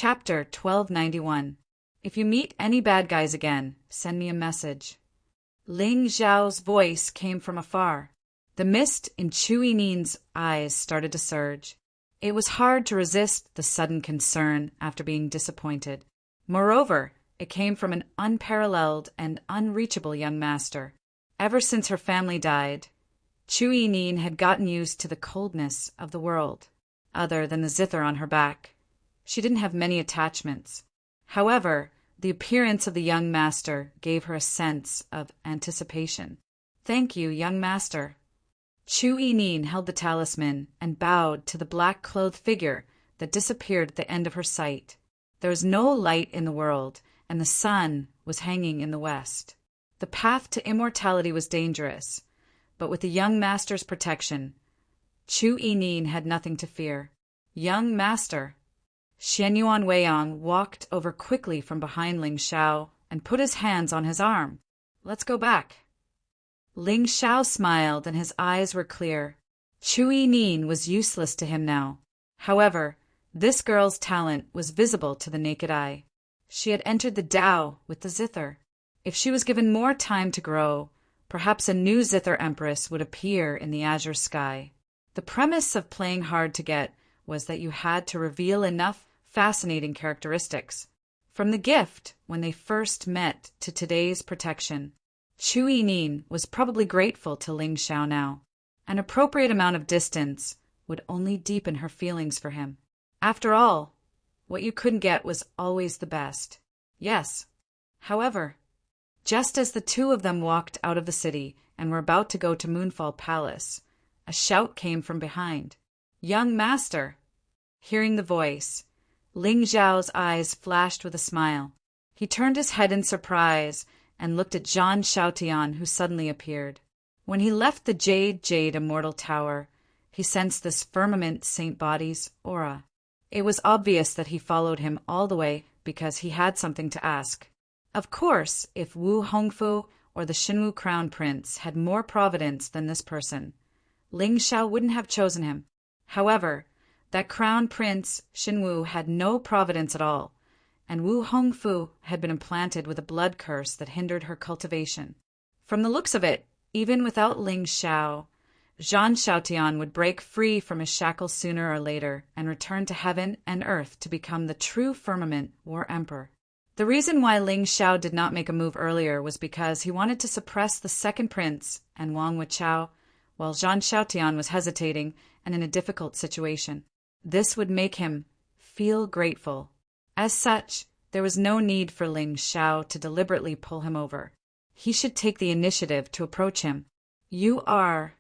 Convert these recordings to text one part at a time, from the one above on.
Chapter 1291. If you meet any bad guys again, send me a message. Ling Xiao's voice came from afar. The mist in Chui Nin's eyes started to surge. It was hard to resist the sudden concern after being disappointed. Moreover, it came from an unparalleled and unreachable young master. Ever since her family died, Chui Nin had gotten used to the coldness of the world. Other than the zither on her back, she didn't have many attachments. However, the appearance of the young master gave her a sense of anticipation. "Thank you, young master." Chui Nin held the talisman and bowed to the black-clothed figure that disappeared at the end of her sight. There was no light in the world, and the sun was hanging in the west. The path to immortality was dangerous, but with the young master's protection, Chui Nin had nothing to fear. "Young master." Xianyuan Weiyang walked over quickly from behind Ling Xiao and put his hands on his arm. "Let's go back." Ling Xiao smiled and his eyes were clear. Chui Nin was useless to him now. However, this girl's talent was visible to the naked eye. She had entered the Tao with the zither. If she was given more time to grow, perhaps a new zither empress would appear in the azure sky. The premise of playing hard to get was that you had to reveal enough fascinating characteristics. From the gift when they first met to today's protection, Chui Nin was probably grateful to Ling Xiao now. An appropriate amount of distance would only deepen her feelings for him. After all, what you couldn't get was always the best. Yes. However, just as the two of them walked out of the city and were about to go to Moonfall Palace, a shout came from behind. "Young master!" Hearing the voice, Ling Xiao's eyes flashed with a smile. He turned his head in surprise and looked at Zhan Xiaotian, who suddenly appeared. When he left the Jade Immortal Tower, he sensed this firmament Saint Body's aura. It was obvious that he followed him all the way because he had something to ask. Of course, if Wu Hongfu or the Xinwu Crown Prince had more providence than this person, Ling Xiao wouldn't have chosen him. However, that Crown Prince Xinwu had no providence at all, and Wu Hongfu had been implanted with a blood curse that hindered her cultivation. From the looks of it, even without Ling Xiao, Zhan Xiaotian would break free from his shackles sooner or later and return to heaven and earth to become the true firmament War Emperor. The reason why Ling Xiao did not make a move earlier was because he wanted to suppress the second prince and Wang Wuchao, while Zhan Xiaotian was hesitating and in a difficult situation. This would make him feel grateful. As such, there was no need for Ling Xiao to deliberately pull him over. He should take the initiative to approach him. "You are..."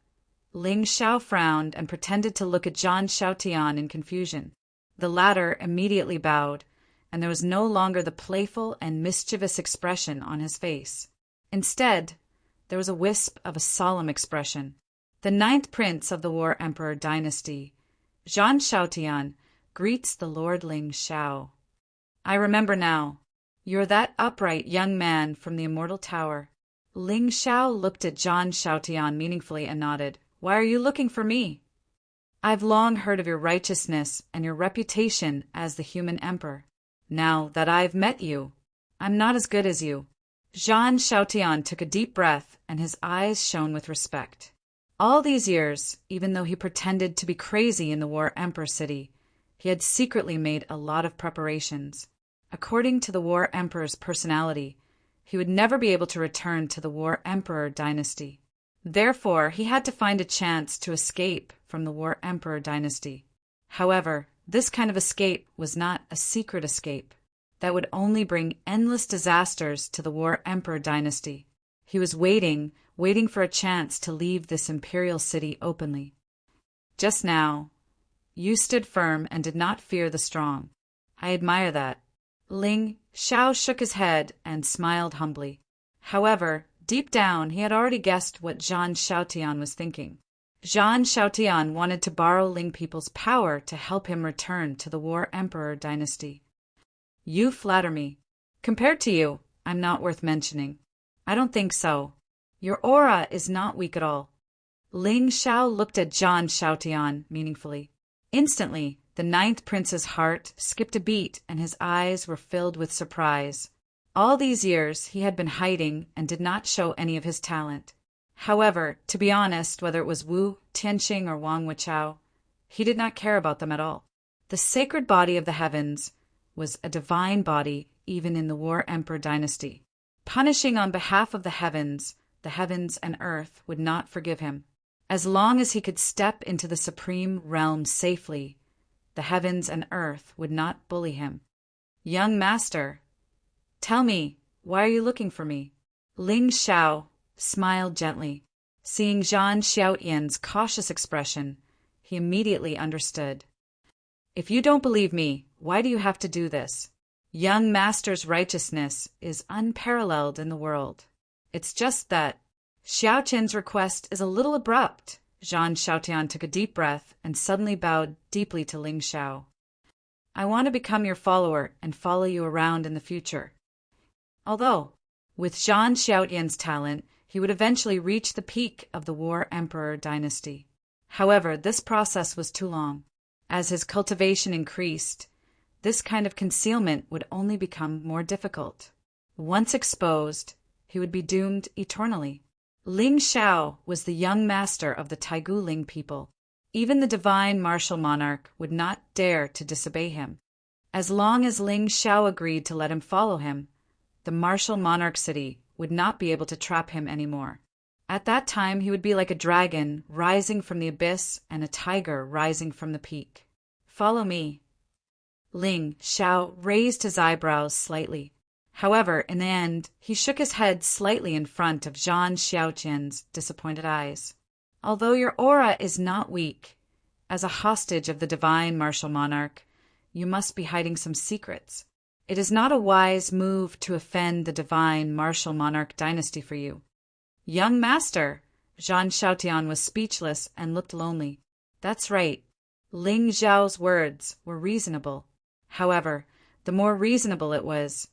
Ling Xiao frowned and pretended to look at Zhan Xiaotian in confusion. The latter immediately bowed, and there was no longer the playful and mischievous expression on his face. Instead, there was a wisp of a solemn expression. "The ninth prince of the War Emperor dynasty, Zhan Xiaotian, greets the Lord Ling Xiao." "I remember now. You're that upright young man from the Immortal Tower." Ling Xiao looked at Zhan Xiaotian meaningfully and nodded. "Why are you looking for me?" "I've long heard of your righteousness and your reputation as the human emperor. Now that I've met you, I'm not as good as you." Zhan Xiaotian took a deep breath and his eyes shone with respect. All these years, even though he pretended to be crazy in the War Emperor city, he had secretly made a lot of preparations. According to the War Emperor's personality, he would never be able to return to the War Emperor dynasty. Therefore, he had to find a chance to escape from the War Emperor dynasty. However, this kind of escape was not a secret escape. That would only bring endless disasters to the War Emperor dynasty. He was waiting for a chance to leave this imperial city openly. "Just now, you stood firm and did not fear the strong. I admire that." Ling Xiao shook his head and smiled humbly. However, deep down he had already guessed what Zhan Xiaotian was thinking. Zhan Xiaotian wanted to borrow Ling people's power to help him return to the War Emperor dynasty. "You flatter me. Compared to you, I'm not worth mentioning." "I don't think so. Your aura is not weak at all." Ling Xiao looked at Zhan Xiaotian meaningfully. Instantly, The ninth prince's heart skipped a beat and his eyes were filled with surprise. All these years he had been hiding and did not show any of his talent. However, to be honest, whether it was Wu, Tianqing, or Wang Wuchao, he did not care about them at all. The sacred body of the heavens was a divine body even in the War Emperor dynasty. Punishing on behalf of the heavens and earth would not forgive him. As long as he could step into the supreme realm safely, the heavens and earth would not bully him. Young master, tell me, why are you looking for me? Ling Xiao smiled gently. Seeing Zhan Xiaotian's cautious expression, he immediately understood. If you don't believe me, why do you have to do this? Young master's righteousness is unparalleled in the world. It's just that Xiaotian's request is a little abrupt. Zhan Xiaotian took a deep breath and suddenly bowed deeply to Ling Xiao. I want to become your follower and follow you around in the future. Although, with Zhan Xiaotian's talent, he would eventually reach the peak of the War Emperor dynasty. However, this process was too long. As his cultivation increased, this kind of concealment would only become more difficult. Once exposed, he would be doomed eternally. Ling Xiao was the young master of the Taigu Ling people. Even the divine martial monarch would not dare to disobey him. As long as Ling Xiao agreed to let him follow him, the martial monarch city would not be able to trap him anymore. At that time, he would be like a dragon rising from the abyss and a tiger rising from the peak. Follow me. Ling Xiao raised his eyebrows slightly. However, in the end, he shook his head slightly in front of Zhan Xiaotian's disappointed eyes. Although your aura is not weak, as a hostage of the divine martial monarch, you must be hiding some secrets. It is not a wise move to offend the divine martial monarch dynasty for you. Young master, Zhan Xiaotian was speechless and looked lonely. That's right. Ling Xiao's words were reasonable. However, the more reasonable it was,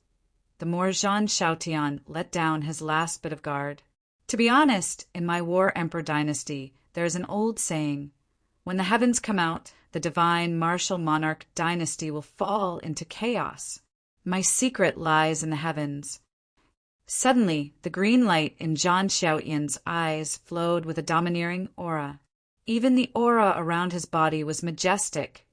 the more Zhan Xiaotian let down his last bit of guard. To be honest, in my War Emperor dynasty, there is an old saying, when the heavens come out, the divine martial monarch dynasty will fall into chaos. My secret lies in the heavens. Suddenly, the green light in Zhan Xiaotian's eyes flowed with a domineering aura. Even the aura around his body was majestic,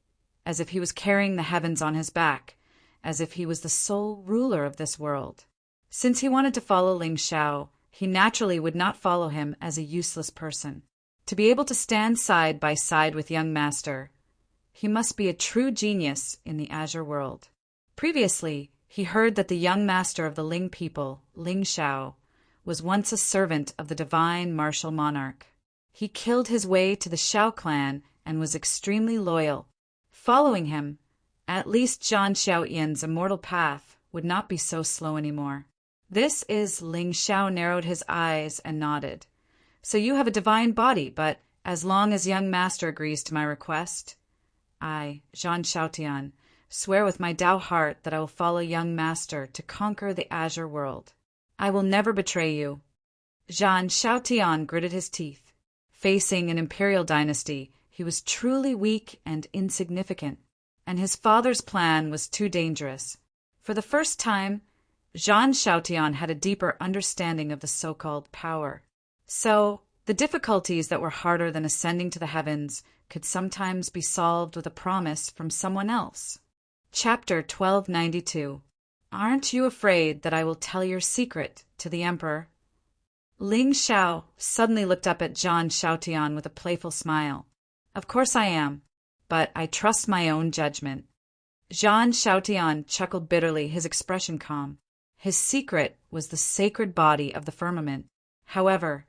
as if he was carrying the heavens on his back, as if he was the sole ruler of this world. Since he wanted to follow Ling Xiao, he naturally would not follow him as a useless person. To be able to stand side by side with young master, he must be a true genius in the Azure world. Previously, he heard that the young master of the Ling people, Ling Xiao, was once a servant of the divine martial monarch. He killed his way to the Xiao clan and was extremely loyal. Following him, at least Zhan Xiaotian's immortal path would not be so slow anymore. This is Ling Xiao narrowed his eyes and nodded. So you have a divine body, but as long as young master agrees to my request, I, Zhan Xiaotian, swear with my Tao heart that I will follow young master to conquer the Azure world. I will never betray you. Zhan Xiaotian gritted his teeth. Facing an imperial dynasty, he was truly weak and insignificant, and his father's plan was too dangerous. For the first time, Zhan Xiaotian had a deeper understanding of the so-called power. So, the difficulties that were harder than ascending to the heavens could sometimes be solved with a promise from someone else. Chapter 1292. Aren't you afraid that I will tell your secret to the emperor? Ling Xiao suddenly looked up at Zhan Xiaotian with a playful smile. Of course I am, but I trust my own judgment. Zhan Xiaotian chuckled bitterly, his expression calm. His secret was the sacred body of the firmament. However,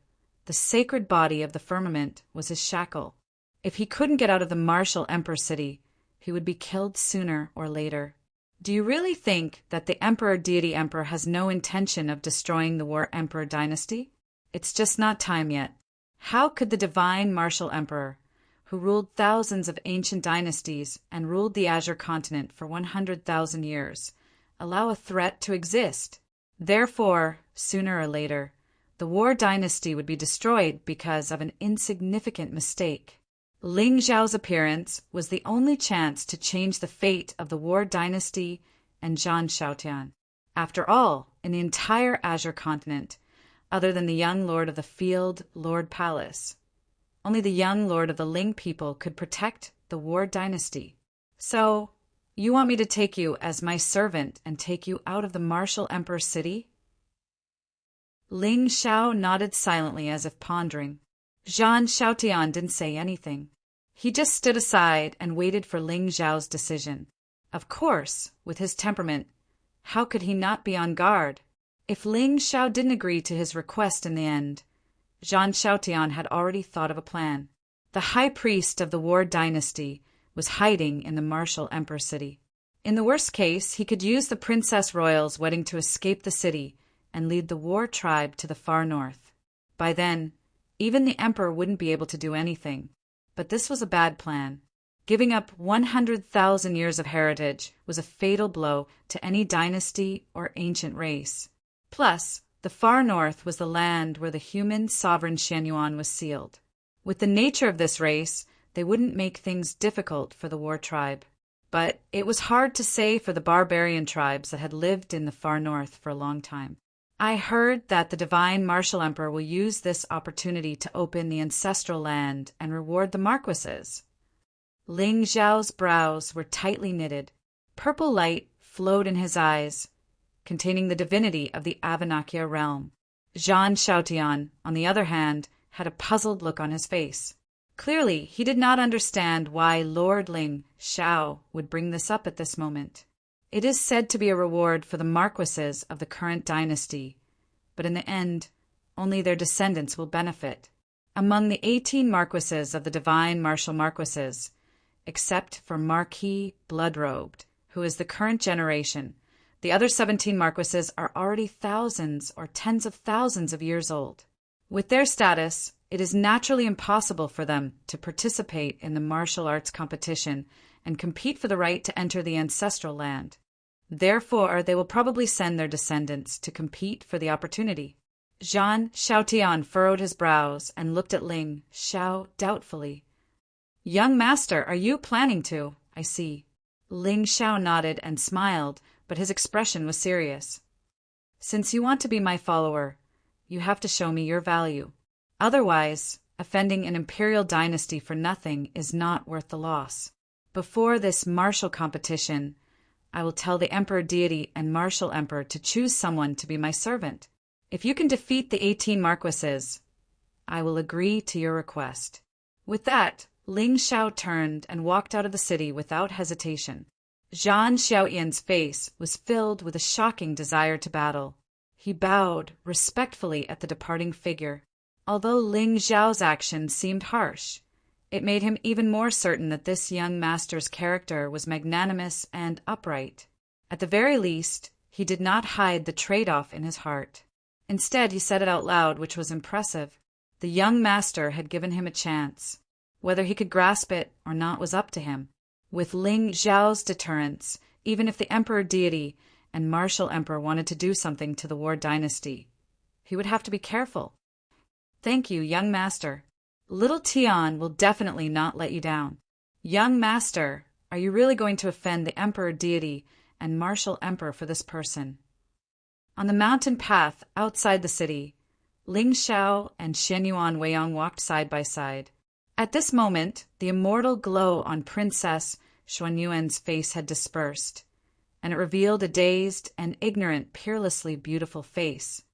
the sacred body of the firmament was his shackle. If he couldn't get out of the martial emperor city, he would be killed sooner or later. Do you really think that the emperor deity emperor has no intention of destroying the War Emperor dynasty? It's just not time yet. How could the divine martial emperor, who ruled thousands of ancient dynasties and ruled the Azure continent for 100,000 years, allow a threat to exist? Therefore, sooner or later, the War dynasty would be destroyed because of an insignificant mistake. Ling Zhao's appearance was the only chance to change the fate of the War Dynasty and Zhan Xiaotian. After all, in the entire Azure continent, other than the young lord of the Field Lord Palace, only the young lord of the Ling people could protect the War Dynasty. So, you want me to take you as my servant and take you out of the martial emperor's city? Ling Xiao nodded silently as if pondering. Zhan Xiaotian didn't say anything. He just stood aside and waited for Ling Zhao's decision. Of course, with his temperament, how could he not be on guard? If Ling Xiao didn't agree to his request in the end, Zhan Xiaotian had already thought of a plan. The high priest of the War Dynasty was hiding in the martial emperor city. In the worst case, he could use the princess royals waiting to escape the city and lead the war tribe to the far north. By then, even the emperor wouldn't be able to do anything. But this was a bad plan. Giving up 100,000 years of heritage was a fatal blow to any dynasty or ancient race. Plus, the far north was the land where the human sovereign Xianyuan was sealed. With the nature of this race, they wouldn't make things difficult for the war tribe. But it was hard to say for the barbarian tribes that had lived in the far north for a long time. I heard that the divine martial emperor will use this opportunity to open the ancestral land and reward the marquises. Ling Zhao's brows were tightly knitted. Purple light flowed in his eyes, containing the divinity of the Avanakya realm. Zhan Xiaotian, on the other hand, had a puzzled look on his face. Clearly, he did not understand why Lord Ling Xiao would bring this up at this moment. It is said to be a reward for the marquises of the current dynasty, but in the end, only their descendants will benefit. Among the 18 marquises of the divine martial marquises, except for Marquis Bloodrobed, who is the current generation, the other 17 marquises are already thousands or tens of thousands of years old. With their status, it is naturally impossible for them to participate in the martial arts competition and compete for the right to enter the ancestral land. Therefore, they will probably send their descendants to compete for the opportunity. Zhan Xiaotian furrowed his brows and looked at Ling Xiao doubtfully. Young master, are you planning to? I see. Ling Xiao nodded and smiled, but his expression was serious. Since you want to be my follower, you have to show me your value. Otherwise, offending an imperial dynasty for nothing is not worth the loss. Before this martial competition, I will tell the emperor deity and martial emperor to choose someone to be my servant. If you can defeat the 18 marquises, I will agree to your request. With that, Ling Xiao turned and walked out of the city without hesitation. Zhan Xiaotian's face was filled with a shocking desire to battle. He bowed respectfully at the departing figure. Although Ling Zhao's action seemed harsh, it made him even more certain that this young master's character was magnanimous and upright. At the very least, he did not hide the trade-off in his heart. Instead, he said it out loud, which was impressive. The young master had given him a chance. Whether he could grasp it or not was up to him. With Ling Zhao's deterrence, even if the emperor deity and martial emperor wanted to do something to the War Dynasty, he would have to be careful. Thank you, young master. Little Tian will definitely not let you down. Young master, are you really going to offend the emperor deity and martial emperor for this person? On the mountain path outside the city, Ling Xiao and Xianyuan Weiyang walked side by side. At this moment, the immortal glow on Princess Xuanyuan's face had dispersed, and it revealed a dazed and ignorant, peerlessly beautiful face.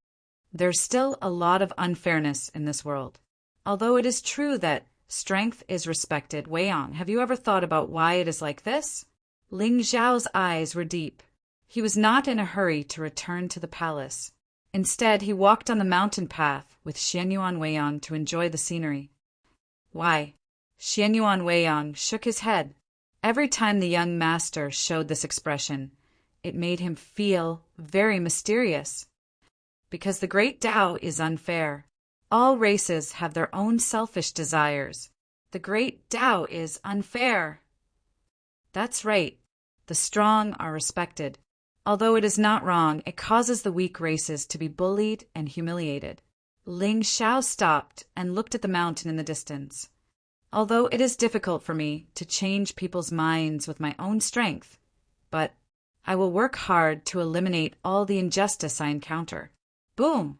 There's still a lot of unfairness in this world. Although it is true that strength is respected, Weiyang, have you ever thought about why it is like this? Ling Zhao's eyes were deep. He was not in a hurry to return to the palace. Instead, he walked on the mountain path with Xianyuan Weiyang to enjoy the scenery. Why? Xianyuan Weiyang shook his head. Every time the young master showed this expression, it made him feel very mysterious. Because the great Tao is unfair. All races have their own selfish desires. The great Tao is unfair. That's right. The strong are respected. Although it is not wrong, it causes the weak races to be bullied and humiliated. Ling Xiao stopped and looked at the mountain in the distance. Although it is difficult for me to change people's minds with my own strength, but I will work hard to eliminate all the injustice I encounter. Boom!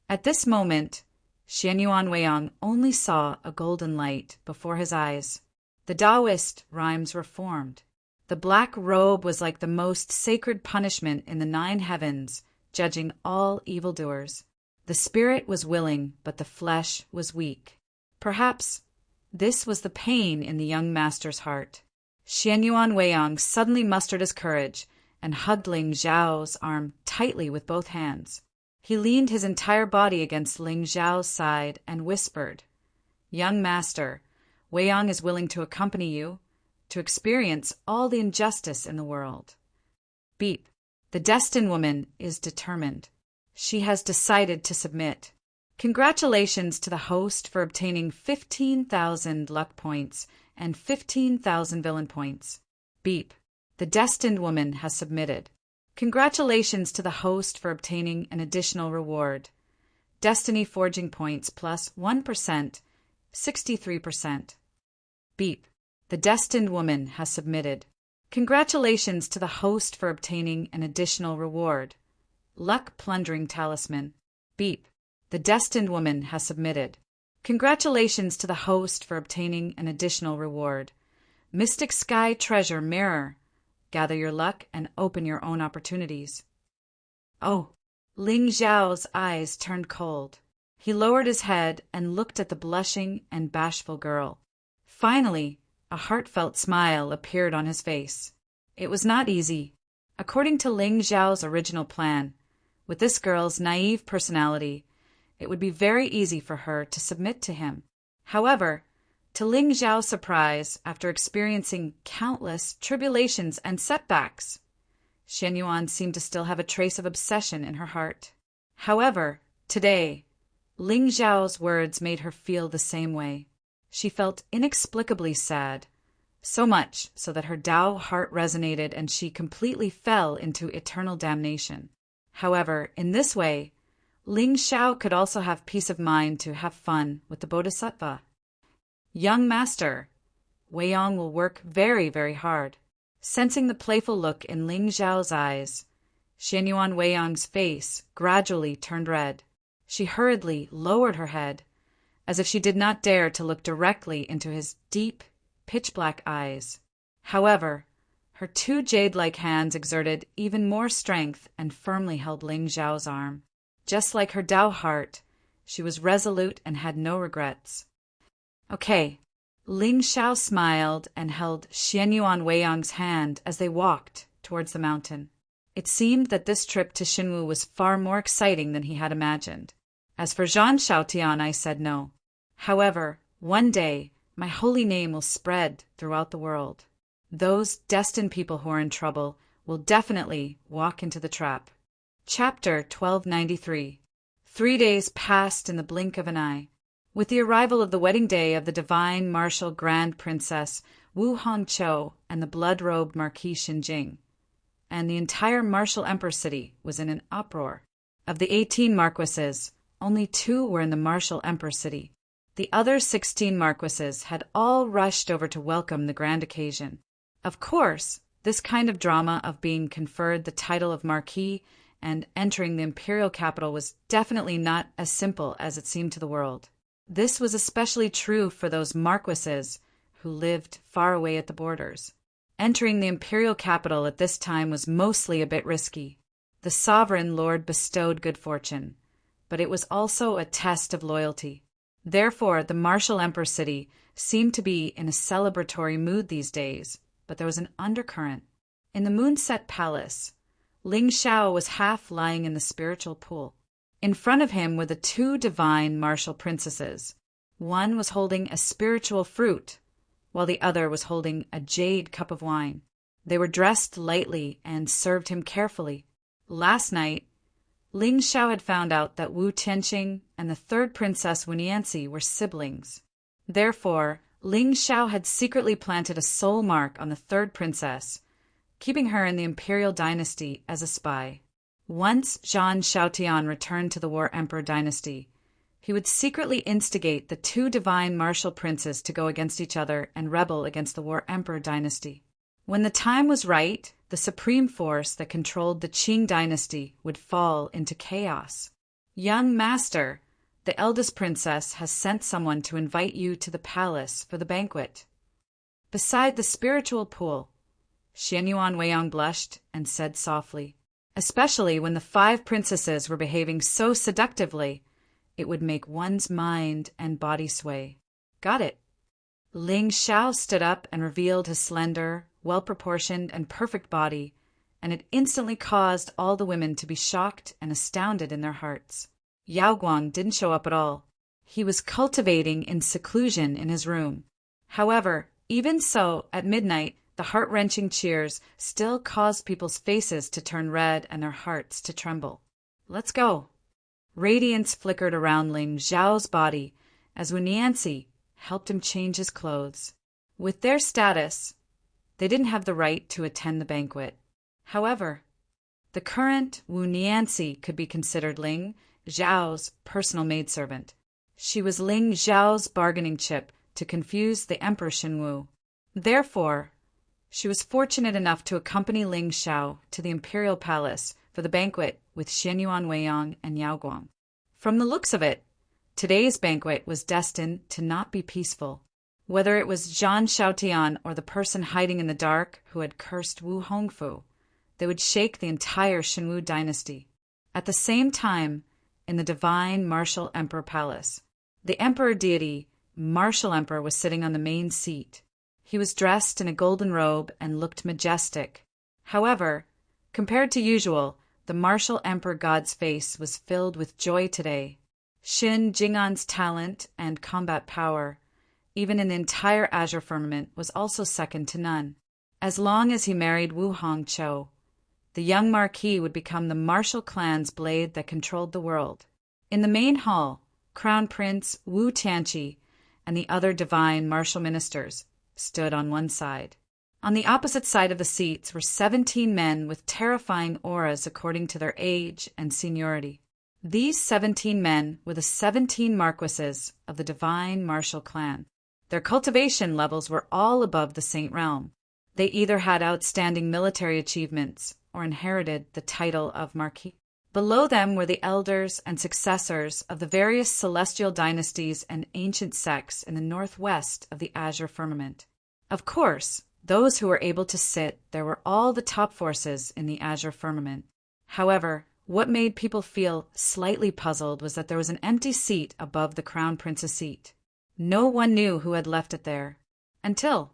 At this moment, Xianyuan Weiyang only saw a golden light before his eyes. The Taoist rhymes were formed. The black robe was like the most sacred punishment in the 9 heavens, judging all evildoers. The spirit was willing, but the flesh was weak. Perhaps this was the pain in the young master's heart. Xianyuan Weiyang suddenly mustered his courage and hugged Ling Zhao's arm tightly with both hands. He leaned his entire body against Ling Zhao's side and whispered, "Young master, Weiyang is willing to accompany you, to experience all the injustice in the world." Beep. The destined woman is determined. She has decided to submit. Congratulations to the host for obtaining 15,000 luck points and 15,000 villain points. Beep. The destined woman has submitted. Congratulations to the host for obtaining an additional reward. Destiny forging points plus 1%, 63%. Beep. The destined woman has submitted. Congratulations to the host for obtaining an additional reward. Luck plundering talisman. Beep. The destined woman has submitted. Congratulations to the host for obtaining an additional reward. Mystic sky treasure mirror. Gather your luck and open your own opportunities. Oh! Ling Zhao's eyes turned cold. He lowered his head and looked at the blushing and bashful girl. Finally, a heartfelt smile appeared on his face. It was not easy. According to Ling Zhao's original plan, with this girl's naive personality, it would be very easy for her to submit to him. However, to Ling Zhao's surprise, after experiencing countless tribulations and setbacks, Xianyuan seemed to still have a trace of obsession in her heart. However, today, Ling Zhao's words made her feel the same way. She felt inexplicably sad, so much so that her Tao heart resonated and she completely fell into eternal damnation. However, in this way, Ling Zhao could also have peace of mind to have fun with the Bodhisattva. Young master, Weiyang will work very, very hard. Sensing the playful look in Ling Zhao's eyes, Xianyuan Weiyang's face gradually turned red. She hurriedly lowered her head, as if she did not dare to look directly into his deep, pitch-black eyes. However, her 2 jade-like hands exerted even more strength and firmly held Ling Zhao's arm. Just like her Tao heart, she was resolute and had no regrets. Okay. Ling Zhao smiled and held Xianyuan Weiyang's hand as they walked towards the mountain. It seemed that this trip to Xinwu was far more exciting than he had imagined. As for Zhan Shaotian, I said no. However, one day, my holy name will spread throughout the world. Those destined people who are in trouble will definitely walk into the trap. Chapter 1293. 3 days passed in the blink of an eye. With the arrival of the wedding day of the divine martial grand princess Wu Hongqiu and the blood-robed Marquis Xinjing, and the entire martial emperor city was in an uproar. Of the 18 marquises, only 2 were in the martial emperor city. The other 16 marquises had all rushed over to welcome the grand occasion. Of course, this kind of drama of being conferred the title of Marquis and entering the imperial capital was definitely not as simple as it seemed to the world. This was especially true for those marquises who lived far away at the borders. Entering the imperial capital at this time was mostly a bit risky. The sovereign lord bestowed good fortune, but it was also a test of loyalty. Therefore, the martial emperor city seemed to be in a celebratory mood these days, but there was an undercurrent. In the moonset palace, Ling Zhao was half lying in the spiritual pool. In front of him were the 2 divine martial princesses. One was holding a spiritual fruit, while the other was holding a jade cup of wine. They were dressed lightly and served him carefully. Last night, Ling Zhao had found out that Wu Tianqing and the 3rd princess Wu Nianzi were siblings. Therefore, Ling Zhao had secretly planted a soul mark on the 3rd princess, keeping her in the imperial dynasty as a spy. Once Zhan Shaotian returned to the War Emperor dynasty, He would secretly instigate the two divine martial princes to go against each other and rebel against the War Emperor dynasty. When the time was right, the supreme force that controlled the Qing dynasty would fall into chaos. Young master, the eldest princess has sent someone to invite you to the palace for the banquet. Beside the spiritual pool, Xianyuan Weiyang blushed and said softly, especially when the 5 princesses were behaving so seductively, it would make one's mind and body sway. Got it. Ling Xiao stood up and revealed his slender, well-proportioned, and perfect body, and it instantly caused all the women to be shocked and astounded in their hearts. Yao Guang didn't show up at all. He was cultivating in seclusion in his room. However, even so, at midnight, the heart-wrenching cheers still caused people's faces to turn red and their hearts to tremble. Let's go. Radiance flickered around Ling Xiao's body as Wu Nianxi helped him change his clothes. With their status, they didn't have the right to attend the banquet. However, the current Wu Nianxi could be considered Ling Xiao's personal maidservant. She was Ling Xiao's bargaining chip to confuse the Emperor Xinwu. Therefore, she was fortunate enough to accompany Ling Xiao to the imperial palace for the banquet with Xianyuan Weiyang and Yao Guang. From the looks of it, today's banquet was destined to not be peaceful. Whether it was Zhan Xiaotian or the person hiding in the dark who had cursed Wu Hongfu, they would shake the entire Xinwu dynasty. At the same time, in the divine martial emperor palace, the emperor deity, martial emperor, was sitting on the main seat. He was dressed in a golden robe and looked majestic. However, compared to usual, the martial emperor god's face was filled with joy today. Xin Jing'an's talent and combat power, even in the entire azure firmament, was also second to none. As long as he married Wu Hongqiu, the young marquis would become the martial clan's blade that controlled the world. In the main hall, Crown Prince Wu Tianqi and the other divine martial ministers stood on one side. On the opposite side of the seats were 17 men with terrifying auras according to their age and seniority. These 17 men were the 17 marquises of the divine martial clan. Their cultivation levels were all above the Saint Realm. They either had outstanding military achievements or inherited the title of marquis. Below them were the elders and successors of the various celestial dynasties and ancient sects in the northwest of the azure firmament. Of course, those who were able to sit there were all the top forces in the azure firmament. However, what made people feel slightly puzzled was that there was an empty seat above the crown prince's seat. No one knew who had left it there, until,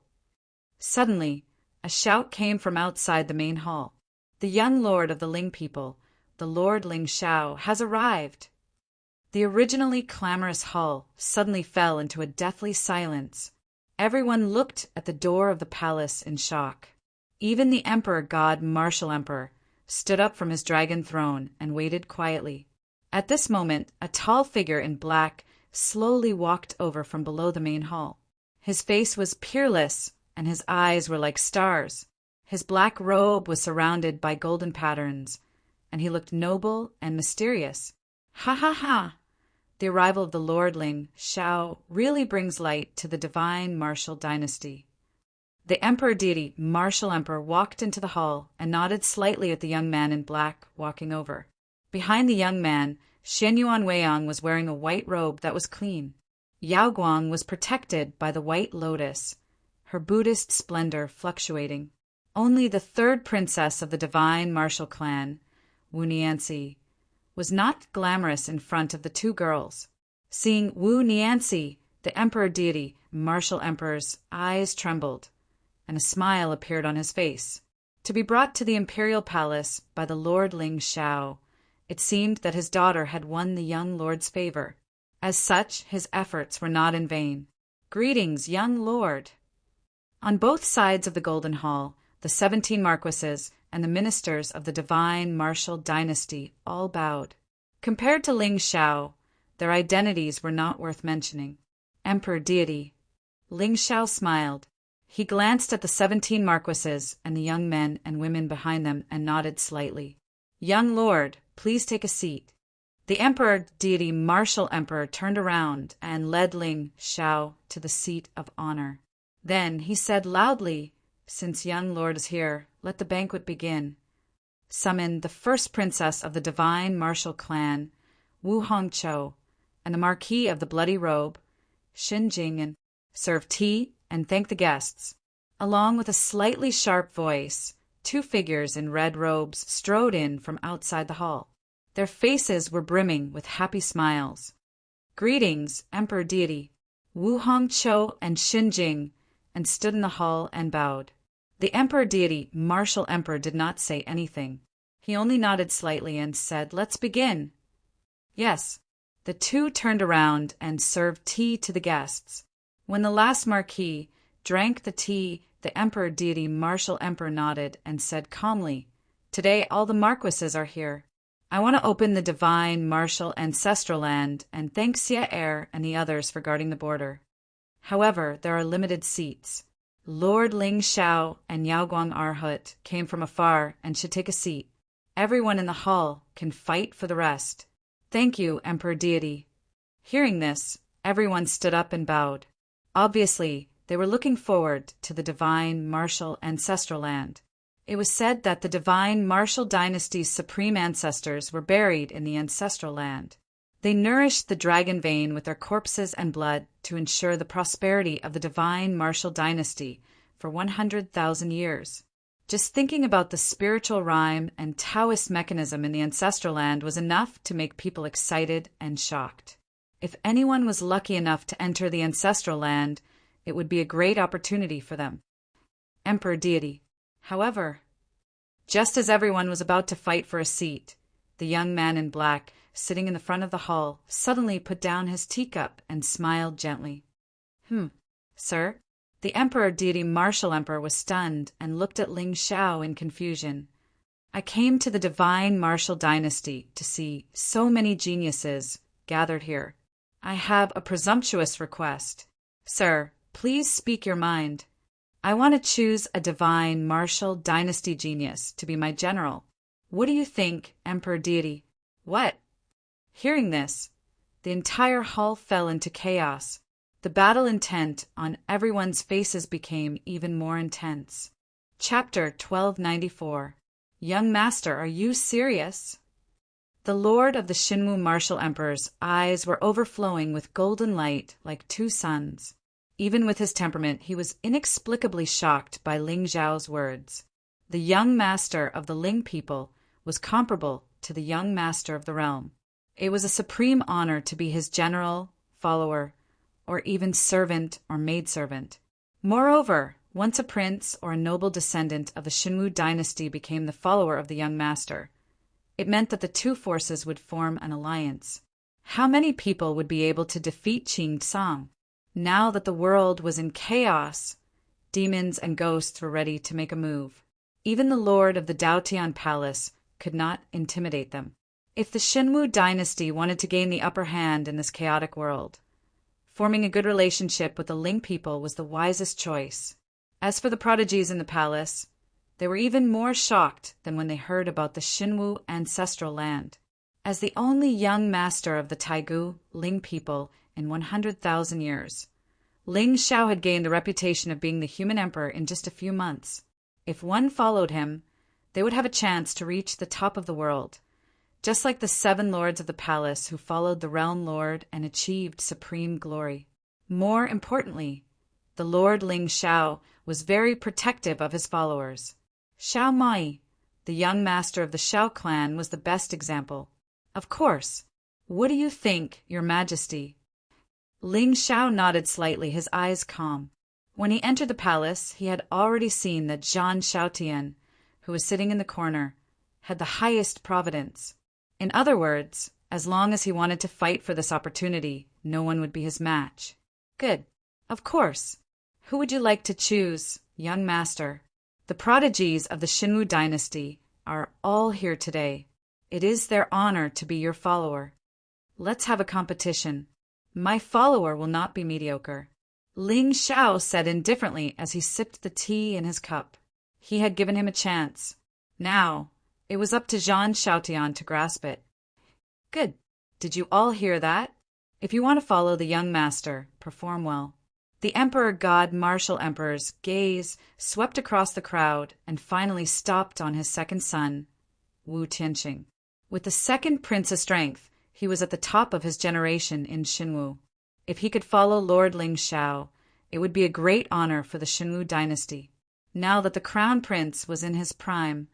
suddenly, a shout came from outside the main hall. The young lord of the Ling people, the Lord Ling Xiao, has arrived. The originally clamorous hall suddenly fell into a deathly silence. Everyone looked at the door of the palace in shock. Even the emperor god martial emperor stood up from his dragon throne and waited quietly. At this moment, a tall figure in black slowly walked over from below the main hall. His face was peerless, and his eyes were like stars. His black robe was surrounded by golden patterns, and he looked noble and mysterious. Ha ha ha! The arrival of the Lord Ling Xiao really brings light to the divine martial dynasty. The emperor deity, martial emperor, walked into the hall and nodded slightly at the young man in black walking over. Behind the young man, Xianyuan Weiyang was wearing a white robe that was clean. Yao Guang was protected by the white lotus, her Buddhist splendor fluctuating. Only the third princess of the divine martial clan, Wu Nianxi, was not glamorous in front of the two girls. Seeing Wu Nianxi, the emperor deity, martial emperor's eyes trembled, and a smile appeared on his face. To be brought to the imperial palace by the Lord Ling Xiao, it seemed that his daughter had won the young lord's favor. As such, his efforts were not in vain. Greetings, young lord. On both sides of the Golden Hall, the 17 marquises and the ministers of the divine martial dynasty all bowed. Compared to Ling Xiao, their identities were not worth mentioning. Emperor deity. Ling Xiao smiled. He glanced at the 17 marquises and the young men and women behind them and nodded slightly. Young lord, please take a seat. The emperor deity martial emperor turned around and led Ling Xiao to the seat of honor. Then he said loudly, "Since young lord is here, let the banquet begin. Summon the first princess of the divine martial clan, Wu Hongqiu, and the marquis of the bloody robe, Xin Jing, and serve tea and thank the guests." Along with a slightly sharp voice, two figures in red robes strode in from outside the hall. Their faces were brimming with happy smiles. "Greetings, Emperor Deity." Wu Hongqiu and Xin Jing, and stood in the hall and bowed. The Emperor Deity, martial emperor, did not say anything. He only nodded slightly and said, "Let's begin." Yes. The two turned around and served tea to the guests. When the last marquis drank the tea, the Emperor Deity martial emperor nodded and said calmly, "Today all the marquises are here. I want to open the divine martial ancestral land and thank Xie Er and the others for guarding the border. However, there are limited seats. Lord Ling Xiao and Yao Guang Arhut came from afar and should take a seat. Everyone in the hall can fight for the rest. Thank you, Emperor Deity." Hearing this, everyone stood up and bowed. Obviously, they were looking forward to the divine martial ancestral land. It was said that the divine martial dynasty's supreme ancestors were buried in the ancestral land. They nourished the dragon vein with their corpses and blood to ensure the prosperity of the divine martial dynasty for 100,000 years. Just thinking about the spiritual rhyme and Taoist mechanism in the ancestral land was enough to make people excited and shocked. If anyone was lucky enough to enter the ancestral land, it would be a great opportunity for them. Emperor Deity. However, just as everyone was about to fight for a seat, the young man in black, sitting in the front of the hall, suddenly put down his teacup and smiled gently. Sir?" The Emperor Deity martial emperor was stunned and looked at Ling Xiao in confusion. "I came to the divine martial dynasty to see so many geniuses gathered here. I have a presumptuous request. Sir, please speak your mind. I want to choose a divine martial dynasty genius to be my general. What do you think, Emperor Deity?" "What?" Hearing this, the entire hall fell into chaos. The battle intent on everyone's faces became even more intense. Chapter 1294. Young Master, are you serious? The Lord of the Xinwu martial emperor's eyes were overflowing with golden light like two suns. Even with his temperament, he was inexplicably shocked by Ling Zhao's words. The young master of the Ling people was comparable to the young master of the realm. It was a supreme honor to be his general, follower, or even servant or maidservant. Moreover, once a prince or a noble descendant of the Xinwu dynasty became the follower of the young master, it meant that the two forces would form an alliance. How many people would be able to defeat Qing Tsang? Now that the world was in chaos, demons and ghosts were ready to make a move. Even the lord of the Daotian palace could not intimidate them. If the Xinwu dynasty wanted to gain the upper hand in this chaotic world, forming a good relationship with the Ling people was the wisest choice. As for the prodigies in the palace, they were even more shocked than when they heard about the Xinwu ancestral land. As the only young master of the Taigu Ling people in 100,000 years, Ling Xiao had gained the reputation of being the human emperor in just a few months. If one followed him, they would have a chance to reach the top of the world, just like the 7 lords of the palace who followed the realm lord and achieved supreme glory. More importantly, the Lord Ling Xiao was very protective of his followers. Xiao Mai, the young master of the Xiao clan, was the best example. "Of course. What do you think, Your Majesty?" Ling Xiao nodded slightly, his eyes calm. When he entered the palace, he had already seen that Zhan Xiaotian, who was sitting in the corner, had the highest providence. In other words, as long as he wanted to fight for this opportunity, no one would be his match. "Good. Of course. Who would you like to choose, young master? The prodigies of the Xinwu dynasty are all here today. It is their honor to be your follower. Let's have a competition. My follower will not be mediocre." Ling Xiao said indifferently as he sipped the tea in his cup. He had given him a chance. Now, it was up to Zhan Xiaotian to grasp it. "Good. Did you all hear that? If you want to follow the young master, perform well." The Emperor God Martial Emperor's gaze swept across the crowd and finally stopped on his second son, Wu Tianqing. With the second prince's strength, he was at the top of his generation in Xinwu. If he could follow Lord Ling Xiao, it would be a great honor for the Xinwu dynasty. Now that the crown prince was in his prime,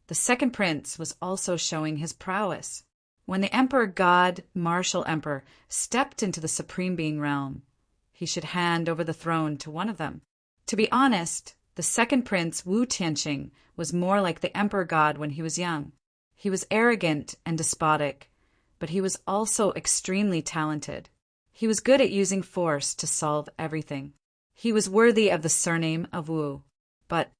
the second prince was also showing his prowess. When the Emperor God Martial Emperor stepped into the Supreme Being realm, he should hand over the throne to one of them. To be honest, the second prince, Wu Tianqing, was more like the Emperor God when he was young. He was arrogant and despotic, but he was also extremely talented. He was good at using force to solve everything. He was worthy of the surname of Wu. But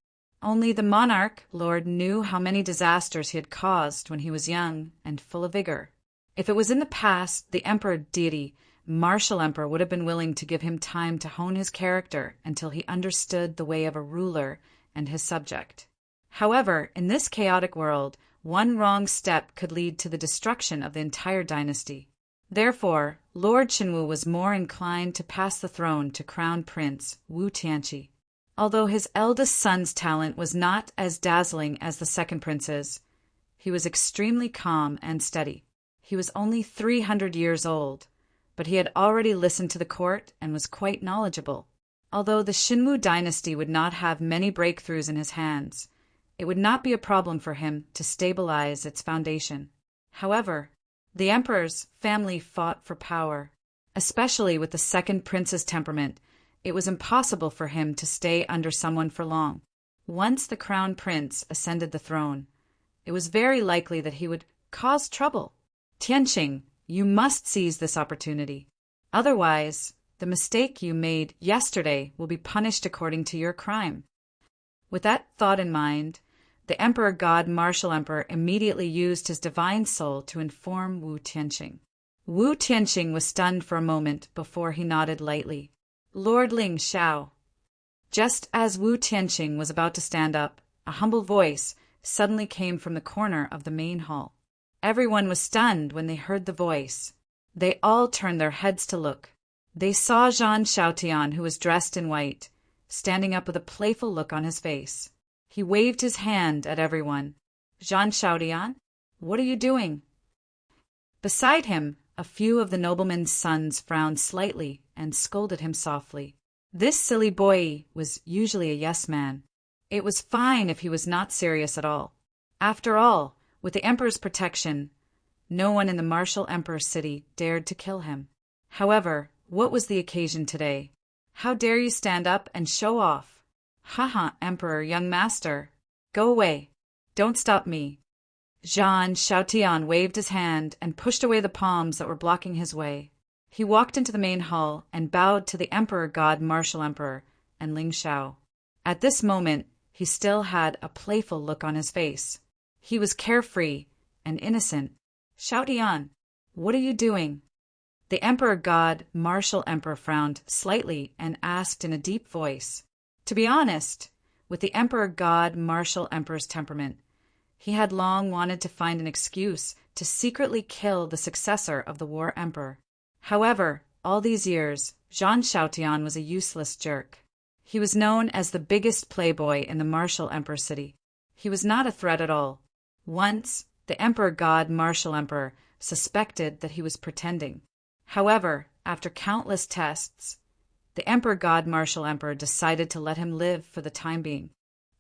only the monarch, Lord, knew how many disasters he had caused when he was young and full of vigor. If it was in the past, the Emperor deity, Martial Emperor, would have been willing to give him time to hone his character until he understood the way of a ruler and his subject. However, in this chaotic world, one wrong step could lead to the destruction of the entire dynasty. Therefore, Lord Xinwu was more inclined to pass the throne to Crown Prince Wu Tianqi. Although his eldest son's talent was not as dazzling as the second prince's, he was extremely calm and steady. He was only 300 years old, but he had already listened to the court and was quite knowledgeable. Although the Xinwu dynasty would not have many breakthroughs in his hands, it would not be a problem for him to stabilize its foundation. However, the emperor's family fought for power. Especially with the second prince's temperament, it was impossible for him to stay under someone for long. Once the crown prince ascended the throne, it was very likely that he would cause trouble. Tianqing, you must seize this opportunity. Otherwise, the mistake you made yesterday will be punished according to your crime. With that thought in mind, the Emperor God Martial Emperor immediately used his divine soul to inform Wu Tianqing. Wu Tianqing was stunned for a moment before he nodded lightly. "Lord Ling Xiao." Just as Wu Tianqing was about to stand up, a humble voice suddenly came from the corner of the main hall. Everyone was stunned when they heard the voice. They all turned their heads to look. They saw Zhan Xiaotian, who was dressed in white, standing up with a playful look on his face. He waved his hand at everyone. "Zhan Xiaotian, what are you doing?" Beside him, a few of the nobleman's sons frowned slightly and scolded him softly. This silly boy was usually a yes-man. It was fine if he was not serious at all. After all, with the emperor's protection, no one in the Martial Emperor city dared to kill him. However, what was the occasion today? How dare you stand up and show off? Haha, Emperor, young master. Go away. Don't stop me. Zhan Xiaotian waved his hand and pushed away the palms that were blocking his way. He walked into the main hall and bowed to the Emperor God Martial Emperor and Ling Xiao. At this moment, he still had a playful look on his face. He was carefree and innocent. "Xiaotian, what are you doing?" The Emperor God Martial Emperor frowned slightly and asked in a deep voice. To be honest, with the Emperor God Martial Emperor's temperament, he had long wanted to find an excuse to secretly kill the successor of the War Emperor. However, all these years, Zhan Xiaotian was a useless jerk. He was known as the biggest playboy in the Martial Emperor city. He was not a threat at all. Once, the Emperor God Martial Emperor suspected that he was pretending. However, after countless tests, the Emperor God Martial Emperor decided to let him live for the time being.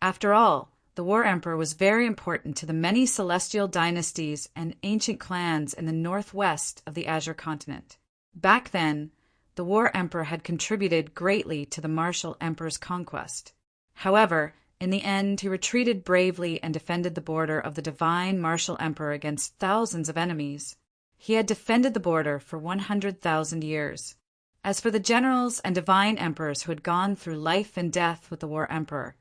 After all, the War Emperor was very important to the many celestial dynasties and ancient clans in the northwest of the Azure continent. Back then, the War Emperor had contributed greatly to the Martial Emperor's conquest. However, in the end, he retreated bravely and defended the border of the divine Martial Emperor against thousands of enemies. He had defended the border for 100,000 years. As for the generals and divine emperors who had gone through life and death with the War Emperor,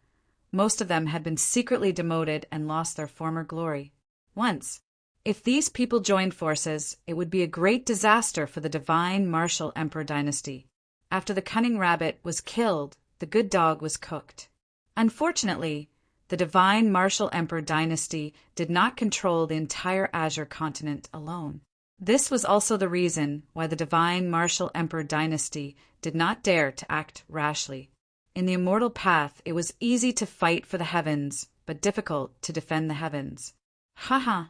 most of them had been secretly demoted and lost their former glory. Once, if these people joined forces, it would be a great disaster for the divine Martial Emperor dynasty. After the cunning rabbit was killed, the good dog was cooked. Unfortunately, the divine Martial Emperor dynasty did not control the entire Azure continent alone. This was also the reason why the divine martial emperor dynasty did not dare to act rashly. In the immortal path, it was easy to fight for the heavens, but difficult to defend the heavens. Haha,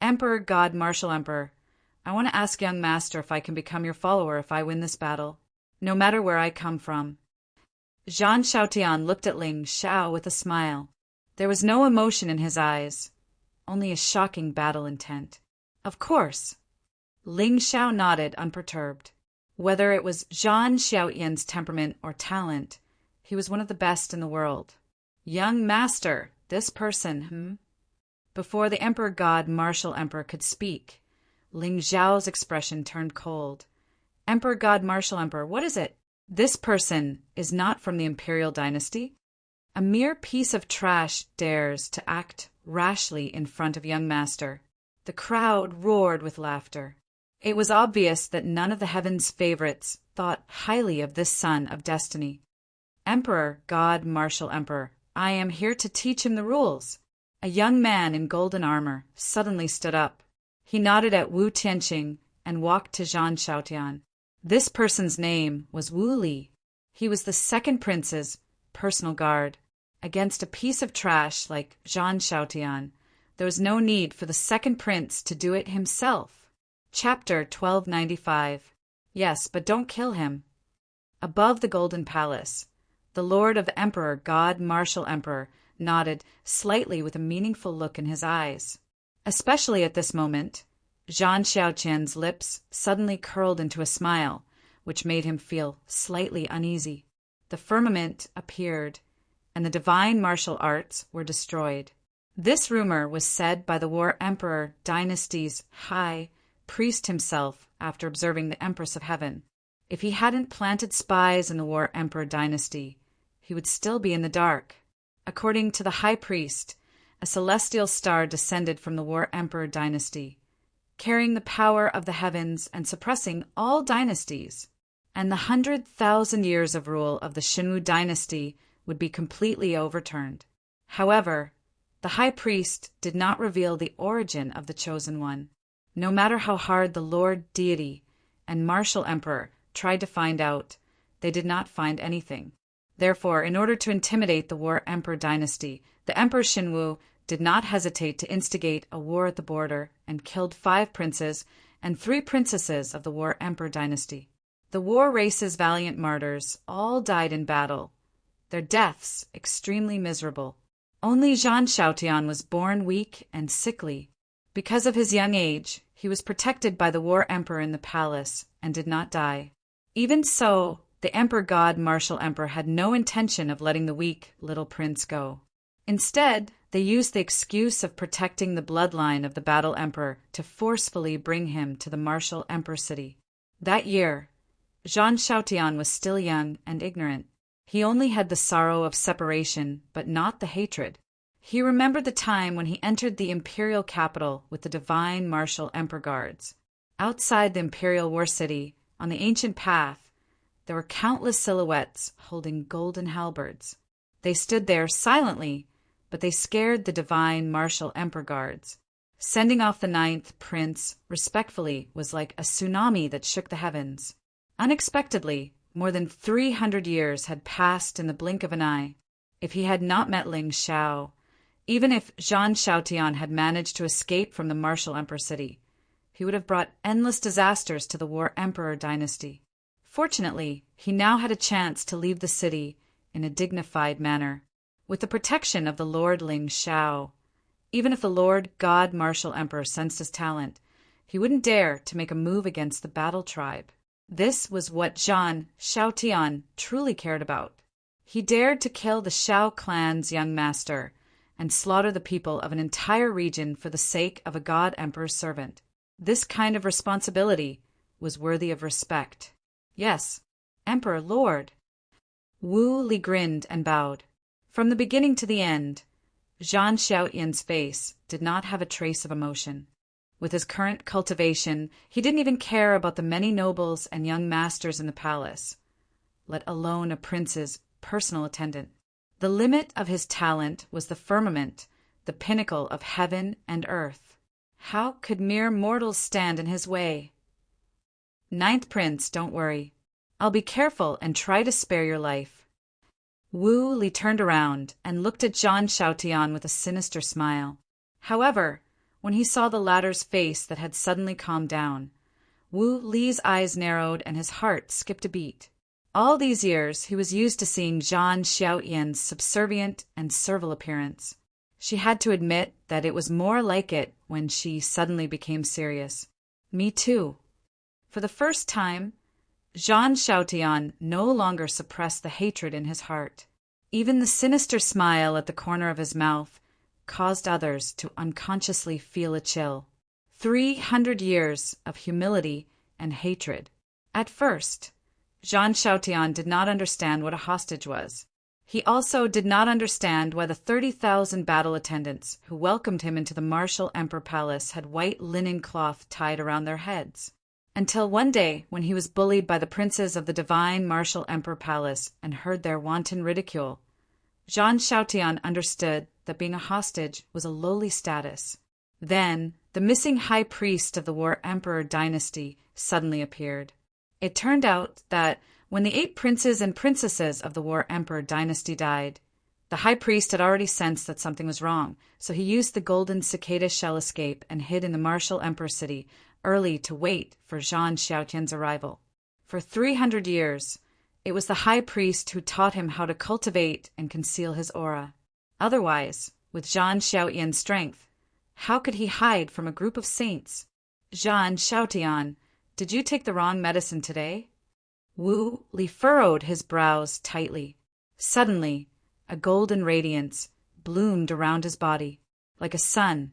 Emperor God Martial Emperor, I want to ask young master if I can become your follower if I win this battle, no matter where I come from. Zhan Xiaotian looked at Ling Xiao with a smile. There was no emotion in his eyes, only a shocking battle intent. Of course. Ling Xiao nodded, unperturbed. Whether it was Zhan Xiaotian's temperament or talent, he was one of the best in the world. Young master, this person, Before the Emperor God Martial Emperor could speak, Ling Xiao's expression turned cold. Emperor God Martial Emperor, what is it? This person is not from the imperial dynasty. A mere piece of trash dares to act rashly in front of young master. The crowd roared with laughter. It was obvious that none of the heavens' favorites thought highly of this son of destiny. Emperor God Martial Emperor, I am here to teach him the rules. A young man in golden armor suddenly stood up. He nodded at Wu Tianqing and walked to Zhan Xiaotian. This person's name was Wu Li. He was the second prince's personal guard. Against a piece of trash like Zhan Xiaotian, there was no need for the second prince to do it himself. Chapter 1295. Yes, but don't kill him. Above the Golden Palace, the Lord of Emperor God Martial Emperor nodded slightly with a meaningful look in his eyes. Especially at this moment, Zhan Xiaotian's lips suddenly curled into a smile, which made him feel slightly uneasy. The firmament appeared, and the divine martial arts were destroyed. This rumor was said by the War Emperor dynasty's high priest himself after observing the Empress of Heaven. If he hadn't planted spies in the War Emperor dynasty, he would still be in the dark. According to the high priest, a celestial star descended from the War Emperor dynasty, carrying the power of the heavens and suppressing all dynasties, and the 100,000 years of rule of the Xinwu dynasty would be completely overturned. However, the high priest did not reveal the origin of the chosen one. No matter how hard the Lord Deity and Martial Emperor tried to find out, they did not find anything. Therefore, in order to intimidate the War Emperor dynasty, the Emperor Xinwu did not hesitate to instigate a war at the border and killed 5 princes and 3 princesses of the War Emperor dynasty. The war race's valiant martyrs all died in battle, their deaths extremely miserable. Only Zhan Xiaotian was born weak and sickly. Because of his young age, he was protected by the War Emperor in the palace and did not die. Even so, the Emperor God Martial Emperor had no intention of letting the weak little prince go. Instead, they used the excuse of protecting the bloodline of the Battle Emperor to forcefully bring him to the Martial Emperor city. That year, Zhan Xiaotian was still young and ignorant. He only had the sorrow of separation, but not the hatred. He remembered the time when he entered the imperial capital with the divine martial emperor guards. Outside the imperial war city, on the ancient path, there were countless silhouettes holding golden halberds. They stood there silently, but they scared the divine martial emperor guards. Sending off the 9th prince respectfully was like a tsunami that shook the heavens. Unexpectedly, more than 300 years had passed in the blink of an eye. If he had not met Ling Xiao, even if Zhan Xiaotian had managed to escape from the martial emperor city, he would have brought endless disasters to the War Emperor dynasty. Fortunately, he now had a chance to leave the city in a dignified manner, with the protection of the Lord Ling Xiao. Even if the Lord God Martial Emperor sensed his talent, he wouldn't dare to make a move against the battle tribe. This was what Zhan Xiaotian truly cared about. He dared to kill the Xiao clan's young master and slaughter the people of an entire region for the sake of a God Emperor's servant. This kind of responsibility was worthy of respect. Yes, Emperor Lord. Wu Li grinned and bowed. From the beginning to the end, Zhan Xiaotian's face did not have a trace of emotion. With his current cultivation, he didn't even care about the many nobles and young masters in the palace, let alone a prince's personal attendant. The limit of his talent was the firmament, the pinnacle of heaven and earth. How could mere mortals stand in his way? Ninth Prince, don't worry. I'll be careful and try to spare your life. Wu Li turned around and looked at Zhang Xiaotian with a sinister smile. However, when he saw the latter's face that had suddenly calmed down, Wu Li's eyes narrowed and his heart skipped a beat. All these years he was used to seeing Zhang Xiaotian's subservient and servile appearance. She had to admit that it was more like it when she suddenly became serious. Me too. For the first time, Zhang Xiaotian no longer suppressed the hatred in his heart. Even the sinister smile at the corner of his mouth caused others to unconsciously feel a chill. 300 years of humility and hatred. At first, Zhang Xiaotian did not understand what a hostage was. He also did not understand why the 30,000 battle attendants who welcomed him into the martial emperor palace had white linen cloth tied around their heads. Until one day, when he was bullied by the princes of the divine martial emperor palace and heard their wanton ridicule, Zhang Xiaotian understood that being a hostage was a lowly status. Then, the missing high priest of the war emperor dynasty suddenly appeared. It turned out that when the 8 princes and princesses of the war emperor dynasty died, the high priest had already sensed that something was wrong, so he used the golden cicada shell escape and hid in the martial emperor city early to wait for Zhang Xiaotian's arrival. For 300 years, it was the high priest who taught him how to cultivate and conceal his aura. Otherwise, with Zhang Xiaotian's strength, how could he hide from a group of saints? Zhang Xiaotian, did you take the wrong medicine today? Wu Li furrowed his brows tightly. Suddenly, a golden radiance bloomed around his body. Like a sun,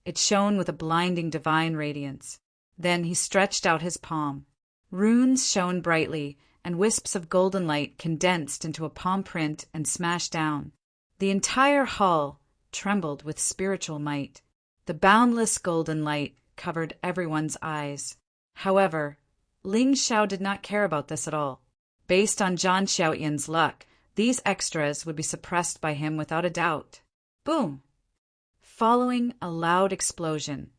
it shone with a blinding divine radiance. Then he stretched out his palm. Runes shone brightly, and wisps of golden light condensed into a palm print and smashed down. The entire hall trembled with spiritual might. The boundless golden light covered everyone's eyes. However, Ling Xiao did not care about this at all. Based on Zhang Xiaotian's luck, these extras would be suppressed by him without a doubt. Boom! Following a loud explosion,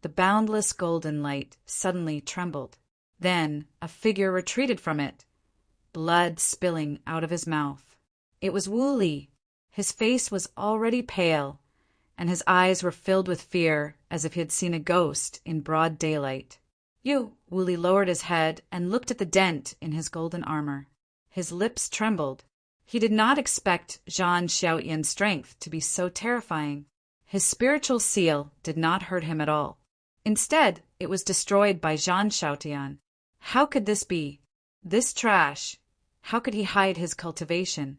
the boundless golden light suddenly trembled. Then a figure retreated from it, blood spilling out of his mouth. It was Wu Li. His face was already pale, and his eyes were filled with fear as if he had seen a ghost in broad daylight. Wu Li lowered his head and looked at the dent in his golden armor. His lips trembled. He did not expect Zhang Xiaotian's strength to be so terrifying. His spiritual seal did not hurt him at all. Instead, it was destroyed by Zhang Xiaotian. How could this be? This trash. How could he hide his cultivation?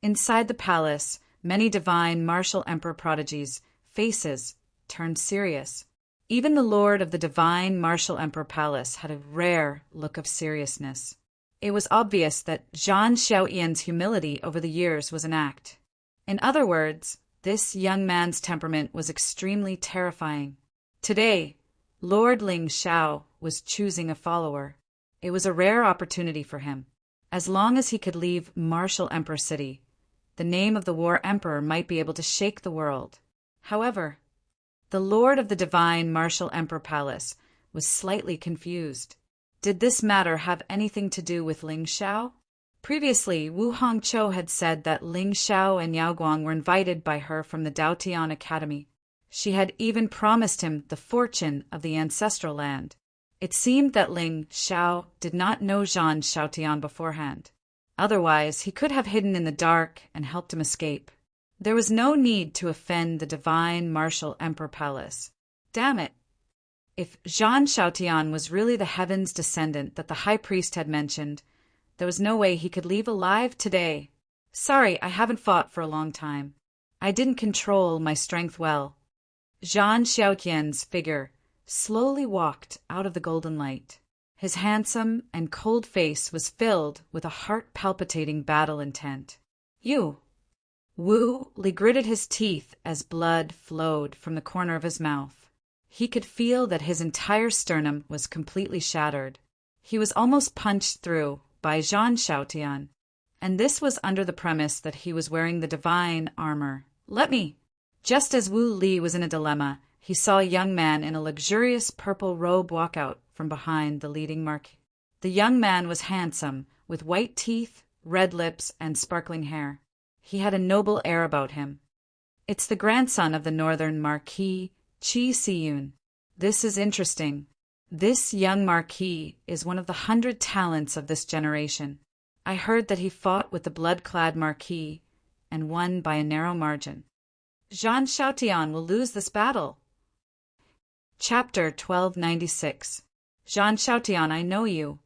Inside the palace, many divine martial emperor prodigies' faces turned serious. Even the lord of the divine martial emperor palace had a rare look of seriousness. It was obvious that Zhang Xiaotian's humility over the years was an act. In other words, this young man's temperament was extremely terrifying. Today, Lord Ling Xiao was choosing a follower. It was a rare opportunity for him. As long as he could leave Martial Emperor City, the name of the War Emperor might be able to shake the world. However, the Lord of the Divine Martial Emperor Palace was slightly confused. Did this matter have anything to do with Ling Xiao? Previously, Wu Hongqiu had said that Ling Xiao and Yao Guang were invited by her from the Daotian Academy. She had even promised him the fortune of the ancestral land. It seemed that Ling Xiao did not know Zhang Xiaotian beforehand. Otherwise, he could have hidden in the dark and helped him escape. There was no need to offend the divine martial emperor palace. Damn it! If Zhang Xiaotian was really the heaven's descendant that the high priest had mentioned, there was no way he could leave alive today. Sorry, I haven't fought for a long time. I didn't control my strength well. Zhang Xiaotian's figure slowly walked out of the golden light. His handsome and cold face was filled with a heart-palpitating battle intent. Wu Li gritted his teeth as blood flowed from the corner of his mouth. He could feel that his entire sternum was completely shattered. He was almost punched through by Zhang Xiaotian, and this was under the premise that he was wearing the divine armor. Let me! Just as Wu Li was in a dilemma, he saw a young man in a luxurious purple robe walk out from behind the leading marquis. The young man was handsome, with white teeth, red lips, and sparkling hair. He had a noble air about him. It's the grandson of the northern Marquis, Chi Si-yun. This is interesting. This young marquis is one of the 100 talents of this generation. I heard that he fought with the blood-clad marquis and won by a narrow margin. Jean Chautian will lose this battle. Chapter 1296. Jean Chautian, I know you.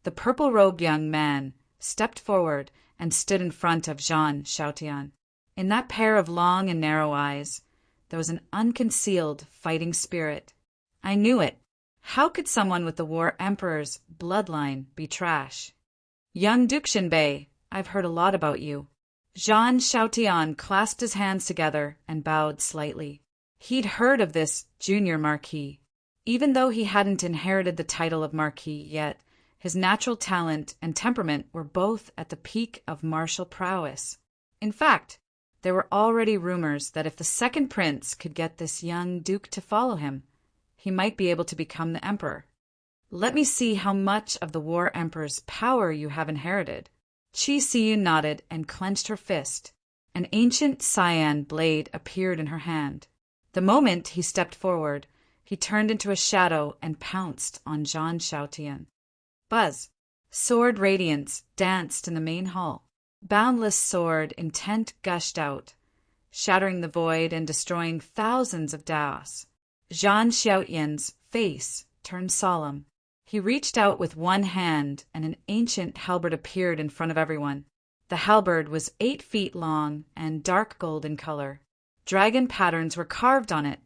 The purple-robed young man stepped forward and stood in front of Jean Chautian. In that pair of long and narrow eyes, there was an unconcealed fighting spirit. I knew it. How could someone with the War Emperor's bloodline be trash? Young Dukshinbei, I've heard a lot about you. Jean Chautian clasped his hands together and bowed slightly. He'd heard of this junior marquis. Even though he hadn't inherited the title of marquis yet, his natural talent and temperament were both at the peak of martial prowess. In fact, there were already rumors that if the second prince could get this young duke to follow him, he might be able to become the emperor. Let me see how much of the War Emperor's power you have inherited. Chi Si-yun nodded and clenched her fist. An ancient cyan blade appeared in her hand. The moment he stepped forward, he turned into a shadow and pounced on Jean Chautian. Buzz! Sword radiance danced in the main hall. Boundless sword intent gushed out, shattering the void and destroying thousands of Daos. Jean Chautian's face turned solemn. He reached out with one hand, and an ancient halberd appeared in front of everyone. The halberd was 8 feet long and dark gold in color. Dragon patterns were carved on it,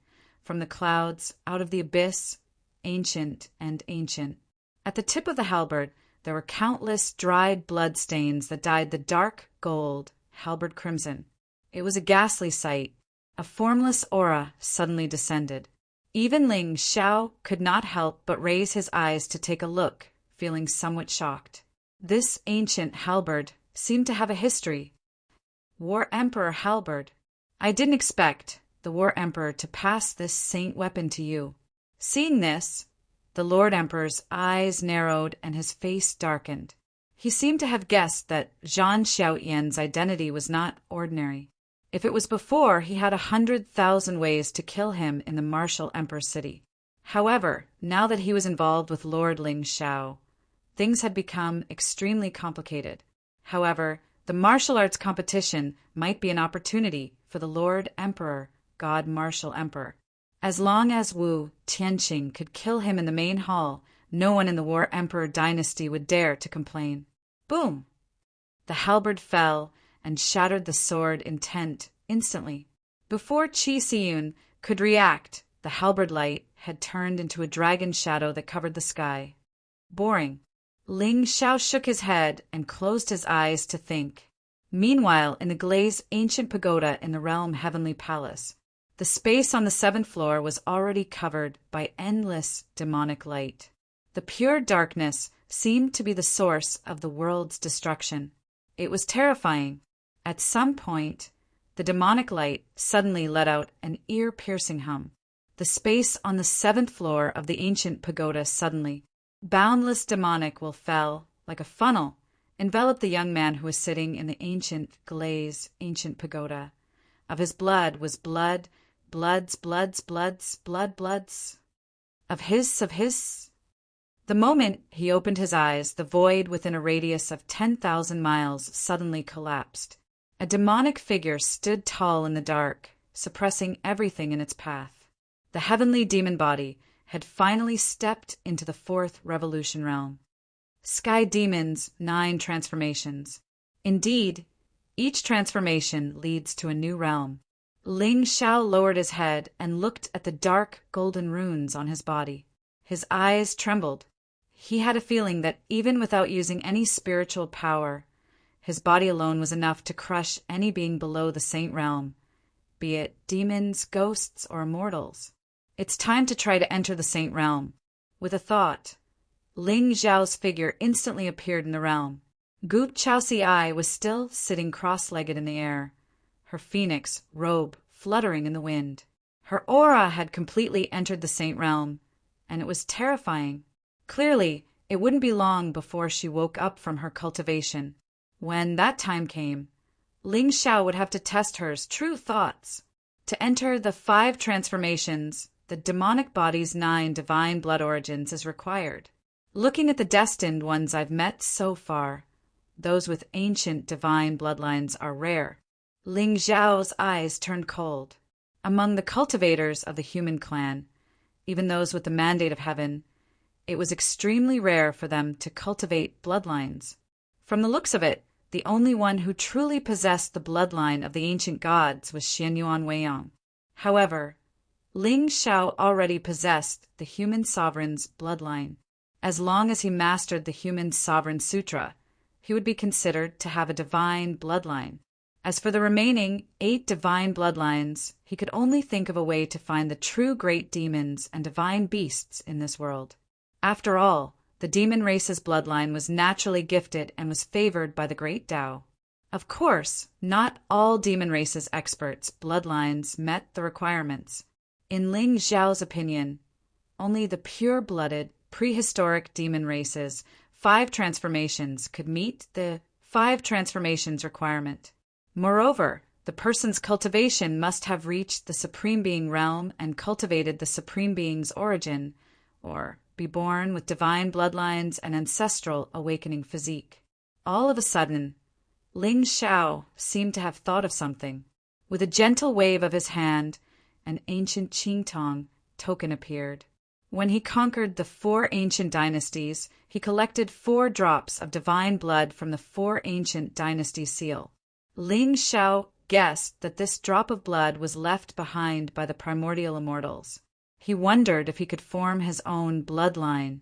from the clouds, out of the abyss, ancient and ancient. At the tip of the halberd, there were countless dried blood stains that dyed the dark gold halberd crimson. It was a ghastly sight. A formless aura suddenly descended. Even Ling Xiao could not help but raise his eyes to take a look, feeling somewhat shocked. This ancient halberd seemed to have a history. War Emperor halberd. I didn't expect the War Emperor to pass this saint weapon to you. Seeing this, the Lord Emperor's eyes narrowed and his face darkened. He seemed to have guessed that Jean Chautian's identity was not ordinary. If it was before, he had 100,000 ways to kill him in the martial Emperor city. However, now that he was involved with Lord Ling Xiao, things had become extremely complicated. However, the martial arts competition might be an opportunity for the Lord Emperor, God Martial Emperor. As long as Wu Tianqing could kill him in the main hall, no one in the War Emperor dynasty would dare to complain. Boom! The halberd fell and shattered the sword intent instantly. Before Chi Si-yun could react, the halberd light had turned into a dragon shadow that covered the sky. Boring. Ling Xiao shook his head and closed his eyes to think. Meanwhile, in the glazed ancient pagoda in the realm Heavenly Palace, the space on the 7th floor was already covered by endless demonic light. The pure darkness seemed to be the source of the world's destruction. It was terrifying. At some point, the demonic light suddenly let out an ear-piercing hum. The space on the 7th floor of the ancient pagoda suddenly, boundless demonic will fell, like a funnel, enveloped the young man who was sitting in the ancient ancient pagoda. Of his blood was blood, bloods. Of his. The moment he opened his eyes, the void within a radius of 10,000 miles suddenly collapsed. A demonic figure stood tall in the dark, suppressing everything in its path. The heavenly demon body had finally stepped into the 4th Revolution realm. Sky Demon's 9 transformations. Indeed, each transformation leads to a new realm. Ling Xiao lowered his head and looked at the dark golden runes on his body. His eyes trembled. He had a feeling that even without using any spiritual power, his body alone was enough to crush any being below the saint realm, be it demons, ghosts, or immortals. It's time to try to enter the saint realm. With a thought, Ling Xiao's figure instantly appeared in the realm. Goop Chaosi was still sitting cross-legged in the air, her phoenix robe fluttering in the wind. Her aura had completely entered the Saint realm, and it was terrifying. Clearly, it wouldn't be long before she woke up from her cultivation. When that time came, Ling Xiao would have to test her true thoughts. To enter the 5 transformations, the demonic body's 9 divine blood origins is required. Looking at the destined ones I've met so far, those with ancient divine bloodlines are rare. Ling Xiao's eyes turned cold. Among the cultivators of the human clan, even those with the mandate of heaven, it was extremely rare for them to cultivate bloodlines. From the looks of it, the only one who truly possessed the bloodline of the ancient gods was Xianyuan Weiyang. However, Ling Xiao already possessed the human sovereign's bloodline. As long as he mastered the human sovereign sutra, he would be considered to have a divine bloodline. As for the remaining 8 divine bloodlines, he could only think of a way to find the true great demons and divine beasts in this world. After all, the demon race's bloodline was naturally gifted and was favored by the great Tao. Of course, not all demon race's experts' bloodlines met the requirements. In Ling Xiao's opinion, only the pure-blooded, prehistoric demon race's 5 transformations could meet the 5 transformations requirement. Moreover, the person's cultivation must have reached the Supreme Being realm and cultivated the Supreme Being's origin, or be born with divine bloodlines and ancestral awakening physique. All of a sudden, Ling Xiao seemed to have thought of something. With a gentle wave of his hand, an ancient Qingtong token appeared. When he conquered the 4 ancient dynasties, he collected 4 drops of divine blood from the 4 ancient dynasty seal. Ling Xiao guessed that this drop of blood was left behind by the primordial immortals. He wondered if he could form his own bloodline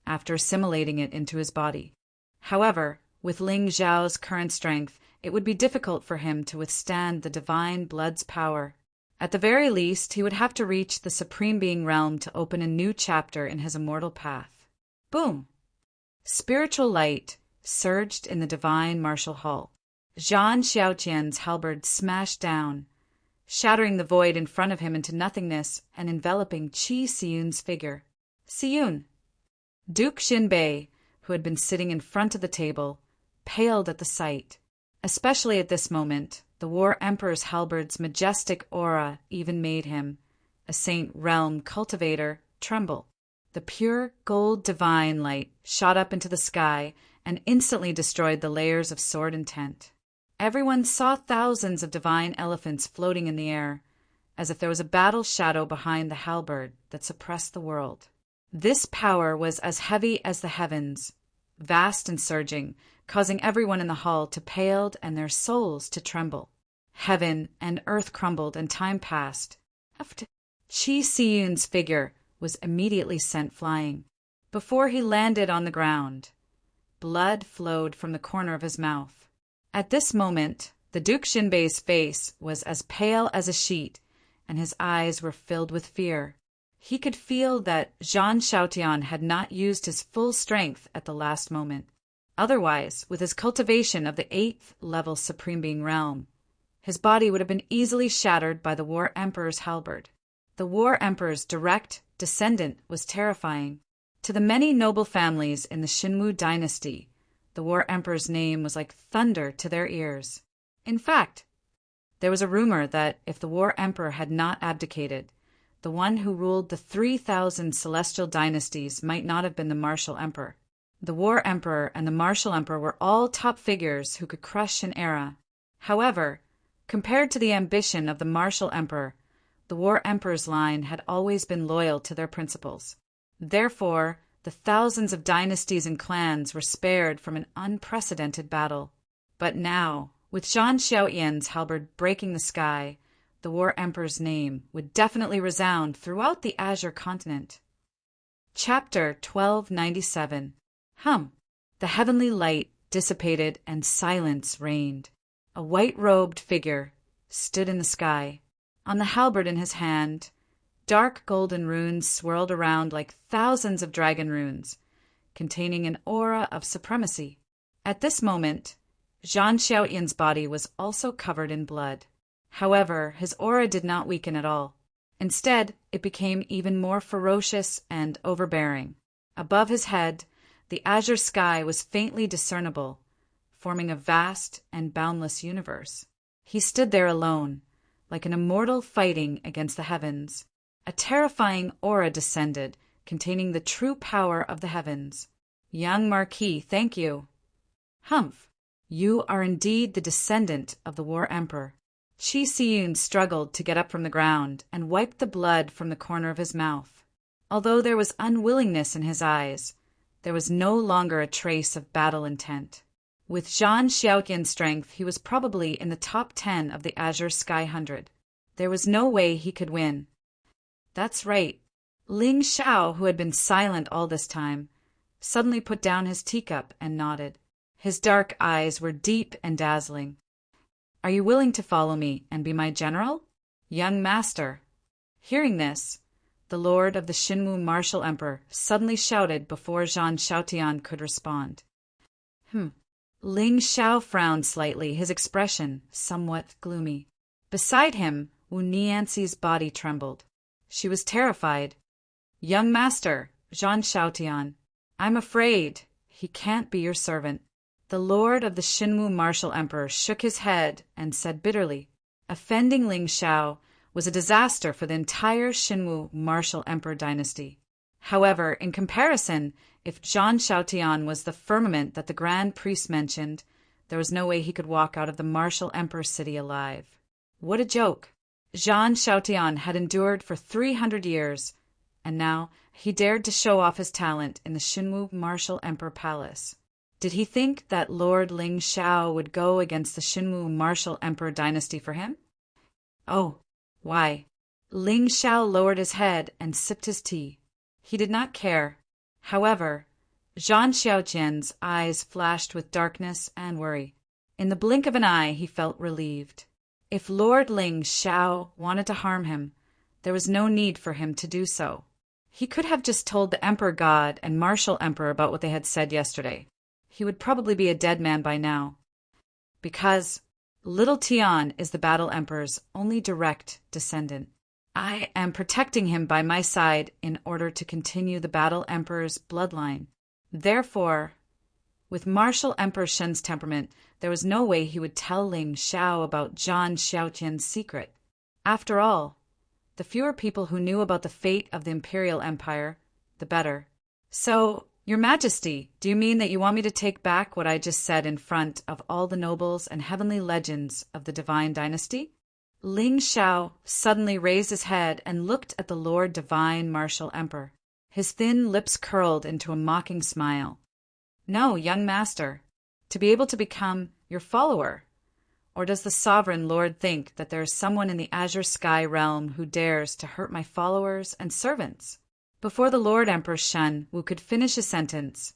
after assimilating it into his body. However, with Ling Xiao's current strength, it would be difficult for him to withstand the divine blood's power. At the very least, he would have to reach the Supreme Being realm to open a new chapter in his immortal path. Boom! Spiritual light surged in the divine martial hall. Zhan Xiaoqian's halberd smashed down, shattering the void in front of him into nothingness and enveloping Qi Siyun's figure. Siyun! Duke Xinbei, who had been sitting in front of the table, paled at the sight. Especially at this moment, the War Emperor's halberd's majestic aura even made him, a Saint Realm cultivator, tremble. The pure gold divine light shot up into the sky and instantly destroyed the layers of sword intent. Everyone saw thousands of divine elephants floating in the air, as if there was a battle shadow behind the halberd that suppressed the world. This power was as heavy as the heavens, vast and surging, causing everyone in the hall to pale and their souls to tremble. Heaven and earth crumbled and time passed. Qi Siyun's figure was immediately sent flying. Before he landed on the ground, blood flowed from the corner of his mouth. At this moment, the Duke Xinbei's face was as pale as a sheet, and his eyes were filled with fear. He could feel that Zhan Xiaotian had not used his full strength at the last moment. Otherwise, with his cultivation of the 8th level Supreme Being realm, his body would have been easily shattered by the War Emperor's halberd. The War Emperor's direct descendant was terrifying. To the many noble families in the Xinwu dynasty, the War Emperor's name was like thunder to their ears. In fact, there was a rumor that if the War Emperor had not abdicated, the one who ruled the 3,000 celestial dynasties might not have been the Martial Emperor. The War Emperor and the Martial Emperor were all top figures who could crush an era. However, compared to the ambition of the Martial Emperor, the War Emperor's line had always been loyal to their principles. Therefore, the thousands of dynasties and clans were spared from an unprecedented battle. But now, with Zhan Xiaoyan's halberd breaking the sky, the War Emperor's name would definitely resound throughout the Azure continent. Chapter 1297. The heavenly light dissipated and silence reigned. A white-robed figure stood in the sky. On the halberd in his hand, dark golden runes swirled around like thousands of dragon runes, containing an aura of supremacy. At this moment, Zhan Xiaoyan's body was also covered in blood. However, his aura did not weaken at all. Instead, it became even more ferocious and overbearing. Above his head, the azure sky was faintly discernible, forming a vast and boundless universe. He stood there alone, like an immortal fighting against the heavens. A terrifying aura descended, containing the true power of the heavens. Young Marquis, thank you. Humph! You are indeed the descendant of the War Emperor. Chi Siyun struggled to get up from the ground and wiped the blood from the corner of his mouth. Although there was unwillingness in his eyes, there was no longer a trace of battle intent. With Zhang Xiaotian's strength, he was probably in the top 10 of the Azure Sky 100. There was no way he could win. That's right. Ling Xiao, who had been silent all this time, suddenly put down his teacup and nodded. His dark eyes were deep and dazzling. Are you willing to follow me and be my general? Young master. Hearing this, the lord of the Shinwu martial emperor suddenly shouted before Zhang Xiaotian could respond. Ling Xiao frowned slightly, his expression somewhat gloomy. Beside him, Wu Nianxi's body trembled. She was terrified. Young master, Zhang Xiaotian, I'm afraid he can't be your servant. The lord of the Shinwu martial emperor shook his head and said bitterly, offending Ling Xiao was a disaster for the entire Shinwu martial emperor dynasty. However, in comparison, if Zhang Xiaotian was the firmament that the grand priest mentioned, there was no way he could walk out of the martial emperor city alive. What a joke! Zhang Xiaotian had endured for 300 years, and now he dared to show off his talent in the Shinwu martial emperor palace. Did he think that Lord Ling Xiao would go against the Shinwu martial emperor dynasty for him? Oh, why? Ling Xiao lowered his head and sipped his tea. He did not care. However, Zhang Xiaotian's eyes flashed with darkness and worry. In the blink of an eye, he felt relieved. If Lord Ling Xiao wanted to harm him, there was no need for him to do so. He could have just told the Emperor God and Martial Emperor about what they had said yesterday. He would probably be a dead man by now. Because Little Tian is the Battle Emperor's only direct descendant. I am protecting him by my side in order to continue the Battle Emperor's bloodline. Therefore, with Martial Emperor Shen's temperament, there was no way he would tell Ling Xiao about Zhang Xiaotian's secret. After all, the fewer people who knew about the fate of the Imperial Empire, the better. So, Your Majesty, do you mean that you want me to take back what I just said in front of all the nobles and heavenly legends of the divine dynasty? Ling Xiao suddenly raised his head and looked at the Lord Divine Martial Emperor. His thin lips curled into a mocking smile. No, young master, to be able to become your follower. Or does the sovereign lord think that there is someone in the Azure Sky realm who dares to hurt my followers and servants? Before the Lord Emperor Shen Wu could finish his sentence,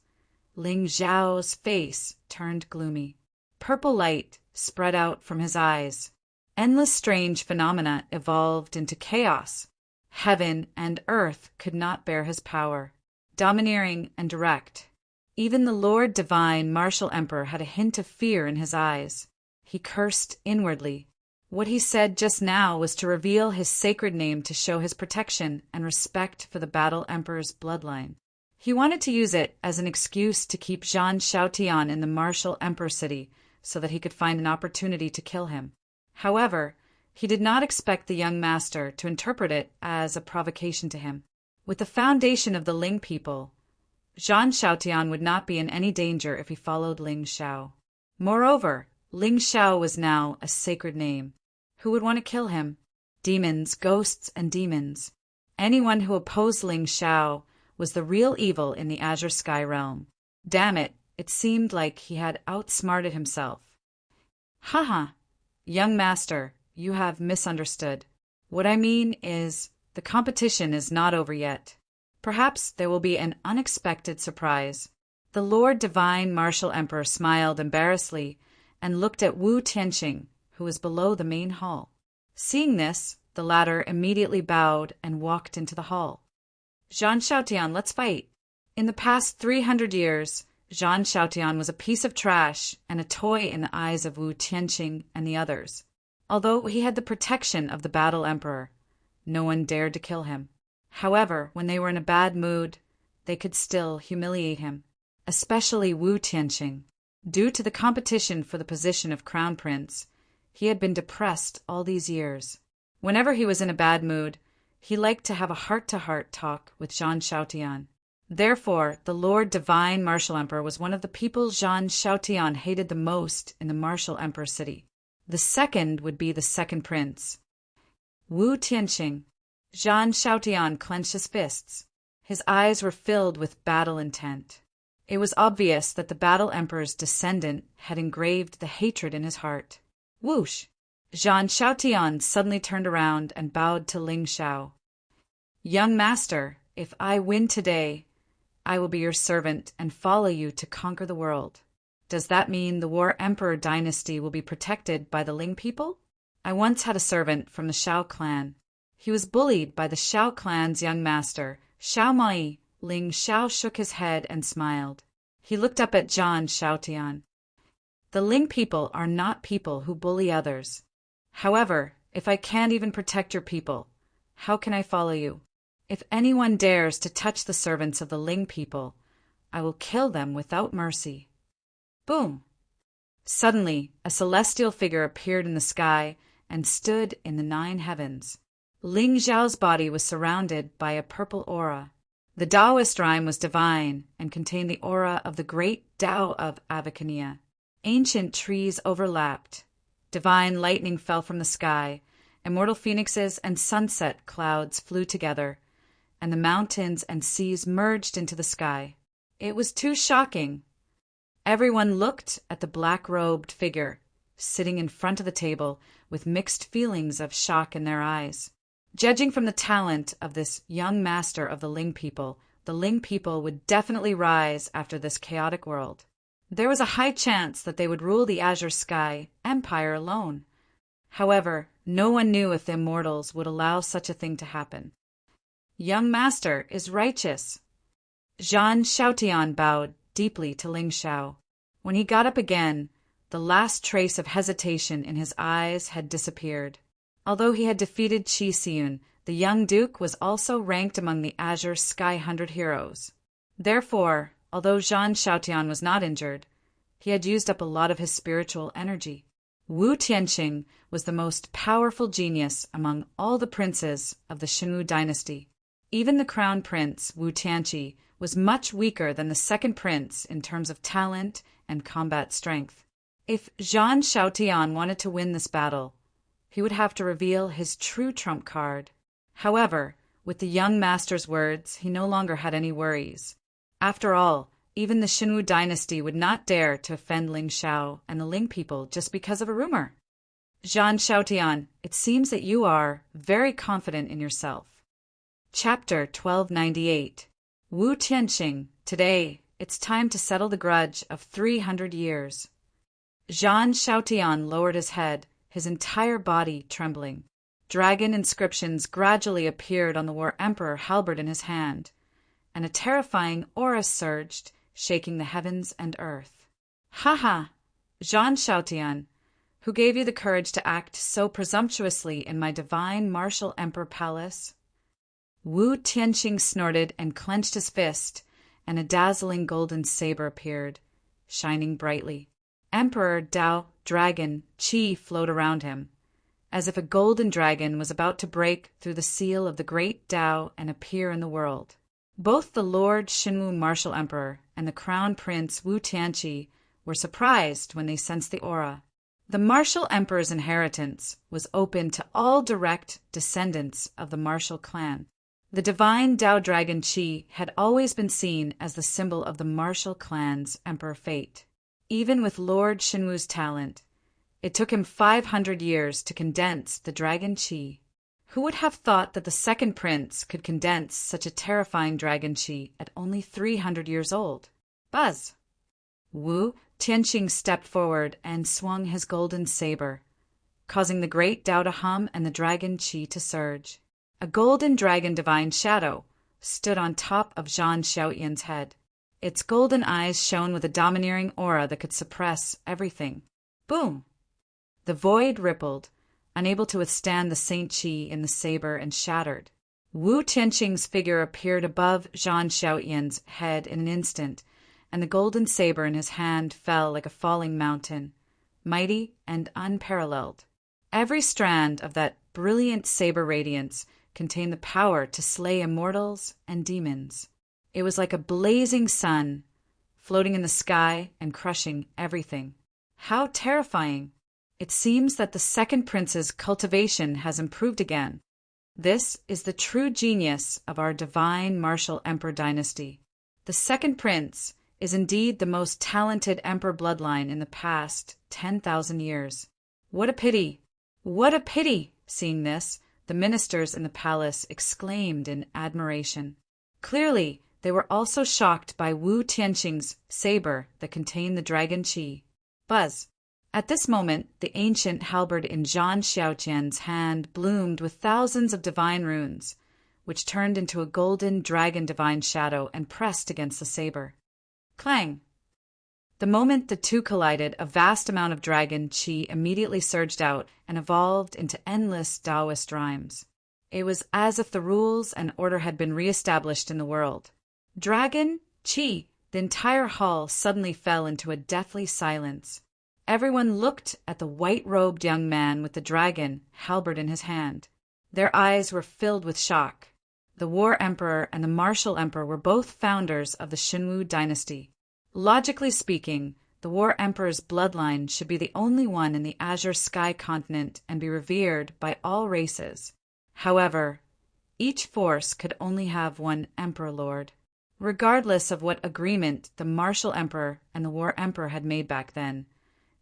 Ling Xiao's face turned gloomy. Purple light spread out from his eyes. Endless strange phenomena evolved into chaos. Heaven and earth could not bear his power. Domineering and direct. Even the Lord Divine Martial Emperor had a hint of fear in his eyes. He cursed inwardly. What he said just now was to reveal his sacred name to show his protection and respect for the Battle Emperor's bloodline. He wanted to use it as an excuse to keep Zhang Xiaotian in the Martial Emperor city so that he could find an opportunity to kill him. However, he did not expect the young master to interpret it as a provocation to him. With the foundation of the Ling people, Zhang Xiaotian would not be in any danger if he followed Ling Xiao. Moreover, Ling Xiao was now a sacred name. Who would want to kill him? Demons, ghosts, and demons. Anyone who opposed Ling Xiao was the real evil in the Azure Sky realm. Damn it, it seemed like he had outsmarted himself. Haha, young master, you have misunderstood. What I mean is, the competition is not over yet. Perhaps there will be an unexpected surprise. The Lord Divine Martial Emperor smiled embarrassedly and looked at Wu Tianqing, who was below the main hall. Seeing this, the latter immediately bowed and walked into the hall. Zhang Xiaotian, let's fight. In the past 300 years, Zhang Xiaotian was a piece of trash and a toy in the eyes of Wu Tianqing and the others. Although he had the protection of the Battle Emperor, no one dared to kill him. However, when they were in a bad mood, they could still humiliate him, especially Wu Tianqing. Due to the competition for the position of crown prince, he had been depressed all these years. Whenever he was in a bad mood, he liked to have a heart-to-heart talk with Zhan Shaotian. Therefore, the Lord Divine Martial Emperor was one of the people Zhan Shaotian hated the most in the Martial Emperor city. The second would be the second prince, Wu Tianqing. Zhan Shaotian clenched his fists. His eyes were filled with battle intent. It was obvious that the Battle Emperor's descendant had engraved the hatred in his heart. Whoosh! Zhan Shaotian suddenly turned around and bowed to Ling Xiao. Young master, if I win today, I will be your servant and follow you to conquer the world. Does that mean the War Emperor dynasty will be protected by the Ling people? I once had a servant from the Xiao clan. He was bullied by the Xiao clan's young master, Xiao Mai. Ling Xiao shook his head and smiled. He looked up at Zhan Shaotian. The Ling people are not people who bully others. However, if I can't even protect your people, how can I follow you? If anyone dares to touch the servants of the Ling people, I will kill them without mercy. Boom! Suddenly, a celestial figure appeared in the sky and stood in the 9 heavens. Ling Xiao's body was surrounded by a purple aura. The Taoist rhyme was divine and contained the aura of the great Tao of Avicania. Ancient trees overlapped. Divine lightning fell from the sky. Immortal phoenixes and sunset clouds flew together, and the mountains and seas merged into the sky. It was too shocking. Everyone looked at the black-robed figure sitting in front of the table with mixed feelings of shock in their eyes. Judging from the talent of this young master of the Ling people would definitely rise after this chaotic world. There was a high chance that they would rule the Azure Sky Empire alone. However, no one knew if the immortals would allow such a thing to happen. Young master is righteous. Zhan Shaotian bowed deeply to Ling Xiao. When he got up again, the last trace of hesitation in his eyes had disappeared. Although he had defeated Qi Xiyun, the young duke was also ranked among the Azure Sky 100 heroes. Therefore, although Zhan Shaotian was not injured, he had used up a lot of his spiritual energy. Wu Tianqing was the most powerful genius among all the princes of the Xinwu dynasty. Even the crown prince, Wu Tianqi, was much weaker than the second prince in terms of talent and combat strength. If Zhan Shaotian wanted to win this battle, he would have to reveal his true trump card. However, with the young master's words, he no longer had any worries. After all, even the Xinwu dynasty would not dare to offend Ling Xiao and the Ling people just because of a rumor. Zhan Shaotian, it seems that you are very confident in yourself. Chapter 1298. Wu Tianqing, today, it's time to settle the grudge of 300 years. Zhan Shaotian lowered his head, his entire body trembling. Dragon inscriptions gradually appeared on the War Emperor halberd in his hand, and a terrifying aura surged, shaking the heavens and earth. Ha ha! Zhan Shaotian, who gave you the courage to act so presumptuously in my divine martial emperor palace? Wu Tianqing snorted and clenched his fist, and a dazzling golden saber appeared, shining brightly. Emperor Dao Dragon Qi flowed around him, as if a golden dragon was about to break through the seal of the great Tao and appear in the world. Both the Lord Xinwu Martial Emperor and the Crown Prince Wu Tianqi were surprised when they sensed the aura. The Martial Emperor's inheritance was open to all direct descendants of the Martial clan. The divine Tao Dragon Qi had always been seen as the symbol of the Martial clan's emperor fate. Even with Lord Xinwu's talent, it took him 500 years to condense the Dragon Qi. Who would have thought that the second prince could condense such a terrifying Dragon Qi at only 300 years old? Buzz! Wu Tianqing stepped forward and swung his golden saber, causing the great Tao to hum and the Dragon Qi to surge. A golden dragon divine shadow stood on top of Zhan Shaotian's head. Its golden eyes shone with a domineering aura that could suppress everything. Boom! The void rippled. unable to withstand the Saint Qi in the saber and shattered. Wu Tianqing's figure appeared above Zhang Xiaotian's head in an instant, and the golden saber in his hand fell like a falling mountain, mighty and unparalleled. Every strand of that brilliant saber radiance contained the power to slay immortals and demons. It was like a blazing sun, floating in the sky and crushing everything. How terrifying! It seems that the second prince's cultivation has improved again. This is the true genius of our divine martial emperor dynasty. The second prince is indeed the most talented emperor bloodline in the past 10,000 years. What a pity! What a pity! Seeing this, the ministers in the palace exclaimed in admiration. Clearly, they were also shocked by Wu Tianqing's saber that contained the dragon qi. Buzz! At this moment, the ancient halberd in Zhang Xiaotian's hand bloomed with thousands of divine runes, which turned into a golden dragon divine shadow and pressed against the saber. Clang! The moment the two collided, a vast amount of dragon qi immediately surged out and evolved into endless Taoist rhymes. It was as if the rules and order had been re-established in the world. Dragon qi! The entire hall suddenly fell into a deathly silence. Everyone looked at the white-robed young man with the dragon halberd in his hand. Their eyes were filled with shock. The War Emperor and the Martial Emperor were both founders of the Xinwu dynasty. Logically speaking, the War Emperor's bloodline should be the only one in the Azure Sky continent and be revered by all races. However, each force could only have one Emperor Lord. Regardless of what agreement the Martial Emperor and the War Emperor had made back then,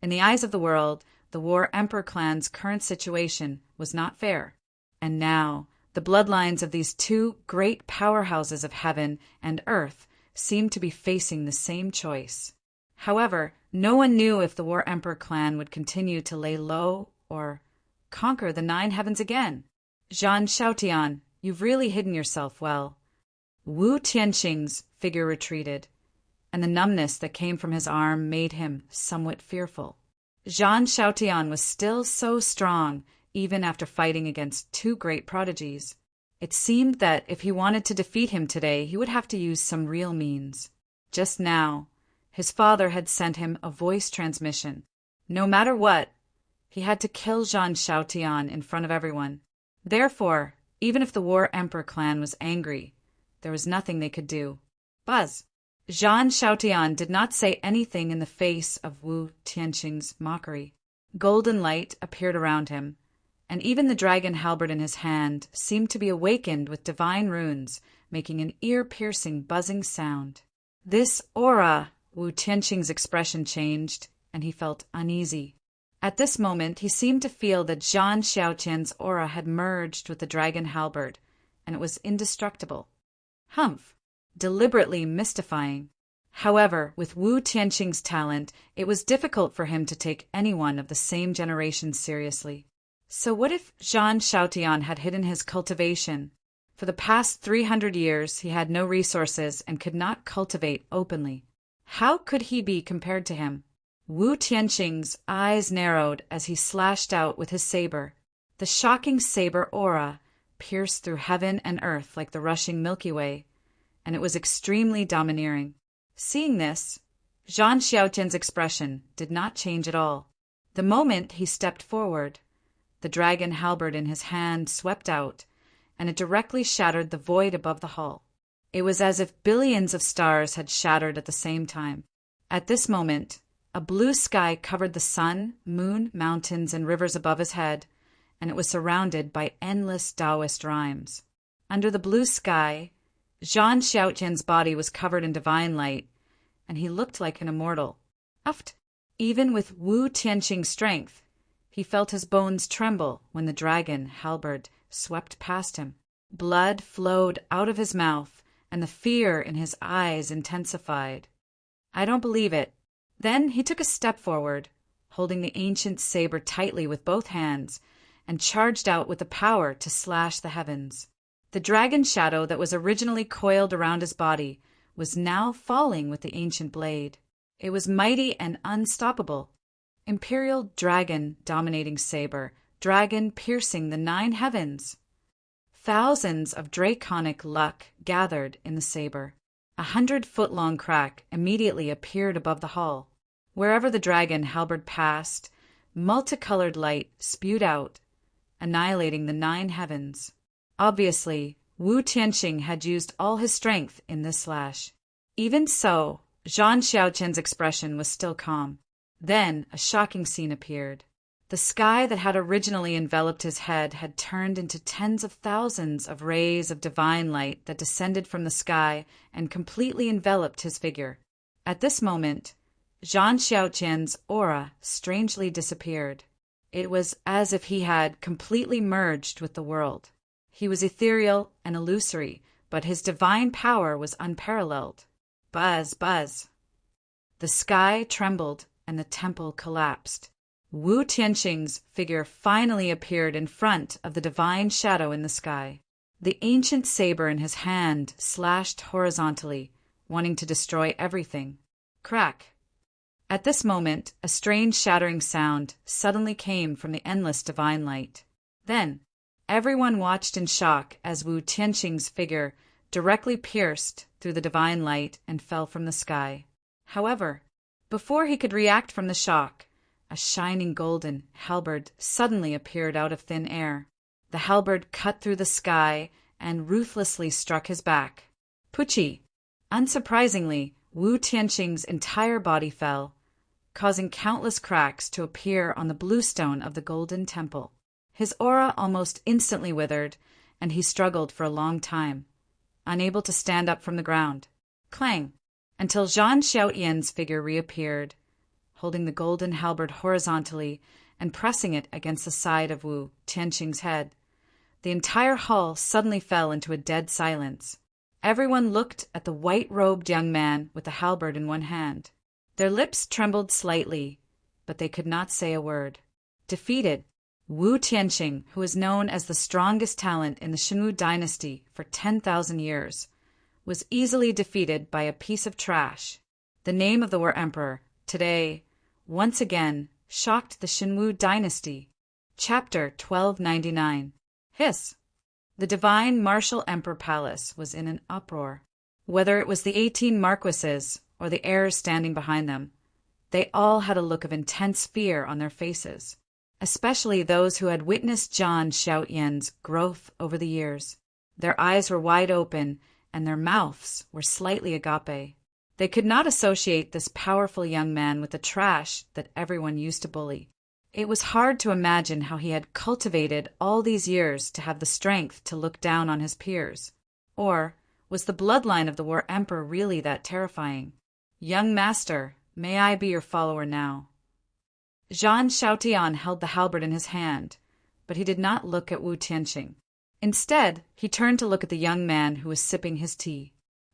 in the eyes of the world, the War Emperor clan's current situation was not fair. And now, the bloodlines of these two great powerhouses of heaven and earth seemed to be facing the same choice. However, no one knew if the War Emperor clan would continue to lay low or conquer the 9 heavens again. Zhang Xiaotian, you've really hidden yourself well. Wu Tianqing's figure retreated, and the numbness that came from his arm made him somewhat fearful. Zhang Xiaotian was still so strong, even after fighting against 2 great prodigies. It seemed that if he wanted to defeat him today, he would have to use some real means. Just now, his father had sent him a voice transmission. No matter what, he had to kill Zhang Xiaotian in front of everyone. Therefore, even if the War Emperor clan was angry, there was nothing they could do. Buzz! Zhang Xiaotian did not say anything in the face of Wu Tianqing's mockery. Golden light appeared around him, and even the dragon halberd in his hand seemed to be awakened with divine runes, making an ear-piercing buzzing sound. This aura! Wu Tianqing's expression changed, and he felt uneasy. At this moment, he seemed to feel that Zhang Xiaotian's aura had merged with the dragon halberd, and it was indestructible. Humph! Deliberately mystifying. However, with Wu Tianqing's talent, it was difficult for him to take anyone of the same generation seriously. So what if Zhang Xiaotian had hidden his cultivation? For the past 300 years, he had no resources and could not cultivate openly. How could he be compared to him? Wu Tianqing's eyes narrowed as he slashed out with his saber. The shocking saber aura pierced through heaven and earth like the rushing Milky Way, and it was extremely domineering. Seeing this, Zhang Xiaotian's expression did not change at all. The moment he stepped forward, the dragon halberd in his hand swept out, and it directly shattered the void above the hall. It was as if billions of stars had shattered at the same time. At this moment, a blue sky covered the sun, moon, mountains, and rivers above his head, and it was surrounded by endless Taoist rhymes. Under the blue sky, Zhang Xiaotian's body was covered in divine light, and he looked like an immortal. Uft! Even with Wu Tianqing's strength, he felt his bones tremble when the dragon halberd swept past him. Blood flowed out of his mouth, and the fear in his eyes intensified. I don't believe it. Then he took a step forward, holding the ancient saber tightly with both hands, and charged out with the power to slash the heavens. The dragon shadow that was originally coiled around his body was now falling with the ancient blade. It was mighty and unstoppable. Imperial dragon dominating saber dragon piercing the 9 heavens. Thousands of draconic luck gathered in the saber. 100-foot-long crack immediately appeared above the hull. Wherever the dragon halberd passed, multicolored light spewed out, annihilating the 9 heavens. Obviously, Wu Tianqing had used all his strength in this slash. Even so, Zhang Xiaoqian's expression was still calm. Then a shocking scene appeared. The sky that had originally enveloped his head had turned into tens of thousands of rays of divine light that descended from the sky and completely enveloped his figure. At this moment, Zhang Xiaoqian's aura strangely disappeared. It was as if he had completely merged with the world. He was ethereal and illusory, but his divine power was unparalleled. Buzz, buzz. The sky trembled and the temple collapsed. Wu Tianqing's figure finally appeared in front of the divine shadow in the sky. The ancient saber in his hand slashed horizontally, wanting to destroy everything. Crack. At this moment, a strange shattering sound suddenly came from the endless divine light. Then, everyone watched in shock as Wu Tianqing's figure directly pierced through the divine light and fell from the sky. However, before he could react from the shock, a shining golden halberd suddenly appeared out of thin air. The halberd cut through the sky and ruthlessly struck his back. Pucci! Unsurprisingly, Wu Tianqing's entire body fell, causing countless cracks to appear on the bluestone of the golden temple. His aura almost instantly withered, and he struggled for a long time, unable to stand up from the ground. Clang! Until Zhang Xiaoyan's figure reappeared, holding the golden halberd horizontally and pressing it against the side of Wu Tianqing's head. The entire hall suddenly fell into a dead silence. Everyone looked at the white-robed young man with the halberd in one hand. Their lips trembled slightly, but they could not say a word. Defeated, Wu Tianqing, who was known as the strongest talent in the Shenwu dynasty for 10,000 years, was easily defeated by a piece of trash. The name of the War Emperor, today, once again, shocked the Shenwu dynasty. Chapter 1299. Hiss! The divine martial emperor palace was in an uproar. Whether it was the 18 marquises or the heirs standing behind them, they all had a look of intense fear on their faces, especially those who had witnessed Zhang Xiaoyan's growth over the years. Their eyes were wide open, and their mouths were slightly agape. They could not associate this powerful young man with the trash that everyone used to bully. It was hard to imagine how he had cultivated all these years to have the strength to look down on his peers. Or was the bloodline of the War Emperor really that terrifying? Young master, may I be your follower now? Zhang Xiaotian held the halberd in his hand, but he did not look at Wu Tianqing. Instead, he turned to look at the young man who was sipping his tea.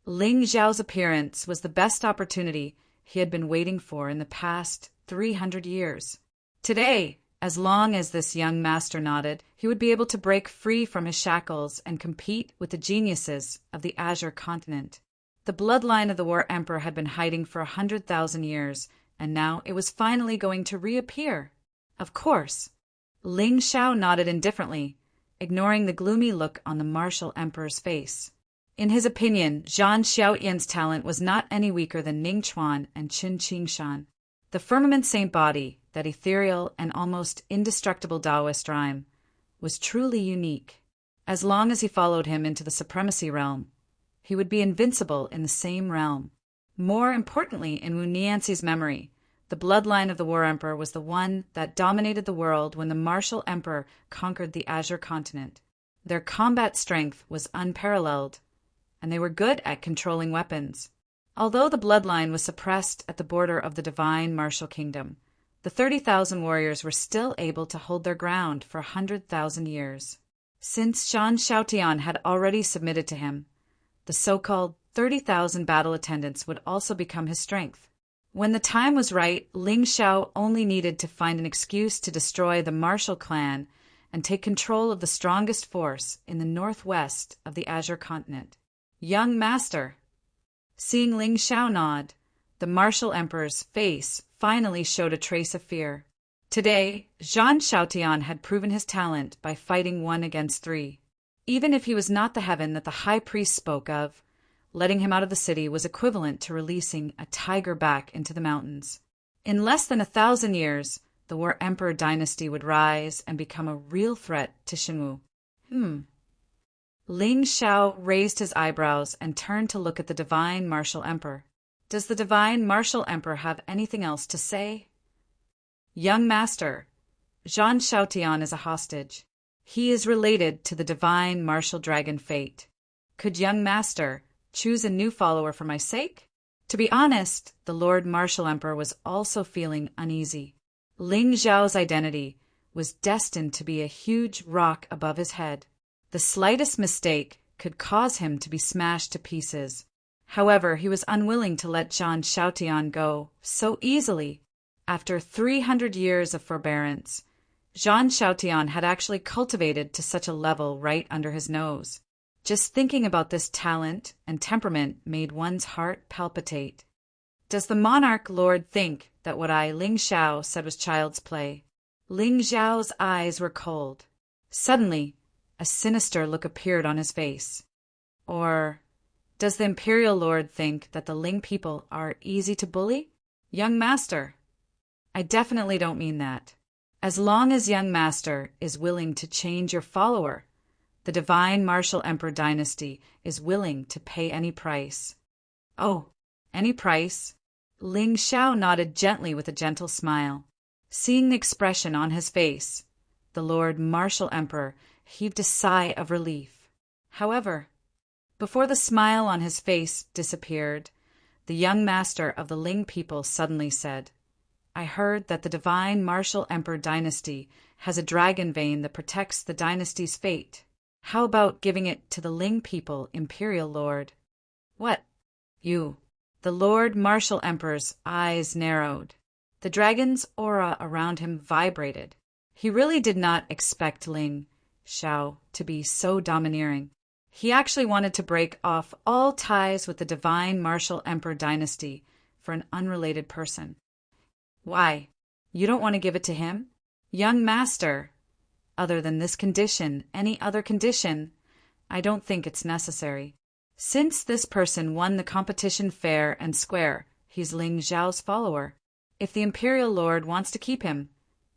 Ling Zhao's appearance was the best opportunity he had been waiting for in the past 300 years. Today, as long as this young master nodded, he would be able to break free from his shackles and compete with the geniuses of the Azure continent. The bloodline of the War Emperor had been hiding for 100,000 years, and now it was finally going to reappear. Of course. Ling Xiao nodded indifferently, ignoring the gloomy look on the martial emperor's face. In his opinion, Zhang Xiaoyan's talent was not any weaker than Ning Chuan and Qin Qingshan. The firmament saint body, that ethereal and almost indestructible Taoist rhyme, was truly unique. As long as he followed him into the supremacy realm, he would be invincible in the same realm. More importantly, in Wu Nianxi's memory, the bloodline of the War Emperor was the one that dominated the world when the martial emperor conquered the Azure continent. Their combat strength was unparalleled, and they were good at controlling weapons. Although the bloodline was suppressed at the border of the divine martial kingdom, the 30,000 warriors were still able to hold their ground for 100,000 years. Since Zhang Xiaotian had already submitted to him, the so-called 30,000 battle attendants would also become his strength. When the time was right, Ling Xiao only needed to find an excuse to destroy the martial clan and take control of the strongest force in the northwest of the Azure continent. Young master! Seeing Ling Xiao nod, the martial emperor's face finally showed a trace of fear. Today, Jean Chautian had proven his talent by fighting 1 against 3. Even if he was not the heaven that the high priest spoke of, letting him out of the city was equivalent to releasing a tiger back into the mountains. In less than 1,000 years, the War Emperor dynasty would rise and become a real threat to Xinwu. Ling Xiao raised his eyebrows and turned to look at the Divine Martial Emperor. Does the Divine Martial Emperor have anything else to say? Young Master, Jean Chautian is a hostage. He is related to the Divine Martial Dragon Fate. Could Young Master choose a new follower for my sake? To be honest, the Lord Martial Emperor was also feeling uneasy. Ling Xiao's identity was destined to be a huge rock above his head. The slightest mistake could cause him to be smashed to pieces. However, he was unwilling to let Jean Chautian go so easily. After 300 years of forbearance, Jean Chautian had actually cultivated to such a level right under his nose. Just thinking about this talent and temperament made one's heart palpitate. Does the monarch lord think that what I, Ling Xiao, said was child's play? Ling Xiao's eyes were cold. Suddenly, a sinister look appeared on his face. Or does the imperial lord think that the Ling people are easy to bully? Young Master, I definitely don't mean that. As long as Young Master is willing to change your follower, the Divine Martial Emperor dynasty is willing to pay any price. Oh, any price? Ling Xiao nodded gently with a gentle smile. Seeing the expression on his face, the Lord Martial Emperor heaved a sigh of relief. However, before the smile on his face disappeared, the young master of the Ling people suddenly said, I heard that the Divine Martial Emperor dynasty has a dragon vein that protects the dynasty's fate. How about giving it to the Ling people, Imperial Lord? What? You? The Lord Martial Emperor's eyes narrowed. The dragon's aura around him vibrated. He really did not expect Ling Xiao to be so domineering. He actually wanted to break off all ties with the Divine Martial Emperor dynasty for an unrelated person. Why? You don't want to give it to him? Young Master, other than this condition, any other condition, I don't think it's necessary. Since this person won the competition fair and square, he's Ling Xiao's follower. If the Imperial Lord wants to keep him,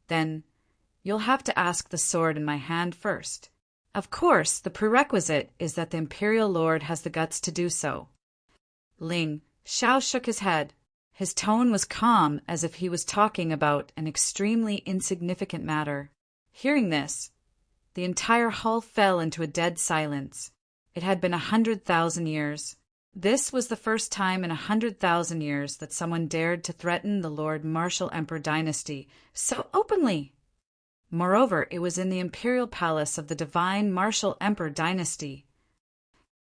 then you'll have to ask the sword in my hand first. Of course, the prerequisite is that the Imperial Lord has the guts to do so. Ling Xiao shook his head. His tone was calm, as if he was talking about an extremely insignificant matter. Hearing this, the entire hall fell into a dead silence. It had been 100,000 years. This was the first time in 100,000 years that someone dared to threaten the Lord Martial Emperor dynasty so openly. Moreover, it was in the imperial palace of the Divine Martial Emperor dynasty.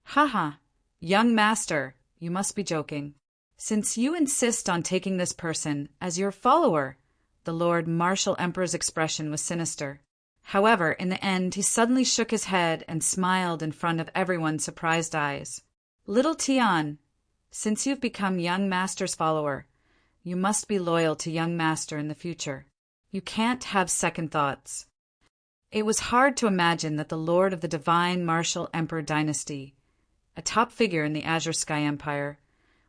Haha, young master, you must be joking. Since you insist on taking this person as your follower, the Lord Martial Emperor's expression was sinister. However, in the end, he suddenly shook his head and smiled in front of everyone's surprised eyes. Little Tian, since you've become Young Master's follower, you must be loyal to Young Master in the future. You can't have second thoughts. It was hard to imagine that the Lord of the Divine Martial Emperor dynasty, a top figure in the Azure Sky Empire,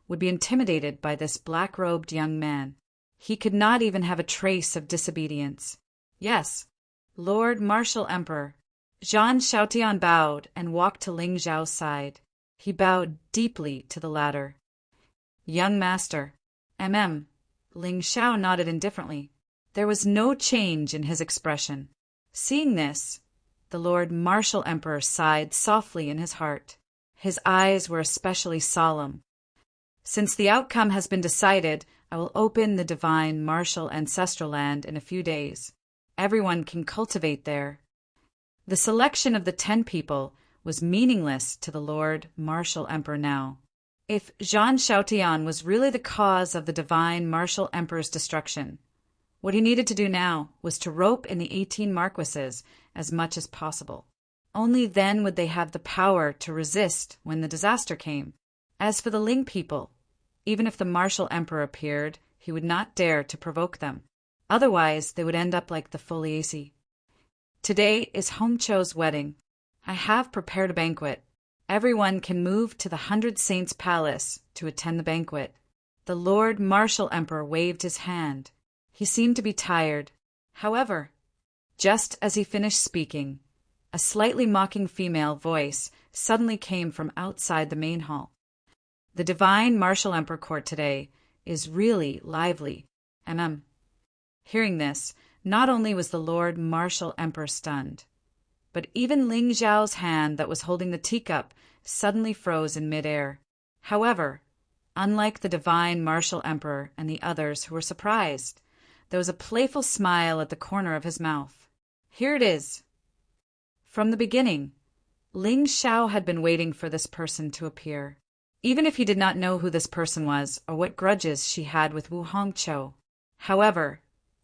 would be intimidated by this black-robed young man. He could not even have a trace of disobedience. Yes, Lord Martial Emperor. Jean Chautian bowed and walked to Ling Xiao's side. He bowed deeply to the latter. Young Master. Ling Xiao nodded indifferently. There was no change in his expression. Seeing this, the Lord Martial Emperor sighed softly in his heart. His eyes were especially solemn. Since the outcome has been decided, I will open the Divine Martial Ancestral Land in a few days. Everyone can cultivate there. The selection of the 10 people was meaningless to the Lord Martial Emperor now. If Jean Chautian was really the cause of the Divine Martial Emperor's destruction, what he needed to do now was to rope in the 18 marquises as much as possible. Only then would they have the power to resist when the disaster came. As for the Ling people, even if the Martial Emperor appeared, he would not dare to provoke them. Otherwise, they would end up like the Foliaceae. Today is Hongcho's wedding. I have prepared a banquet. Everyone can move to the 100 Saints' Palace to attend the banquet. The Lord Martial Emperor waved his hand. He seemed to be tired. However, just as he finished speaking, a slightly mocking female voice suddenly came from outside the main hall. The divine Martial Emperor court today is really lively, and Hearing this, not only was the Lord Martial Emperor stunned, but even Ling Zhao's hand that was holding the teacup suddenly froze in midair. However, unlike the divine Martial Emperor and the others who were surprised, there was a playful smile at the corner of his mouth. Here it is. From the beginning, Ling Zhao had been waiting for this person to appear, even if he did not know who this person was or what grudges she had with Wu Hongqiu. However,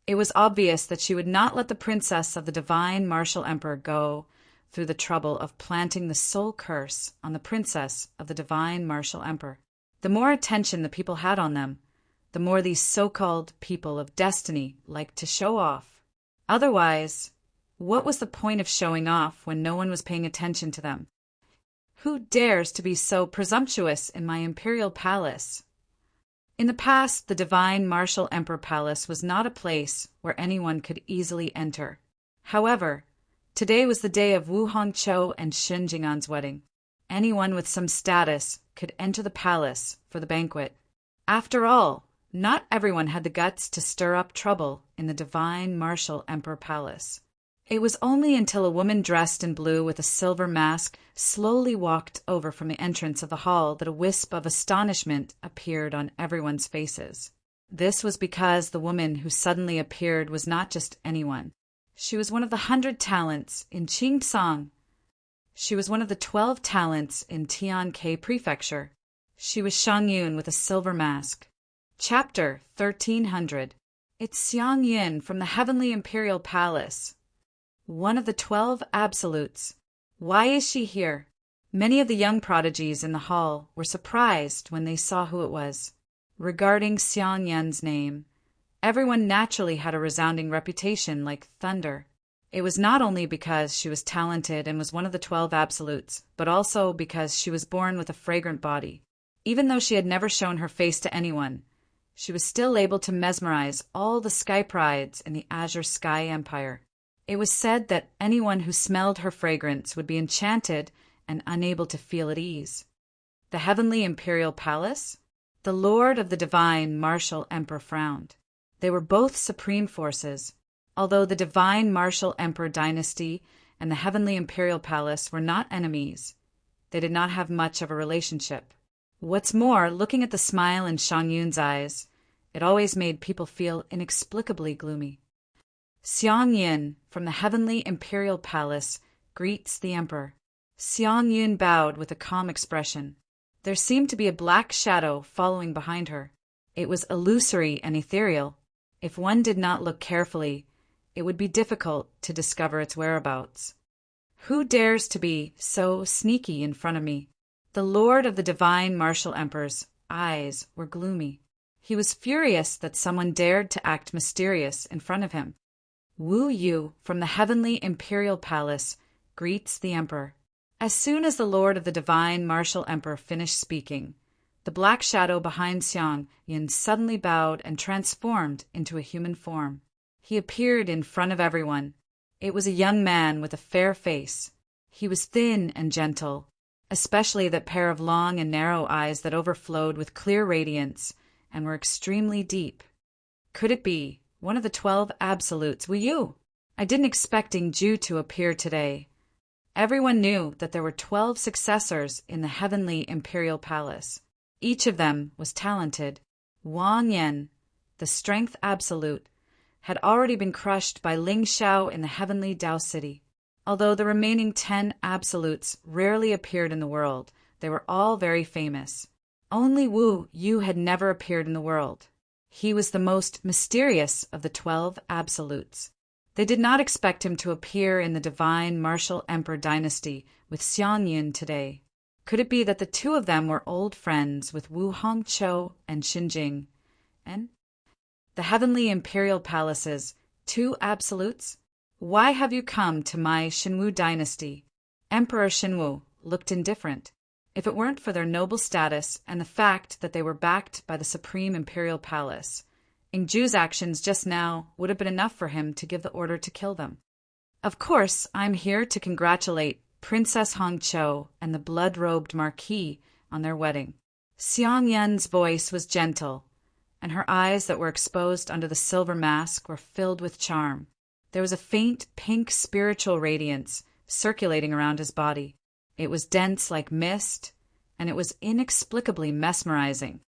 it was obvious that she would not let the princess of the divine Martial Emperor go through the trouble of planting the soul curse on the princess of the divine Martial Emperor. The more attention the people had on them, the more these so-called people of destiny liked to show off. Otherwise, what was the point of showing off when no one was paying attention to them? Who dares to be so presumptuous in my imperial palace? In the past, the divine Martial Emperor Palace was not a place where anyone could easily enter. However, today was the day of Wu Hongqiu and Xin Jing'an's wedding. Anyone with some status could enter the palace for the banquet. After all, not everyone had the guts to stir up trouble in the divine Martial Emperor Palace. It was only until a woman dressed in blue with a silver mask slowly walked over from the entrance of the hall that a wisp of astonishment appeared on everyone's faces. This was because the woman who suddenly appeared was not just anyone. She was one of the 100 talents in Qingsong. She was one of the 12 talents in Tiankei Prefecture. She was Shang Yun with a silver mask. Chapter 1300. It's Xiang Yin from the Heavenly Imperial Palace. One of the 12 absolutes. Why is she here? Many of the young prodigies in the hall were surprised when they saw who it was. Regarding Xiang Yin's name, everyone naturally had a resounding reputation like thunder. It was not only because she was talented and was one of the 12 absolutes, but also because she was born with a fragrant body. Even though she had never shown her face to anyone, she was still able to mesmerize all the sky prides in the Azure Sky Empire. It was said that anyone who smelled her fragrance would be enchanted and unable to feel at ease. The Heavenly Imperial Palace? The Lord of the Divine Martial Emperor frowned. They were both supreme forces. Although the Divine Martial Emperor dynasty and the Heavenly Imperial Palace were not enemies, they did not have much of a relationship. What's more, looking at the smile in Shang Yun's eyes, it always made people feel inexplicably gloomy. Xiang Yin from the Heavenly Imperial Palace greets the Emperor. Xiang Yun bowed with a calm expression. There seemed to be a black shadow following behind her. It was illusory and ethereal. If one did not look carefully, it would be difficult to discover its whereabouts. Who dares to be so sneaky in front of me? The Lord of the Divine Martial Emperor's eyes were gloomy. He was furious that someone dared to act mysterious in front of him. Wu Yu from the Heavenly Imperial Palace greets the Emperor. As soon as the Lord of the Divine Martial Emperor finished speaking, the black shadow behind Xiang Yin suddenly bowed and transformed into a human form. He appeared in front of everyone. It was a young man with a fair face. He was thin and gentle, especially that pair of long and narrow eyes that overflowed with clear radiance and were extremely deep. Could it be one of the 12 absolutes, Wu Yu? I didn't expect Ju to appear today. Everyone knew that there were 12 successors in the Heavenly Imperial Palace. Each of them was talented. Wang Yan, the strength absolute, had already been crushed by Ling Xiao in the Heavenly Dao City. Although the remaining 10 absolutes rarely appeared in the world, they were all very famous. Only Wu Yu had never appeared in the world. He was the most mysterious of the 12 absolutes. They did not expect him to appear in the Divine Martial Emperor dynasty with Xiang Yun today. Could it be that the two of them were old friends with Wu Hongqiu and Xinjing? And The heavenly imperial palaces, 2 absolutes? Why have you come to my Shinwu dynasty? Emperor Shinwu looked indifferent. If it weren't for their noble status and the fact that they were backed by the supreme imperial palace, Ingju's actions just now would have been enough for him to give the order to kill them. Of course, I'm here to congratulate Princess Hongqiu and the blood-robed Marquis on their wedding. Xiang Yan's voice was gentle, and her eyes that were exposed under the silver mask were filled with charm. There was a faint pink spiritual radiance circulating around his body. It was dense like mist, and it was inexplicably mesmerizing.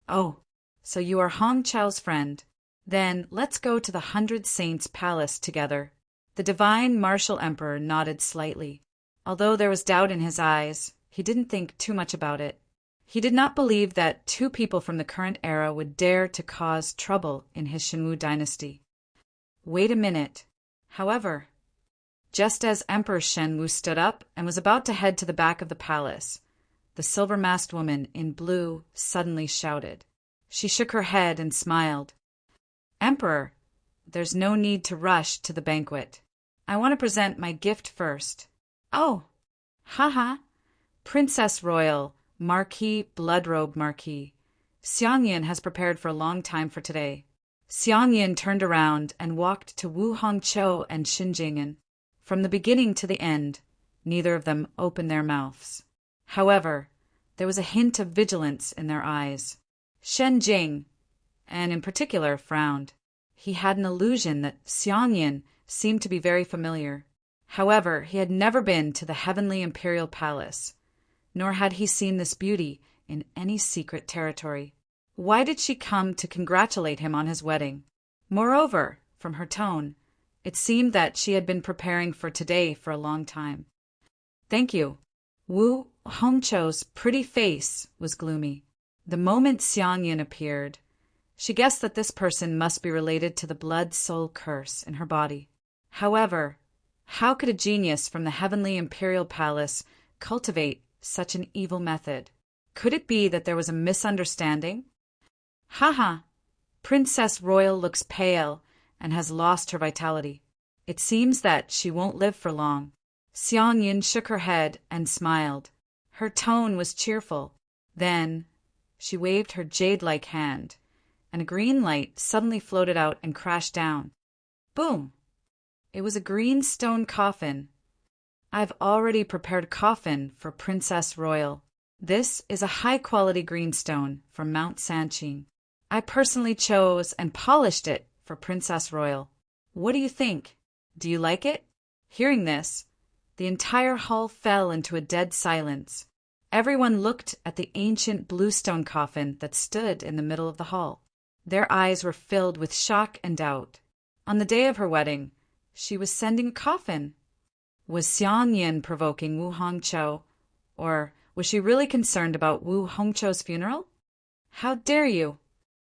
Oh, so you are Hongqiu's friend. Then let's go to the 100 Saints' palace together. The divine martial emperor nodded slightly. Although there was doubt in his eyes, he didn't think too much about it. He did not believe that 2 people from the current era would dare to cause trouble in his Shinwu dynasty. Wait a minute. However, just as Emperor Shenwu stood up and was about to head to the back of the palace, the silver-masked woman in blue suddenly shouted. She shook her head and smiled. Emperor, there's no need to rush to the banquet. I want to present my gift first. Oh, haha, Princess Royal, Marquis Bloodrobe Marquis. Xiangyin has prepared for a long time for today. Xiangyin turned around and walked to Wu Hongqiu and Xinjing. From the beginning to the end, neither of them opened their mouths. However, there was a hint of vigilance in their eyes. Shen Jing, and in particular, frowned. He had an illusion that Xiangyin seemed to be very familiar. However, he had never been to the heavenly imperial palace, nor had he seen this beauty in any secret territory. Why did she come to congratulate him on his wedding? Moreover, from her tone, it seemed that she had been preparing for today for a long time. Thank you. Wu Hongqiu's pretty face was gloomy. The moment Xiangyin appeared, she guessed that this person must be related to the blood-soul curse in her body. However, how could a genius from the heavenly imperial palace cultivate such an evil method? Could it be that there was a misunderstanding? Haha, Princess Royal looks pale and has lost her vitality. It seems that she won't live for long. Xiangyin shook her head and smiled. Her tone was cheerful. Then she waved her jade-like hand, and a green light suddenly floated out and crashed down. Boom! It was a green stone coffin. I've already prepared a coffin for Princess Royal. This is a high-quality greenstone from Mount Sanqing. I personally chose and polished it for Princess Royal. What do you think? Do you like it? Hearing this, the entire hall fell into a dead silence. Everyone looked at the ancient bluestone coffin that stood in the middle of the hall. Their eyes were filled with shock and doubt. On the day of her wedding, she was sending a coffin. Was Xiangyin provoking Wu Hongqiu, or was she really concerned about Wu Hongqiu's funeral? How dare you?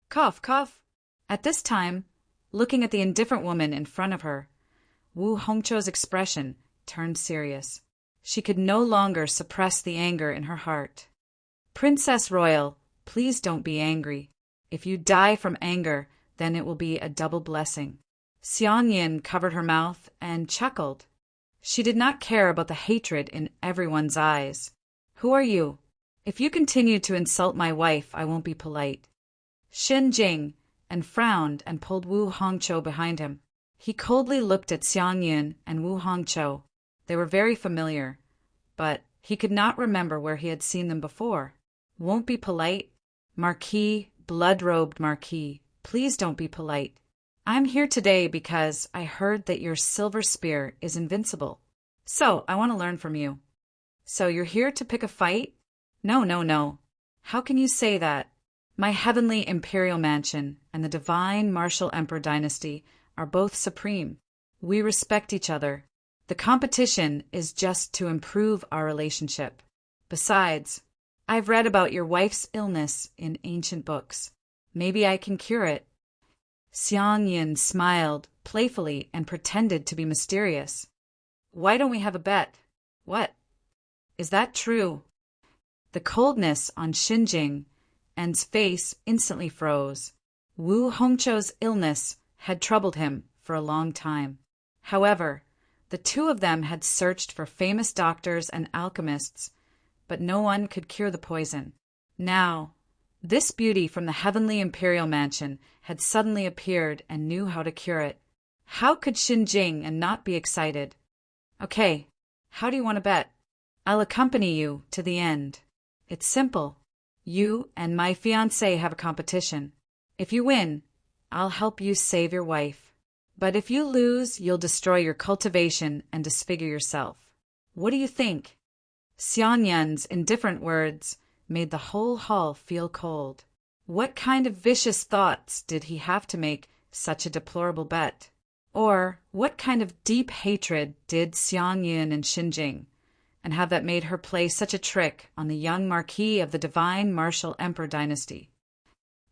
Cough, cough. At this time, looking at the indifferent woman in front of her, Wu Hongqiu's expression turned serious. She could no longer suppress the anger in her heart. Princess Royal, please don't be angry. If you die from anger, then it will be a double blessing. Xiangyin covered her mouth and chuckled. She did not care about the hatred in everyone's eyes. Who are you? If you continue to insult my wife, I won't be polite. Shen Jing and frowned and pulled Wu Hongqiu behind him. He coldly looked at Xiangyin and Wu Hongqiu. They were very familiar, but he could not remember where he had seen them before. Won't be polite? Marquis, blood-robed Marquis, please don't be polite. I'm here today because I heard that your silver spear is invincible. So I want to learn from you. So you're here to pick a fight? No, no, no. How can you say that? My heavenly imperial mansion and the divine martial emperor dynasty are both supreme. We respect each other. The competition is just to improve our relationship. Besides, I've read about your wife's illness in ancient books. Maybe I can cure it. Xiangyin smiled playfully and pretended to be mysterious. Why don't we have a bet? What? Is that true? The coldness on Xinjing and's face instantly froze. Wu Hongzhou's illness had troubled him for a long time. However, the two of them had searched for famous doctors and alchemists, but no one could cure the poison. Now, this beauty from the heavenly imperial mansion had suddenly appeared and knew how to cure it. How could Xin Jing and not be excited? Okay, how do you want to bet? I'll accompany you to the end. It's simple. You and my fiancé have a competition. If you win, I'll help you save your wife. But if you lose, you'll destroy your cultivation and disfigure yourself. What do you think? Xian Yan's indifferent words made the whole hall feel cold. What kind of vicious thoughts did he have to make such a deplorable bet? Or what kind of deep hatred did Xian Yan and Xin Jing, and have that made her play such a trick on the young marquis of the divine martial emperor dynasty?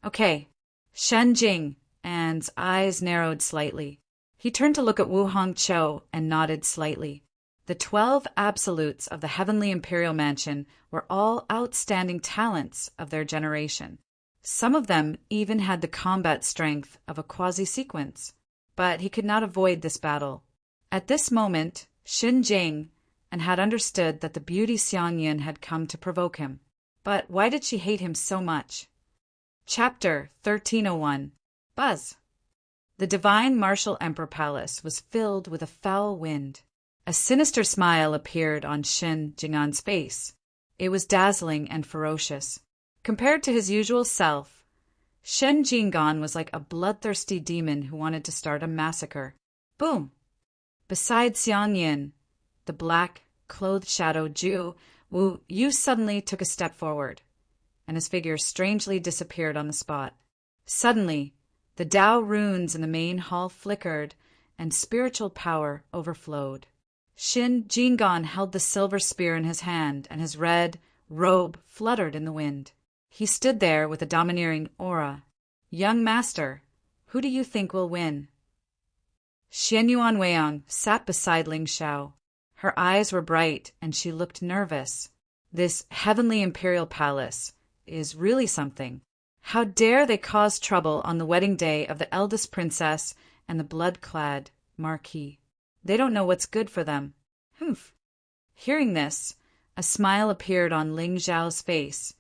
Okay, Shen Jing, Anne's eyes narrowed slightly. He turned to look at Wu Hongzhou and nodded slightly. The 12 absolutes of the heavenly imperial mansion were all outstanding talents of their generation. Some of them even had the combat strength of a quasi-sequence. But he could not avoid this battle. At this moment, Xin Jing and had understood that the beauty Xian Yan had come to provoke him. But why did she hate him so much? Chapter 1301. Buzz. The divine martial emperor palace was filled with a foul wind. A sinister smile appeared on Xin Jing'an's face. It was dazzling and ferocious. Compared to his usual self, Shen Jing'an was like a bloodthirsty demon who wanted to start a massacre. Boom! Beside Xian Yan, the black-clothed shadow Zhu, Wu Yu suddenly took a step forward, and his figure strangely disappeared on the spot. Suddenly, the Tao runes in the main hall flickered, and spiritual power overflowed. Shen Jing'an held the silver spear in his hand, and his red robe fluttered in the wind. He stood there with a domineering aura. Young master, who do you think will win? Xian Yuan Weiyang sat beside Ling Xiao. Her eyes were bright, and she looked nervous. This heavenly imperial palace is really something. How dare they cause trouble on the wedding day of the eldest princess and the blood-clad marquis? They don't know what's good for them. Humph. Hearing this, a smile appeared on Ling Xiao's face,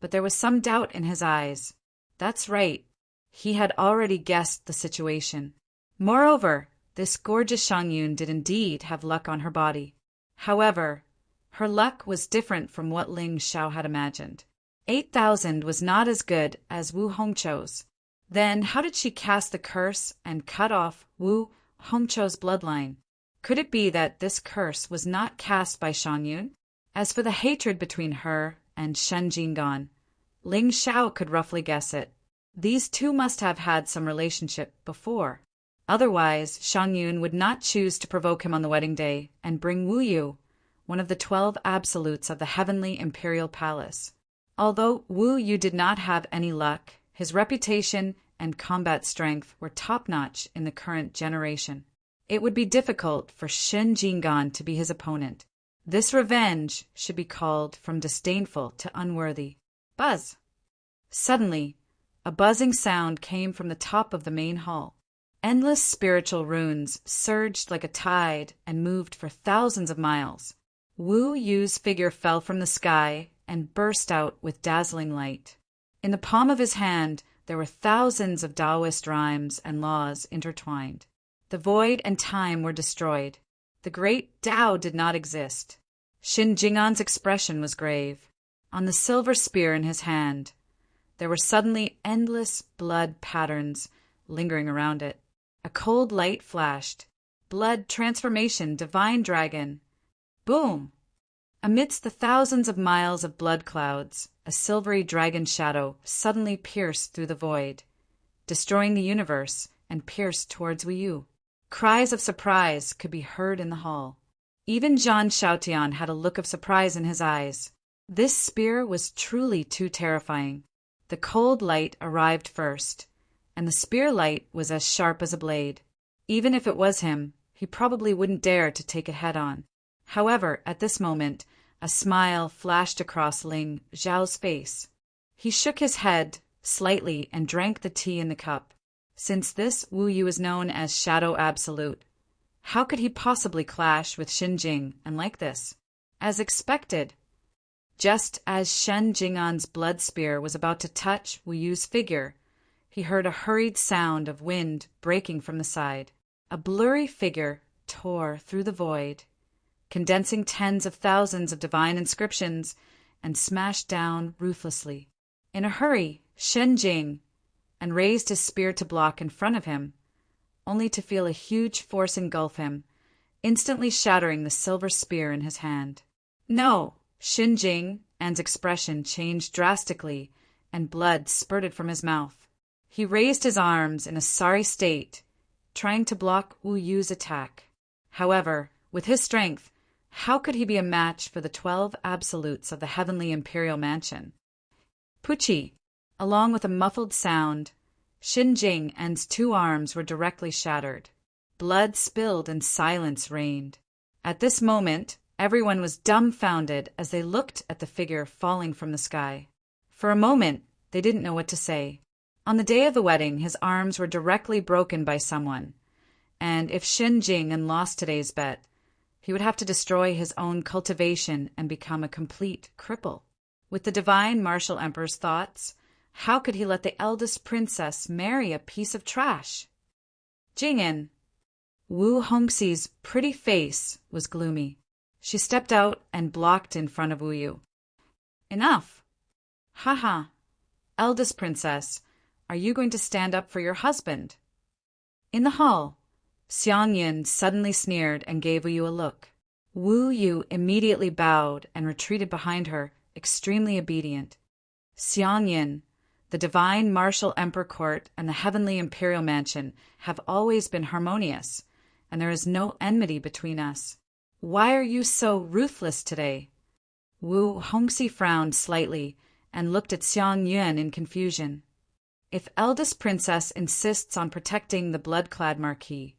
but there was some doubt in his eyes. That's right. He had already guessed the situation. Moreover, this gorgeous Shang Yun did indeed have luck on her body. However, her luck was different from what Ling Xiao had imagined. 8,000 was not as good as Wu Hongzhou's. Then how did she cast the curse and cut off Wu Hongzhou's bloodline? Could it be that this curse was not cast by Shang Yun? As for the hatred between her and Shen Jing'an, Ling Xiao could roughly guess it. These two must have had some relationship before. Otherwise, Shang Yun would not choose to provoke him on the wedding day and bring Wu Yu, one of the 12 absolutes of the heavenly imperial palace. Although Wu Yu did not have any luck, his reputation and combat strength were top-notch in the current generation. It would be difficult for Shen Jing'an to be his opponent. This revenge should be called from disdainful to unworthy. Buzz! Suddenly, a buzzing sound came from the top of the main hall. Endless spiritual runes surged like a tide and moved for thousands of miles. Wu Yu's figure fell from the sky and burst out with dazzling light. In the palm of his hand, there were thousands of Taoist rhymes and laws intertwined. The void and time were destroyed. The great Tao did not exist. Xin Jing'an's expression was grave. On the silver spear in his hand, there were suddenly endless blood patterns lingering around it. A cold light flashed. Blood transformation, divine dragon. Boom! Amidst the thousands of miles of blood clouds, a silvery dragon shadow suddenly pierced through the void, destroying the universe, and pierced towards Wu Yu. Cries of surprise could be heard in the hall. Even Zhan Xiaotian had a look of surprise in his eyes. This spear was truly too terrifying. The cold light arrived first, and the spear light was as sharp as a blade. Even if it was him, he probably wouldn't dare to take it head-on. However, at this moment, a smile flashed across Ling Xiao's face. He shook his head, slightly and drank the tea in the cup. Since this Wu Yu is known as Shadow Absolute, how could he possibly clash with Shen Jing and like this? As expected, just as Shen Jing'an's blood spear was about to touch Wu Yu's figure, he heard a hurried sound of wind breaking from the side. A blurry figure tore through the void, condensing tens of thousands of divine inscriptions, and smashed down ruthlessly. In a hurry, Shen Jing and raised his spear to block in front of him, only to feel a huge force engulf him, instantly shattering the silver spear in his hand. No! Shen Jing An's expression changed drastically, and blood spurted from his mouth. He raised his arms in a sorry state, trying to block Wu Yu's attack. However, with his strength, how could he be a match for the 12 absolutes of the heavenly imperial mansion? Pucci! Along with a muffled sound, Shen Jing An's 2 arms were directly shattered. Blood spilled and silence reigned. At this moment, everyone was dumbfounded as they looked at the figure falling from the sky. For a moment, they didn't know what to say. On the day of the wedding, his arms were directly broken by someone, and if Shen Jing lost today's bet, he would have to destroy his own cultivation and become a complete cripple. With the divine martial emperor's thoughts, how could he let the eldest princess marry a piece of trash? Jing'an! Wu Hongxi's pretty face was gloomy. She stepped out and blocked in front of Wu Yu. Enough! Haha! Eldest princess, are you going to stand up for your husband? In the hall, Xiang Yun suddenly sneered and gave Wu Yu a look. Wu Yu immediately bowed and retreated behind her, extremely obedient. Xiang Yun, the divine martial emperor court and the heavenly imperial mansion have always been harmonious, and there is no enmity between us. Why are you so ruthless today? Wu Hongxi frowned slightly and looked at Xiang Yun in confusion. If eldest princess insists on protecting the blood-clad marquis,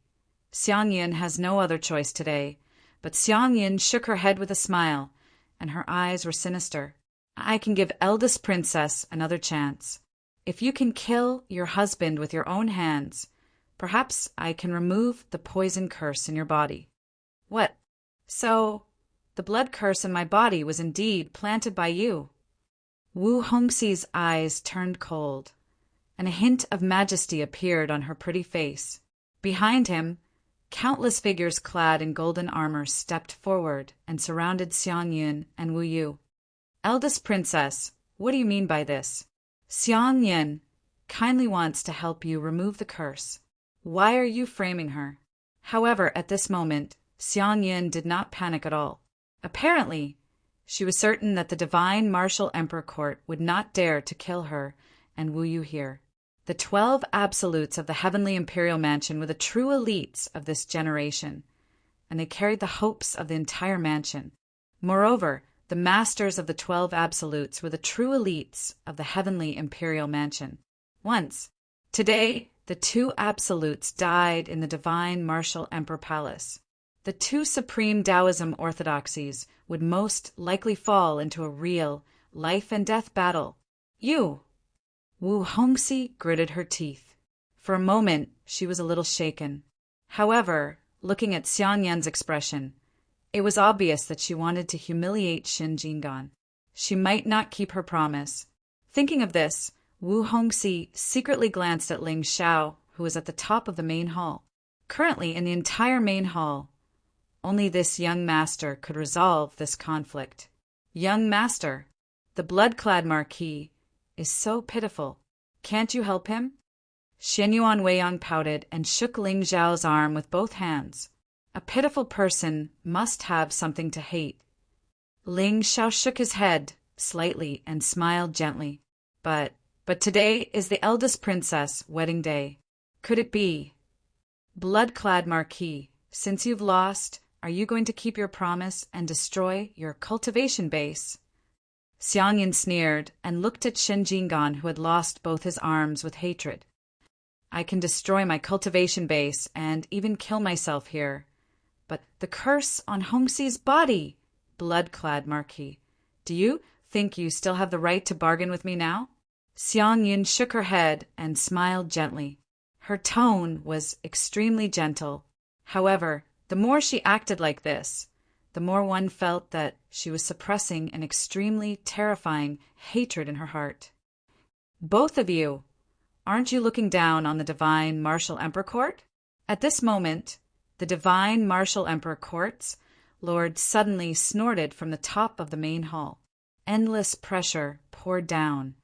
Xiang Yun has no other choice today. But Xiang Yun shook her head with a smile, and her eyes were sinister. I can give eldest princess another chance. If you can kill your husband with your own hands, perhaps I can remove the poison curse in your body. What? So, the blood curse in my body was indeed planted by you? Wu Hongxi's eyes turned cold, and a hint of majesty appeared on her pretty face. Behind him, countless figures clad in golden armor stepped forward and surrounded Xiang Yun and Wu Yu. Eldest princess, what do you mean by this? Xiang Yun kindly wants to help you remove the curse. Why are you framing her? However, at this moment, Xiang Yun did not panic at all. Apparently, she was certain that the divine martial emperor court would not dare to kill her and Wu Yu here. The 12 absolutes of the heavenly imperial mansion were the true elites of this generation, and they carried the hopes of the entire mansion. Moreover, the masters of the 12 absolutes were the true elites of the heavenly imperial mansion. Once, today, the 2 absolutes died in the divine martial emperor palace. The 2 supreme Taoism orthodoxies would most likely fall into a real life-and-death battle. You! Wu Hongxi gritted her teeth. For a moment, she was a little shaken. However, looking at Xiang Yun's expression, it was obvious that she wanted to humiliate Shen Jing'an. She might not keep her promise. Thinking of this, Wu Hongxi secretly glanced at Ling Xiao, who was at the top of the main hall. Currently, in the entire main hall, only this young master could resolve this conflict. Young master, the blood-clad marquis, is so pitiful. Can't you help him? Shen Yuan Weiyang pouted and shook Ling Xiao's arm with both hands. A pitiful person must have something to hate. Ling Xiao shook his head slightly and smiled gently. But today is the eldest princess' wedding day. Could it be? Blood-clad marquis, since you've lost, are you going to keep your promise and destroy your cultivation base? Xiang Yun sneered and looked at Shen Jing'an, who had lost both his arms, with hatred. I can destroy my cultivation base and even kill myself here. But the curse on Hongxi's body, blood-clad marquis. Do you think you still have the right to bargain with me now? Xiang Yun shook her head and smiled gently. Her tone was extremely gentle. However, the more she acted like this, the more one felt that she was suppressing an extremely terrifying hatred in her heart. Both of you, aren't you looking down on the Divine Martial Emperor Court? At this moment, the Divine Martial Emperor Court's Lord suddenly snorted from the top of the main hall. Endless pressure poured down,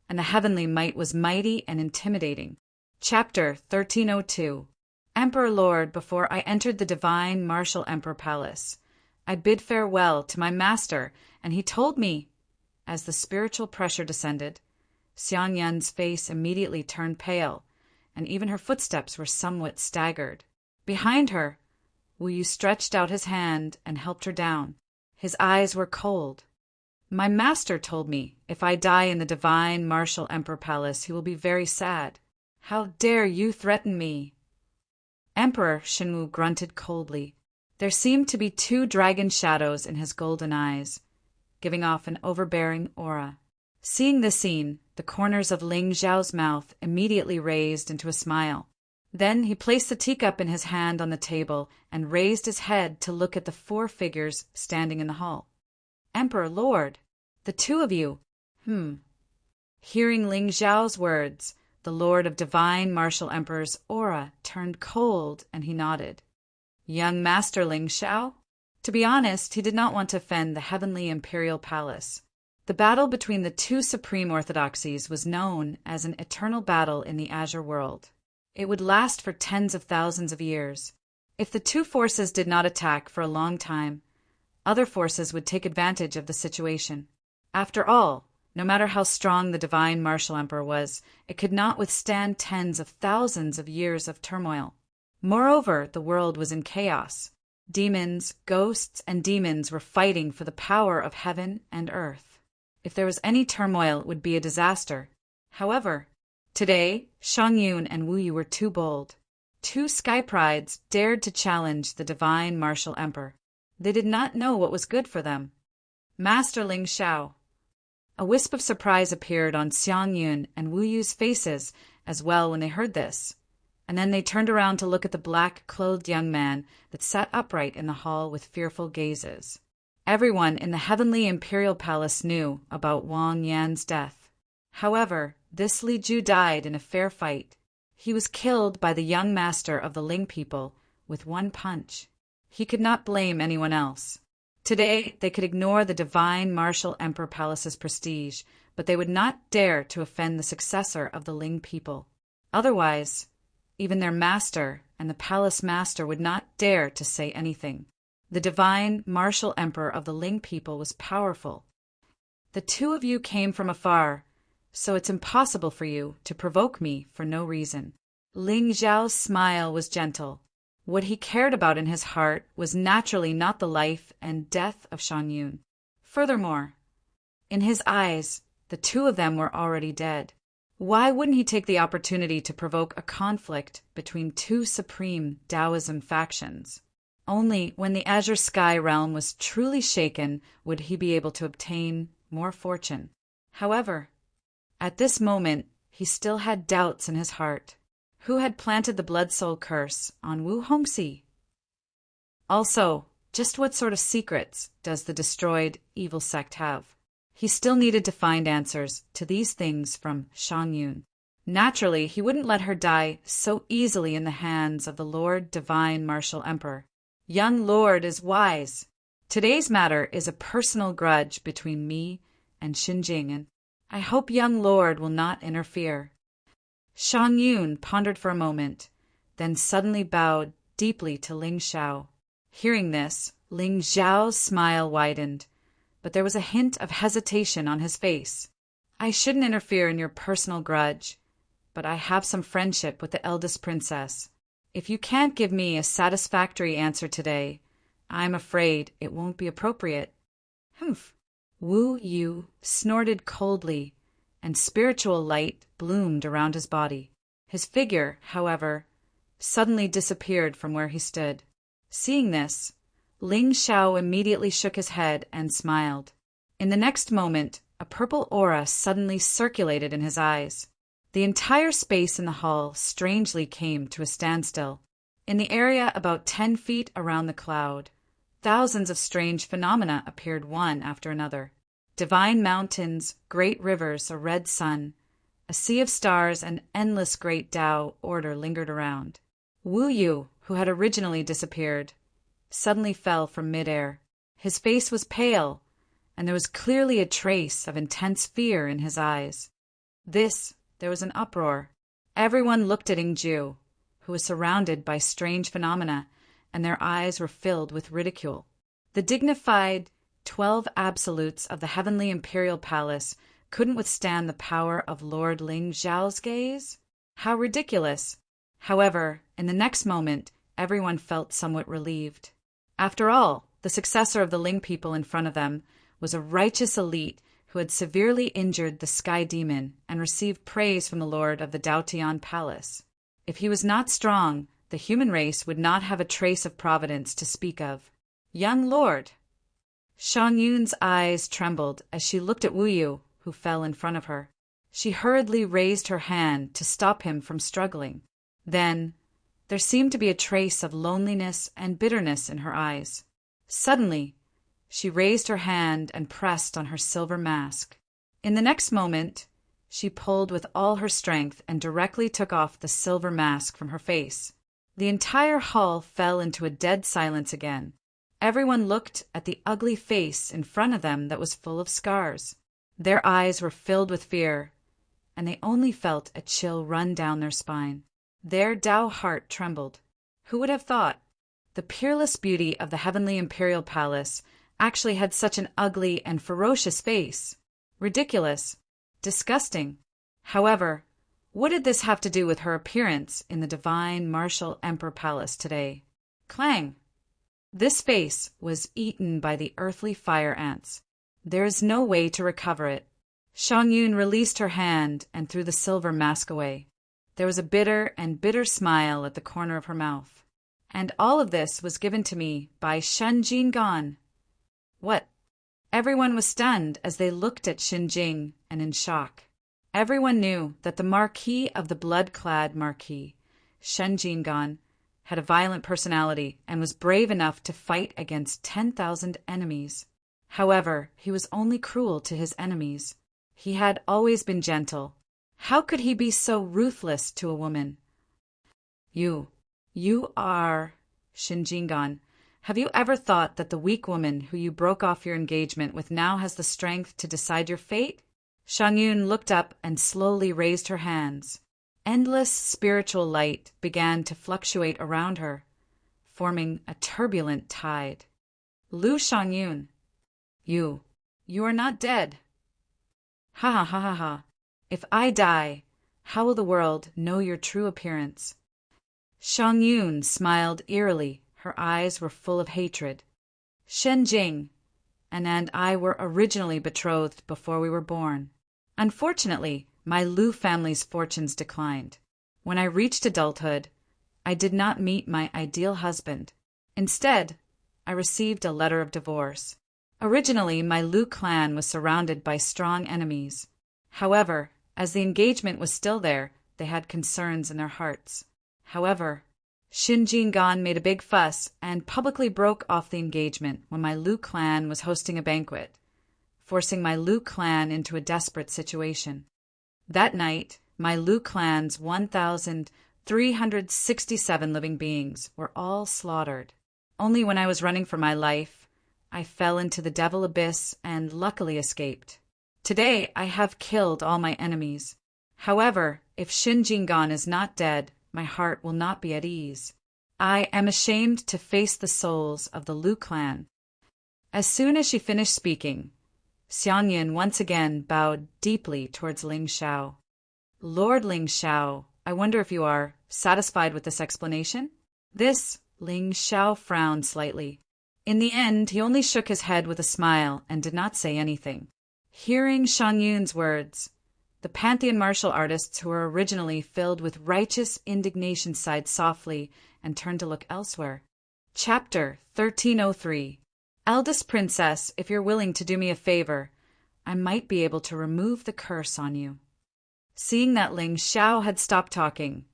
and the heavenly might was mighty and intimidating. Chapter 1302. Emperor Lord, before I entered the Divine Martial Emperor Palace, I bid farewell to my master, and he told me. As the spiritual pressure descended, Xiang Yun's face immediately turned pale, and even her footsteps were somewhat staggered. Behind her, Wu Yu stretched out his hand and helped her down. His eyes were cold. My master told me if I die in the Divine Martial Emperor Palace, he will be very sad. How dare you threaten me? Emperor Shenwu grunted coldly. There seemed to be 2 dragon shadows in his golden eyes, giving off an overbearing aura. Seeing this scene, the corners of Ling Zhao's mouth immediately raised into a smile. Then he placed the teacup in his hand on the table and raised his head to look at the 4 figures standing in the hall. Emperor Lord, the 2 of you, Hearing Ling Zhao's words, the Lord of Divine Martial Emperor's aura turned cold and he nodded. Young Master Ling Zhao? To be honest, he did not want to offend the heavenly imperial palace. The battle between the 2 supreme orthodoxies was known as an eternal battle in the Azure world. It would last for tens of thousands of years. If the 2 forces did not attack for a long time, other forces would take advantage of the situation. After all, no matter how strong the Divine Martial Emperor was, it could not withstand tens of thousands of years of turmoil. Moreover, the world was in chaos. Demons, ghosts, and demons were fighting for the power of heaven and earth. If there was any turmoil, it would be a disaster. However, today, Xiang Yun and Wu Yu were too bold. 2 sky prides dared to challenge the Divine Martial Emperor. They did not know what was good for them. Master Ling Zhao. A wisp of surprise appeared on Xiang Yun and Wu Yu's faces as well when they heard this, and then they turned around to look at the black-clothed young man that sat upright in the hall with fearful gazes. Everyone in the heavenly imperial palace knew about Wang Yan's death. However, this Li Ju died in a fair fight. He was killed by the young master of the Ling people with 1 punch. He could not blame anyone else. Today, they could ignore the Divine Martial Emperor Palace's prestige, but they would not dare to offend the successor of the Ling people. Otherwise, even their master and the palace master would not dare to say anything. The Divine Martial Emperor of the Ling people was powerful. The 2 of you came from afar, so it's impossible for you to provoke me for no reason. Ling Zhao's smile was gentle. What he cared about in his heart was naturally not the life and death of Xiang Yun. Furthermore, in his eyes, the 2 of them were already dead. Why wouldn't he take the opportunity to provoke a conflict between 2 supreme Taoism factions? Only when the Azure Sky realm was truly shaken would he be able to obtain more fortune. However, at this moment, he still had doubts in his heart. Who had planted the Blood Soul curse on Wu Hongxi? Also, just what sort of secrets does the destroyed evil sect have? He still needed to find answers to these things from Xiang Yun. Naturally, he wouldn't let her die so easily in the hands of the Lord Divine Martial Emperor. Young Lord is wise. Today's matter is a personal grudge between me and Xinjing, and I hope young Lord will not interfere. Xiang Yun pondered for a moment, then suddenly bowed deeply to Ling Zhao. Hearing this, Ling Zhao's smile widened, but there was a hint of hesitation on his face. I shouldn't interfere in your personal grudge, but I have some friendship with the eldest princess. If you can't give me a satisfactory answer today, I'm afraid it won't be appropriate. Humph. Wu Yu snorted coldly, and spiritual light bloomed around his body. His figure, however, suddenly disappeared from where he stood. Seeing this, Ling Zhao immediately shook his head and smiled. In the next moment, a purple aura suddenly circulated in his eyes. The entire space in the hall strangely came to a standstill. In the area about 10 feet around the cloud, thousands of strange phenomena appeared one after another. Divine mountains, great rivers, a red sun, a sea of stars, and endless great Tao order lingered around. Wu Yu, who had originally disappeared, suddenly fell from midair. His face was pale, and there was clearly a trace of intense fear in his eyes. There was an uproar. Everyone looked at Ingju, who was surrounded by strange phenomena, and their eyes were filled with ridicule. The dignified 12 absolutes of the heavenly imperial palace couldn't withstand the power of Lord Ling Zhao's gaze? How ridiculous! However, in the next moment, everyone felt somewhat relieved. After all, the successor of the Ling people in front of them was a righteous elite who had severely injured the Sky Demon and received praise from the Lord of the Daotian Palace. If he was not strong, the human race would not have a trace of providence to speak of. Young Lord! Shang Yun's eyes trembled as she looked at Wu Yu, who fell in front of her. She hurriedly raised her hand to stop him from struggling. Then, there seemed to be a trace of loneliness and bitterness in her eyes. Suddenly, she raised her hand and pressed on her silver mask. In the next moment, she pulled with all her strength and directly took off the silver mask from her face. The entire hall fell into a dead silence again. Everyone looked at the ugly face in front of them that was full of scars. Their eyes were filled with fear, and they only felt a chill run down their spine. Their Tao heart trembled. Who would have thought? The peerless beauty of the heavenly imperial palace actually had such an ugly and ferocious face. Ridiculous. Disgusting. However, what did this have to do with her appearance in the divine martial emperor palace today? Clang! This face was eaten by the earthly fire ants. There is no way to recover it. Shang Yun released her hand and threw the silver mask away. There was a bitter smile at the corner of her mouth. And all of this was given to me by Shen Jinggan. What? Everyone was stunned as they looked at Shen Jing and in shock. Everyone knew that the Marquis of the Blood-clad Marquis, Shen Jinggan, had a violent personality and was brave enough to fight against 10,000 enemies. However, he was only cruel to his enemies. He had always been gentle. How could he be so ruthless to a woman? You are... Shen Jinggan. Have you ever thought that the weak woman who you broke off your engagement with now has the strength to decide your fate? Shang Yun looked up and slowly raised her hands. Endless spiritual light began to fluctuate around her, forming a turbulent tide. Lu Shang Yun, you are not dead. Ha ha ha ha ha. If I die, how will the world know your true appearance? Shang Yun smiled eerily. Her eyes were full of hatred. Shen Jing and I were originally betrothed before we were born. Unfortunately, my Lu family's fortunes declined. When I reached adulthood, I did not meet my ideal husband. Instead, I received a letter of divorce. Originally, my Lu clan was surrounded by strong enemies. However, as the engagement was still there, they had concerns in their hearts. However, Shen Jinggan made a big fuss and publicly broke off the engagement when my Lu clan was hosting a banquet, forcing my Lu clan into a desperate situation. That night, my Lu clan's 1,367 living beings were all slaughtered. Only when I was running for my life, I fell into the devil abyss and luckily escaped. Today, I have killed all my enemies. However, if Shen Jinggan is not dead, my heart will not be at ease. I am ashamed to face the souls of the Lu clan. As soon as she finished speaking, Xiang Yin once again bowed deeply towards Ling Xiao. Lord Ling Xiao, I wonder if you are satisfied with this explanation? Ling Xiao frowned slightly. In the end, he only shook his head with a smile and did not say anything. Hearing Shang Yun's words, the Pantheon martial artists who were originally filled with righteous indignation sighed softly and turned to look elsewhere. Chapter 1303. Eldest Princess, if you're willing to do me a favor, I might be able to remove the curse on you." Seeing that Ling Xiao had stopped talking,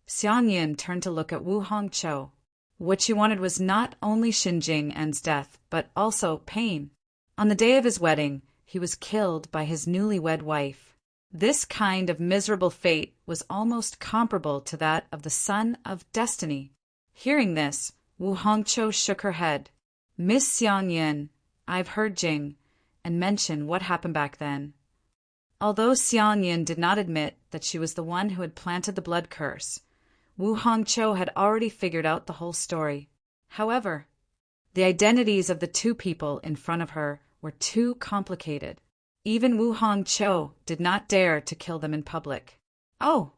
Xian Yin turned to look at Wu Hongqiu. What she wanted was not only Xin Jing'an's death, but also pain. On the day of his wedding, he was killed by his newlywed wife. This kind of miserable fate was almost comparable to that of the son of destiny. Hearing this, Wu Hongqiu shook her head. "Miss Xian Yin, I've heard Jing, and mention what happened back then." Although Xian Yin did not admit that she was the one who had planted the blood curse, Wu Hongqiu had already figured out the whole story. However, the identities of the two people in front of her were too complicated. Even Wu Hongqiu did not dare to kill them in public. Oh!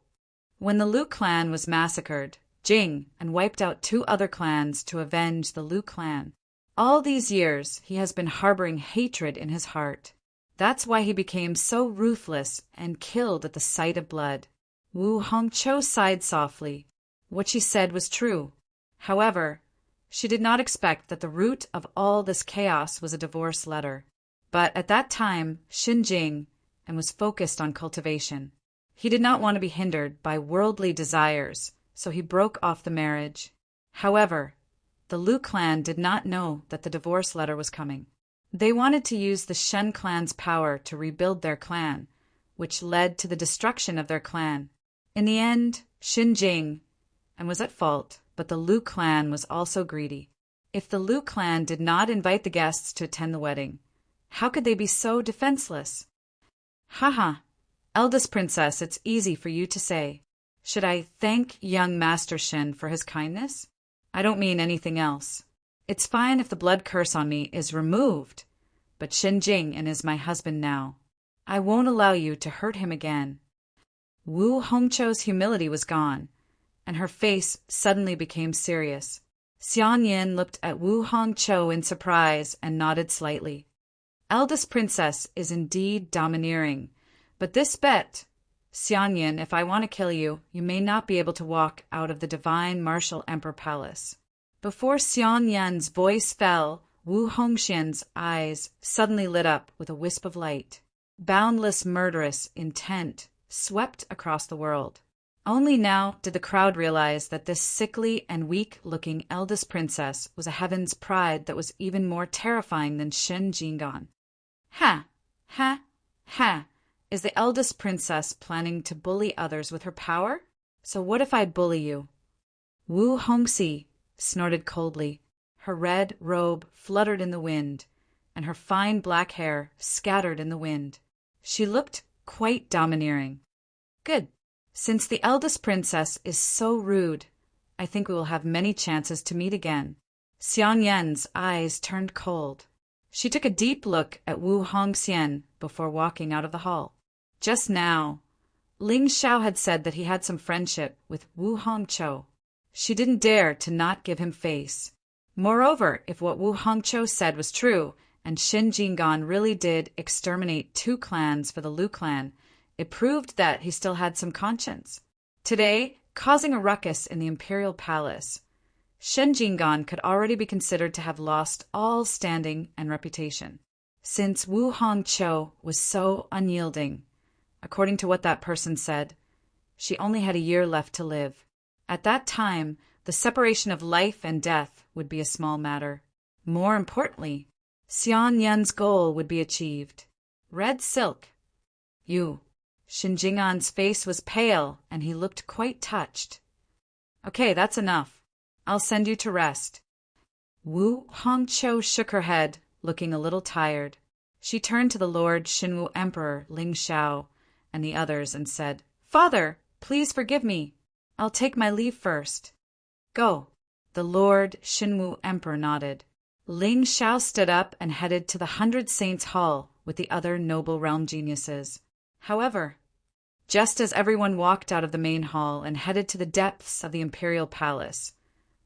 When the Lu clan was massacred, Jing and wiped out 2 other clans to avenge the Lu clan. All these years, he has been harboring hatred in his heart. That's why he became so ruthless and killed at the sight of blood. Wu Hongqiu sighed softly. What she said was true. However, she did not expect that the root of all this chaos was a divorce letter. But at that time, Xin Jing and was focused on cultivation. He did not want to be hindered by worldly desires, so he broke off the marriage. However, the Lu clan did not know that the divorce letter was coming. They wanted to use the Shen clan's power to rebuild their clan, which led to the destruction of their clan. In the end, Xin Jing was at fault, but the Lu clan was also greedy. If the Lu clan did not invite the guests to attend the wedding, how could they be so defenseless? Haha, eldest princess, it's easy for you to say. Should I thank young Master Shen for his kindness? I don't mean anything else. It's fine if the blood curse on me is removed, but Xin Jing is my husband now. I won't allow you to hurt him again. Wu Hongqiu's humility was gone, and her face suddenly became serious. Xian Yin looked at Wu Hongqiu in surprise and nodded slightly. Eldest princess is indeed domineering, but this bet, Xian Yin, if I want to kill you, you may not be able to walk out of the divine martial emperor palace. Before Xian Yan's voice fell, Wu Hongxian's eyes suddenly lit up with a wisp of light. Boundless murderous intent swept across the world. Only now did the crowd realize that this sickly and weak-looking eldest princess was a heaven's pride that was even more terrifying than Shen Jing'an. Ha! Ha! Ha! Is the eldest princess planning to bully others with her power? So what if I bully you? Wu Hongxi snorted coldly. Her red robe fluttered in the wind, and her fine black hair scattered in the wind. She looked quite domineering. Good. Since the eldest princess is so rude, I think we will have many chances to meet again. Xian Yan's eyes turned cold. She took a deep look at Wu Hongxian before walking out of the hall. Just now, Ling Xiao had said that he had some friendship with Wu Hongqiu. She didn't dare to not give him face. Moreover, if what Wu Hongqiu said was true, and Xin Jing'an really did exterminate 2 clans for the Lu clan, it proved that he still had some conscience. Today, causing a ruckus in the imperial palace, Shen Jing'an could already be considered to have lost all standing and reputation. Since Wu Hongqiu was so unyielding, according to what that person said, she only had a year left to live. At that time, the separation of life and death would be a small matter. More importantly, Xian Yan's goal would be achieved. Red silk. You. Xin Jing'an's face was pale, and he looked quite touched. Okay, that's enough. I'll send you to rest. Wu Hongqiu shook her head, looking a little tired. She turned to the Lord Xinwu Emperor Ling Xiao and the others and said, Father, please forgive me. I'll take my leave first. Go. The Lord Xinwu Emperor nodded. Ling Xiao stood up and headed to the 100 Saints Hall with the other noble realm geniuses. However, just as everyone walked out of the main hall and headed to the depths of the imperial palace,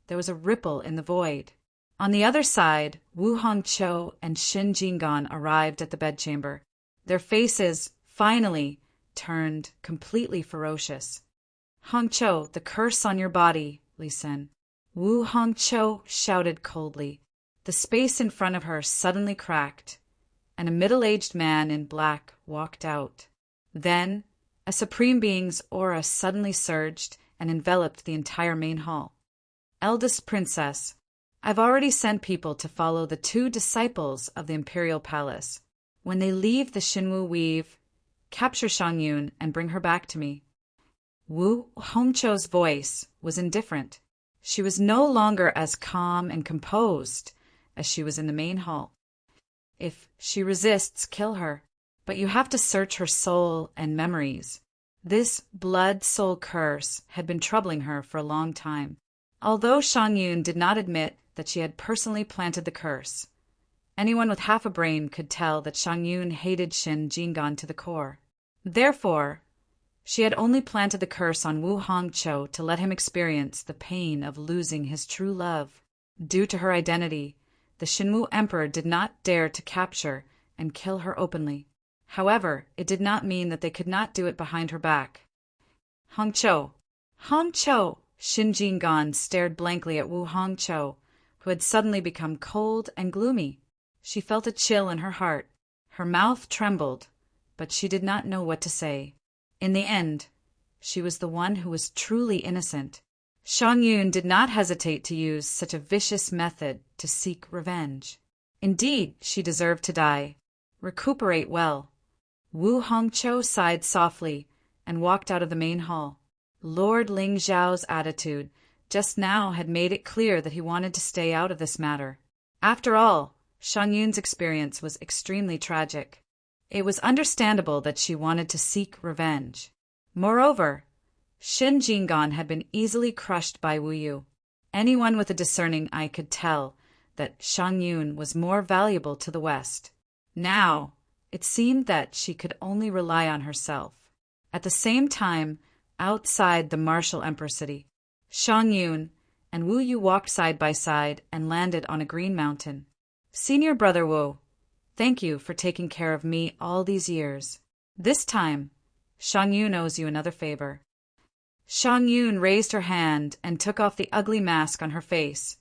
there was a ripple in the void. On the other side, Wu Hongqiu and Xin Jing'an arrived at the bedchamber. Their faces, finally, turned completely ferocious. Hongqiu, the curse on your body, Li Sen. Wu Hongqiu shouted coldly. The space in front of her suddenly cracked, and a middle-aged man in black walked out. Then, a supreme being's aura suddenly surged and enveloped the entire main hall. Eldest princess, I've already sent people to follow the 2 disciples of the imperial palace. When they leave the Xinwu weave, capture Shangyun and bring her back to me. Wu Hongqiu's voice was indifferent. She was no longer as calm and composed as she was in the main hall. If she resists, kill her, but you have to search her soul and memories. This blood-soul curse had been troubling her for a long time. Although Shangyun did not admit that she had personally planted the curse, anyone with half a brain could tell that Shangyun hated Xin Jingan to the core. Therefore, she had only planted the curse on Wu Hongqiu to let him experience the pain of losing his true love. Due to her identity, the Xinwu Emperor did not dare to capture and kill her openly. However, it did not mean that they could not do it behind her back. Hongqiu! Hongqiu! Xin Jingan stared blankly at Wu Hongqiu, who had suddenly become cold and gloomy. She felt a chill in her heart. Her mouth trembled, but she did not know what to say. In the end, she was the one who was truly innocent. Shangyun did not hesitate to use such a vicious method to seek revenge. Indeed, she deserved to die. Recuperate well. Wu Hongqiu sighed softly and walked out of the main hall. Lord Ling Zhao's attitude just now had made it clear that he wanted to stay out of this matter. After all, Shangyun's experience was extremely tragic. It was understandable that she wanted to seek revenge. Moreover, Xin Jingan had been easily crushed by Wu Yu. Anyone with a discerning eye could tell that Shangyun was more valuable to the West. Now, it seemed that she could only rely on herself. At the same time, outside the martial Emperor city, Shangyun and Wu Yu walked side by side and landed on a green mountain. Senior brother Wu, thank you for taking care of me all these years. This time, Shangyun owes you another favor. Shangyun raised her hand and took off the ugly mask on her face,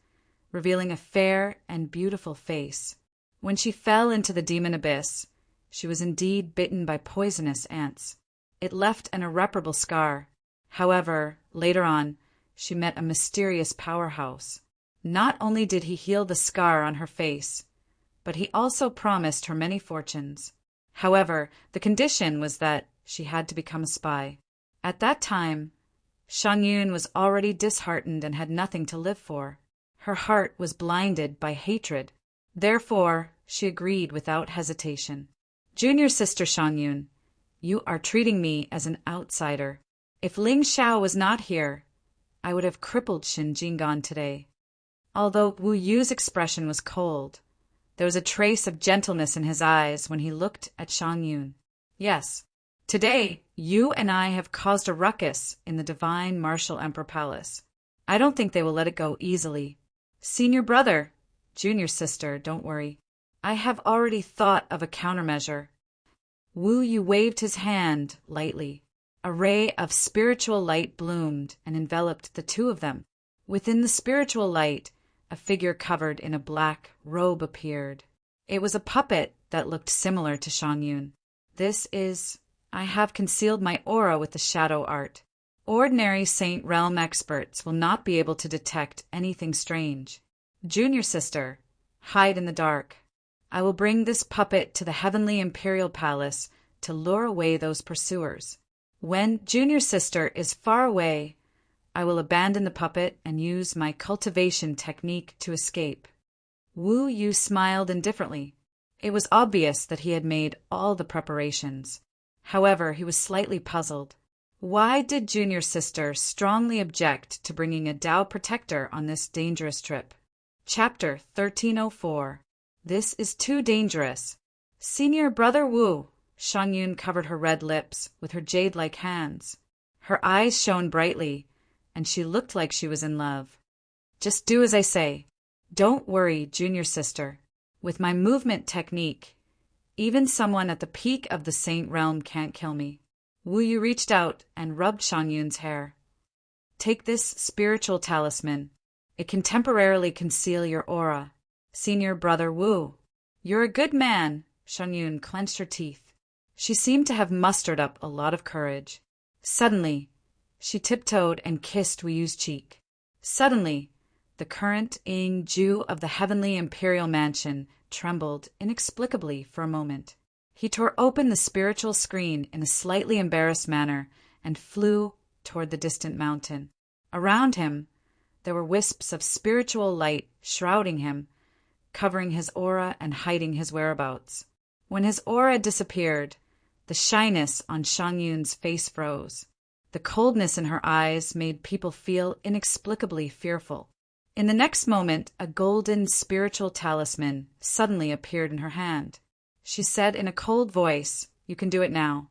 revealing a fair and beautiful face. When she fell into the demon abyss, she was indeed bitten by poisonous ants. It left an irreparable scar. However, later on, she met a mysterious powerhouse. Not only did he heal the scar on her face, but he also promised her many fortunes. However, the condition was that she had to become a spy. At that time, Shangyun was already disheartened and had nothing to live for. Her heart was blinded by hatred. Therefore, she agreed without hesitation. Junior sister Shangyun, you are treating me as an outsider. If Ling Xiao was not here, I would have crippled Xin Jingan today. Although Wu Yu's expression was cold, there was a trace of gentleness in his eyes when he looked at Shangyun. Yes, today you and I have caused a ruckus in the divine martial Emperor Palace. I don't think they will let it go easily. Senior brother, junior sister, don't worry. I have already thought of a countermeasure. Wu Yu waved his hand lightly. A ray of spiritual light bloomed and enveloped the two of them. Within the spiritual light, a figure covered in a black robe appeared. It was a puppet that looked similar to Shangyun. I have concealed my aura with the shadow art. Ordinary Saint Realm experts will not be able to detect anything strange. Junior sister, hide in the dark. I will bring this puppet to the heavenly imperial palace to lure away those pursuers. When junior sister is far away, I will abandon the puppet and use my cultivation technique to escape. Wu Yu smiled indifferently. It was obvious that he had made all the preparations. However, he was slightly puzzled. Why did junior sister strongly object to bringing a Tao protector on this dangerous trip? Chapter 1304. This is too dangerous. Senior brother Wu. Shangyun covered her red lips with her jade-like hands. Her eyes shone brightly, and she looked like she was in love. Just do as I say. Don't worry, junior sister. With my movement technique, even someone at the peak of the Saint Realm can't kill me. Wu Yu reached out and rubbed Shangyun's hair. Take this spiritual talisman. It can temporarily conceal your aura. Senior brother Wu. You're a good man, Shangyun clenched her teeth. She seemed to have mustered up a lot of courage. Suddenly, she tiptoed and kissed Wu Yu's cheek. Suddenly, the current Ing-ju of the heavenly imperial mansion trembled inexplicably for a moment. He tore open the spiritual screen in a slightly embarrassed manner and flew toward the distant mountain. Around him, there were wisps of spiritual light shrouding him, covering his aura and hiding his whereabouts. When his aura disappeared, the shyness on Shangyun's face froze. The coldness in her eyes made people feel inexplicably fearful. In the next moment, a golden spiritual talisman suddenly appeared in her hand. She said in a cold voice, "You can do it now."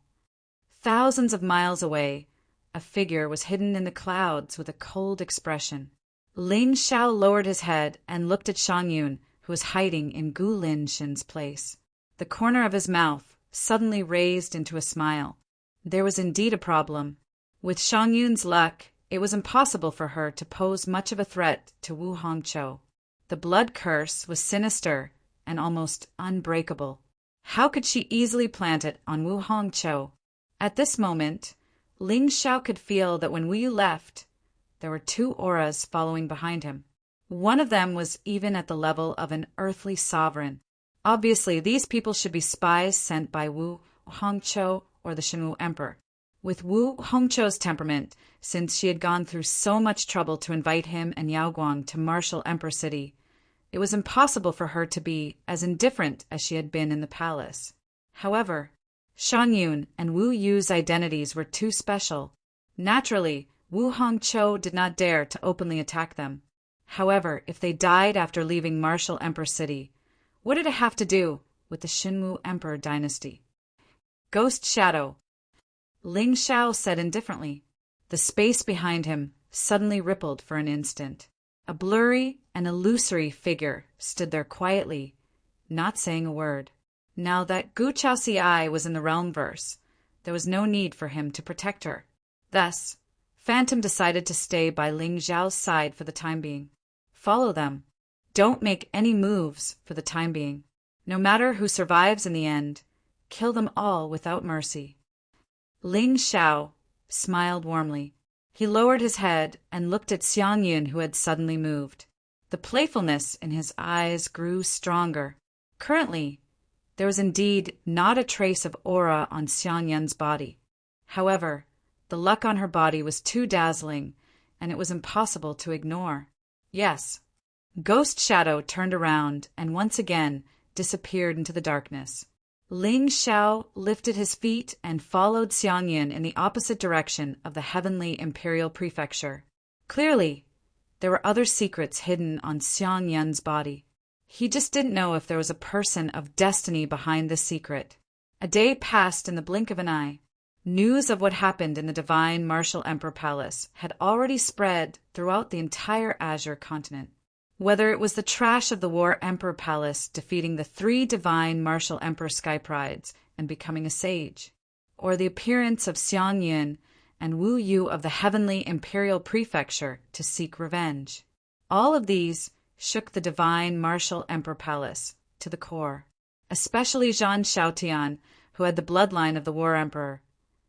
Thousands of miles away, a figure was hidden in the clouds with a cold expression. Ling Xiao lowered his head and looked at Shangyun, who was hiding in Gu Linshin's place. The corner of his mouth suddenly raised into a smile. There was indeed a problem. With Shangyun's luck, it was impossible for her to pose much of a threat to Wu Hongzhou. The blood curse was sinister and almost unbreakable. How could she easily plant it on Wu Hongzhou? At this moment, Ling Xiao could feel that when Wu Yu left, there were two auras following behind him. One of them was even at the level of an earthly sovereign. Obviously, these people should be spies sent by Wu Hongzhou or the Shenwu Emperor. With Wu Hongzhou's temperament, since she had gone through so much trouble to invite him and Yao Guang to martial Emperor City, it was impossible for her to be as indifferent as she had been in the palace. However, Shangyun and Wu Yu's identities were too special. Naturally, Wu Hongzhou did not dare to openly attack them. However, if they died after leaving martial Emperor City, what did it have to do with the Shenwu Emperor dynasty? Ghost Shadow, Ling Xiao said indifferently. The space behind him suddenly rippled for an instant. A blurry and illusory figure stood there quietly, not saying a word. Now that Gu Chaoxiai was in the realm verse, there was no need for him to protect her. Thus, Phantom decided to stay by Ling Xiao's side for the time being. Follow them. Don't make any moves for the time being. No matter who survives in the end, kill them all without mercy. Ling Xiao smiled warmly. He lowered his head and looked at Xiangyun, who had suddenly moved. The playfulness in his eyes grew stronger. Currently, there was indeed not a trace of aura on Xiangyun's body. However, the luck on her body was too dazzling, and it was impossible to ignore. Yes. Ghost Shadow turned around and once again disappeared into the darkness. Ling Xiao lifted his feet and followed Xiangyun in the opposite direction of the heavenly imperial prefecture. Clearly, there were other secrets hidden on Xiangyun's body. He just didn't know if there was a person of destiny behind this secret. A day passed in the blink of an eye. News of what happened in the Divine Martial Emperor Palace had already spread throughout the entire Azure continent. Whether it was the trash of the War Emperor Palace defeating the 3 Divine Martial Emperor Sky Prides and becoming a sage, or the appearance of Xiangyun and Wu Yu of the Heavenly Imperial Prefecture to seek revenge. All of these shook the Divine Martial Emperor Palace to the core. Especially Zhan Xiaotian, who had the bloodline of the War Emperor,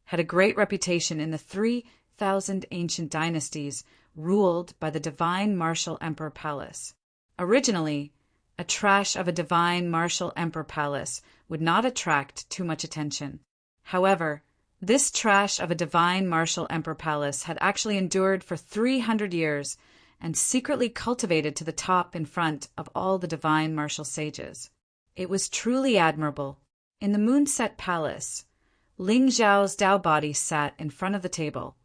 had a great reputation in the 3,000 ancient dynasties ruled by the Divine Martial Emperor Palace. Originally, a trash of a Divine Martial Emperor Palace would not attract too much attention. However, this trash of a Divine Martial Emperor Palace had actually endured for 300 years and secretly cultivated to the top in front of all the Divine Martial Sages. It was truly admirable. In the Moonset Palace, Ling Xiao's Dao body sat in front of the table,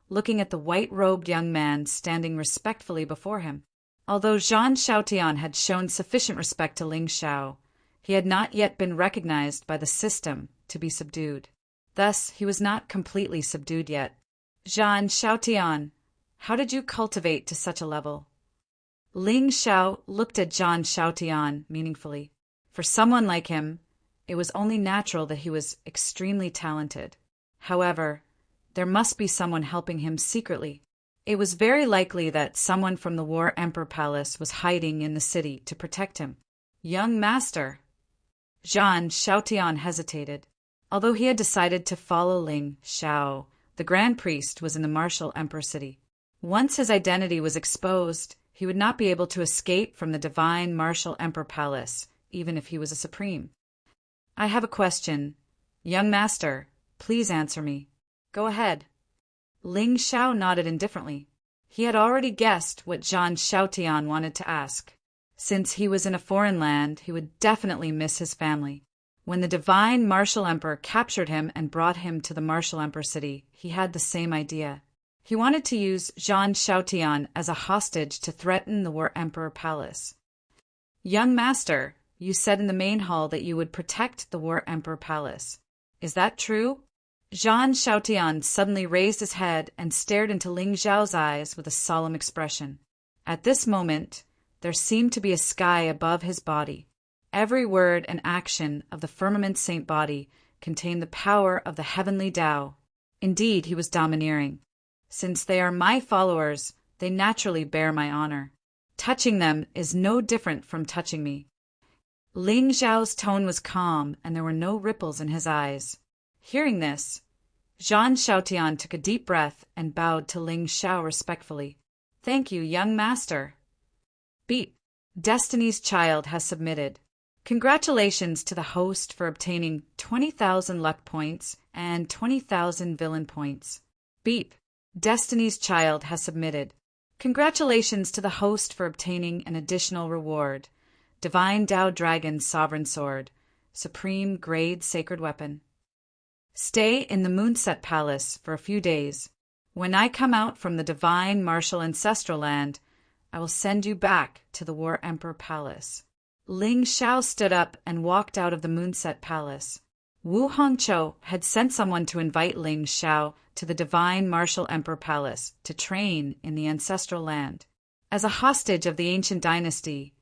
looking at the white-robed young man standing respectfully before him. Although Zhan Xiaotian had shown sufficient respect to Ling Xiao, he had not yet been recognized by the system to be subdued. Thus, he was not completely subdued yet. Zhan Xiaotian, how did you cultivate to such a level? Ling Xiao looked at Zhan Xiaotian meaningfully. For someone like him, it was only natural that he was extremely talented. However, there must be someone helping him secretly. It was very likely that someone from the War Emperor Palace was hiding in the city to protect him. Young master, Zhan Shaotian hesitated. Although he had decided to follow Ling Xiao, the Grand Priest was in the martial Emperor city. Once his identity was exposed, he would not be able to escape from the divine martial Emperor Palace, even if he was a supreme. I have a question. Young master, please answer me. Go ahead. Ling Xiao nodded indifferently. He had already guessed what Zhan Shaotian wanted to ask. Since he was in a foreign land, he would definitely miss his family. When the divine martial emperor captured him and brought him to the martial emperor city, he had the same idea. He wanted to use Zhan Shaotian as a hostage to threaten the War Emperor Palace. Young master, you said in the main hall that you would protect the War Emperor Palace. Is that true? Zhan Shaotian suddenly raised his head and stared into Ling Xiao's eyes with a solemn expression. At this moment, there seemed to be a sky above his body. Every word and action of the firmament saint body contained the power of the heavenly Tao. Indeed, he was domineering. Since they are my followers, they naturally bear my honor. Touching them is no different from touching me. Ling Xiao's tone was calm, and there were no ripples in his eyes. Hearing this, Zhan Shaotian took a deep breath and bowed to Ling Xiao respectfully. Thank you, young master. Beat. Destiny's Child has submitted. Congratulations to the host for obtaining 20,000 luck points and 20,000 villain points. Beep. Destiny's Child has submitted. Congratulations to the host for obtaining an additional reward. Divine Tao Dragon Sovereign Sword. Supreme Grade Sacred Weapon. Stay in the Moonset Palace for a few days. When I come out from the divine martial ancestral land, I will send you back to the War Emperor Palace. Ling Xiao stood up and walked out of the Moonset Palace. Wu Hongzhou had sent someone to invite Ling Xiao to the divine martial Emperor Palace to train in the ancestral land. As a hostage of the ancient dynasty,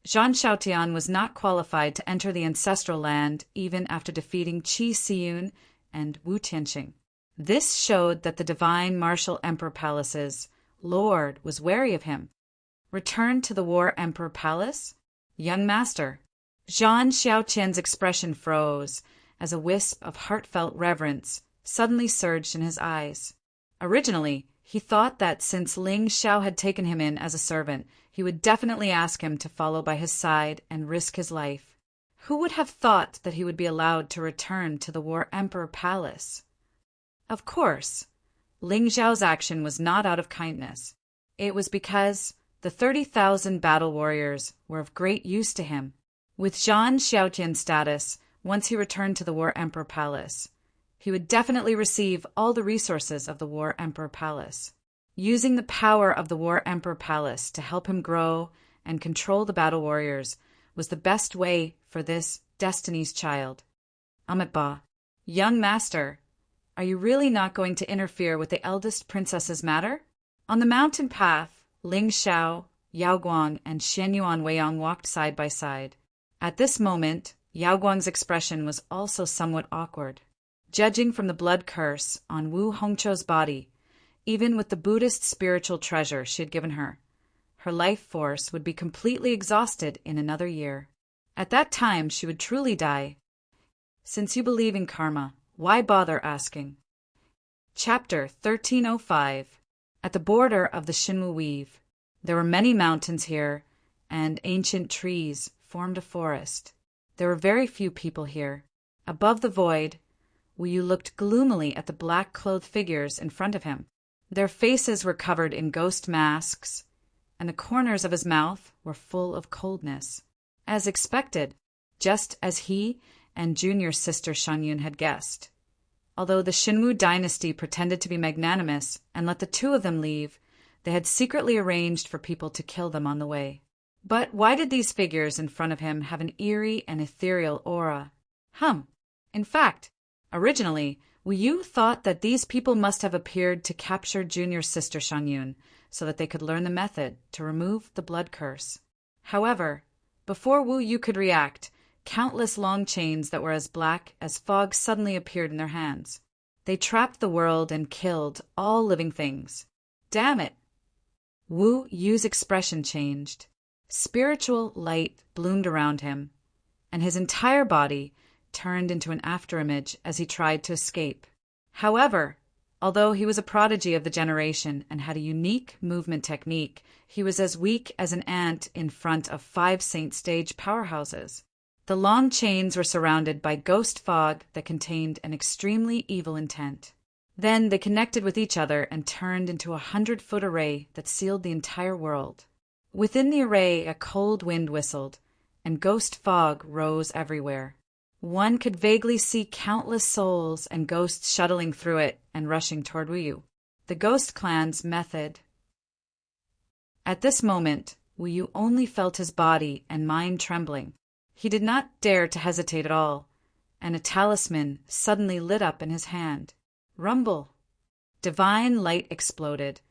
Zhan Shaotian was not qualified to enter the ancestral land even after defeating Qi Xiyun and Wu Tianqing. This showed that the divine martial Emperor Palace's lord was wary of him. Return to the War Emperor Palace? Young master. Zhan Xiaoqian's expression froze as a wisp of heartfelt reverence suddenly surged in his eyes. Originally, he thought that since Ling Xiao had taken him in as a servant, he would definitely ask him to follow by his side and risk his life. Who would have thought that he would be allowed to return to the War Emperor Palace? Of course, Ling Xiao's action was not out of kindness. It was because the 30,000 battle warriors were of great use to him. With Zhan Xiaotian's status, once he returned to the War Emperor Palace, he would definitely receive all the resources of the War Emperor Palace. Using the power of the War Emperor Palace to help him grow and control the battle warriors was the best way for this Destiny's Child. Amitabha, young master, are you really not going to interfere with the eldest princess's matter? On the mountain path, Ling Xiao, Yao Guang, and Xian Yuan Weiyang walked side by side. At this moment, Yao Guang's expression was also somewhat awkward. Judging from the blood curse on Wu Hongzhou's body, even with the Buddhist spiritual treasure she had given her, her life force would be completely exhausted in another year. At that time, she would truly die. Since you believe in karma, why bother asking? Chapter 1305. At the border of the Xinwu Weave, there were many mountains here, and ancient trees formed a forest. There were very few people here. Above the void, Wu Yu looked gloomily at the black-clothed figures in front of him. Their faces were covered in ghost masks, and the corners of his mouth were full of coldness. As expected, just as he and junior sister Shanyun had guessed. Although the Xinwu dynasty pretended to be magnanimous and let the two of them leave, they had secretly arranged for people to kill them on the way. But why did these figures in front of him have an eerie and ethereal aura? In fact, originally, Wu Yu thought that these people must have appeared to capture junior sister Shanyun so that they could learn the method to remove the blood curse. However, before Wu Yu could react, countless long chains that were as black as fog suddenly appeared in their hands. They trapped the world and killed all living things. Damn it! Wu Yu's expression changed. Spiritual light bloomed around him. and his entire body turned into an afterimage as he tried to escape. However, although he was a prodigy of the generation and had a unique movement technique, he was as weak as an ant in front of 5 Saint Stage powerhouses. The long chains were surrounded by ghost fog that contained an extremely evil intent. Then they connected with each other and turned into a 100-foot array that sealed the entire world. Within the array, a cold wind whistled, and ghost fog rose everywhere. One could vaguely see countless souls and ghosts shuttling through it and rushing toward Wuyu. The Ghost Clan's method. At this moment, Wuyu only felt his body and mind trembling. He did not dare to hesitate at all, and a talisman suddenly lit up in his hand. Rumble! Divine light exploded,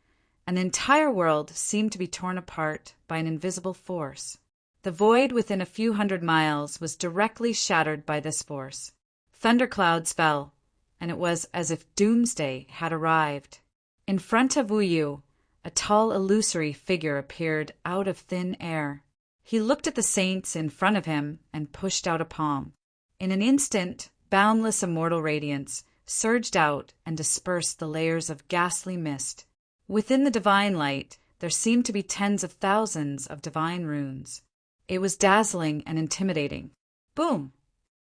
and the entire world seemed to be torn apart by an invisible force. The void within a few hundred miles was directly shattered by this force. Thunderclouds fell, and it was as if doomsday had arrived. In front of Wuyu, a tall illusory figure appeared out of thin air. He looked at the saints in front of him and pushed out a palm. In an instant, boundless immortal radiance surged out and dispersed the layers of ghastly mist. Within the divine light, there seemed to be tens of thousands of divine runes. It was dazzling and intimidating. Boom!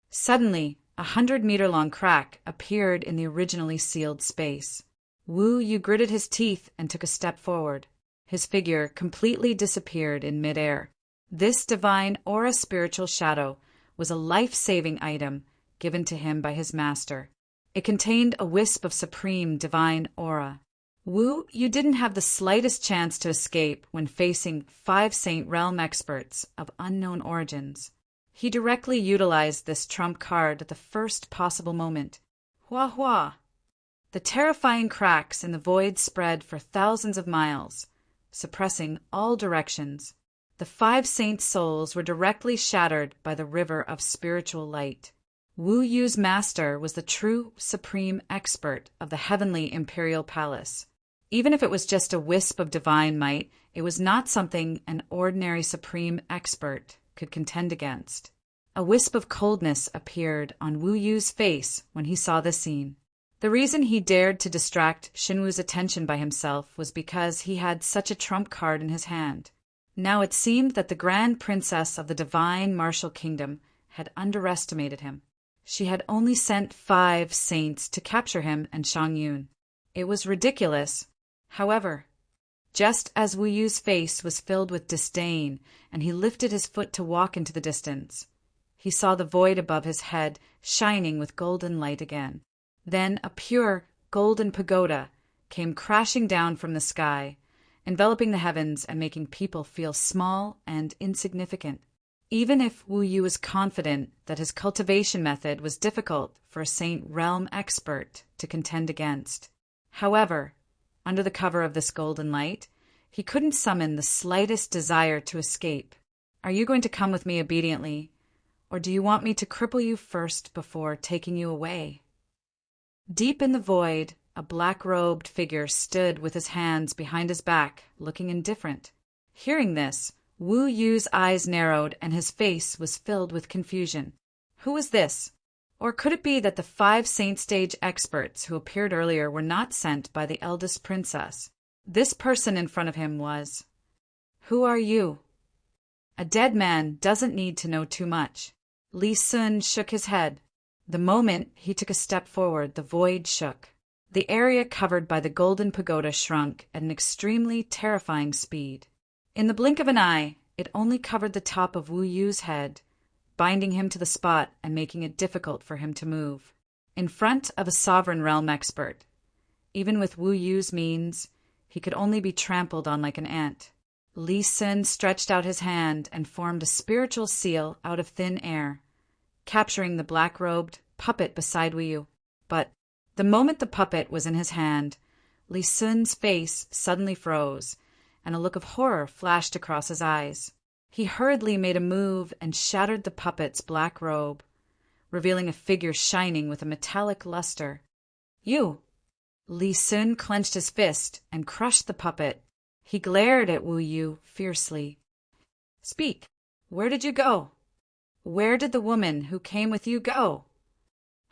Suddenly, 100-meter-long crack appeared in the originally sealed space. Wuyu gritted his teeth and took a step forward. His figure completely disappeared in midair. This divine aura spiritual shadow was a life-saving item given to him by his master. It contained a wisp of supreme divine aura. You didn't have the slightest chance to escape when facing 5 Saint Realm experts of unknown origins. He directly utilized this trump card at the first possible moment. Hua hua! The terrifying cracks in the void spread for thousands of miles, suppressing all directions. The 5 Saint souls were directly shattered by the river of spiritual light. Wu Yu's master was the true supreme expert of the heavenly imperial palace. Even if it was just a wisp of divine might, it was not something an ordinary supreme expert could contend against. A wisp of coldness appeared on Wu Yu's face when he saw the scene. The reason he dared to distract Xinwu's attention by himself was because he had such a trump card in his hand. Now it seemed that the Grand Princess of the Divine Martial Kingdom had underestimated him. She had only sent 5 saints to capture him and Shang Yun. It was ridiculous. However, just as Wu Yu's face was filled with disdain and he lifted his foot to walk into the distance, he saw the void above his head shining with golden light again. Then a pure golden pagoda came crashing down from the sky, enveloping the heavens and making people feel small and insignificant. Even if Wu Yu was confident that his cultivation method was difficult for a Saint Realm expert to contend against. However, under the cover of this golden light, he couldn't summon the slightest desire to escape. Are you going to come with me obediently, or do you want me to cripple you first before taking you away? Deep in the void, a black-robed figure stood with his hands behind his back, looking indifferent. Hearing this, Wu Yu's eyes narrowed and his face was filled with confusion. Who was this? Or could it be that the 5 Saint Stage experts who appeared earlier were not sent by the eldest princess? This person in front of him was... Who are you? A dead man doesn't need to know too much. Li Sun shook his head. The moment he took a step forward, the void shook. The area covered by the golden pagoda shrunk at an extremely terrifying speed. In the blink of an eye, it only covered the top of Wu Yu's head, binding him to the spot and making it difficult for him to move. In front of a sovereign realm expert, even with Wu Yu's means, he could only be trampled on like an ant. Li Sun stretched out his hand and formed a spiritual seal out of thin air, capturing the black-robed puppet beside Wu Yu. But the moment the puppet was in his hand, Li Sun's face suddenly froze, and a look of horror flashed across his eyes. He hurriedly made a move and shattered the puppet's black robe, revealing a figure shining with a metallic luster. You! Li Sun clenched his fist and crushed the puppet. He glared at Wu Yu fiercely. Speak! Where did you go? Where did the woman who came with you go?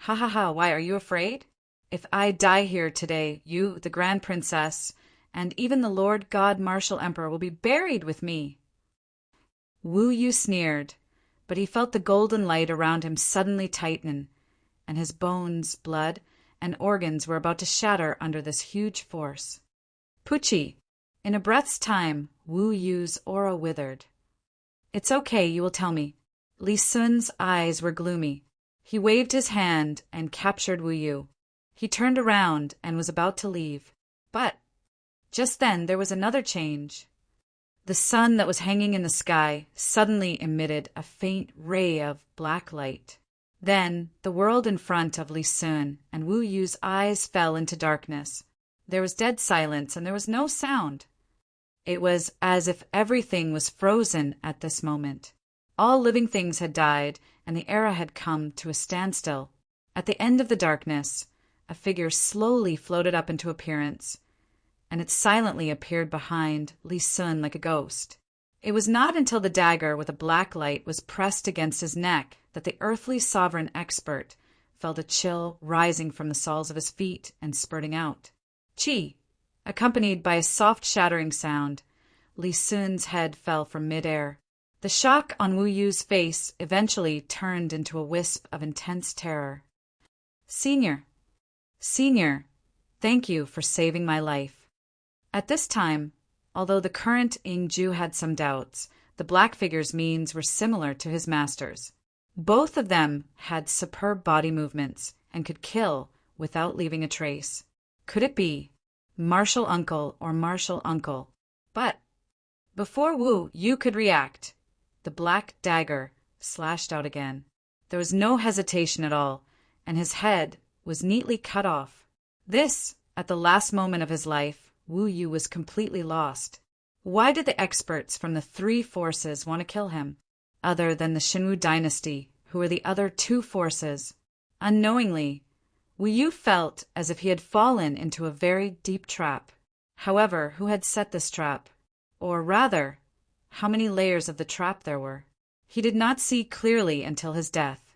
Ha ha ha, why, are you afraid? If I die here today, you, the Grand Princess, and even the Lord God Martial Emperor will be buried with me. Wu Yu sneered, but he felt the golden light around him suddenly tighten, and his bones, blood, and organs were about to shatter under this huge force. Pucci! In a breath's time, Wu Yu's aura withered. It's okay, you will tell me. Li Sun's eyes were gloomy. He waved his hand and captured Wu Yu. He turned around and was about to leave. But just then there was another change. The sun that was hanging in the sky suddenly emitted a faint ray of black light. Then the world in front of Li Sun and Wu Yu's eyes fell into darkness. There was dead silence and there was no sound. It was as if everything was frozen at this moment. All living things had died, and the era had come to a standstill. At the end of the darkness, a figure slowly floated up into appearance, and it silently appeared behind Li Sun like a ghost. It was not until the dagger with a black light was pressed against his neck that the earthly sovereign expert felt a chill rising from the soles of his feet and spurting out. Chi! Accompanied by a soft shattering sound, Li Sun's head fell from midair. The shock on Wu Yu's face eventually turned into a wisp of intense terror. Senior, thank you for saving my life. At this time, although the current Ingju had some doubts, the black figure's means were similar to his master's. Both of them had superb body movements and could kill without leaving a trace. Could it be Martial Uncle or Martial Uncle? But before Wu Yu could react, the black dagger slashed out again. There was no hesitation at all, and his head was neatly cut off. This, at the last moment of his life, Wu Yu was completely lost. Why did the experts from the three forces want to kill him, other than the Xinwu dynasty, who were the other two forces? Unknowingly, Wu Yu felt as if he had fallen into a very deep trap. However, who had set this trap? Or rather, how many layers of the trap there were? He did not see clearly until his death.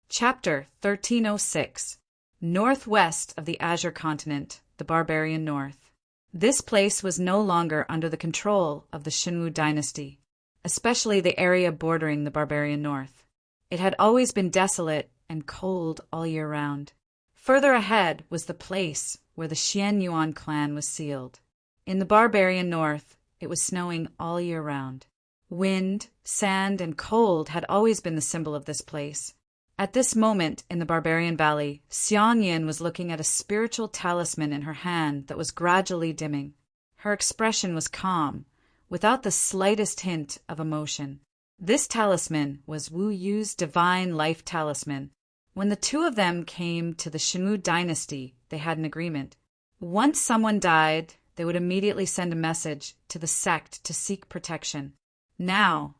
Chapter 1306. Northwest of the Azure Continent, the Barbarian North. This place was no longer under the control of the Xinwu dynasty, especially the area bordering the Barbarian North. It had always been desolate and cold all year round. Further ahead was the place where the Xian Yuan clan was sealed. In the Barbarian North, it was snowing all year round. Wind, sand, and cold had always been the symbol of this place. At this moment in the Barbarian Valley, Xiang Yin was looking at a spiritual talisman in her hand that was gradually dimming. Her expression was calm, without the slightest hint of emotion. This talisman was Wu Yu's divine life talisman. When the two of them came to the Xinwu dynasty, they had an agreement. Once someone died, they would immediately send a message to the sect to seek protection. Now,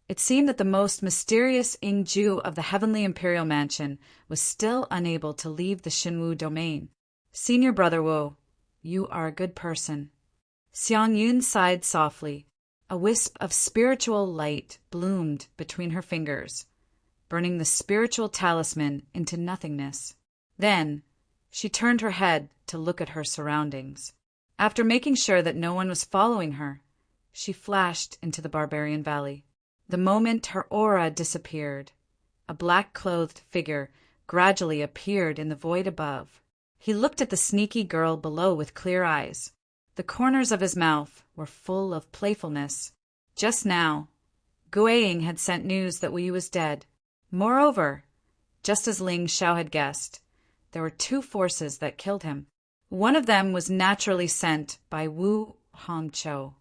it seemed that the most mysterious Ingju of the Heavenly Imperial Mansion was still unable to leave the Xinwu domain. Senior Brother Wu, you are a good person. Xiang Yun sighed softly. A wisp of spiritual light bloomed between her fingers, burning the spiritual talisman into nothingness. Then, she turned her head to look at her surroundings. After making sure that no one was following her, she flashed into the Barbarian Valley. The moment her aura disappeared, a black-clothed figure gradually appeared in the void above. He looked at the sneaky girl below with clear eyes. The corners of his mouth were full of playfulness. Just now, Guiying had sent news that Wu Yu was dead. Moreover, just as Ling Xiao had guessed, there were two forces that killed him. One of them was naturally sent by Wu Hongqiu.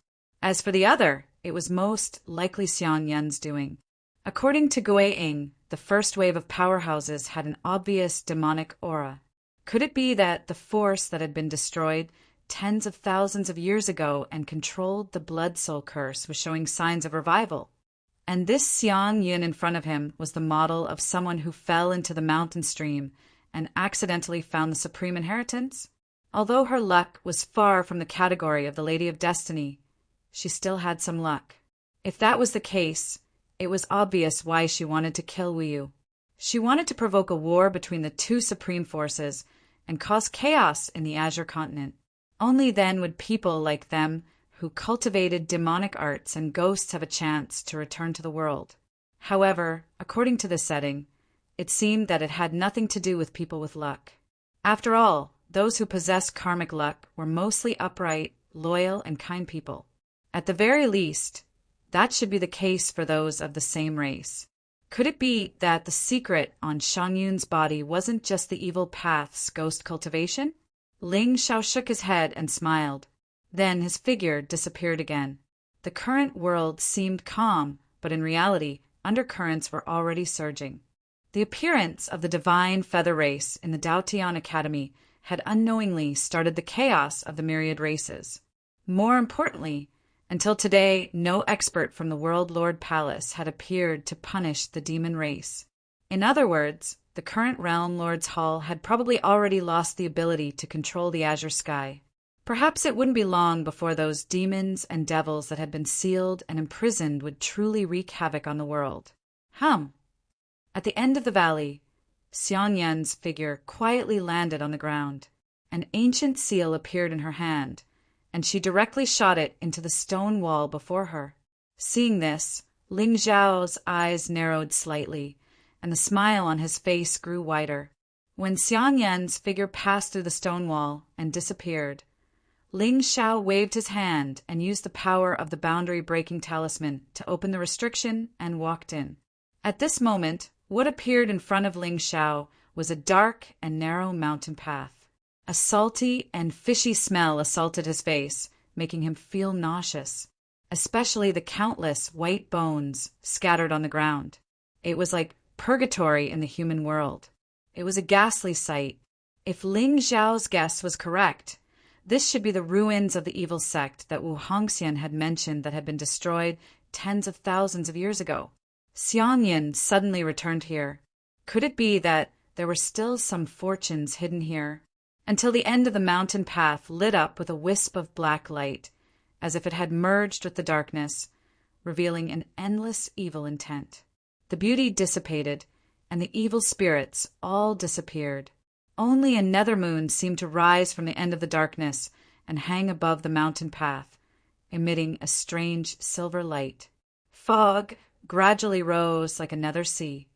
As for the other, it was most likely Xiang Yun's doing. According to Guiying, the first wave of powerhouses had an obvious demonic aura. Could it be that the force that had been destroyed tens of thousands of years ago and controlled the blood soul curse was showing signs of revival? And this Xiang Yun in front of him was the model of someone who fell into the mountain stream and accidentally found the supreme inheritance? Although her luck was far from the category of the Lady of Destiny, she still had some luck. If that was the case, It was obvious why she wanted to kill Wu Yu. She wanted to provoke a war between the two supreme forces and cause chaos in the Azure continent. Only then would people like them, who cultivated demonic arts and ghosts, have a chance to return to the world. However, according to the setting, it seemed that it had nothing to do with people with luck. After all, those who possessed karmic luck were mostly upright, loyal, and kind people. At the very least, that should be the case for those of the same race. Could it be that the secret on Shang Yun's body wasn't just the evil path's ghost cultivation? Ling Xiao shook his head and smiled. Then his figure disappeared again. The current world seemed calm, but in reality, undercurrents were already surging. The appearance of the divine feather race in the Daotian Academy had unknowingly started the chaos of the myriad races. More importantly, until today, no expert from the World Lord Palace had appeared to punish the demon race. In other words, the current Realm Lord's Hall had probably already lost the ability to control the azure sky. Perhaps it wouldn't be long before those demons and devils that had been sealed and imprisoned would truly wreak havoc on the world. At the end of the valley, Xiang Yan's figure quietly landed on the ground. An ancient seal appeared in her hand, and she directly shot it into the stone wall before her. Seeing this, Ling Zhao's eyes narrowed slightly, and the smile on his face grew wider. When Xiang Yan's figure passed through the stone wall and disappeared, Ling Xiao waved his hand and used the power of the boundary-breaking talisman to open the restriction and walked in. At this moment, what appeared in front of Ling Xiao was a dark and narrow mountain path. A salty and fishy smell assaulted his face, making him feel nauseous, especially the countless white bones scattered on the ground. It was like purgatory in the human world. It was a ghastly sight. If Ling Zhao's guess was correct, this should be the ruins of the evil sect that Wu Hongxian had mentioned that had been destroyed tens of thousands of years ago. Xiang Yan suddenly returned here. Could it be that there were still some fortunes hidden here? Until the end of the mountain path lit up with a wisp of black light, as if it had merged with the darkness, revealing an endless evil intent. The beauty dissipated, and the evil spirits all disappeared. Only a nether moon seemed to rise from the end of the darkness and hang above the mountain path, emitting a strange silver light. Fog gradually rose like a nether sea,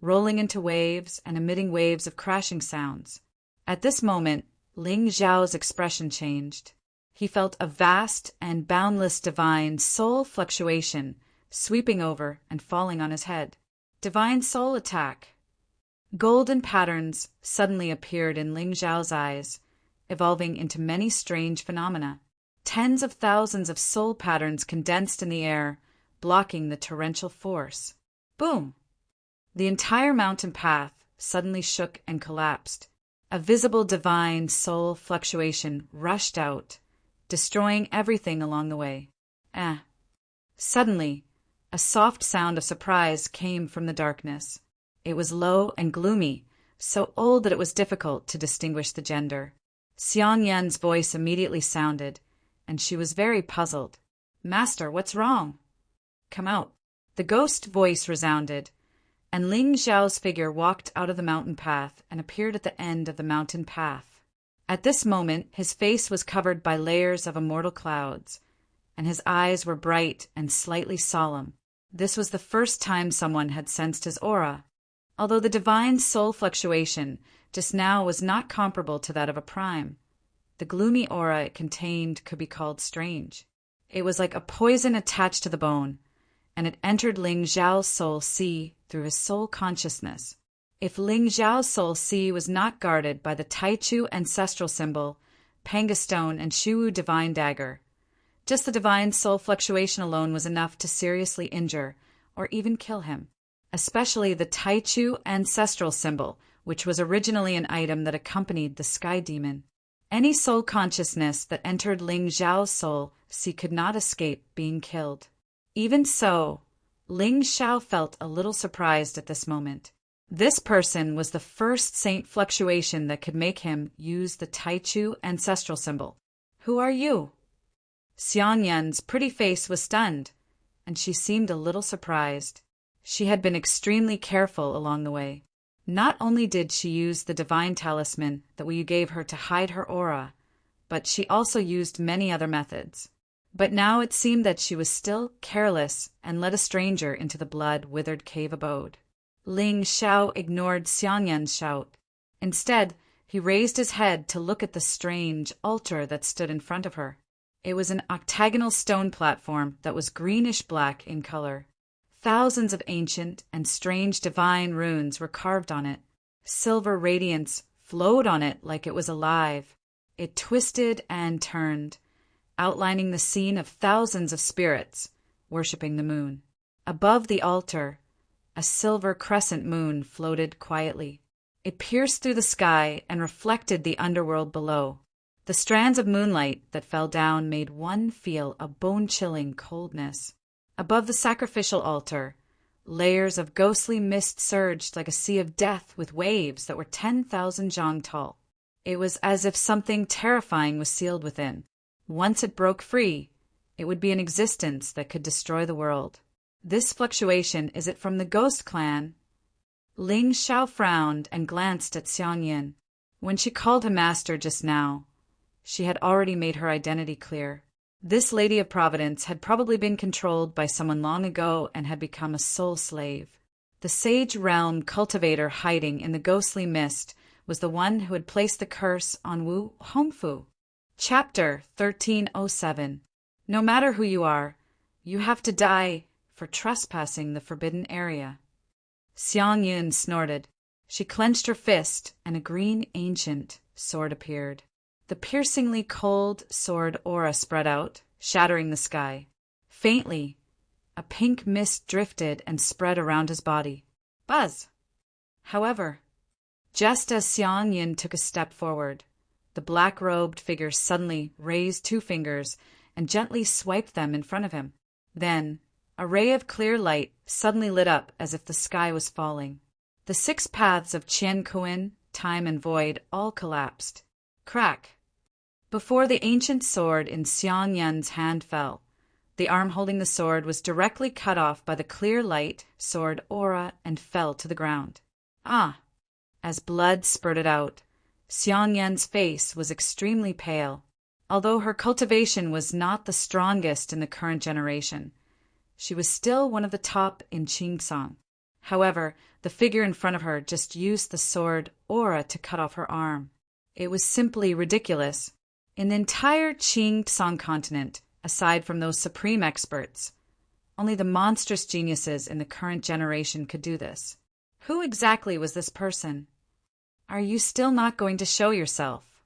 rolling into waves and emitting waves of crashing sounds. At this moment, Ling Zhao's expression changed. He felt a vast and boundless divine soul fluctuation sweeping over and falling on his head. Divine soul attack. Golden patterns suddenly appeared in Ling Zhao's eyes, evolving into many strange phenomena. Tens of thousands of soul patterns condensed in the air, blocking the torrential force. Boom! The entire mountain path suddenly shook and collapsed. A visible divine soul fluctuation rushed out, destroying everything along the way. Suddenly, a soft sound of surprise came from the darkness. It was low and gloomy, so old that it was difficult to distinguish the gender. Xiang Yan's voice immediately sounded, and she was very puzzled. "Master, what's wrong?" "Come out." The ghost voice resounded, and Ling Zhao's figure walked out of the mountain path and appeared at the end of the mountain path. At this moment, his face was covered by layers of immortal clouds, and his eyes were bright and slightly solemn. This was the first time someone had sensed his aura, although the divine soul fluctuation just now was not comparable to that of a prime. The gloomy aura it contained could be called strange. It was like a poison attached to the bone, and it entered Ling Zhao's soul C through his soul consciousness. If Ling Zhao's soul C was not guarded by the Taichu ancestral symbol, Panga stone, and Shuwu divine dagger, just the divine soul fluctuation alone was enough to seriously injure or even kill him, especially the Taichu ancestral symbol, which was originally an item that accompanied the sky demon. Any soul consciousness that entered Ling Zhao's soul C could not escape being killed. Even so, Ling Xiao felt a little surprised at this moment. This person was the first saint fluctuation that could make him use the Taichu ancestral symbol. "Who are you?" Xiang Yan's pretty face was stunned, and she seemed a little surprised. She had been extremely careful along the way. Not only did she use the divine talisman that we gave her to hide her aura, but she also used many other methods. But now it seemed that she was still careless and led a stranger into the blood-withered cave abode. Ling Xiao ignored Xiangyan's shout. Instead, he raised his head to look at the strange altar that stood in front of her. It was an octagonal stone platform that was greenish-black in color. Thousands of ancient and strange divine runes were carved on it. Silver radiance flowed on it like it was alive. It twisted and turned, outlining the scene of thousands of spirits worshipping the moon. Above the altar, a silver crescent moon floated quietly. It pierced through the sky and reflected the underworld below. The strands of moonlight that fell down made one feel a bone-chilling coldness. Above the sacrificial altar, layers of ghostly mist surged like a sea of death with waves that were 10,000 zhang tall. It was as if something terrifying was sealed within. Once it broke free, it would be an existence that could destroy the world. This fluctuation, is it from the ghost clan? Ling Xiao frowned and glanced at Xiangyan. When she called him master just now, she had already made her identity clear. This Lady of Providence had probably been controlled by someone long ago and had become a soul slave. The Sage Realm cultivator hiding in the ghostly mist was the one who had placed the curse on Wu Hongfu. Chapter 1307. No matter who you are, you have to die for trespassing the forbidden area. Xiangyan snorted. She clenched her fist, and a green ancient sword appeared. The piercingly cold sword aura spread out, shattering the sky. Faintly, a pink mist drifted and spread around his body. Buzz! However, just as Xiangyan took a step forward, the black-robed figure suddenly raised 2 fingers and gently swiped them in front of him. Then, a ray of clear light suddenly lit up as if the sky was falling. The 6 paths of Qian Kuan, time and void all collapsed. Crack! Before the ancient sword in Xiangyan's hand fell, the arm holding the sword was directly cut off by the clear light sword aura and fell to the ground. Ah! As blood spurted out, Xiangyan's face was extremely pale. Although her cultivation was not the strongest in the current generation, she was still one of the top in Qingsong. However, the figure in front of her just used the sword aura to cut off her arm. It was simply ridiculous. In the entire Qingsong continent, aside from those supreme experts, only the monstrous geniuses in the current generation could do this. Who exactly was this person? Are you still not going to show yourself?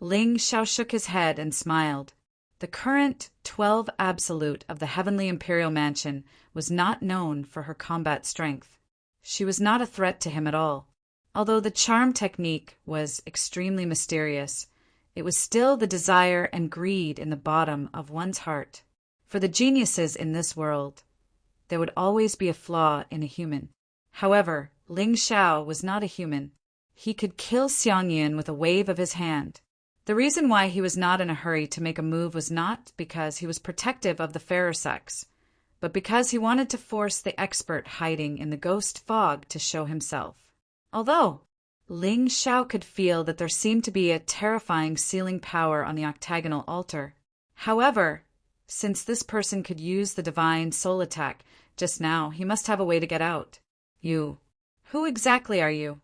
Ling Xiao shook his head and smiled. The current 12 Absolute of the Heavenly Imperial Mansion was not known for her combat strength. She was not a threat to him at all. Although the charm technique was extremely mysterious, it was still the desire and greed in the bottom of one's heart. For the geniuses in this world, there would always be a flaw in a human. However, Ling Xiao was not a human. He could kill Xiangyan with a wave of his hand. The reason why he was not in a hurry to make a move was not because he was protective of the fairer sex, but because he wanted to force the expert hiding in the ghost fog to show himself. Although Ling Xiao could feel that there seemed to be a terrifying sealing power on the octagonal altar. However, since this person could use the divine soul attack just now, he must have a way to get out. You. Who exactly are you?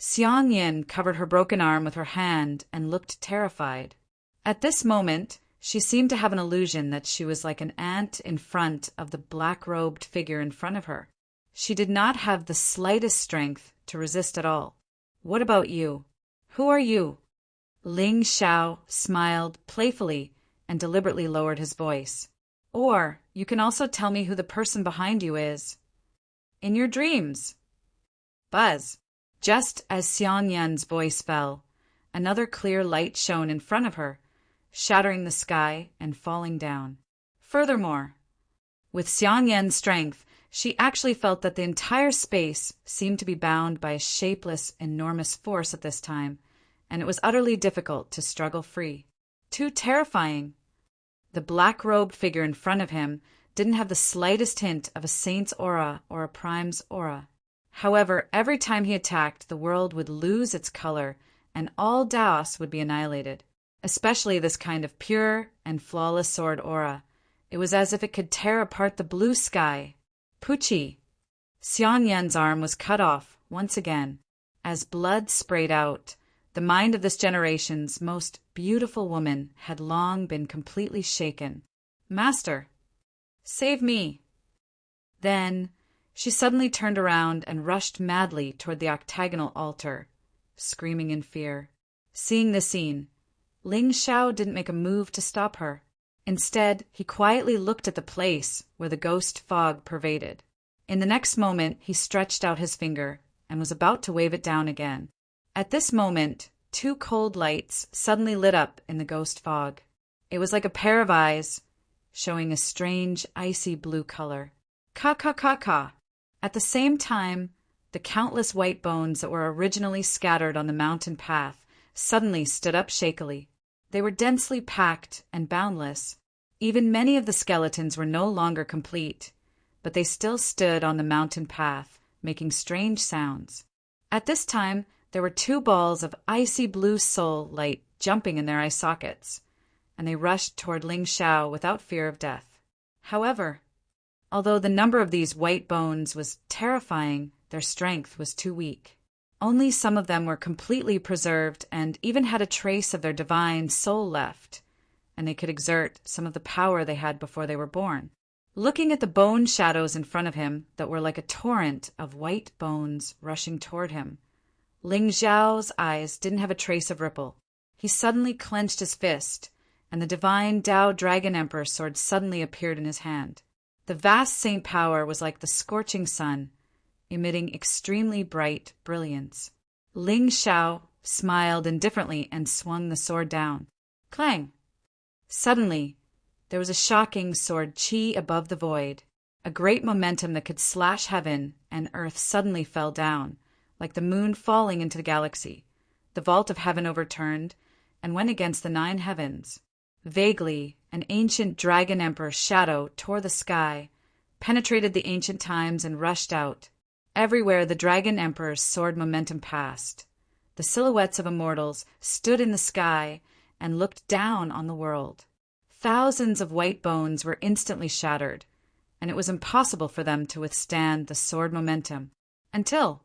Xiangyan covered her broken arm with her hand and looked terrified. At this moment, she seemed to have an illusion that she was like an ant in front of the black-robed figure in front of her. She did not have the slightest strength to resist at all. What about you? Who are you? Ling Xiao smiled playfully and deliberately lowered his voice. Or you can also tell me who the person behind you is. In your dreams. Buzz. Just as Xiangyan's voice fell, another clear light shone in front of her, shattering the sky and falling down. Furthermore, with Xiangyan's strength, she actually felt that the entire space seemed to be bound by a shapeless, enormous force at this time, and it was utterly difficult to struggle free. Too terrifying. The black-robed figure in front of him didn't have the slightest hint of a saint's aura or a prime's aura. However, every time he attacked, the world would lose its color and all Daos would be annihilated. Especially this kind of pure and flawless sword aura. It was as if it could tear apart the blue sky. Pucci! Xian Yan's arm was cut off once again. As blood sprayed out, the mind of this generation's most beautiful woman had long been completely shaken. Master, save me! Then she suddenly turned around and rushed madly toward the octagonal altar, screaming in fear. Seeing the scene, Ling Xiao didn't make a move to stop her. Instead, he quietly looked at the place where the ghost fog pervaded. In the next moment, he stretched out his finger and was about to wave it down again. At this moment, two cold lights suddenly lit up in the ghost fog. It was like a pair of eyes, showing a strange, icy blue color. Ka. At the same time, the countless white bones that were originally scattered on the mountain path suddenly stood up shakily. They were densely packed and boundless. Even many of the skeletons were no longer complete, but they still stood on the mountain path, making strange sounds. At this time, there were two balls of icy blue soul light jumping in their eye sockets, and they rushed toward Ling Xiao without fear of death. However, although the number of these white bones was terrifying, their strength was too weak. Only some of them were completely preserved and even had a trace of their divine soul left, and they could exert some of the power they had before they were born. Looking at the bone shadows in front of him that were like a torrent of white bones rushing toward him, Ling Xiao's eyes didn't have a trace of ripple. He suddenly clenched his fist, and the divine Dao Dragon Emperor sword suddenly appeared in his hand. The vast saint power was like the scorching sun, emitting extremely bright brilliance. Ling Xiao smiled indifferently and swung the sword down. Clang! Suddenly, there was a shocking sword chi above the void. A great momentum that could slash heaven and earth suddenly fell down, like the moon falling into the galaxy. The vault of heaven overturned and went against the 9 heavens. Vaguely, an ancient dragon emperor's shadow tore the sky, penetrated the ancient times, and rushed out. Everywhere the dragon emperor's sword momentum passed, the silhouettes of immortals stood in the sky and looked down on the world. Thousands of white bones were instantly shattered, and it was impossible for them to withstand the sword momentum, until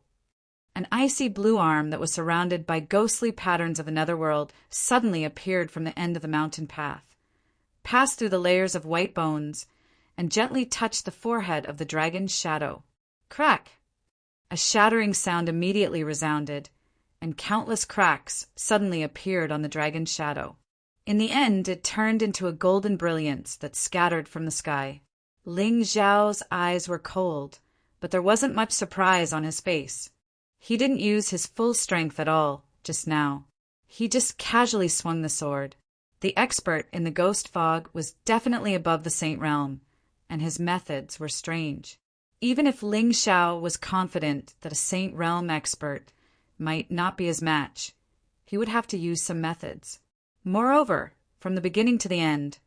an icy blue arm that was surrounded by ghostly patterns of the netherworld suddenly appeared from the end of the mountain path, passed through the layers of white bones, and gently touched the forehead of the dragon's shadow. Crack! A shattering sound immediately resounded, and countless cracks suddenly appeared on the dragon's shadow. In the end, it turned into a golden brilliance that scattered from the sky. Ling Xiao's eyes were cold, but there wasn't much surprise on his face. He didn't use his full strength at all just now. He just casually swung the sword. The expert in the ghost fog was definitely above the saint realm, and his methods were strange. Even if Ling Xiao was confident that a saint realm expert might not be his match, he would have to use some methods. Moreover, from the beginning to the end,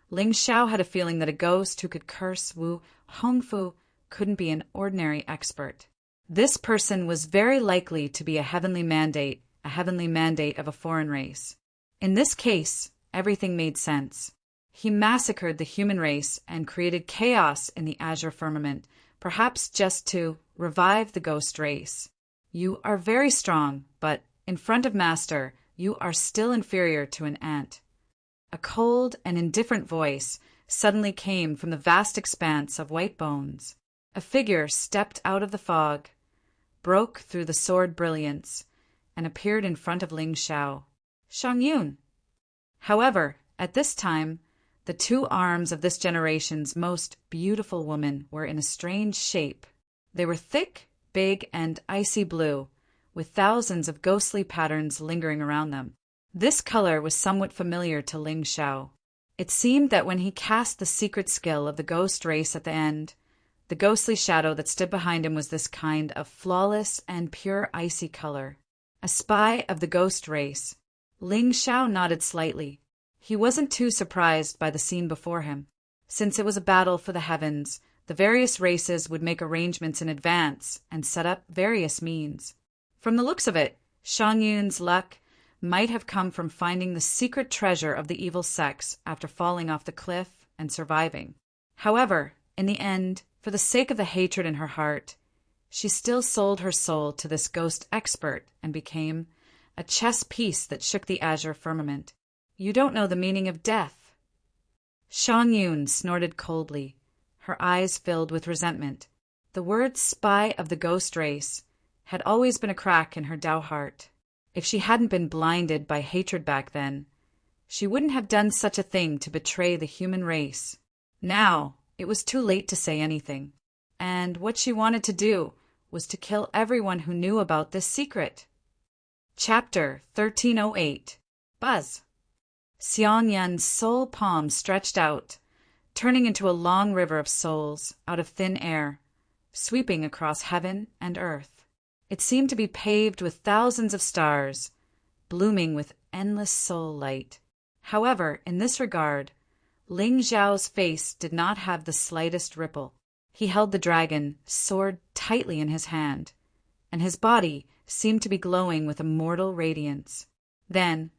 Ling Xiao had a feeling that a ghost who could curse Wu Hongfu couldn't be an ordinary expert. This person was very likely to be a heavenly mandate of a foreign race. In this case, everything made sense. He massacred the human race and created chaos in the azure firmament, perhaps just to revive the ghost race. You are very strong, but in front of Master, you are still inferior to an ant. A cold and indifferent voice suddenly came from the vast expanse of white bones. A figure stepped out of the fog, broke through the sword brilliance, and appeared in front of Ling Xiao. Shang Yun. However, at this time, the 2 arms of this generation's most beautiful woman were in a strange shape. They were thick, big, and icy blue, with thousands of ghostly patterns lingering around them. This color was somewhat familiar to Ling Xiao. It seemed that when he cast the secret skill of the ghost race at the end, the ghostly shadow that stood behind him was this kind of flawless and pure icy color. A spy of the ghost race. Ling Xiao nodded slightly. He wasn't too surprised by the scene before him. Since it was a battle for the heavens, the various races would make arrangements in advance and set up various means. From the looks of it, Shan Yun's luck might have come from finding the secret treasure of the evil sex after falling off the cliff and surviving. However, in the end, for the sake of the hatred in her heart, she still sold her soul to this ghost expert and became a chess piece that shook the azure firmament. You don't know the meaning of death. Shan Yun snorted coldly, her eyes filled with resentment. The word spy of the ghost race had always been a crack in her Dao heart. If she hadn't been blinded by hatred back then, she wouldn't have done such a thing to betray the human race. Now, it was too late to say anything, and what she wanted to do was to kill everyone who knew about this secret. Chapter 1308. Buzz. Xiang Yun's soul palm stretched out, turning into a long river of souls out of thin air, sweeping across heaven and earth. It seemed to be paved with thousands of stars, blooming with endless soul light. However, in this regard, Ling Zhao's face did not have the slightest ripple. He held the dragon sword tightly in his hand, and his body seemed to be glowing with immortal radiance. Then,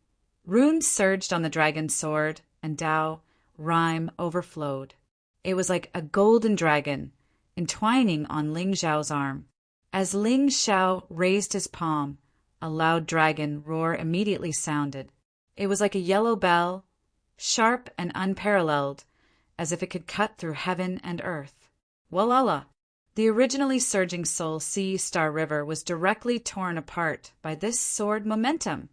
runes surged on the dragon's sword, and Dao rhyme overflowed. It was like a golden dragon entwining on Ling Zhao's arm. As Ling Zhao raised his palm, a loud dragon roar immediately sounded. It was like a yellow bell, sharp and unparalleled, as if it could cut through heaven and earth. Walala! The originally surging Soul Sea Star River was directly torn apart by this sword momentum.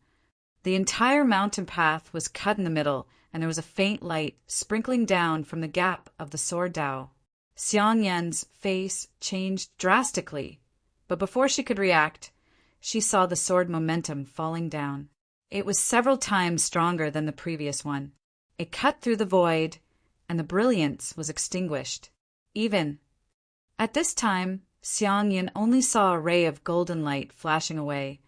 The entire mountain path was cut in the middle, and there was a faint light sprinkling down from the gap of the sword Dao. Xiang Yun's face changed drastically, but before she could react, she saw the sword momentum falling down. It was several times stronger than the previous one. It cut through the void, and the brilliance was extinguished. At this time, Xiang Yun only saw a ray of golden light flashing away,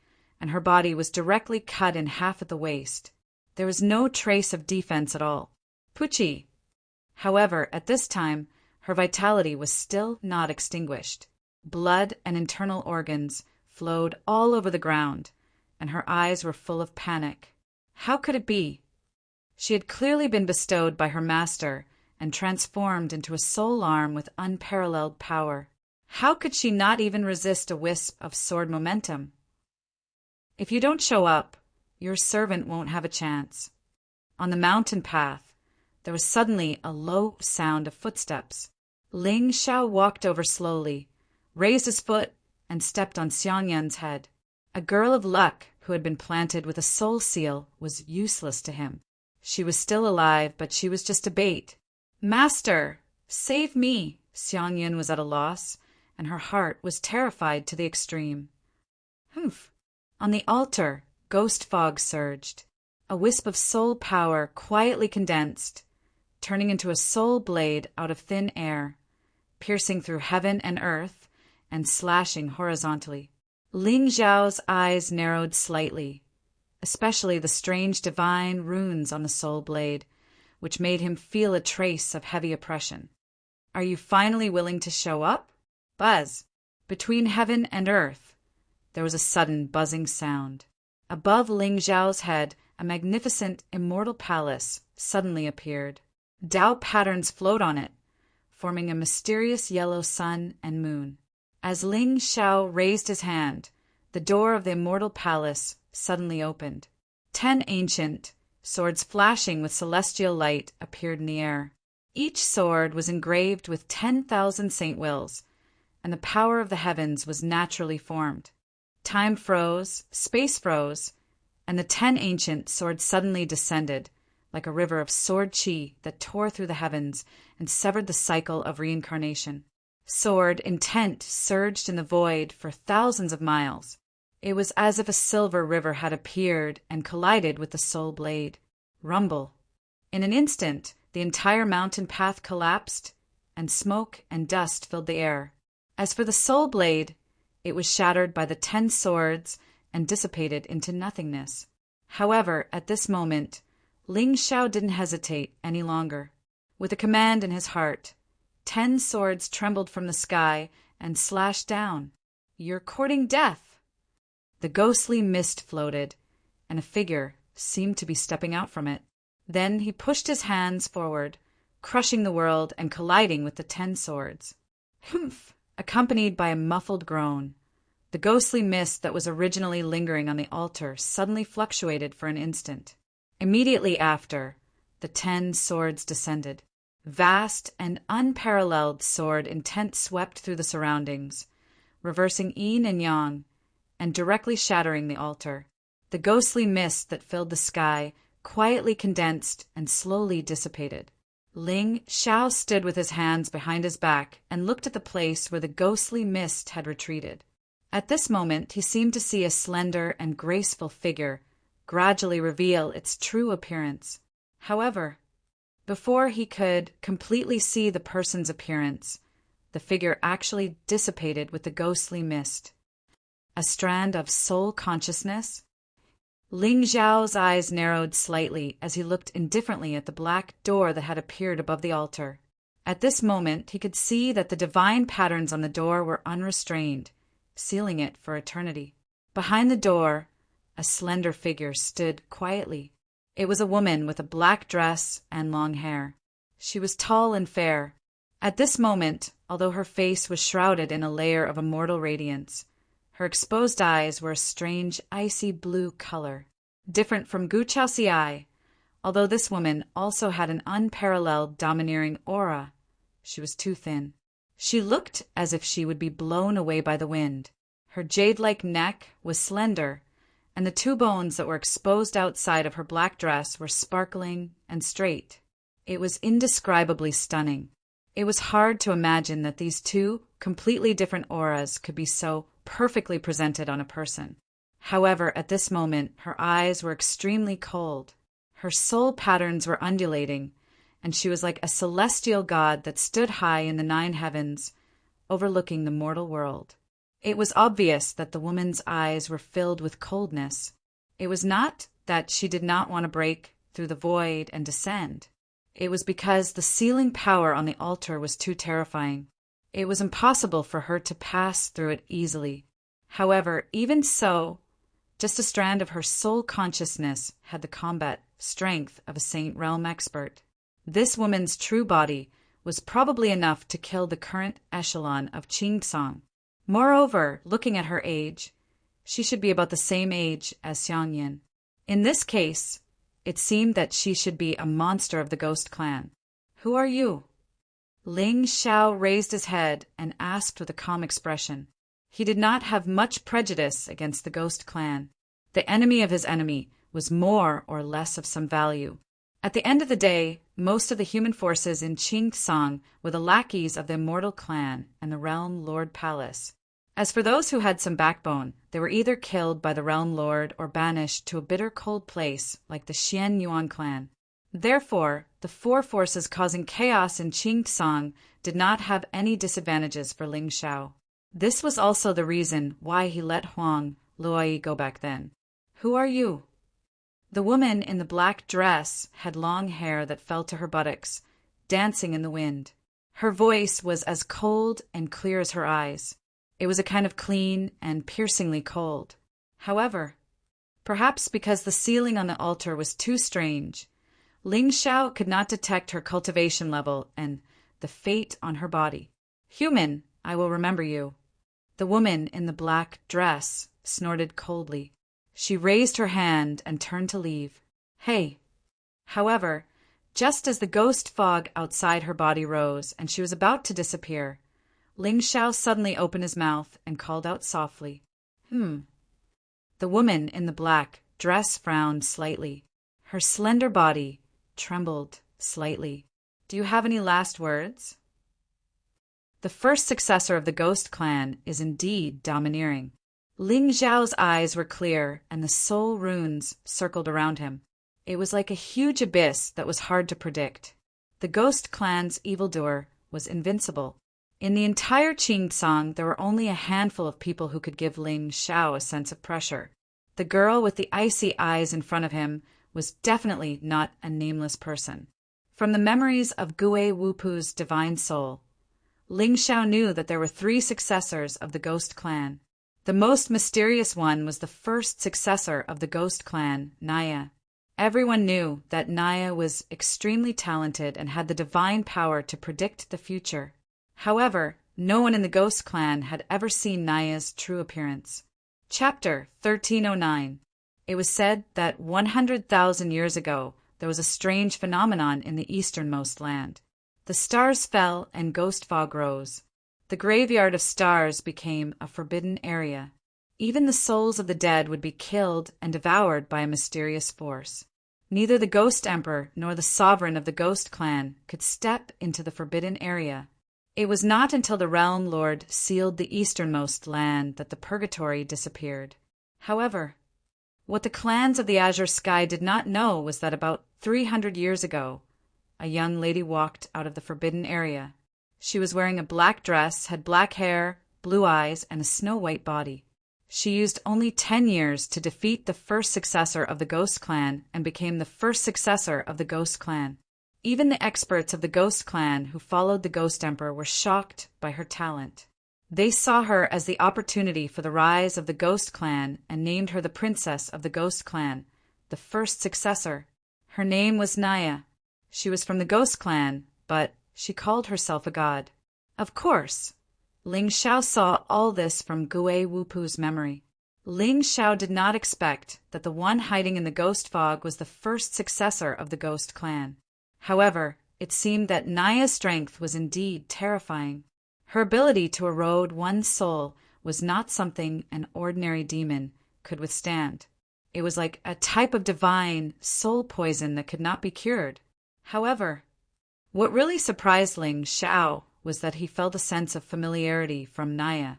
and her body was directly cut in half at the waist. There was no trace of defense at all. Pucci! However, at this time, her vitality was still not extinguished. Blood and internal organs flowed all over the ground, and her eyes were full of panic. How could it be? She had clearly been bestowed by her master and transformed into a soul arm with unparalleled power. How could she not even resist a wisp of sword momentum? If you don't show up, your servant won't have a chance. On the mountain path, there was suddenly a low sound of footsteps. Ling Zhao walked over slowly, raised his foot, and stepped on Xiang Yun's head. A girl of luck who had been planted with a soul seal was useless to him. She was still alive, but she was just a bait. Master, save me! Xiang Yun was at a loss, and her heart was terrified to the extreme. Humph! On the altar, ghost fog surged. A wisp of soul power quietly condensed, turning into a soul blade out of thin air, piercing through heaven and earth, and slashing horizontally. Ling Zhao's eyes narrowed slightly, especially the strange divine runes on the soul blade, which made him feel a trace of heavy oppression. Are you finally willing to show up? Buzz. Between heaven and earth, there was a sudden buzzing sound. Above Ling Zhao's head, a magnificent, immortal palace suddenly appeared. Dao patterns flowed on it, forming a mysterious yellow sun and moon. As Ling Zhao raised his hand, the door of the immortal palace suddenly opened. 10 ancient swords flashing with celestial light appeared in the air. Each sword was engraved with 10,000 saint wills, and the power of the heavens was naturally formed. Time froze, space froze, and the 10 ancient swords suddenly descended, like a river of sword chi that tore through the heavens and severed the cycle of reincarnation. Sword intent surged in the void for thousands of miles. It was as if a silver river had appeared and collided with the soul blade. Rumble. In an instant, the entire mountain path collapsed, and smoke and dust filled the air. As for the soul blade, it was shattered by the 10 swords and dissipated into nothingness. However, at this moment, Ling Zhao didn't hesitate any longer. With a command in his heart, 10 swords trembled from the sky and slashed down. "You're courting death!" The ghostly mist floated, and a figure seemed to be stepping out from it. Then he pushed his hands forward, crushing the world and colliding with the 10 swords. Humph! Accompanied by a muffled groan. The ghostly mist that was originally lingering on the altar suddenly fluctuated for an instant. Immediately after, the 10 swords descended. Vast and unparalleled sword intent swept through the surroundings, reversing yin and yang, and directly shattering the altar. The ghostly mist that filled the sky quietly condensed and slowly dissipated. Ling Xiao stood with his hands behind his back and looked at the place where the ghostly mist had retreated. At this moment he seemed to see a slender and graceful figure gradually reveal its true appearance. However, before he could completely see the person's appearance, the figure actually dissipated with the ghostly mist. A strand of soul consciousness? Ling Xiao's eyes narrowed slightly as he looked indifferently at the black door that had appeared above the altar. At this moment he could see that the divine patterns on the door were unrestrained, sealing it for eternity. Behind the door, a slender figure stood quietly. It was a woman with a black dress and long hair. She was tall and fair. At this moment, although her face was shrouded in a layer of immortal radiance, her exposed eyes were a strange icy blue color, different from Gu Chaoxiai. Although this woman also had an unparalleled domineering aura, she was too thin. She looked as if she would be blown away by the wind. Her jade-like neck was slender, and the 2 bones that were exposed outside of her black dress were sparkling and straight. It was indescribably stunning. It was hard to imagine that these 2 completely different auras could be so perfectly presented on a person. However, at this moment, her eyes were extremely cold. Her soul patterns were undulating, and she was like a celestial god that stood high in the 9 heavens, overlooking the mortal world. It was obvious that the woman's eyes were filled with coldness. It was not that she did not want to break through the void and descend. It was because the sealing power on the altar was too terrifying. It was impossible for her to pass through it easily. However, even so, just a strand of her soul consciousness had the combat strength of a Saint Realm expert. This woman's true body was probably enough to kill the current echelon of Qingcang. Moreover, looking at her age, she should be about the same age as Xiangyan. In this case, it seemed that she should be a monster of the ghost clan. "Who are you?" Ling Xiao raised his head and asked with a calm expression. He did not have much prejudice against the ghost clan. The enemy of his enemy was more or less of some value. At the end of the day, most of the human forces in Qingcang were the lackeys of the immortal clan and the realm lord palace. As for those who had some backbone, they were either killed by the realm lord or banished to a bitter cold place like the Xian Yuan clan. Therefore, the 4 forces causing chaos in Qingcang did not have any disadvantages for Ling Xiao. This was also the reason why he let Huang Luoyi go back then. "Who are you?" The woman in the black dress had long hair that fell to her buttocks, dancing in the wind. Her voice was as cold and clear as her eyes. It was a kind of clean and piercingly cold. However, perhaps because the sealing on the altar was too strange, Ling Xiao could not detect her cultivation level and the fate on her body. "Human, I will remember you." The woman in the black dress snorted coldly. She raised her hand and turned to leave. "Hey!" However, just as the ghost fog outside her body rose and she was about to disappear, Ling Xiao suddenly opened his mouth and called out softly, The woman in the black dress frowned slightly. Her slender body trembled slightly. "Do you have any last words?" The first successor of the ghost clan is indeed domineering. Ling Xiao's eyes were clear and the soul runes circled around him. It was like a huge abyss that was hard to predict. The ghost clan's evildoer was invincible. In the entire Qingcang, there were only a handful of people who could give Ling Xiao a sense of pressure. The girl with the icy eyes in front of him was definitely not a nameless person. From the memories of Gue Wupu's divine soul, Ling Xiao knew that there were 3 successors of the Ghost Clan. The most mysterious one was the first successor of the Ghost Clan, Naya. Everyone knew that Naya was extremely talented and had the divine power to predict the future. However, no one in the Ghost Clan had ever seen Naya's true appearance. Chapter 1309. It was said that 100,000 years ago, there was a strange phenomenon in the easternmost land. The stars fell and ghost fog rose. The graveyard of stars became a forbidden area. Even the souls of the dead would be killed and devoured by a mysterious force. Neither the Ghost Emperor nor the sovereign of the Ghost Clan could step into the forbidden area. It was not until the Realm Lord sealed the easternmost land that the purgatory disappeared. However, what the clans of the Azure Sky did not know was that about 300 years ago, a young lady walked out of the forbidden area. She was wearing a black dress, had black hair, blue eyes, and a snow-white body. She used only 10 years to defeat the first successor of the Ghost Clan and became the first successor of the Ghost Clan. Even the experts of the Ghost Clan who followed the Ghost Emperor were shocked by her talent. They saw her as the opportunity for the rise of the Ghost Clan and named her the Princess of the Ghost Clan, the first successor. Her name was Naya. She was from the Ghost Clan, but she called herself a god. Of course, Ling Xiao saw all this from Gue Wupu's memory. Ling Xiao did not expect that the one hiding in the ghost fog was the first successor of the Ghost Clan. However, it seemed that Naya's strength was indeed terrifying. Her ability to erode one's soul was not something an ordinary demon could withstand. It was like a type of divine soul poison that could not be cured. However, what really surprised Ling Xiao was that he felt a sense of familiarity from Naya.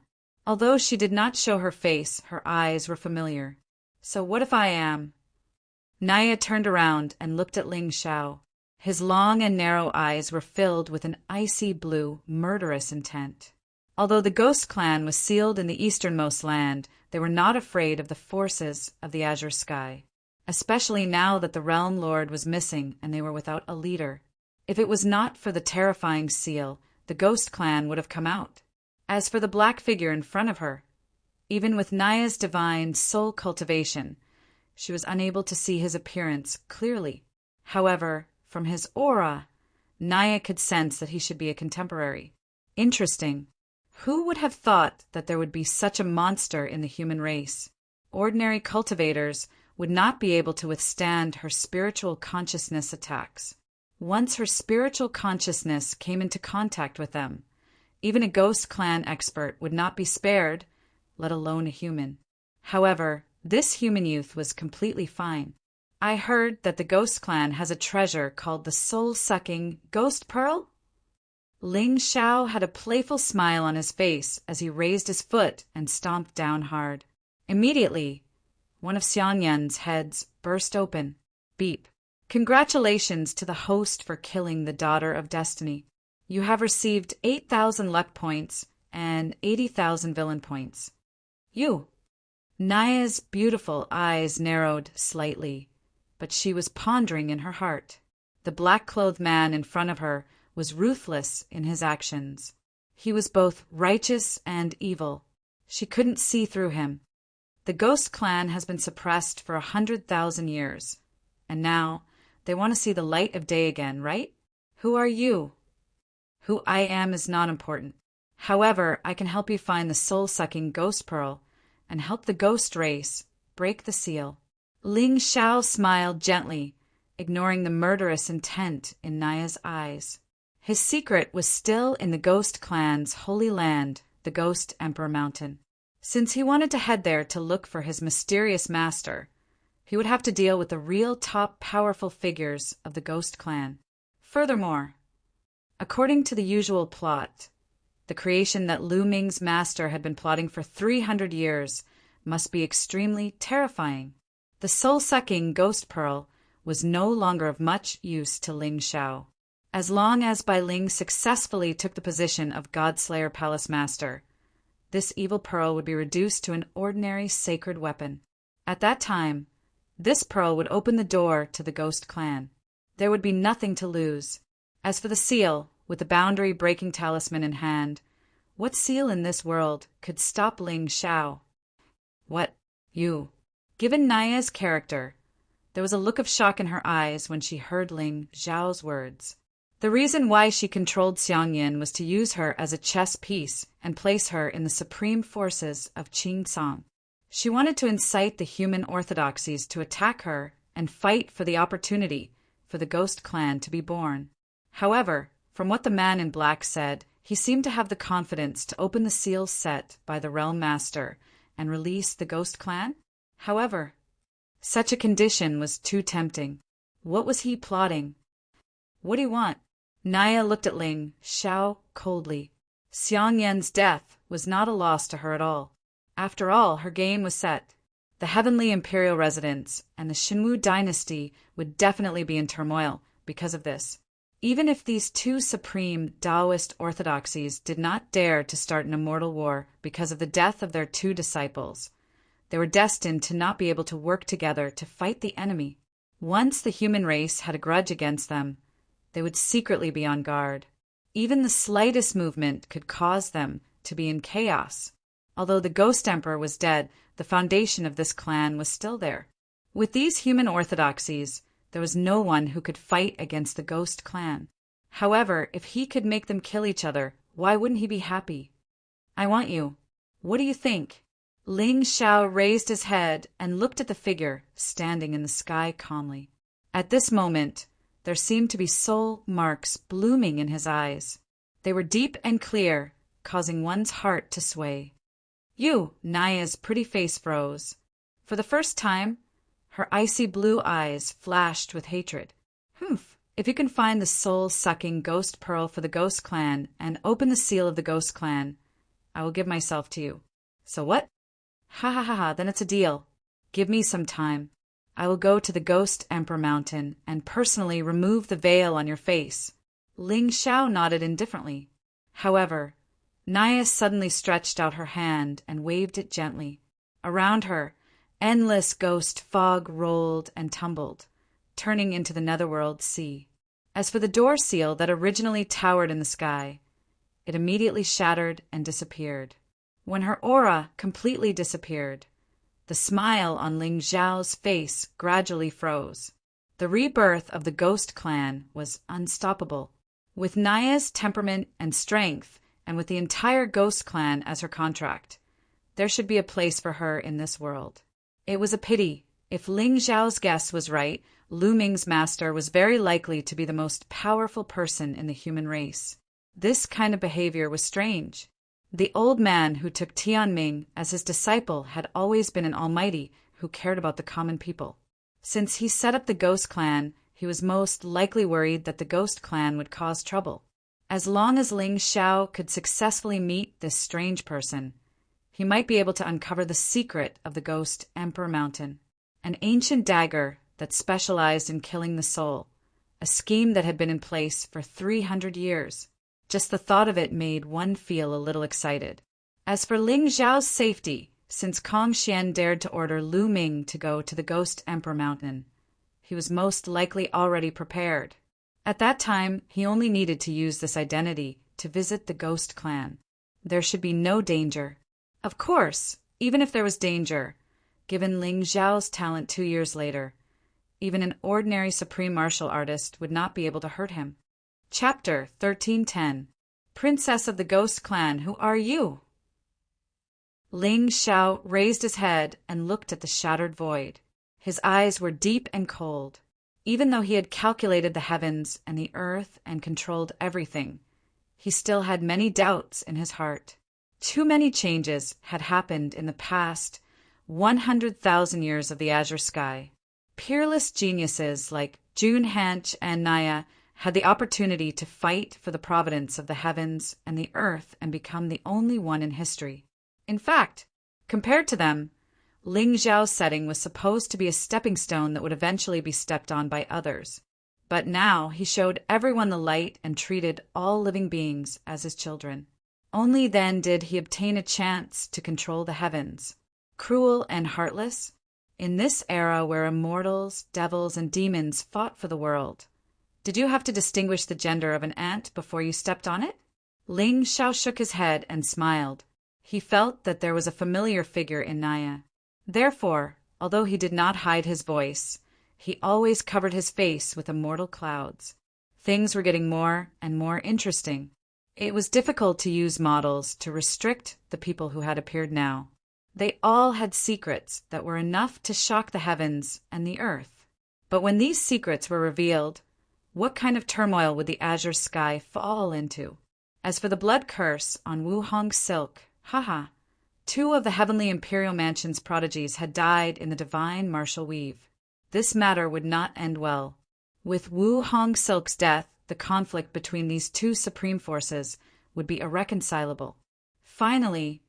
Although she did not show her face, her eyes were familiar. So what if I am? Naya turned around and looked at Ling Xiao. His long and narrow eyes were filled with an icy blue, murderous intent. Although the Ghost Clan was sealed in the easternmost land, they were not afraid of the forces of the Azure Sky, especially now that the Realm Lord was missing and they were without a leader. If it was not for the terrifying seal, the Ghost Clan would have come out. As for the black figure in front of her, even with Naya's divine soul cultivation, she was unable to see his appearance clearly. However, from his aura, Naya could sense that he should be a contemporary. Interesting. Who would have thought that there would be such a monster in the human race? Ordinary cultivators would not be able to withstand her spiritual consciousness attacks. Once her spiritual consciousness came into contact with them, even a Ghost Clan expert would not be spared, let alone a human. However, this human youth was completely fine. I heard that the Ghost Clan has a treasure called the soul-sucking Ghost Pearl? Ling Xiao had a playful smile on his face as he raised his foot and stomped down hard. Immediately, one of Xiangyun's heads burst open. Beep. Congratulations to the host for killing the Daughter of Destiny. You have received 8,000 luck points and 80,000 villain points. You. Naya's beautiful eyes narrowed slightly, but she was pondering in her heart. The black-clothed man in front of her was ruthless in his actions. He was both righteous and evil. She couldn't see through him. The Ghost Clan has been suppressed for 100,000 years, and now they want to see the light of day again, right? Who are you? Who I am is not important. However, I can help you find the soul-sucking Ghost Pearl and help the ghost race break the seal. Ling Xiao smiled gently, ignoring the murderous intent in Naya's eyes. His secret was still in the Ghost Clan's holy land, the Ghost Emperor Mountain. Since he wanted to head there to look for his mysterious master, he would have to deal with the real top powerful figures of the Ghost Clan. Furthermore, according to the usual plot, the creation that Lu Ming's master had been plotting for 300 years must be extremely terrifying. The soul-sucking Ghost Pearl was no longer of much use to Ling Xiao. As long as Bai Ling successfully took the position of Godslayer Palace Master, this evil pearl would be reduced to an ordinary sacred weapon. At that time, this pearl would open the door to the Ghost Clan. There would be nothing to lose. As for the seal, with the boundary-breaking talisman in hand, what seal in this world could stop Ling Xiao? What? You? Given Naya's character, there was a look of shock in her eyes when she heard Ling Xiao's words. The reason why she controlled Xiangyan was to use her as a chess piece and place her in the supreme forces of Qingcang. She wanted to incite the human orthodoxies to attack her and fight for the opportunity for the ghost clan to be born. However, from what the man in black said, he seemed to have the confidence to open the seals set by the Realm Master and release the ghost clan. However, such a condition was too tempting. What was he plotting? What do you want? Naya looked at Ling Xiao coldly. Xiangyan's death was not a loss to her at all. After all, her game was set. The heavenly imperial residence and the Shinwu dynasty would definitely be in turmoil because of this. Even if these two supreme Taoist orthodoxies did not dare to start an immortal war because of the death of their two disciples, they were destined to not be able to work together to fight the enemy. Once the human race had a grudge against them, they would secretly be on guard. Even the slightest movement could cause them to be in chaos. Although the Ghost Emperor was dead, the foundation of this clan was still there. With these human orthodoxies, there was no one who could fight against the Ghost clan. However, if he could make them kill each other, why wouldn't he be happy? I want you. What do you think? Ling Xiao raised his head and looked at the figure standing in the sky calmly. At this moment, there seemed to be soul marks blooming in his eyes. They were deep and clear, causing one's heart to sway. You, Naya's pretty face froze. For the first time, her icy blue eyes flashed with hatred. Humph! If you can find the soul-sucking ghost pearl for the Ghost Clan and open the seal of the Ghost Clan, I will give myself to you. So what? Ha ha ha ha, then it's a deal. Give me some time. I will go to the Ghost Emperor Mountain and personally remove the veil on your face. Ling Xiao nodded indifferently. However, Naya suddenly stretched out her hand and waved it gently. Around her, endless ghost fog rolled and tumbled, turning into the netherworld sea. As for the door seal that originally towered in the sky, it immediately shattered and disappeared. When her aura completely disappeared, the smile on Ling Xiao's face gradually froze. The rebirth of the Ghost Clan was unstoppable. With Naya's temperament and strength, and with the entire Ghost Clan as her contract, there should be a place for her in this world. It was a pity. If Ling Xiao's guess was right, Lu Ming's master was very likely to be the most powerful person in the human race. This kind of behavior was strange. The old man who took Tianming as his disciple had always been an almighty who cared about the common people. Since he set up the Ghost Clan, he was most likely worried that the Ghost Clan would cause trouble. As long as Ling Xiao could successfully meet this strange person, he might be able to uncover the secret of the Ghost Emperor Mountain, an ancient dagger that specialized in killing the soul, a scheme that had been in place for 300 years. Just the thought of it made one feel a little excited. As for Ling Xiao's safety, since Kong Xian dared to order Lu Ming to go to the Ghost Emperor Mountain, he was most likely already prepared. At that time, he only needed to use this identity to visit the Ghost Clan. There should be no danger. Of course, even if there was danger, given Ling Xiao's talent 2 years later, even an ordinary supreme martial artist would not be able to hurt him. Chapter 1310. Princess of the Ghost Clan, who are you? Ling Xiao raised his head and looked at the shattered void. His eyes were deep and cold. Even though he had calculated the heavens and the earth and controlled everything, he still had many doubts in his heart. Too many changes had happened in the past 100,000 years of the azure sky. Peerless geniuses like Jun Hanch and Naya had the opportunity to fight for the providence of the heavens and the earth and become the only one in history. In fact, compared to them, Ling Xiao's setting was supposed to be a stepping stone that would eventually be stepped on by others. But now he showed everyone the light and treated all living beings as his children. Only then did he obtain a chance to control the heavens. Cruel and heartless? In this era where immortals, devils, and demons fought for the world, Did you have to distinguish the gender of an ant before you stepped on it? Ling Xiao shook his head and smiled. He felt that there was a familiar figure in Naya. Therefore, although he did not hide his voice, he always covered his face with immortal clouds. Things were getting more and more interesting. It was difficult to use models to restrict the people who had appeared now. They all had secrets that were enough to shock the heavens and the earth. But when these secrets were revealed, what kind of turmoil would the azure sky fall into? As for the blood curse on Wuhong's silk, haha, 2 of the heavenly imperial mansion's prodigies had died in the divine martial weave. This matter would not end well. With Wuhong Silk's death, the conflict between these 2 supreme forces would be irreconcilable. Finally,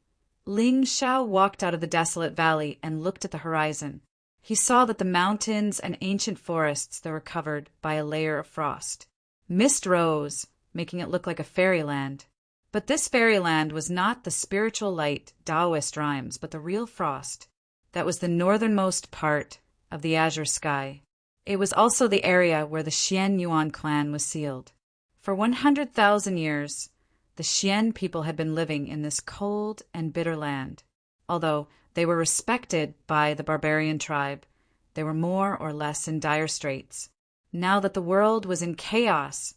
Ling Xiao walked out of the desolate valley and looked at the horizon. He saw that the mountains and ancient forests there were covered by a layer of frost. Mist rose, making it look like a fairyland. But this fairyland was not the spiritual light Taoist rhymes, but the real frost. That was the northernmost part of the azure sky. It was also the area where the Xian Yuan clan was sealed. For 100,000 years, the Xian people had been living in this cold and bitter land. Although they were respected by the barbarian tribe, they were more or less in dire straits. Now that the world was in chaos,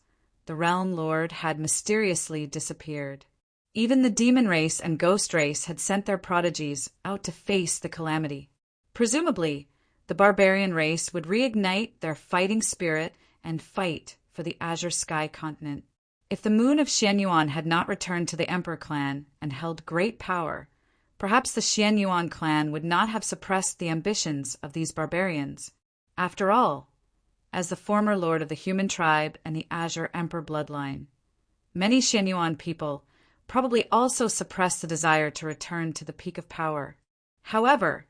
the realm lord had mysteriously disappeared. Even the demon race and ghost race had sent their prodigies out to face the calamity. Presumably, the barbarian race would reignite their fighting spirit and fight for the Azure Sky continent. If the moon of Xianyuan had not returned to the Emperor clan and held great power, perhaps the Xianyuan clan would not have suppressed the ambitions of these barbarians. After all, as the former lord of the human tribe and the Azure Emperor bloodline, many Xianyuan people probably also suppressed the desire to return to the peak of power. However,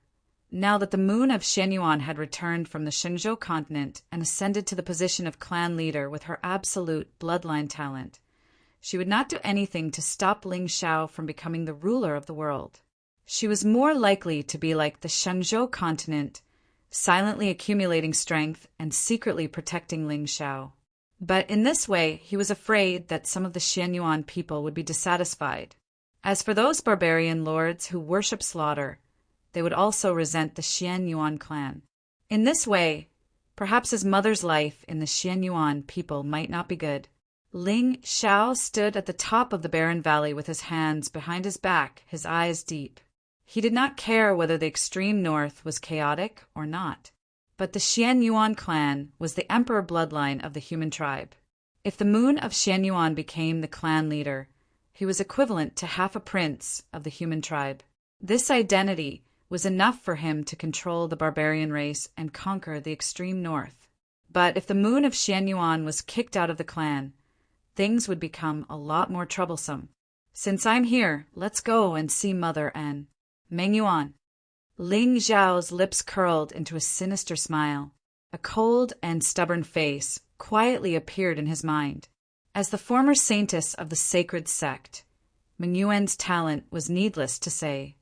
now that the moon of Xianyuan had returned from the Shenzhou continent and ascended to the position of clan leader with her absolute bloodline talent, she would not do anything to stop Ling Xiao from becoming the ruler of the world. She was more likely to be like the Shenzhou continent, silently accumulating strength and secretly protecting Ling Xiao. But in this way, he was afraid that some of the Xianyuan people would be dissatisfied. As for those barbarian lords who worship slaughter, they would also resent the Xianyuan clan. In this way, perhaps his mother's life in the Xianyuan people might not be good. Ling Xiao stood at the top of the barren valley with his hands behind his back, his eyes deep. He did not care whether the extreme north was chaotic or not. But the Xianyuan clan was the emperor bloodline of the human tribe. If the moon of Xianyuan became the clan leader, he was equivalent to half a prince of the human tribe. This identity was enough for him to control the barbarian race and conquer the extreme north. But if the moon of Xianyuan was kicked out of the clan, things would become a lot more troublesome. Since I'm here, let's go and see Mother and Meng Yuan. Ling Zhao's lips curled into a sinister smile. A cold and stubborn face quietly appeared in his mind. As the former saintess of the sacred sect, Meng Yuan's talent was needless to say.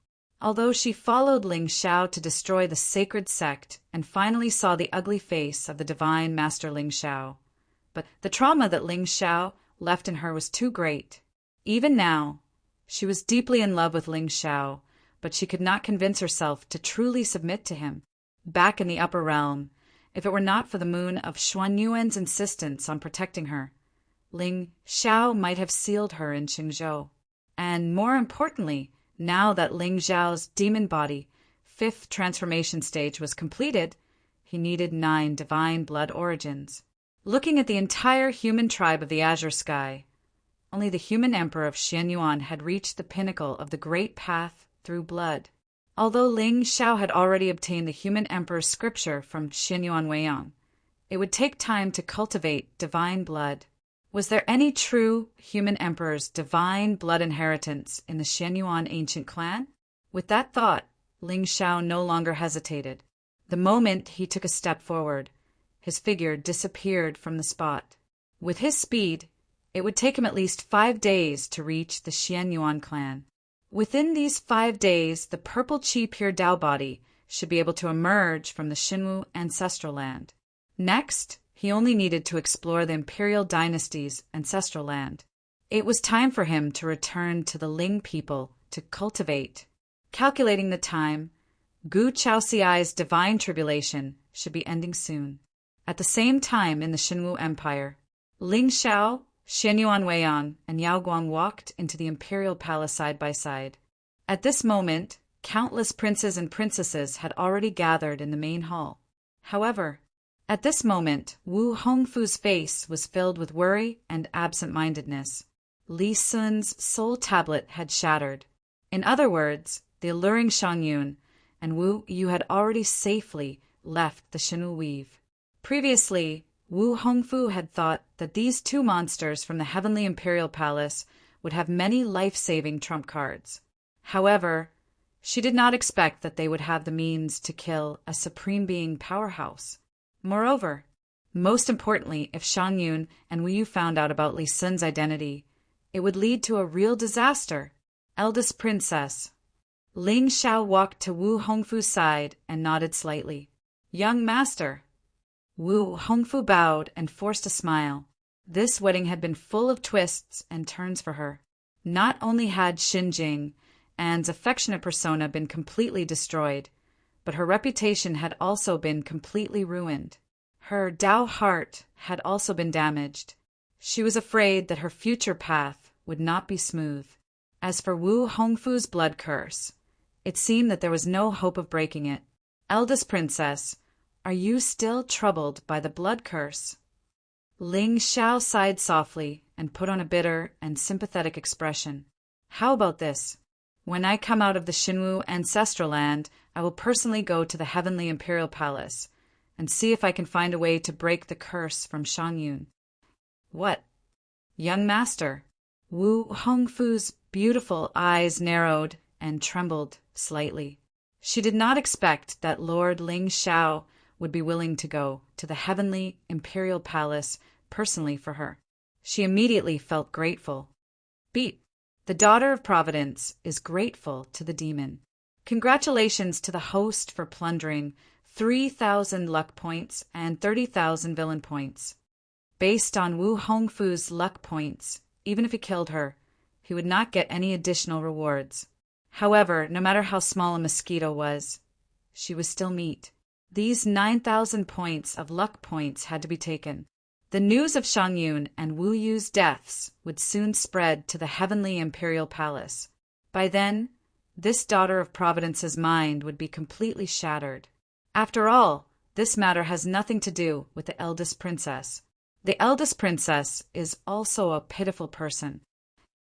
Although she followed Ling Xiao to destroy the sacred sect and finally saw the ugly face of the divine master Ling Xiao, but the trauma that Ling Xiao left in her was too great. Even now, she was deeply in love with Ling Xiao, but she could not convince herself to truly submit to him. Back in the upper realm, if it were not for the moon of Xuanyuan's insistence on protecting her, Ling Xiao might have sealed her in Qingzhou. And more importantly, now that Ling Zhao's demon body, 5th transformation stage, was completed, he needed 9 divine blood origins. Looking at the entire human tribe of the Azure Sky, only the human emperor of Xianyuan had reached the pinnacle of the great path through blood. Although Ling Xiao had already obtained the human emperor's scripture from Xianyuan Weiyang, it would take time to cultivate divine blood. Was there any true human emperor's divine blood inheritance in the Xianyuan ancient clan? With that thought, Ling Xiao no longer hesitated. The moment he took a step forward, his figure disappeared from the spot. With his speed, it would take him at least 5 days to reach the Xianyuan clan. Within these 5 days, the purple Qi Pure Tao body should be able to emerge from the Xinwu ancestral land. Next, He only needed to explore the imperial dynasty's ancestral land. It was time for him to return to the Ling people to cultivate. Calculating the time, Gu Chaoxiai's divine tribulation should be ending soon. At the same time in the Xinwu Empire, Ling Xiao, Xian Yuanweiyang, and Yao Guang walked into the imperial palace side by side. At this moment, countless princes and princesses had already gathered in the main hall. However, at this moment, Wu Hongfu's face was filled with worry and absent-mindedness. Li Sun's soul tablet had shattered. In other words, the alluring Shangyun and Wu Yu had already safely left the Xinwu Weave. Previously, Wu Hongfu had thought that these two monsters from the Heavenly Imperial Palace would have many life-saving trump cards. However, she did not expect that they would have the means to kill a Supreme Being powerhouse. Moreover, most importantly, if Shangyun and Wu Yu found out about Li Sun's identity, it would lead to a real disaster. Eldest Princess. Ling Xiao walked to Wu Hongfu's side and nodded slightly. Young Master. Wu Hongfu bowed and forced a smile. This wedding had been full of twists and turns for her. Not only had Xinjing Anne's affectionate persona been completely destroyed, but her reputation had also been completely ruined. Her Dao heart had also been damaged. She was afraid that her future path would not be smooth. As for Wu Hongfu's blood curse, it seemed that there was no hope of breaking it. Eldest Princess, are you still troubled by the blood curse? Ling Xiao sighed softly and put on a bitter and sympathetic expression. How about this? When I come out of the Xinwu ancestral land, I will personally go to the Heavenly Imperial Palace and see if I can find a way to break the curse from Shangyun. What? Young Master. Wu Hongfu's beautiful eyes narrowed and trembled slightly. She did not expect that Lord Ling Xiao would be willing to go to the Heavenly Imperial Palace personally for her. She immediately felt grateful. Beat. The daughter of Providence is grateful to the demon. Congratulations to the host for plundering 3,000 luck points and 30,000 villain points. Based on Wu Hongfu's luck points, even if he killed her, he would not get any additional rewards. However, no matter how small a mosquito was, she was still meat. These 9,000 points of luck points had to be taken. The news of Shangyun and Wu Yu's deaths would soon spread to the Heavenly Imperial Palace. By then, this daughter of Providence's mind would be completely shattered. After all, this matter has nothing to do with the eldest princess. The eldest princess is also a pitiful person.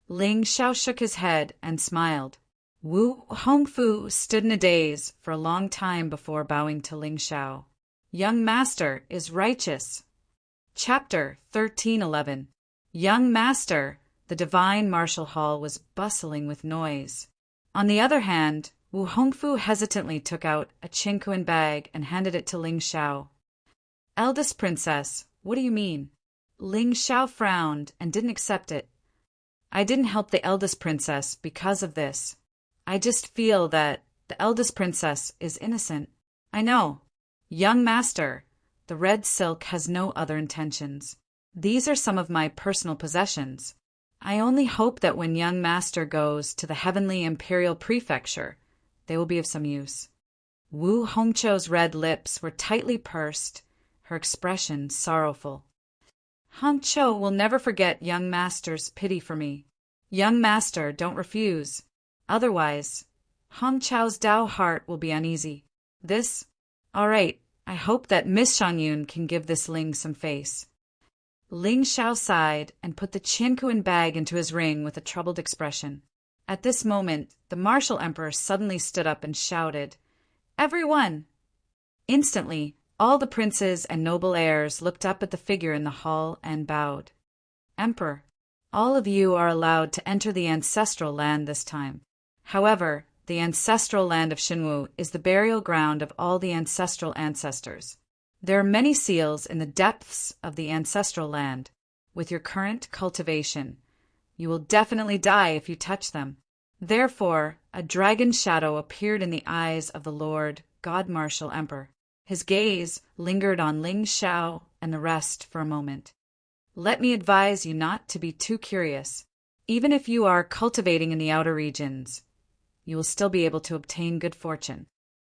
Ling Xiao shook his head and smiled. Wu Hongfu stood in a daze for a long time before bowing to Ling Xiao. Young Master is righteous. Chapter 1311. Young Master. The divine martial hall was bustling with noise. On the other hand, Wu Hongfu hesitantly took out a Qingquan bag and handed it to Ling Xiao. Eldest Princess, what do you mean? Ling Xiao frowned and didn't accept it. I didn't help the eldest princess because of this. I just feel that the eldest princess is innocent. I know. Young Master. The red silk has no other intentions. These are some of my personal possessions. I only hope that when young Master goes to the Heavenly Imperial Prefecture, they will be of some use. Wu Hongqiu's red lips were tightly pursed, her expression sorrowful. Hongqiu will never forget young Master's pity for me. Young Master, don't refuse. Otherwise, Hongqiu's Dao heart will be uneasy. This? All right. I hope that Miss Shangyun can give this Ling some face. Ling Xiao sighed and put the Qingquan bag into his ring with a troubled expression. At this moment, the martial emperor suddenly stood up and shouted, "Everyone!" Instantly, all the princes and noble heirs looked up at the figure in the hall and bowed. Emperor, all of you are allowed to enter the ancestral land this time. However, the ancestral land of Xinwu is the burial ground of all the ancestral ancestors. There are many seals in the depths of the ancestral land. With your current cultivation, you will definitely die if you touch them. Therefore, a dragon shadow appeared in the eyes of the Lord God Martial Emperor. His gaze lingered on Ling Xiao and the rest for a moment. Let me advise you not to be too curious. Even if you are cultivating in the outer regions, you will still be able to obtain good fortune.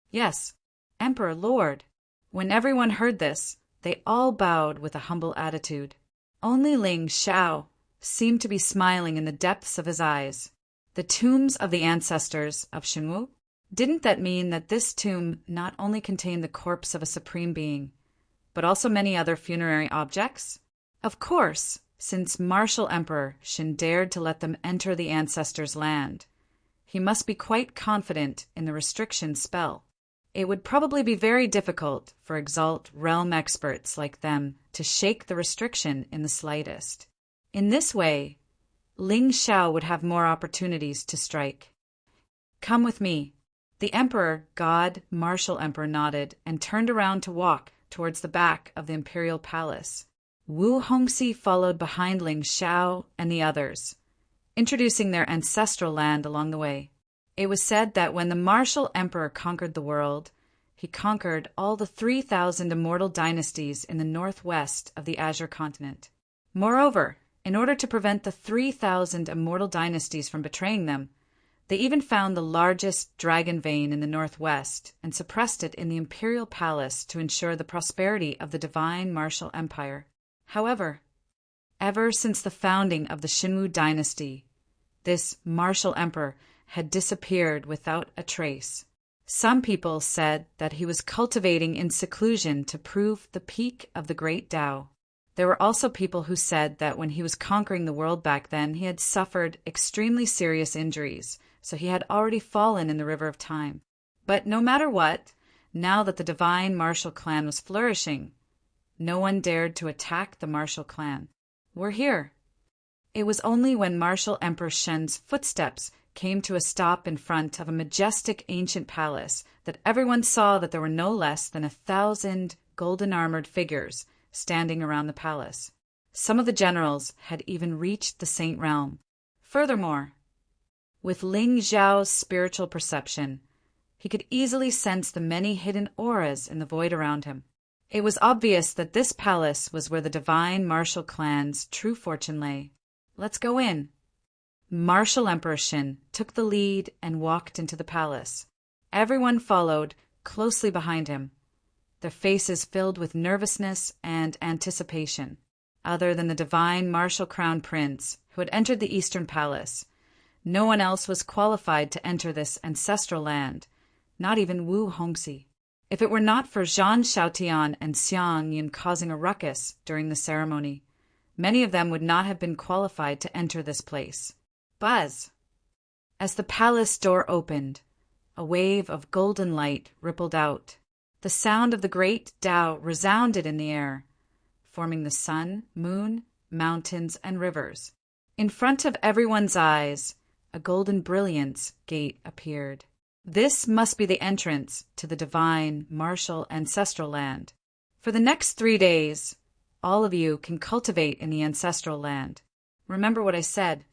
Yes, Emperor, Lord. When everyone heard this, they all bowed with a humble attitude. Only Ling Xiao seemed to be smiling in the depths of his eyes. The tombs of the ancestors of Xinwu? Didn't that mean that this tomb not only contained the corpse of a supreme being, but also many other funerary objects? Of course, since Martial Emperor Xin dared to let them enter the ancestors' land, he must be quite confident in the restriction spell. It would probably be very difficult for Exalt realm experts like them to shake the restriction in the slightest. In this way, Ling Xiao would have more opportunities to strike. Come with me. The Emperor, God, Martial Emperor nodded and turned around to walk towards the back of the imperial palace. Wu Hongxi followed behind Ling Xiao and the others, introducing their ancestral land along the way. It was said that when the Martial Emperor conquered the world, he conquered all the 3,000 immortal dynasties in the northwest of the Azure continent. Moreover, in order to prevent the 3,000 immortal dynasties from betraying them, they even found the largest dragon vein in the northwest and suppressed it in the imperial palace to ensure the prosperity of the divine Martial Empire. However, ever since the founding of the Xinwu dynasty, this Martial Emperor had disappeared without a trace. Some people said that he was cultivating in seclusion to prove the peak of the great Tao. There were also people who said that when he was conquering the world back then, he had suffered extremely serious injuries, so he had already fallen in the river of time. But no matter what, now that the divine Martial clan was flourishing, no one dared to attack the Martial clan. We're here. It was only when Martial Emperor Shen's footsteps came to a stop in front of a majestic ancient palace that everyone saw that there were no less than 1,000 golden-armored figures standing around the palace. Some of the generals had even reached the Saint Realm. Furthermore, with Ling Xiao's spiritual perception, he could easily sense the many hidden auras in the void around him. It was obvious that this palace was where the divine Martial clan's true fortune lay. Let's go in. Martial Emperor Xin took the lead and walked into the palace. Everyone followed closely behind him, their faces filled with nervousness and anticipation. Other than the divine Martial Crown Prince, who had entered the Eastern Palace, no one else was qualified to enter this ancestral land, not even Wu Hongxi. If it were not for Zhan Xiaotian and Xiang Yin causing a ruckus during the ceremony, many of them would not have been qualified to enter this place. Buzz! As the palace door opened, a wave of golden light rippled out. The sound of the great Tao resounded in the air, forming the sun, moon, mountains, and rivers. In front of everyone's eyes, a golden brilliance gate appeared. This must be the entrance to the divine Martial ancestral land. For the next 3 days, all of you can cultivate in the ancestral land. Remember what I said.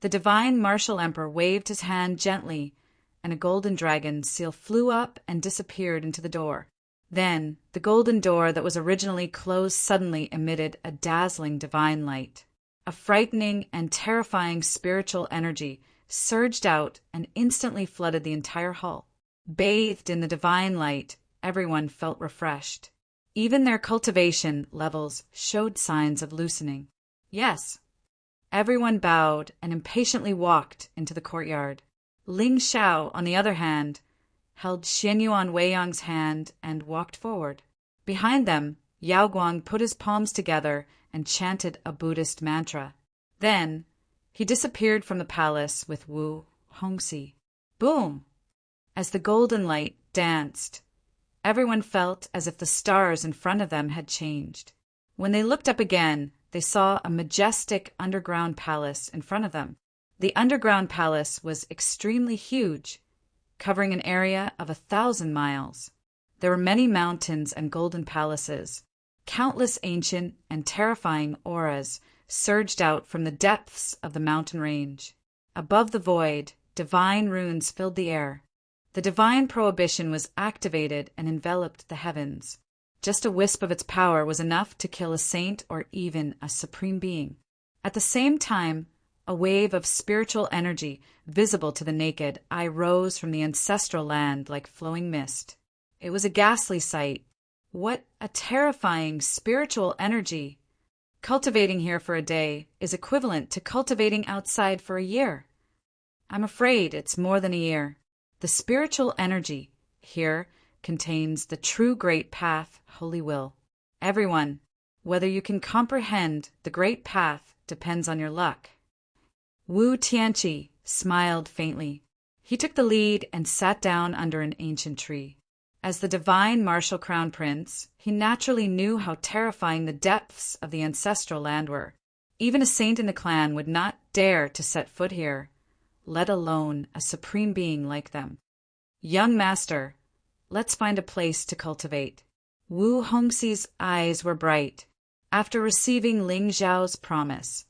The divine Martial Emperor waved his hand gently, and a golden dragon seal flew up and disappeared into the door. Then, the golden door that was originally closed suddenly emitted a dazzling divine light. A frightening and terrifying spiritual energy surged out and instantly flooded the entire hall. Bathed in the divine light, everyone felt refreshed. Even their cultivation levels showed signs of loosening. Yes. Everyone bowed and impatiently walked into the courtyard. Ling Xiao, on the other hand, held Xianyuan Weiyang's hand and walked forward. Behind them, Yao Guang put his palms together and chanted a Buddhist mantra. Then, he disappeared from the palace with Wu Hongxi. Boom! As the golden light danced, everyone felt as if the stars in front of them had changed. When they looked up again, they saw a majestic underground palace in front of them. The underground palace was extremely huge, covering an area of 1,000 miles. There were many mountains and golden palaces. Countless ancient and terrifying auras surged out from the depths of the mountain range. Above the void, divine runes filled the air. The divine prohibition was activated and enveloped the heavens. Just a wisp of its power was enough to kill a saint or even a supreme being. At the same time, a wave of spiritual energy, visible to the naked eye, rose from the ancestral land like flowing mist. It was a ghastly sight. What a terrifying spiritual energy! Cultivating here for a day is equivalent to cultivating outside for a year. I'm afraid it's more than a year. The spiritual energy here contains the true great path, holy will. Everyone, whether you can comprehend the great path depends on your luck. Wu Tianqi smiled faintly. He took the lead and sat down under an ancient tree. As the divine martial crown prince, he naturally knew how terrifying the depths of the ancestral land were. Even a saint in the clan would not dare to set foot here, let alone a supreme being like them. Young master, let's find a place to cultivate. Wu Hongxi's eyes were bright. After receiving Ling Zhao's promise,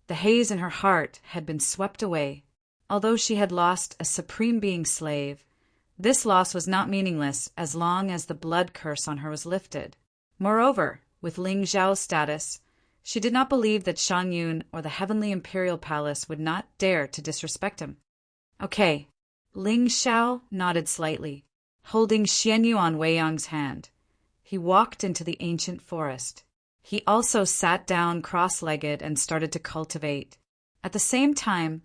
the haze in her heart had been swept away. Although she had lost a supreme being slave, this loss was not meaningless as long as the blood curse on her was lifted. Moreover, with Ling Zhao's status, she did not believe that Shang Yun or the heavenly imperial palace would not dare to disrespect him. Okay. Ling Zhao nodded slightly, holding Xian Yuan Weiyang's hand. He walked into the ancient forest. He also sat down cross-legged and started to cultivate. At the same time,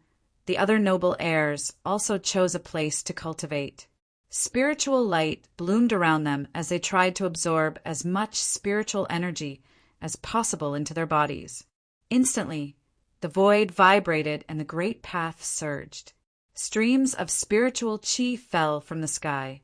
the other noble heirs also chose a place to cultivate. Spiritual light bloomed around them as they tried to absorb as much spiritual energy as possible into their bodies. Instantly, the void vibrated and the great path surged. Streams of spiritual qi fell from the sky,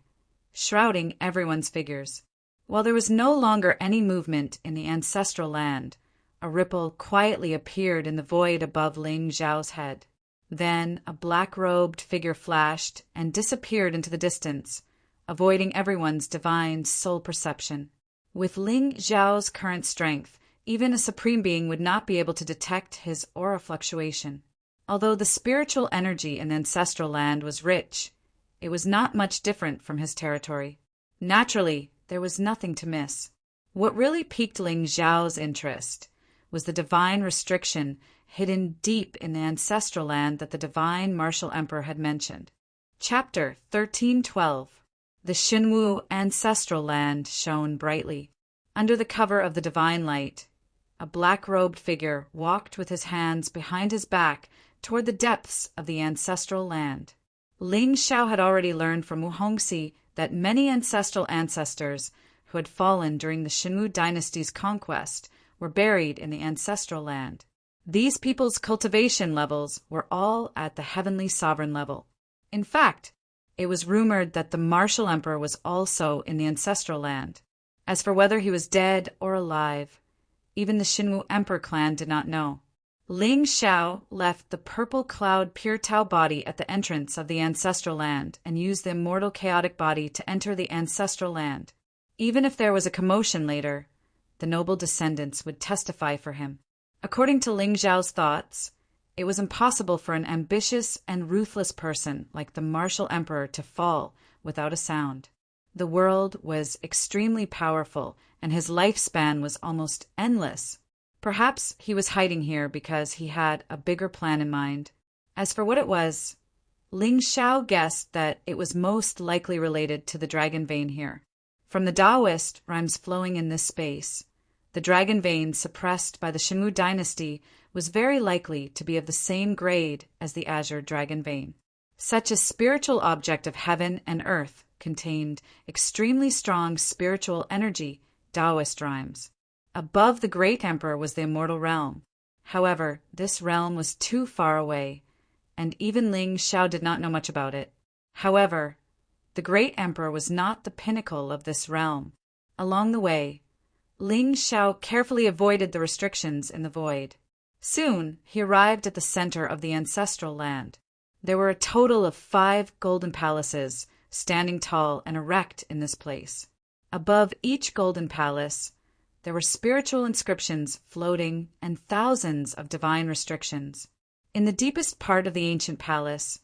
shrouding everyone's figures. While there was no longer any movement in the ancestral land, a ripple quietly appeared in the void above Ling Zhao's head. Then a black-robed figure flashed and disappeared into the distance, avoiding everyone's divine soul perception. With Ling Zhao's current strength, even a supreme being would not be able to detect his aura fluctuation. Although the spiritual energy in the ancestral land was rich, it was not much different from his territory. Naturally, there was nothing to miss. What really piqued Ling Zhao's interest was the divine restriction hidden deep in the ancestral land that the divine martial emperor had mentioned. Chapter 1312. The Xinwu ancestral land shone brightly. Under the cover of the divine light, a black-robed figure walked with his hands behind his back toward the depths of the ancestral land. Ling Zhao had already learned from Wu Hongxi that many ancestral ancestors who had fallen during the Xinwu dynasty's conquest were buried in the ancestral land. These people's cultivation levels were all at the heavenly sovereign level. In fact, it was rumored that the martial emperor was also in the ancestral land. As for whether he was dead or alive, even the Xinwu emperor clan did not know. Ling Zhao left the purple cloud pure Tao body at the entrance of the ancestral land and used the immortal chaotic body to enter the ancestral land. Even if there was a commotion later, the noble descendants would testify for him. According to Ling Zhao's thoughts, it was impossible for an ambitious and ruthless person like the martial emperor to fall without a sound. The world was extremely powerful, and his lifespan was almost endless. Perhaps he was hiding here because he had a bigger plan in mind. As for what it was, Ling Zhao guessed that it was most likely related to the dragon vein here. From the Taoist rhymes flowing in this space, the dragon vein suppressed by the Xinwu dynasty was very likely to be of the same grade as the azure dragon vein. Such a spiritual object of heaven and earth contained extremely strong spiritual energy, Taoist rhymes. Above the great emperor was the immortal realm. However, this realm was too far away, and even Ling Zhao did not know much about it. However, the great emperor was not the pinnacle of this realm. Along the way, Ling Zhao carefully avoided the restrictions in the void. Soon, he arrived at the center of the ancestral land. There were a total of 5 golden palaces, standing tall and erect in this place. Above each golden palace, there were spiritual inscriptions floating and thousands of divine restrictions. In the deepest part of the ancient palace,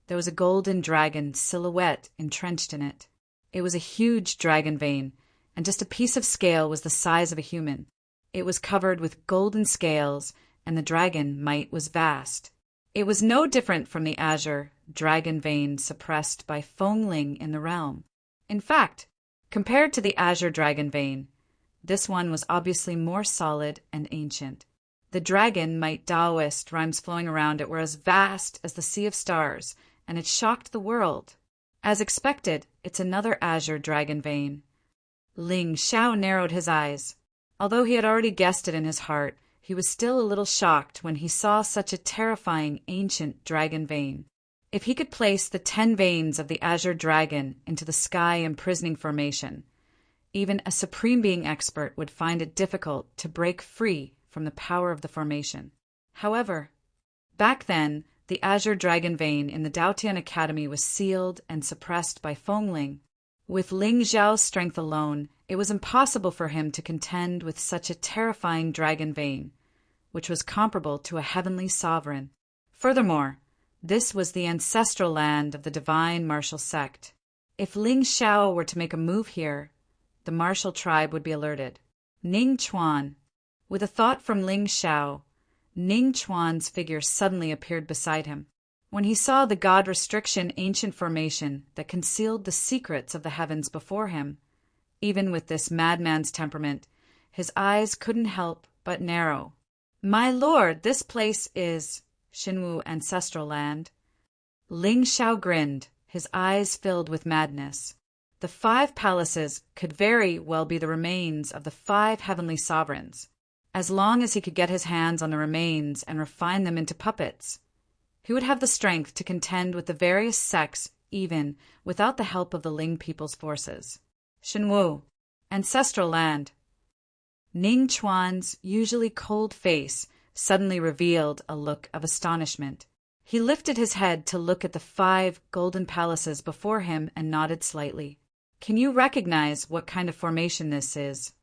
there was a golden dragon silhouette entrenched in it. It was a huge dragon vein, and just a piece of scale was the size of a human. It was covered with golden scales, and the dragon might was vast. It was no different from the azure dragon vein suppressed by Feng Ling in the realm. In fact, compared to the azure dragon vein, this one was obviously more solid and ancient. The dragon might Taoist rhymes flowing around it were as vast as the sea of stars, and it shocked the world. As expected, it's another azure dragon vein. Ling Xiao narrowed his eyes. Although he had already guessed it in his heart, he was still a little shocked when he saw such a terrifying ancient dragon vein. If he could place the 10 veins of the azure dragon into the sky imprisoning formation, even a supreme being expert would find it difficult to break free from the power of the formation. However, back then, the azure dragon vein in the Daotian Academy was sealed and suppressed by Feng Ling. With Ling Xiao's strength alone, it was impossible for him to contend with such a terrifying dragon vein, which was comparable to a heavenly sovereign. Furthermore, this was the ancestral land of the divine martial sect. If Ling Xiao were to make a move here, the martial tribe would be alerted. Ning Chuan. With a thought from Ling Xiao, Ning Chuan's figure suddenly appeared beside him. When he saw the god restriction ancient formation that concealed the secrets of the heavens before him, even with this madman's temperament, his eyes couldn't help but narrow. "My lord, this place is Xinwu ancestral land." Ling Xiao grinned, his eyes filled with madness. The 5 palaces could very well be the remains of the 5 heavenly sovereigns, as long as he could get his hands on the remains and refine them into puppets. He would have the strength to contend with the various sects even without the help of the Ling people's forces. Xinwu, ancestral land. Ning Chuan's usually cold face suddenly revealed a look of astonishment. He lifted his head to look at the 5 golden palaces before him and nodded slightly. "Can you recognize what kind of formation this is?"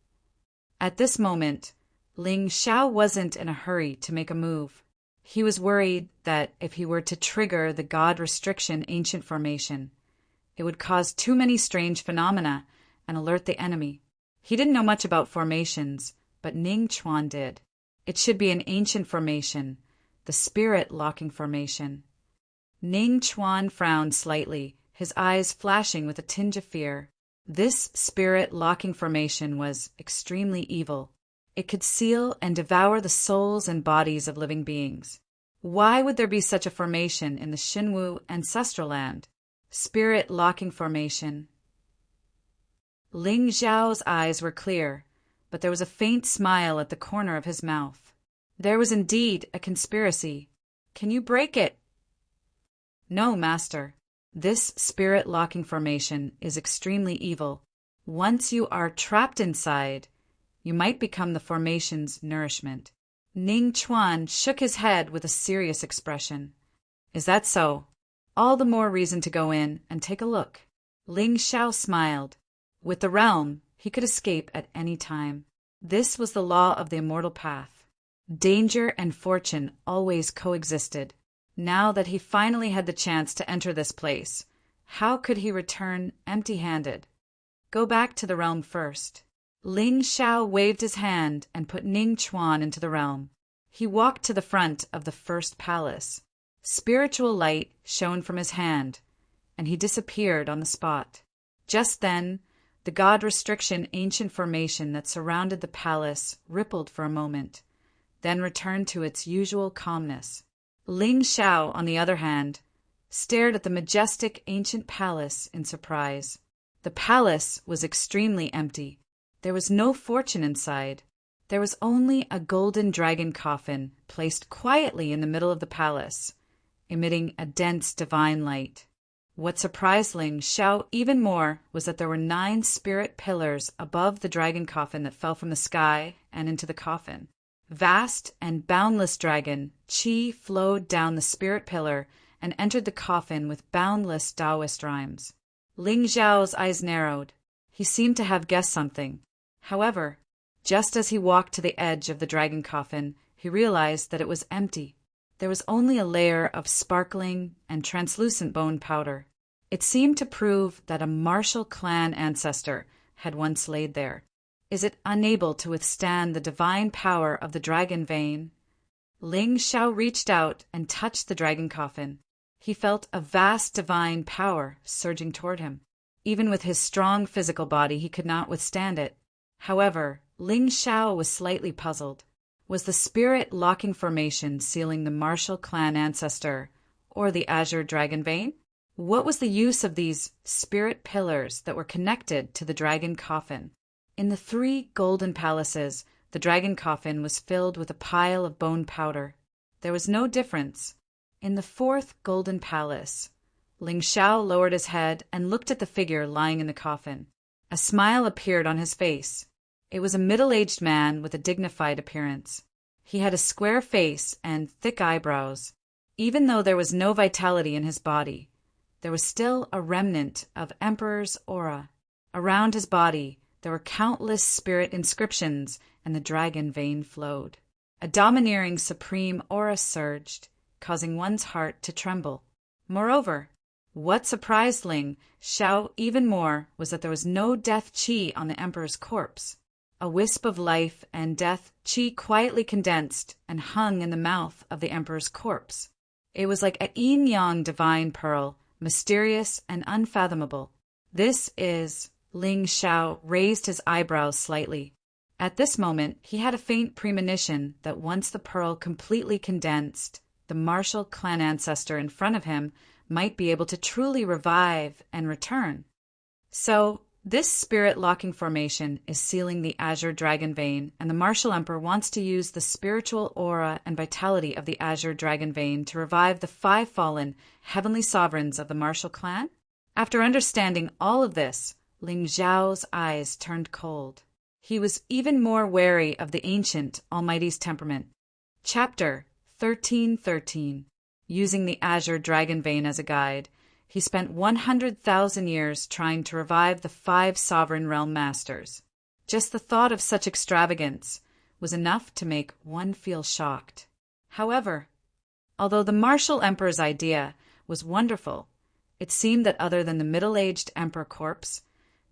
At this moment, Ling Xiao wasn't in a hurry to make a move. He was worried that if he were to trigger the god restriction ancient formation, it would cause too many strange phenomena and alert the enemy. He didn't know much about formations, but Ning Chuan did. It should be an ancient formation, the spirit-locking formation. Ning Chuan frowned slightly, his eyes flashing with a tinge of fear. This spirit-locking formation was extremely evil. It could seal and devour the souls and bodies of living beings. Why would there be such a formation in the Xinwu ancestral land? Spirit-locking formation. Ling Xiao's eyes were clear, but there was a faint smile at the corner of his mouth. There was indeed a conspiracy. "Can you break it?" "No, master. This spirit-locking formation is extremely evil. Once you are trapped inside, you might become the formation's nourishment." Ning Chuan shook his head with a serious expression. "Is that so? All the more reason to go in and take a look." Ling Xiao smiled. With the realm, he could escape at any time. This was the law of the immortal path. Danger and fortune always coexisted. Now that he finally had the chance to enter this place, how could he return empty-handed? Go back to the realm first. Ling Xiao waved his hand and put Ning Chuan into the realm. He walked to the front of the first palace. Spiritual light shone from his hand, and he disappeared on the spot. Just then, the god restriction ancient formation that surrounded the palace rippled for a moment, then returned to its usual calmness. Ling Xiao, on the other hand, stared at the majestic ancient palace in surprise. The palace was extremely empty. There was no fortune inside. There was only a golden dragon coffin placed quietly in the middle of the palace, emitting a dense divine light. What surprised Ling Xiao even more was that there were 9 spirit pillars above the dragon coffin that fell from the sky and into the coffin. Vast and boundless dragon qi flowed down the spirit pillar and entered the coffin with boundless Taoist rhymes. Ling Xiao's eyes narrowed. He seemed to have guessed something. However, just as he walked to the edge of the dragon coffin, he realized that it was empty. there was only a layer of sparkling and translucent bone powder. It seemed to prove that a martial clan ancestor had once laid there. Is it unable to withstand the divine power of the dragon vein? Ling Xiao reached out and touched the dragon coffin. He felt a vast divine power surging toward him. Even with his strong physical body, he could not withstand it. However, Ling Xiao was slightly puzzled. Was the spirit locking formation sealing the martial clan ancestor, or the azure dragon vein? What was the use of these spirit pillars that were connected to the dragon coffin? In the 3 golden palaces, the dragon coffin was filled with a pile of bone powder. There was no difference. In the 4th golden palace, Ling Xiao lowered his head and looked at the figure lying in the coffin. A smile appeared on his face. It was a middle-aged man with a dignified appearance. He had a square face and thick eyebrows. Even though there was no vitality in his body, there was still a remnant of Emperor's aura. Around his body, there were countless spirit inscriptions, and the dragon vein flowed. A domineering supreme aura surged, causing one's heart to tremble. Moreover, what surprised Ling Xiao even more was that there was no death qi on the emperor's corpse. A wisp of life and death qi quietly condensed and hung in the mouth of the emperor's corpse. It was like a yin-yang divine pearl, mysterious and unfathomable. This is... Ling Xiao raised his eyebrows slightly. At this moment, he had a faint premonition that once the pearl completely condensed, the martial clan ancestor in front of him might be able to truly revive and return. So, this spirit-locking formation is sealing the azure dragon vein, and the martial emperor wants to use the spiritual aura and vitality of the azure dragon vein to revive the 5 fallen heavenly sovereigns of the martial clan? After understanding all of this, Ling Xiao's eyes turned cold. He was even more wary of the ancient Almighty's temperament. Chapter 1313. Using the azure dragon vein as a guide, he spent 100,000 years trying to revive the 5 sovereign realm masters. Just the thought of such extravagance was enough to make one feel shocked. However, although the martial emperor's idea was wonderful, it seemed that other than the middle-aged emperor corpse,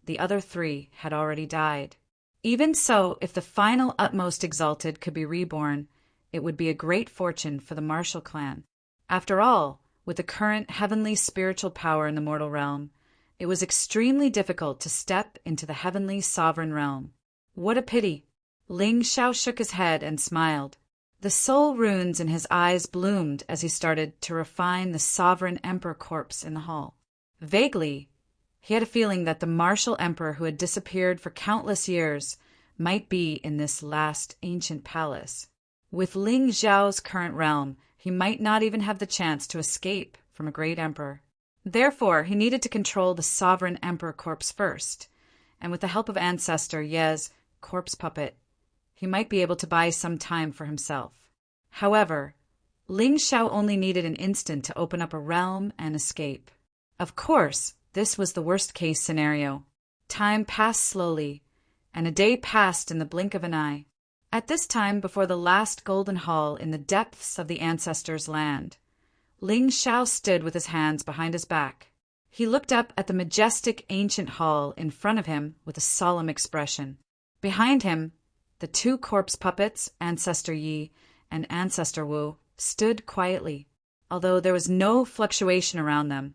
the other 3 had already died. Even so, if the final utmost exalted could be reborn, it would be a great fortune for the martial clan. After all, with the current heavenly spiritual power in the mortal realm, it was extremely difficult to step into the heavenly sovereign realm. What a pity! Ling Xiao shook his head and smiled. The soul runes in his eyes bloomed as he started to refine the sovereign emperor corpse in the hall. Vaguely, he had a feeling that the martial emperor who had disappeared for countless years might be in this last ancient palace. With Ling Xiao's current realm, he might not even have the chance to escape from a great emperor. Therefore, he needed to control the sovereign emperor corpse first, and with the help of ancestor Ye's corpse puppet, he might be able to buy some time for himself. However, Ling Xiao only needed an instant to open up a realm and escape. Of course, this was the worst-case scenario. Time passed slowly, and a day passed in the blink of an eye. At this time, before the last golden hall in the depths of the ancestors' land, Ling Xiao stood with his hands behind his back. He looked up at the majestic ancient hall in front of him with a solemn expression. Behind him, the 2 corpse puppets, Ancestor Yi and Ancestor Wu, stood quietly. Although there was no fluctuation around them,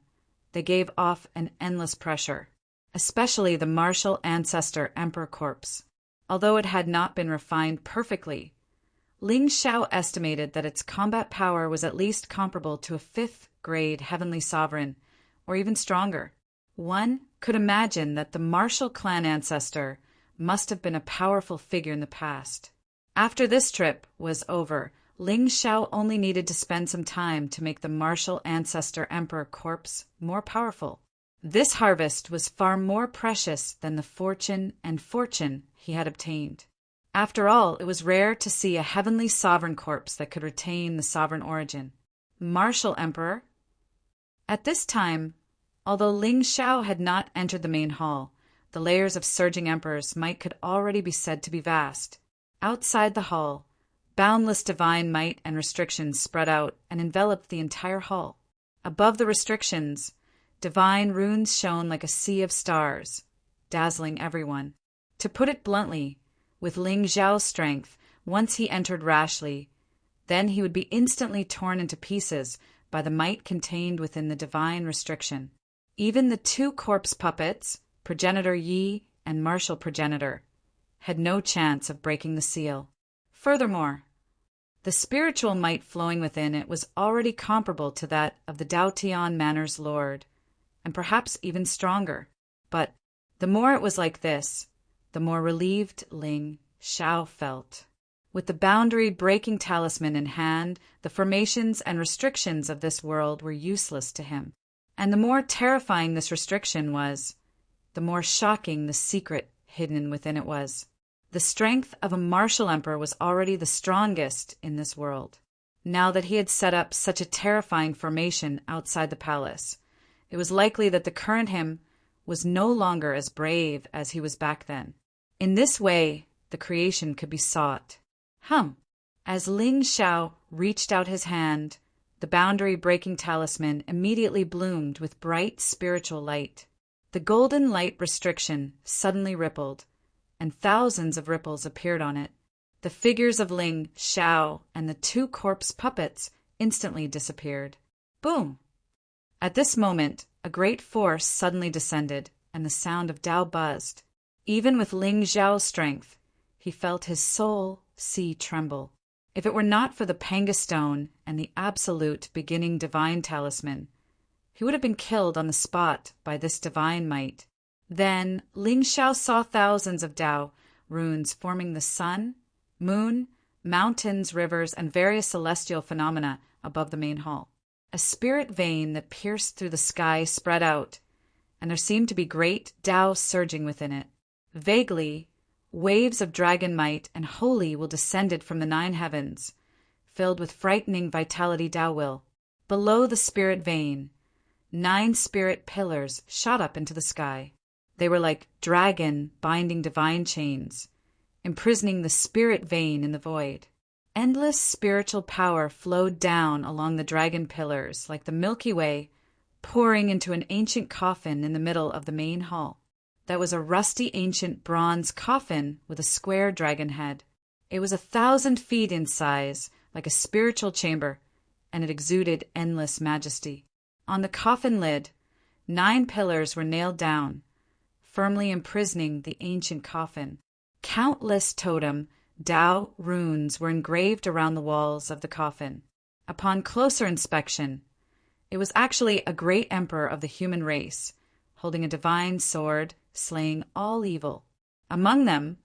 they gave off an endless pressure, especially the martial ancestor emperor corpse. Although it had not been refined perfectly, Ling Xiao estimated that its combat power was at least comparable to a 5th-grade heavenly sovereign, or even stronger. One could imagine that the martial clan ancestor must have been a powerful figure in the past. After this trip was over, Ling Xiao only needed to spend some time to make the martial ancestor emperor corpse more powerful. This harvest was far more precious than the fortune he had obtained. After all, it was rare to see a heavenly sovereign corpse that could retain the sovereign origin. Martial emperor. At this time, although Ling Xiao had not entered the main hall, the layers of surging emperors' might could already be said to be vast. Outside the hall, Boundless divine might and restrictions spread out and enveloped the entire hall. Above the restrictions, divine runes shone like a sea of stars, dazzling everyone. To put it bluntly, with Ling Xiao's strength, once he entered rashly, then he would be instantly torn into pieces by the might contained within the divine restriction. Even the two corpse puppets, Progenitor Yi and Martial Progenitor, had no chance of breaking the seal. Furthermore, the spiritual might flowing within it was already comparable to that of the Dao Tian Manor's lord, and perhaps even stronger. But the more it was like this, the more relieved Ling Xiao felt. With the boundary-breaking talisman in hand, the formations and restrictions of this world were useless to him. And the more terrifying this restriction was, the more shocking the secret hidden within it was. The strength of a martial emperor was already the strongest in this world. Now that he had set up such a terrifying formation outside the palace, it was likely that the current him was no longer as brave as he was back then. In this way, the creation could be sought. As Ling Xiao reached out his hand, the boundary-breaking talisman immediately bloomed with bright spiritual light. The golden light restriction suddenly rippled, and thousands of ripples appeared on it. The figures of Ling Xiao and the two corpse puppets instantly disappeared. Boom! At this moment, a great force suddenly descended, and the sound of Dao buzzed. Even with Ling Xiao's strength, he felt his soul sea tremble. If it were not for the Panga stone and the absolute beginning divine talisman, he would have been killed on the spot by this divine might. Then Ling Xiao saw thousands of Dao runes forming the sun, moon, mountains, rivers, and various celestial phenomena above the main hall. A spirit vein that pierced through the sky spread out, and there seemed to be great Dao surging within it. Vaguely, waves of dragon might and holy will descended from the 9 heavens, filled with frightening vitality Dao will. Below the spirit vein, 9 spirit pillars shot up into the sky. They were like dragon binding divine chains, imprisoning the spirit vein in the void. Endless spiritual power flowed down along the dragon pillars like the Milky Way, pouring into an ancient coffin in the middle of the main hall. That was a rusty ancient bronze coffin with a square dragon head. It was 1,000 feet in size, like a spiritual chamber, and it exuded endless majesty. On the coffin lid, 9 pillars were nailed down, firmly imprisoning the ancient coffin. Countless totem Dao runes were engraved around the walls of the coffin. Upon closer inspection, it was actually a great emperor of the human race, holding a divine sword, slaying all evil. Among them,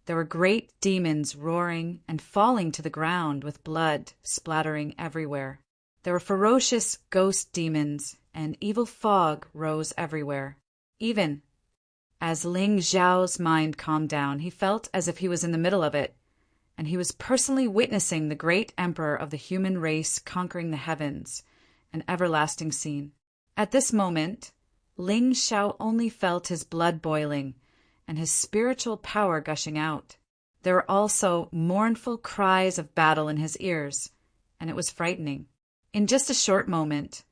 there were great demons roaring and falling to the ground with blood splattering everywhere. There were ferocious ghost demons, and evil fog rose everywhere. Even as Ling Xiao's mind calmed down, he felt as if he was in the middle of it, and he was personally witnessing the great emperor of the human race conquering the heavens, an everlasting scene. At this moment, Ling Xiao only felt his blood boiling and his spiritual power gushing out. There were also mournful cries of battle in his ears, and it was frightening. In just a short moment,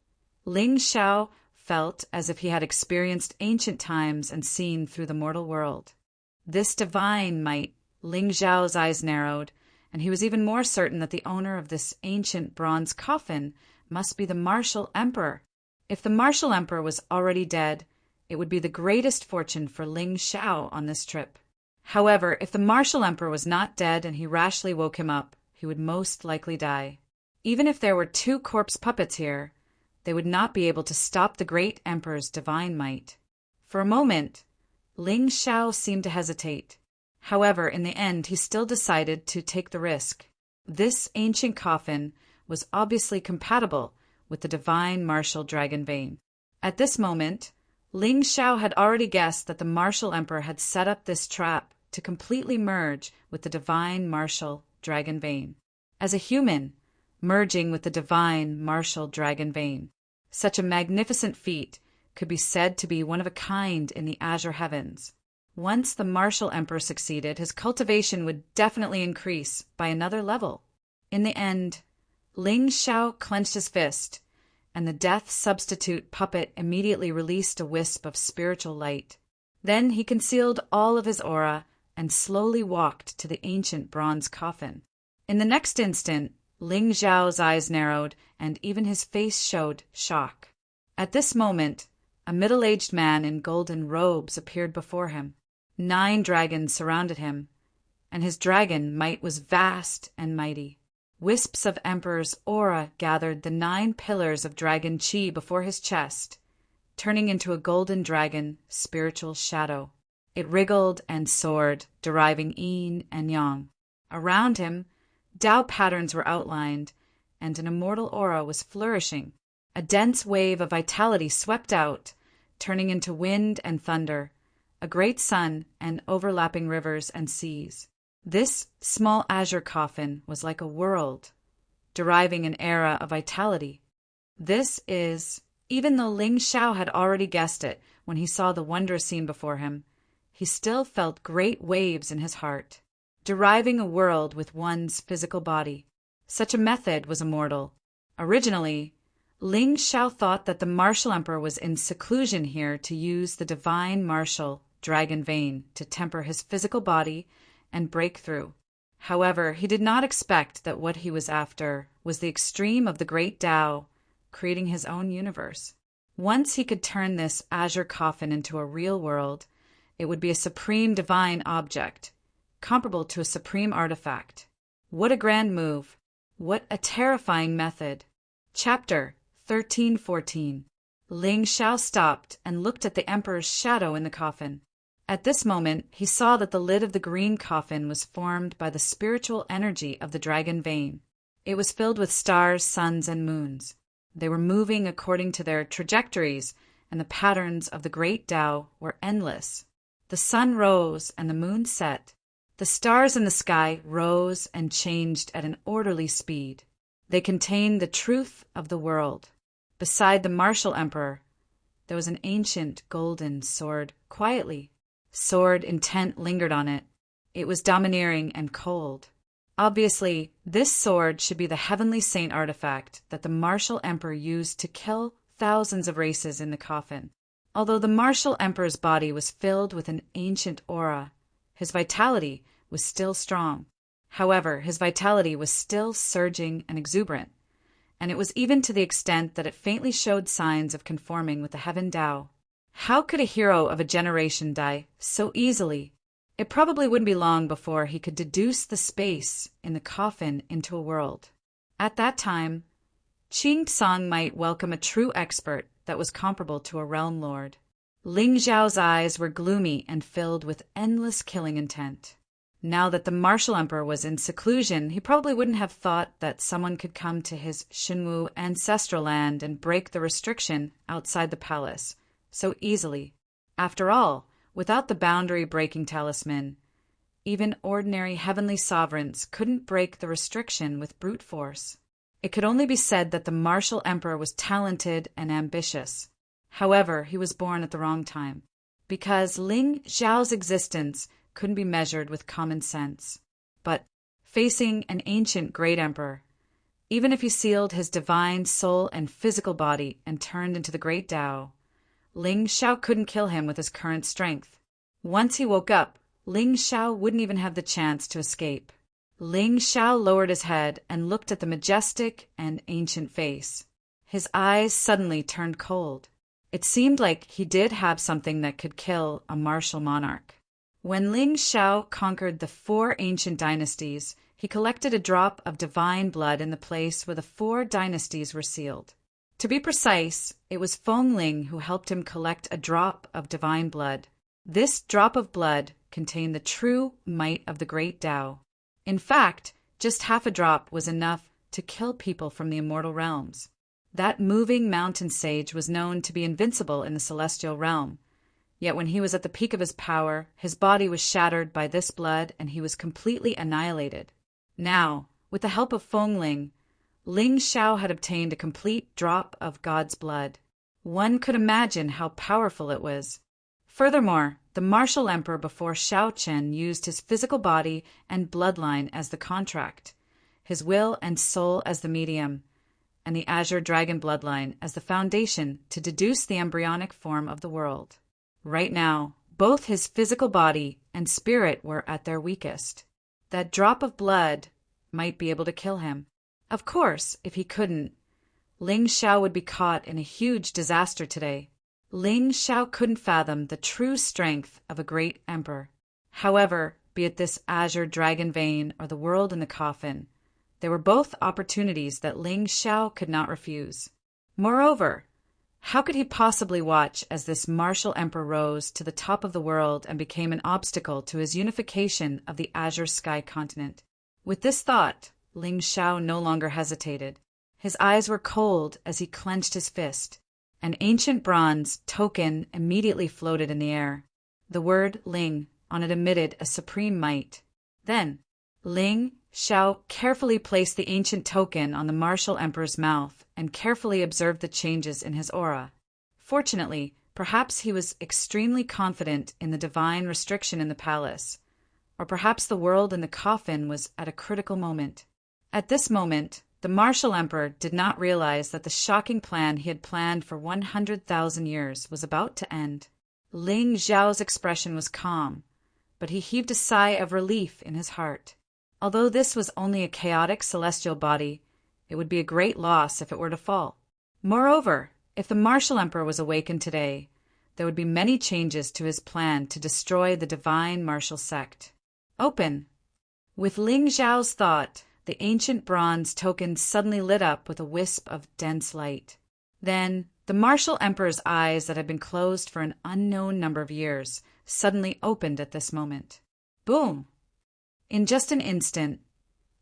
Ling Xiao felt as if he had experienced ancient times and seen through the mortal world. This divine might, Ling Xiao's eyes narrowed, and he was even more certain that the owner of this ancient bronze coffin must be the martial emperor. If the martial emperor was already dead, it would be the greatest fortune for Ling Xiao on this trip. However, if the martial emperor was not dead and he rashly woke him up, he would most likely die. Even if there were 2 corpse puppets here, they would not be able to stop the great emperor's divine might. For a moment, Ling Xiao seemed to hesitate. However, in the end, he still decided to take the risk. This ancient coffin was obviously compatible with the divine martial dragon vein. At this moment, Ling Xiao had already guessed that the martial emperor had set up this trap to completely merge with the divine martial dragon vein. As a human, merging with the divine martial dragon vein, such a magnificent feat could be said to be one of a kind in the azure heavens. Once the martial emperor succeeded, his cultivation would definitely increase by another level. In the end, Ling Xiao clenched his fist, and the death substitute puppet immediately released a wisp of spiritual light. Then he concealed all of his aura and slowly walked to the ancient bronze coffin. In the next instant, Ling Xiao's eyes narrowed, and even his face showed shock. At this moment, a middle-aged man in golden robes appeared before him. 9 dragons surrounded him, and his dragon might was vast and mighty. Wisps of Emperor's aura gathered the 9 pillars of dragon chi before his chest, turning into a golden dragon spiritual shadow. It wriggled and soared, deriving yin and yang. Around him, Tao patterns were outlined, and an immortal aura was flourishing. A dense wave of vitality swept out, turning into wind and thunder, a great sun and overlapping rivers and seas. This small azure coffin was like a world, deriving an era of vitality. This is, even though Ling Xiao had already guessed it when he saw the wondrous scene before him, he still felt great waves in his heart, deriving a world with one's physical body. Such a method was immortal. Originally, Ling Xiao thought that the martial emperor was in seclusion here to use the divine martial dragon vein to temper his physical body and break through. However, he did not expect that what he was after was the extreme of the great Tao, creating his own universe. Once he could turn this azure coffin into a real world, it would be a supreme divine object, comparable to a supreme artifact. What a grand move! What a terrifying method! Chapter 13-14. Ling Xiao stopped and looked at the emperor's shadow in the coffin. At this moment, he saw that the lid of the green coffin was formed by the spiritual energy of the dragon vein. It was filled with stars, suns, and moons. They were moving according to their trajectories, and the patterns of the great Tao were endless. The sun rose and the moon set. The stars in the sky rose and changed at an orderly speed. They contained the truth of the world. Beside the martial emperor, there was an ancient golden sword, quietly. Sword intent lingered on it. It was domineering and cold. Obviously, this sword should be the heavenly saint artifact that the martial emperor used to kill thousands of races in the coffin. Although the martial emperor's body was filled with an ancient aura, his vitality was still strong. However, his vitality was still surging and exuberant, and it was even to the extent that it faintly showed signs of conforming with the heaven Tao. How could a hero of a generation die so easily? It probably wouldn't be long before he could deduce the space in the coffin into a world. At that time, Qing Tsang might welcome a true expert that was comparable to a realm lord. Ling Xiao's eyes were gloomy and filled with endless killing intent. Now that the martial emperor was in seclusion, he probably wouldn't have thought that someone could come to his Xinwu ancestral land and break the restriction outside the palace so easily. After all, without the boundary-breaking talisman, even ordinary heavenly sovereigns couldn't break the restriction with brute force. It could only be said that the martial emperor was talented and ambitious. However, he was born at the wrong time, because Ling Xiao's existence couldn't be measured with common sense. But facing an ancient great emperor, even if he sealed his divine soul and physical body and turned into the great Tao, Ling Xiao couldn't kill him with his current strength. Once he woke up, Ling Xiao wouldn't even have the chance to escape. Ling Xiao lowered his head and looked at the majestic and ancient face. His eyes suddenly turned cold. It seemed like he did have something that could kill a martial monarch. When Ling Xiao conquered the 4 ancient dynasties, he collected a drop of divine blood in the place where the 4 dynasties were sealed. To be precise, it was Feng Ling who helped him collect a drop of divine blood. This drop of blood contained the true might of the great Tao. In fact, just half a drop was enough to kill people from the immortal realms. That moving mountain sage was known to be invincible in the celestial realm. Yet when he was at the peak of his power, his body was shattered by this blood and he was completely annihilated. Now, with the help of Feng Ling, Ling Xiao had obtained a complete drop of God's blood. One could imagine how powerful it was. Furthermore, the martial emperor before Shao Chen used his physical body and bloodline as the contract, his will and soul as the medium, and the azure dragon bloodline as the foundation to deduce the embryonic form of the world. Right now, both his physical body and spirit were at their weakest. That drop of blood might be able to kill him. Of course, if he couldn't, Ling Xiao would be caught in a huge disaster today. Ling Xiao couldn't fathom the true strength of a great emperor. However, be it this azure dragon vein or the world in the coffin, they were both opportunities that Ling Xiao could not refuse. Moreover, how could he possibly watch as this martial emperor rose to the top of the world and became an obstacle to his unification of the azure sky continent? With this thought, Ling Xiao no longer hesitated. His eyes were cold as he clenched his fist. An ancient bronze token immediately floated in the air. The word Ling on it emitted a supreme might. Then, Ling Xiao carefully placed the ancient token on the martial emperor's mouth and carefully observed the changes in his aura. Fortunately, perhaps he was extremely confident in the divine restriction in the palace, or perhaps the world in the coffin was at a critical moment. At this moment, the martial emperor did not realize that the shocking plan he had planned for 100,000 years was about to end. Ling Xiao's expression was calm, but he heaved a sigh of relief in his heart. Although this was only a chaotic celestial body, it would be a great loss if it were to fall. Moreover, if the martial emperor was awakened today, there would be many changes to his plan to destroy the divine martial sect. Open! With Ling Xiao's thought, the ancient bronze token suddenly lit up with a wisp of dense light. Then, the martial emperor's eyes that had been closed for an unknown number of years suddenly opened at this moment. Boom! In just an instant,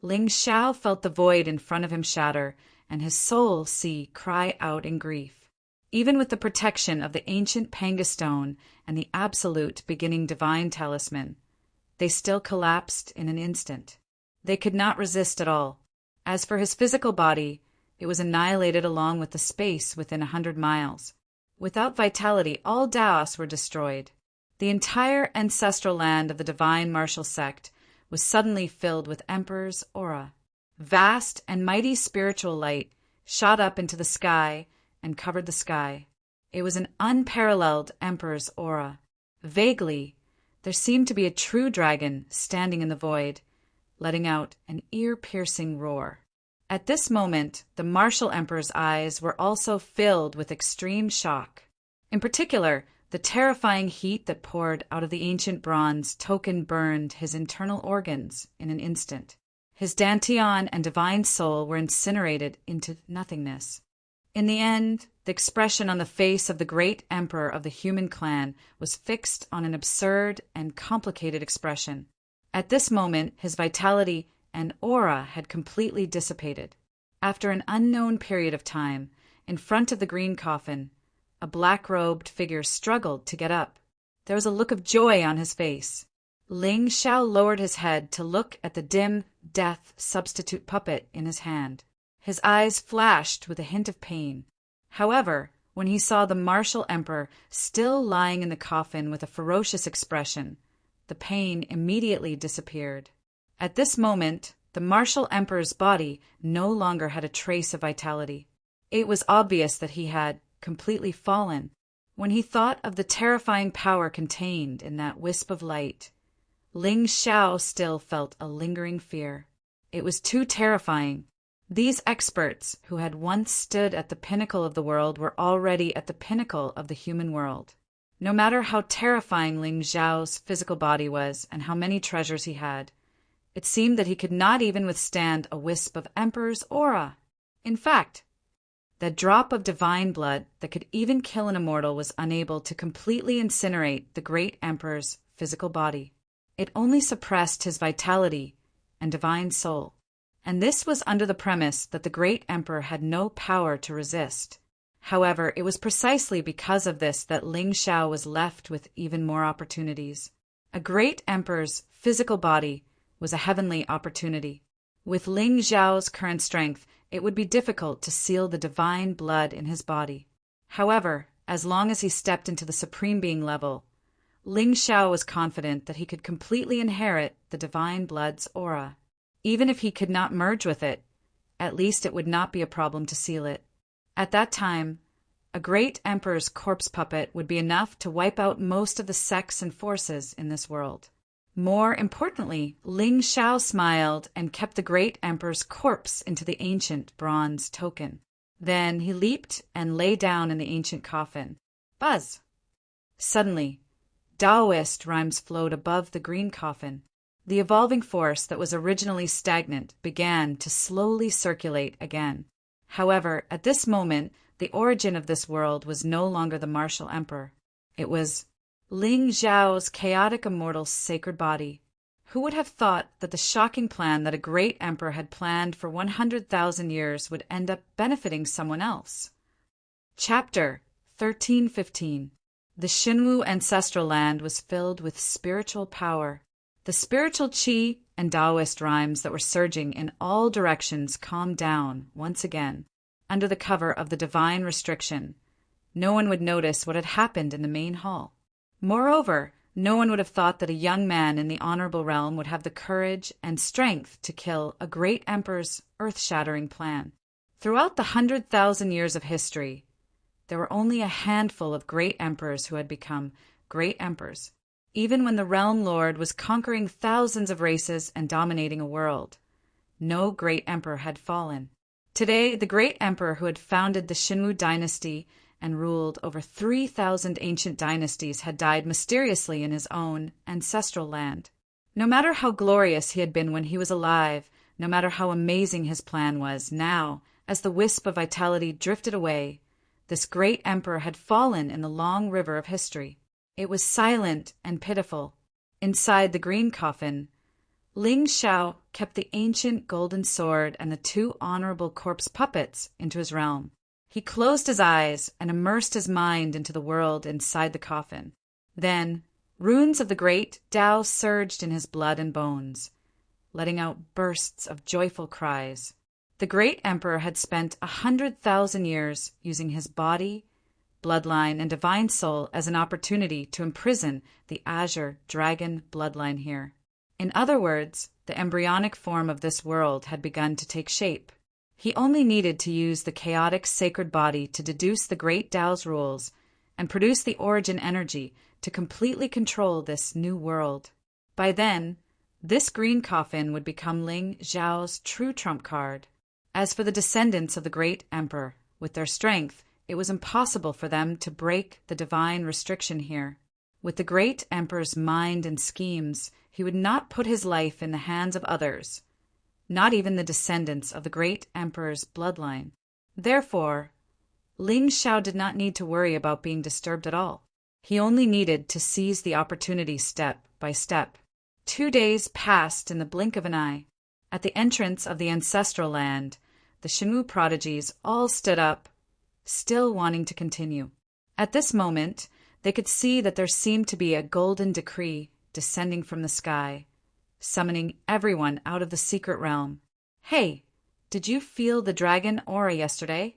Ling Xiao felt the void in front of him shatter and his soul sea cry out in grief. Even with the protection of the ancient Panga stone and the absolute beginning divine talisman, they still collapsed in an instant. They could not resist at all. As for his physical body, it was annihilated along with the space within 100 miles. Without vitality, all Daos were destroyed. The entire ancestral land of the divine martial sect was suddenly filled with Emperor's aura. Vast and mighty spiritual light shot up into the sky and covered the sky. It was an unparalleled Emperor's aura. Vaguely, there seemed to be a true dragon standing in the void, letting out an ear-piercing roar. At this moment, the martial emperor's eyes were also filled with extreme shock. In particular, the terrifying heat that poured out of the ancient bronze token burned his internal organs in an instant. His dantian and divine soul were incinerated into nothingness. In the end, the expression on the face of the great emperor of the human clan was fixed on an absurd and complicated expression. At this moment, his vitality and aura had completely dissipated. After an unknown period of time, in front of the green coffin, a black-robed figure struggled to get up. There was a look of joy on his face. Ling Xiao lowered his head to look at the dim death substitute puppet in his hand. His eyes flashed with a hint of pain. However, when he saw the martial emperor still lying in the coffin with a ferocious expression, the pain immediately disappeared. At this moment, the martial emperor's body no longer had a trace of vitality. It was obvious that he had completely fallen. When he thought of the terrifying power contained in that wisp of light, Ling Xiao still felt a lingering fear. It was too terrifying. These experts, who had once stood at the pinnacle of the world, were already at the pinnacle of the human world. No matter how terrifying Ling Xiao's physical body was and how many treasures he had, it seemed that he could not even withstand a wisp of Emperor's aura. In fact, that drop of divine blood that could even kill an immortal was unable to completely incinerate the great Emperor's physical body. It only suppressed his vitality and divine soul. And this was under the premise that the great Emperor had no power to resist. However, it was precisely because of this that Ling Xiao was left with even more opportunities. A great emperor's physical body was a heavenly opportunity. With Ling Xiao's current strength, it would be difficult to seal the divine blood in his body. However, as long as he stepped into the Supreme Being level, Ling Xiao was confident that he could completely inherit the divine blood's aura. Even if he could not merge with it, at least it would not be a problem to seal it. At that time, a great emperor's corpse puppet would be enough to wipe out most of the sects and forces in this world. More importantly, Ling Xiao smiled and kept the great emperor's corpse into the ancient bronze token. Then he leaped and lay down in the ancient coffin. Buzz! Suddenly, Taoist rhymes flowed above the green coffin. The evolving force that was originally stagnant began to slowly circulate again. However, at this moment, the origin of this world was no longer the martial emperor. It was Ling Xiao's chaotic immortal sacred body. Who would have thought that the shocking plan that a great emperor had planned for 100,000 years would end up benefiting someone else? Chapter 1315. The Xinwu ancestral land was filled with spiritual power. The spiritual qi and Taoist rhymes that were surging in all directions calmed down once again. Under the cover of the divine restriction, no one would notice what had happened in the main hall. Moreover, no one would have thought that a young man in the honorable realm would have the courage and strength to kill a great emperor's earth-shattering plan. Throughout the 100,000 years of history, there were only a handful of great emperors who had become great emperors. Even when the realm lord was conquering thousands of races and dominating a world, no great emperor had fallen. Today, the great emperor who had founded the Xinwu dynasty and ruled over 3,000 ancient dynasties had died mysteriously in his own ancestral land. No matter how glorious he had been when he was alive, no matter how amazing his plan was, now, as the wisp of vitality drifted away, this great emperor had fallen in the long river of history. It was silent and pitiful. Inside the green coffin, Ling Xiao kept the ancient golden sword and the two honorable corpse puppets into his realm. He closed his eyes and immersed his mind into the world inside the coffin. Then, runes of the great Tao surged in his blood and bones, letting out bursts of joyful cries. The great emperor had spent 100,000 years using his body, bloodline, and divine soul as an opportunity to imprison the azure dragon bloodline here. In other words, the embryonic form of this world had begun to take shape. He only needed to use the chaotic sacred body to deduce the great Tao's rules and produce the origin energy to completely control this new world. By then, this green coffin would become Ling Xiao's true trump card. As for the descendants of the great emperor, with their strength, it was impossible for them to break the divine restriction here. With the great emperor's mind and schemes, he would not put his life in the hands of others, not even the descendants of the great emperor's bloodline. Therefore, Ling Xiao did not need to worry about being disturbed at all. He only needed to seize the opportunity step by step. 2 days passed in the blink of an eye. At the entrance of the ancestral land, the Xinwu prodigies all stood up, still wanting to continue. At this moment, they could see that there seemed to be a golden decree descending from the sky, summoning everyone out of the secret realm. Hey, did you feel the dragon aura yesterday?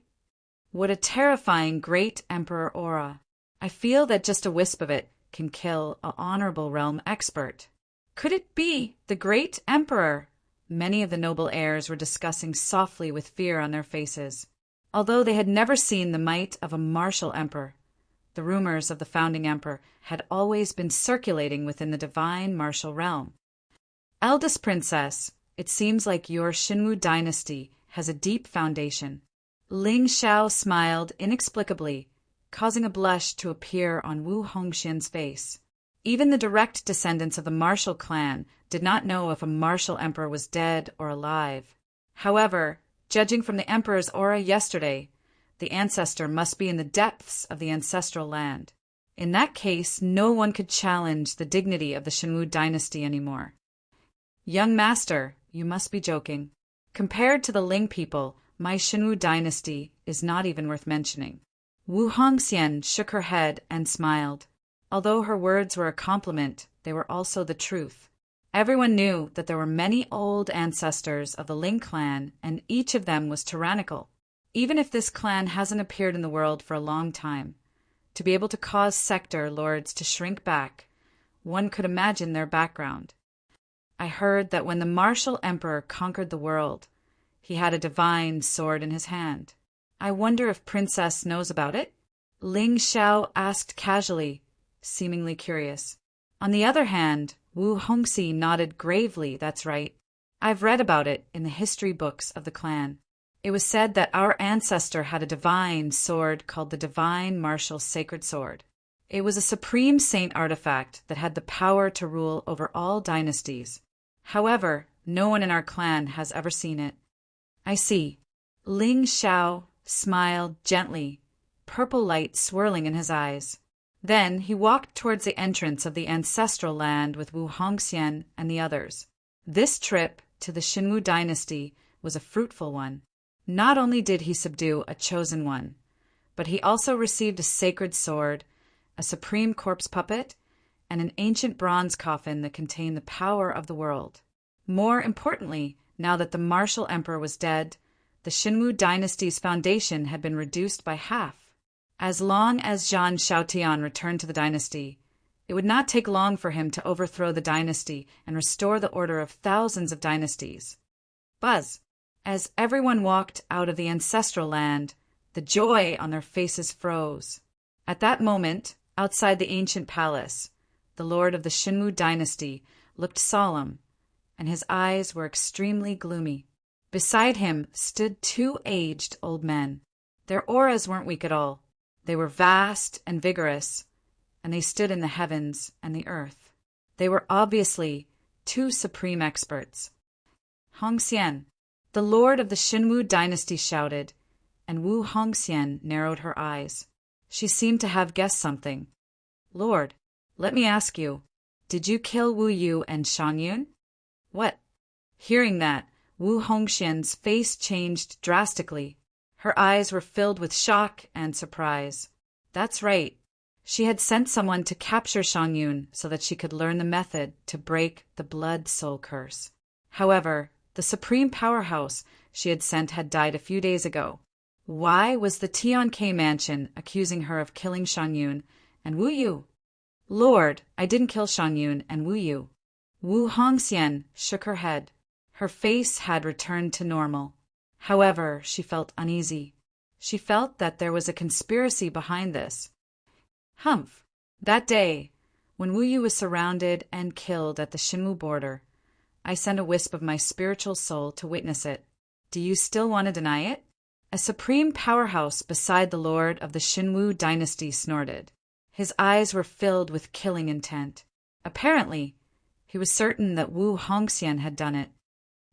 What a terrifying great emperor aura. I feel that just a wisp of it can kill an honorable realm expert. Could it be the great emperor? Many of the noble heirs were discussing softly with fear on their faces. Although they had never seen the might of a martial emperor, the rumors of the founding emperor had always been circulating within the divine martial realm. Eldest princess, it seems like your Xinwu dynasty has a deep foundation. Ling Xiao smiled inexplicably, causing a blush to appear on Wu Hongxin's face. Even the direct descendants of the martial clan did not know if a martial emperor was dead or alive. However, judging from the emperor's aura yesterday, the ancestor must be in the depths of the ancestral land. In that case, no one could challenge the dignity of the Xinwu dynasty anymore. Young master, you must be joking. Compared to the Ling people, my Xinwu dynasty is not even worth mentioning. Wu Hongxian shook her head and smiled. Although her words were a compliment, they were also the truth. Everyone knew that there were many old ancestors of the Ling clan, and each of them was tyrannical. Even if this clan hasn't appeared in the world for a long time, to be able to cause sector lords to shrink back, one could imagine their background. I heard that when the martial emperor conquered the world, he had a divine sword in his hand. I wonder if Princess knows about it? Ling Xiao asked casually, seemingly curious. On the other hand, Wu Hongxi nodded gravely. That's right. I've read about it in the history books of the clan. It was said that our ancestor had a divine sword called the Divine Martial Sacred Sword. It was a supreme saint artifact that had the power to rule over all dynasties. However, no one in our clan has ever seen it. I see. Ling Xiao smiled gently, purple light swirling in his eyes. Then he walked towards the entrance of the ancestral land with Wu Hongxian and the others. This trip to the Xinwu dynasty was a fruitful one. Not only did he subdue a chosen one, but he also received a sacred sword, a supreme corpse puppet, and an ancient bronze coffin that contained the power of the world. More importantly, now that the martial emperor was dead, the Xinwu dynasty's foundation had been reduced by half. As long as Zhang Xiaotian returned to the dynasty, it would not take long for him to overthrow the dynasty and restore the order of thousands of dynasties. Buzz! As everyone walked out of the ancestral land, the joy on their faces froze. At that moment, outside the ancient palace, the lord of the Xinwu dynasty looked solemn, and his eyes were extremely gloomy. Beside him stood two aged old men. Their auras weren't weak at all. They were vast and vigorous, and they stood in the heavens and the earth. They were obviously two supreme experts. Hongxian, the lord of the Xinwu dynasty, shouted, and Wu Hongxian narrowed her eyes. She seemed to have guessed something. Lord, let me ask you, did you kill Wu Yu and Shang Yun? What? Hearing that, Wu Hongxian's face changed drastically. Her eyes were filled with shock and surprise. That's right. She had sent someone to capture Shang Yun so that she could learn the method to break the blood-soul curse. However, the supreme powerhouse she had sent had died a few days ago. Why was the Tian mansion accusing her of killing Shang Yun and Wu Yu? Lord, I didn't kill Shang Yun and Wu Yu. Wu Hongxian shook her head. Her face had returned to normal. However, she felt uneasy. She felt that there was a conspiracy behind this. Humph! That day, when Wu Yu was surrounded and killed at the Xinwu border, I sent a wisp of my spiritual soul to witness it. Do you still want to deny it? A supreme powerhouse beside the lord of the Xinwu dynasty snorted. His eyes were filled with killing intent. Apparently, he was certain that Wu Hongxian had done it.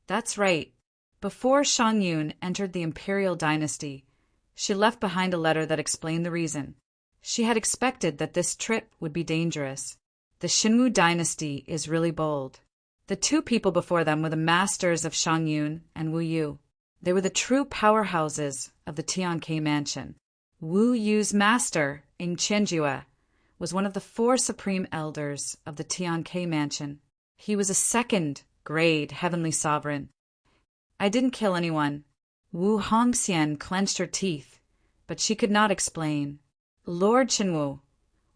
That's right. Before Shang Yun entered the imperial dynasty, she left behind a letter that explained the reason. She had expected that this trip would be dangerous. The Xinwu dynasty is really bold. The two people before them were the masters of Shang Yun and Wu Yu. They were the true powerhouses of the Tian mansion. Wu Yu's master, Ing Qianjue, was one of the 4 supreme elders of the Tian mansion. He was a second-grade heavenly sovereign. I didn't kill anyone. Wu Hongxian clenched her teeth, but she could not explain. Lord Xinwu,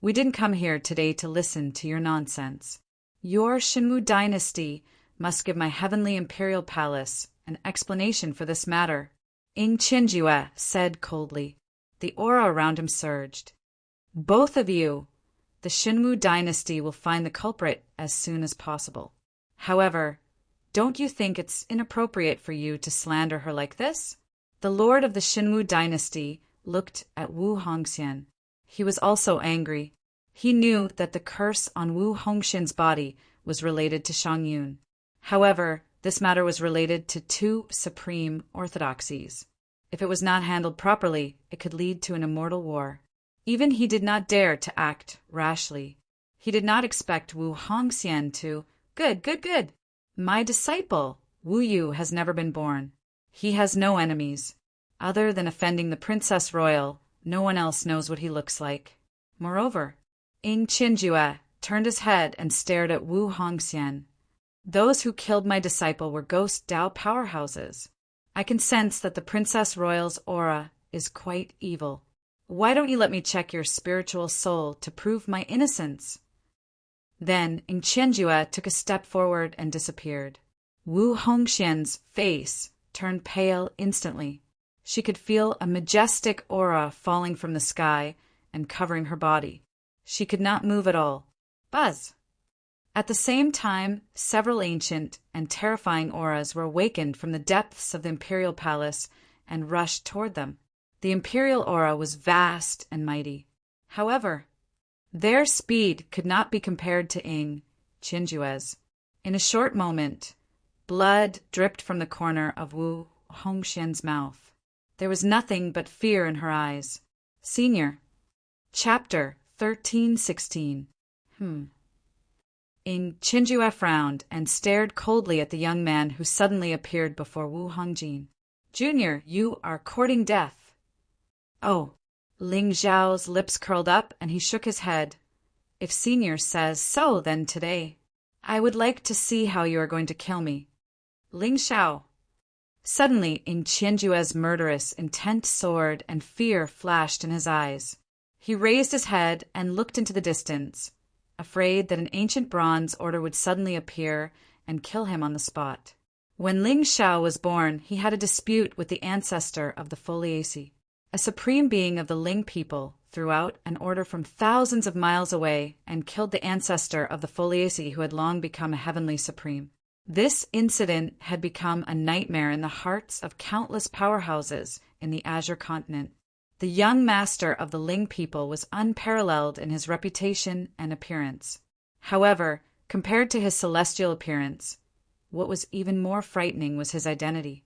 we didn't come here today to listen to your nonsense. Your Xinwu dynasty must give my heavenly imperial palace an explanation for this matter. Ing Qianjue said coldly. The aura around him surged. Both of you, the Xinwu dynasty will find the culprit as soon as possible. However, don't you think it's inappropriate for you to slander her like this? The lord of the Xinwu dynasty looked at Wu Hongxian. He was also angry. He knew that the curse on Wu Hongxian's body was related to Shang Yun. However, this matter was related to 2 supreme orthodoxies. If it was not handled properly, it could lead to an immortal war. Even he did not dare to act rashly. He did not expect Wu Hongxian to, Good. My disciple, Wu Yu, has never been born. He has no enemies. Other than offending the Princess Royal, no one else knows what he looks like. Moreover, Ing Qianjue turned his head and stared at Wu Hongxian. Those who killed my disciple were ghost Dao powerhouses. I can sense that the Princess Royal's aura is quite evil. Why don't you let me check your spiritual soul to prove my innocence? Then Ing Qianjue took a step forward and disappeared. Wu Hongxian's face turned pale instantly. She could feel a majestic aura falling from the sky and covering her body. She could not move at all. Buzz! At the same time, several ancient and terrifying auras were awakened from the depths of the imperial palace and rushed toward them. The imperial aura was vast and mighty. However, their speed could not be compared to Ing Qianjue's. In a short moment, blood dripped from the corner of Wu Hongxian's mouth. There was nothing but fear in her eyes. Senior. Chapter 1316. Ing Qianjue frowned and stared coldly at the young man who suddenly appeared before Wu Hongjin. Junior, you are courting death. Oh. Ling Zhao's lips curled up and he shook his head. If Senior says so, then today. I would like to see how you are going to kill me. Ling Zhao. Suddenly, Ing Qianjue's murderous, intent sword and fear flashed in his eyes. He raised his head and looked into the distance, afraid that an ancient bronze order would suddenly appear and kill him on the spot. When Ling Zhao was born, he had a dispute with the ancestor of the Foliaceae. A supreme being of the Ling people threw out an order from thousands of miles away and killed the ancestor of the Foliaceae who had long become a heavenly supreme. This incident had become a nightmare in the hearts of countless powerhouses in the Azure continent. The young master of the Ling people was unparalleled in his reputation and appearance. However, compared to his celestial appearance, what was even more frightening was his identity.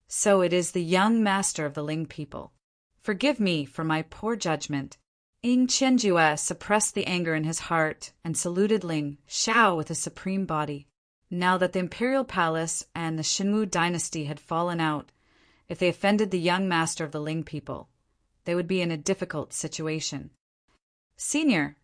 So it is the young master of the Ling people. Forgive me for my poor judgment. Ing Qianjue suppressed the anger in his heart and saluted Ling Zhao with a supreme body. Now that the imperial palace and the Xinwu dynasty had fallen out, if they offended the young master of the Ling people, they would be in a difficult situation. Senior,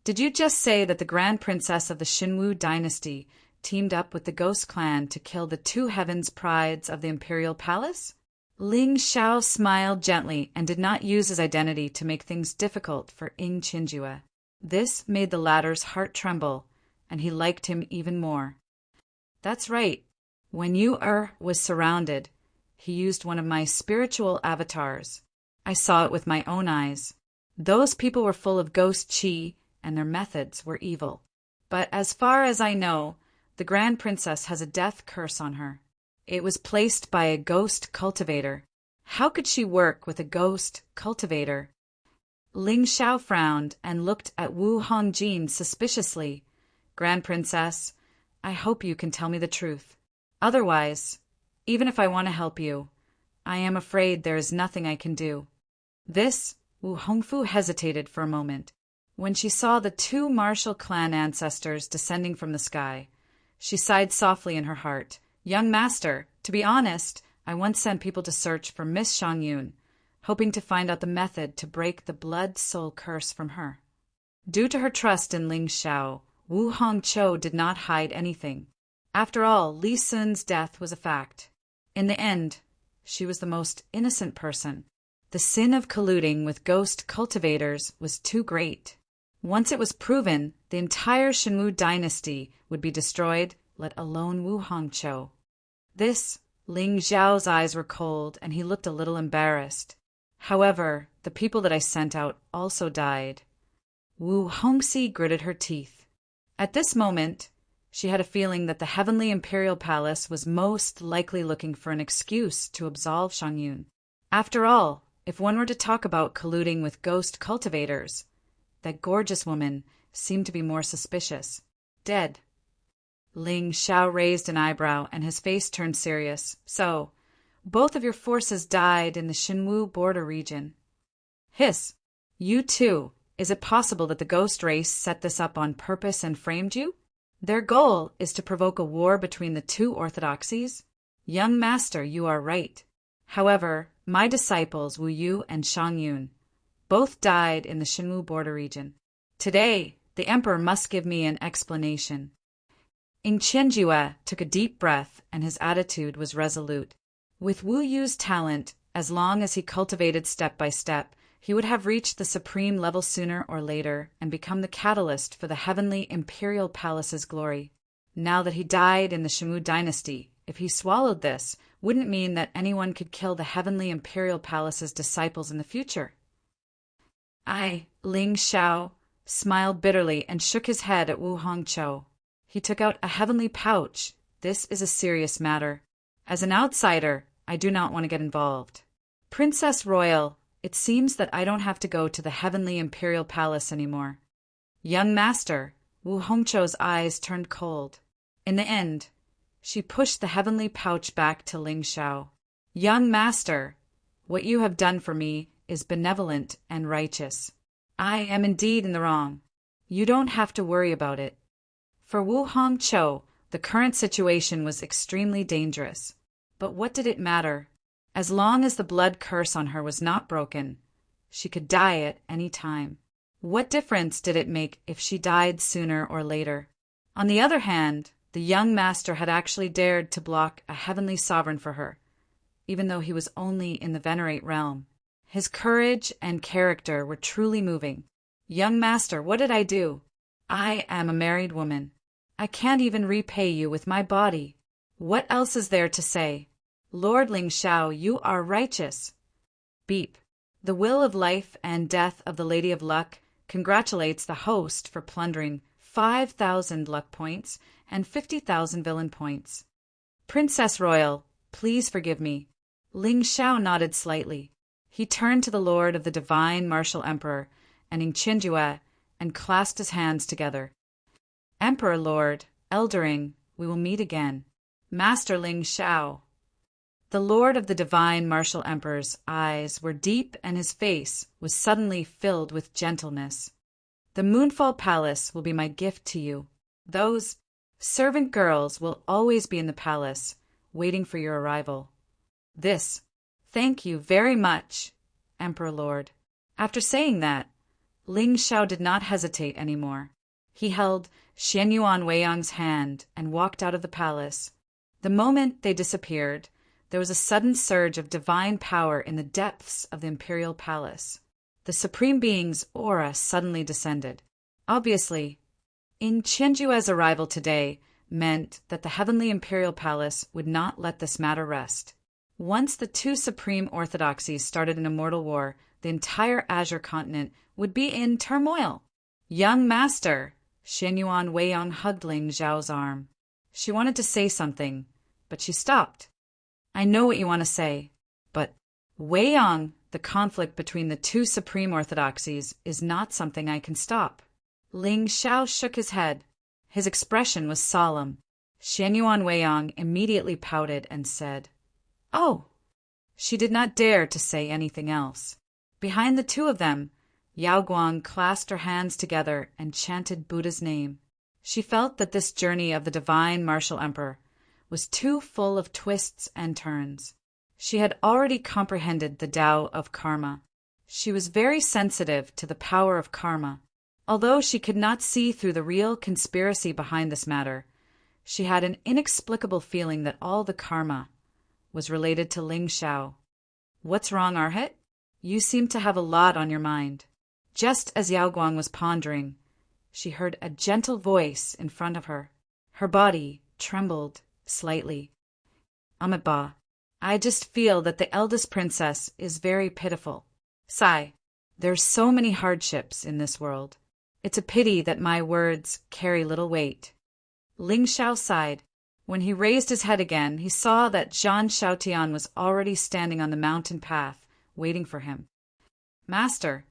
did you just say that the grand princess of the Xinwu dynasty teamed up with the ghost clan to kill the two heavens prides of the imperial palace? Ling Zhao smiled gently and did not use his identity to make things difficult for Ing Qianjue. This made the latter's heart tremble, and he liked him even more. That's right. When Yu was surrounded, he used one of my spiritual avatars. I saw it with my own eyes. Those people were full of ghost qi, and their methods were evil. But as far as I know, the Grand Princess has a death curse on her. It was placed by a ghost cultivator. How could she work with a ghost cultivator? Ling Zhao frowned and looked at Wu Hongjin suspiciously. Grand Princess, I hope you can tell me the truth. Otherwise, even if I want to help you, I am afraid there is nothing I can do. This, Wu Hongfu hesitated for a moment. When she saw the two martial clan ancestors descending from the sky, she sighed softly in her heart. Young master, to be honest, I once sent people to search for Miss Shangyun, hoping to find out the method to break the blood-soul curse from her. Due to her trust in Ling Zhao, Wu Hongqiu did not hide anything. After all, Li Sun's death was a fact. In the end, she was the most innocent person. The sin of colluding with ghost cultivators was too great. Once it was proven, the entire Xinwu dynasty would be destroyed, let alone Wu Hongqiu. This, Ling Zhao's eyes were cold, and he looked a little embarrassed. However, the people that I sent out also died. Wu Hongxi gritted her teeth. At this moment, she had a feeling that the heavenly imperial palace was most likely looking for an excuse to absolve Shangyun. After all, if one were to talk about colluding with ghost cultivators, that gorgeous woman seemed to be more suspicious. Dead. Ling Zhao raised an eyebrow and his face turned serious. So, both of your forces died in the Xinwu border region. Hiss. You too. Is it possible that the ghost race set this up on purpose and framed you? Their goal is to provoke a war between the two orthodoxies? Young master, you are right. However, my disciples Wu Yu and Shangyun both died in the Xinwu border region. Today, the emperor must give me an explanation. Ing Qianjue took a deep breath and his attitude was resolute. With Wu Yu's talent, as long as he cultivated step by step, He would have reached the supreme level sooner or later and become the catalyst for the heavenly imperial palace's glory. Now that he died in the Shamu dynasty, if he swallowed this, wouldn't mean that anyone could kill the heavenly imperial palace's disciples in the future. Ling Xiao smiled bitterly and shook his head at Wu Hongzhou. He took out a heavenly pouch. This is a serious matter. As an outsider, I do not want to get involved. Princess Royal, it seems that I don't have to go to the heavenly imperial palace anymore. Young master, Wu Hongzhou's eyes turned cold. In the end, she pushed the heavenly pouch back to Ling Xiao. Young master, what you have done for me is benevolent and righteous. I am indeed in the wrong. You don't have to worry about it. For Wu Hongzhou, the current situation was extremely dangerous. But what did it matter? As long as the blood curse on her was not broken, she could die at any time. What difference did it make if she died sooner or later? On the other hand, the young master had actually dared to block a heavenly sovereign for her, even though he was only in the Venerate realm. His courage and character were truly moving. Young master, what did I do? I am a married woman. I can't even repay you with my body. What else is there to say? Lord Ling Xiao, you are righteous. Beep. The will of life and death of the Lady of Luck congratulates the host for plundering 5,000 luck points and 50,000 villain points. Princess Royal, please forgive me. Ling Xiao nodded slightly. He turned to the Lord of the Divine Martial Emperor and Ning Qinjue and clasped his hands together. Emperor Lord, Eldering, we will meet again. Master Ling Xiao. The Lord of the Divine Martial Emperor's eyes were deep and his face was suddenly filled with gentleness. The Moonfall Palace will be my gift to you. Those servant girls will always be in the palace, waiting for your arrival. Thank you very much, Emperor Lord. After saying that, Ling Xiao did not hesitate anymore. He held Xianyuan Weiyang's hand and walked out of the palace. The moment they disappeared, there was a sudden surge of divine power in the depths of the imperial palace. The Supreme Being's aura suddenly descended. Obviously, Ning Qianjue's arrival today meant that the heavenly imperial palace would not let this matter rest. Once the two supreme orthodoxies started an immortal war, the entire Azure continent would be in turmoil. Young master, Xianyuan Weiyang hugged Ling Xiao's arm. She wanted to say something, but she stopped. I know what you want to say, but Weiyang, the conflict between the two supreme orthodoxies, is not something I can stop. Ling Xiao shook his head. His expression was solemn. Xianyuan Weiyang immediately pouted and said, "Oh." She did not dare to say anything else. Behind the two of them, Yao Guang clasped her hands together and chanted Buddha's name. She felt that this journey of the Divine Martial Emperor was too full of twists and turns. She had already comprehended the Tao of karma. She was very sensitive to the power of karma. Although she could not see through the real conspiracy behind this matter, she had an inexplicable feeling that all the karma was related to Ling Xiao. What's wrong, Arhat? You seem to have a lot on your mind. Just as Yao Guang was pondering, she heard a gentle voice in front of her. Her body trembled slightly. Amitabha, I just feel that the eldest princess is very pitiful. Sigh, there's so many hardships in this world. It's a pity that my words carry little weight. Ling Xiao sighed. When he raised his head again, he saw that Zhan Xiaotian was already standing on the mountain path, waiting for him. Master.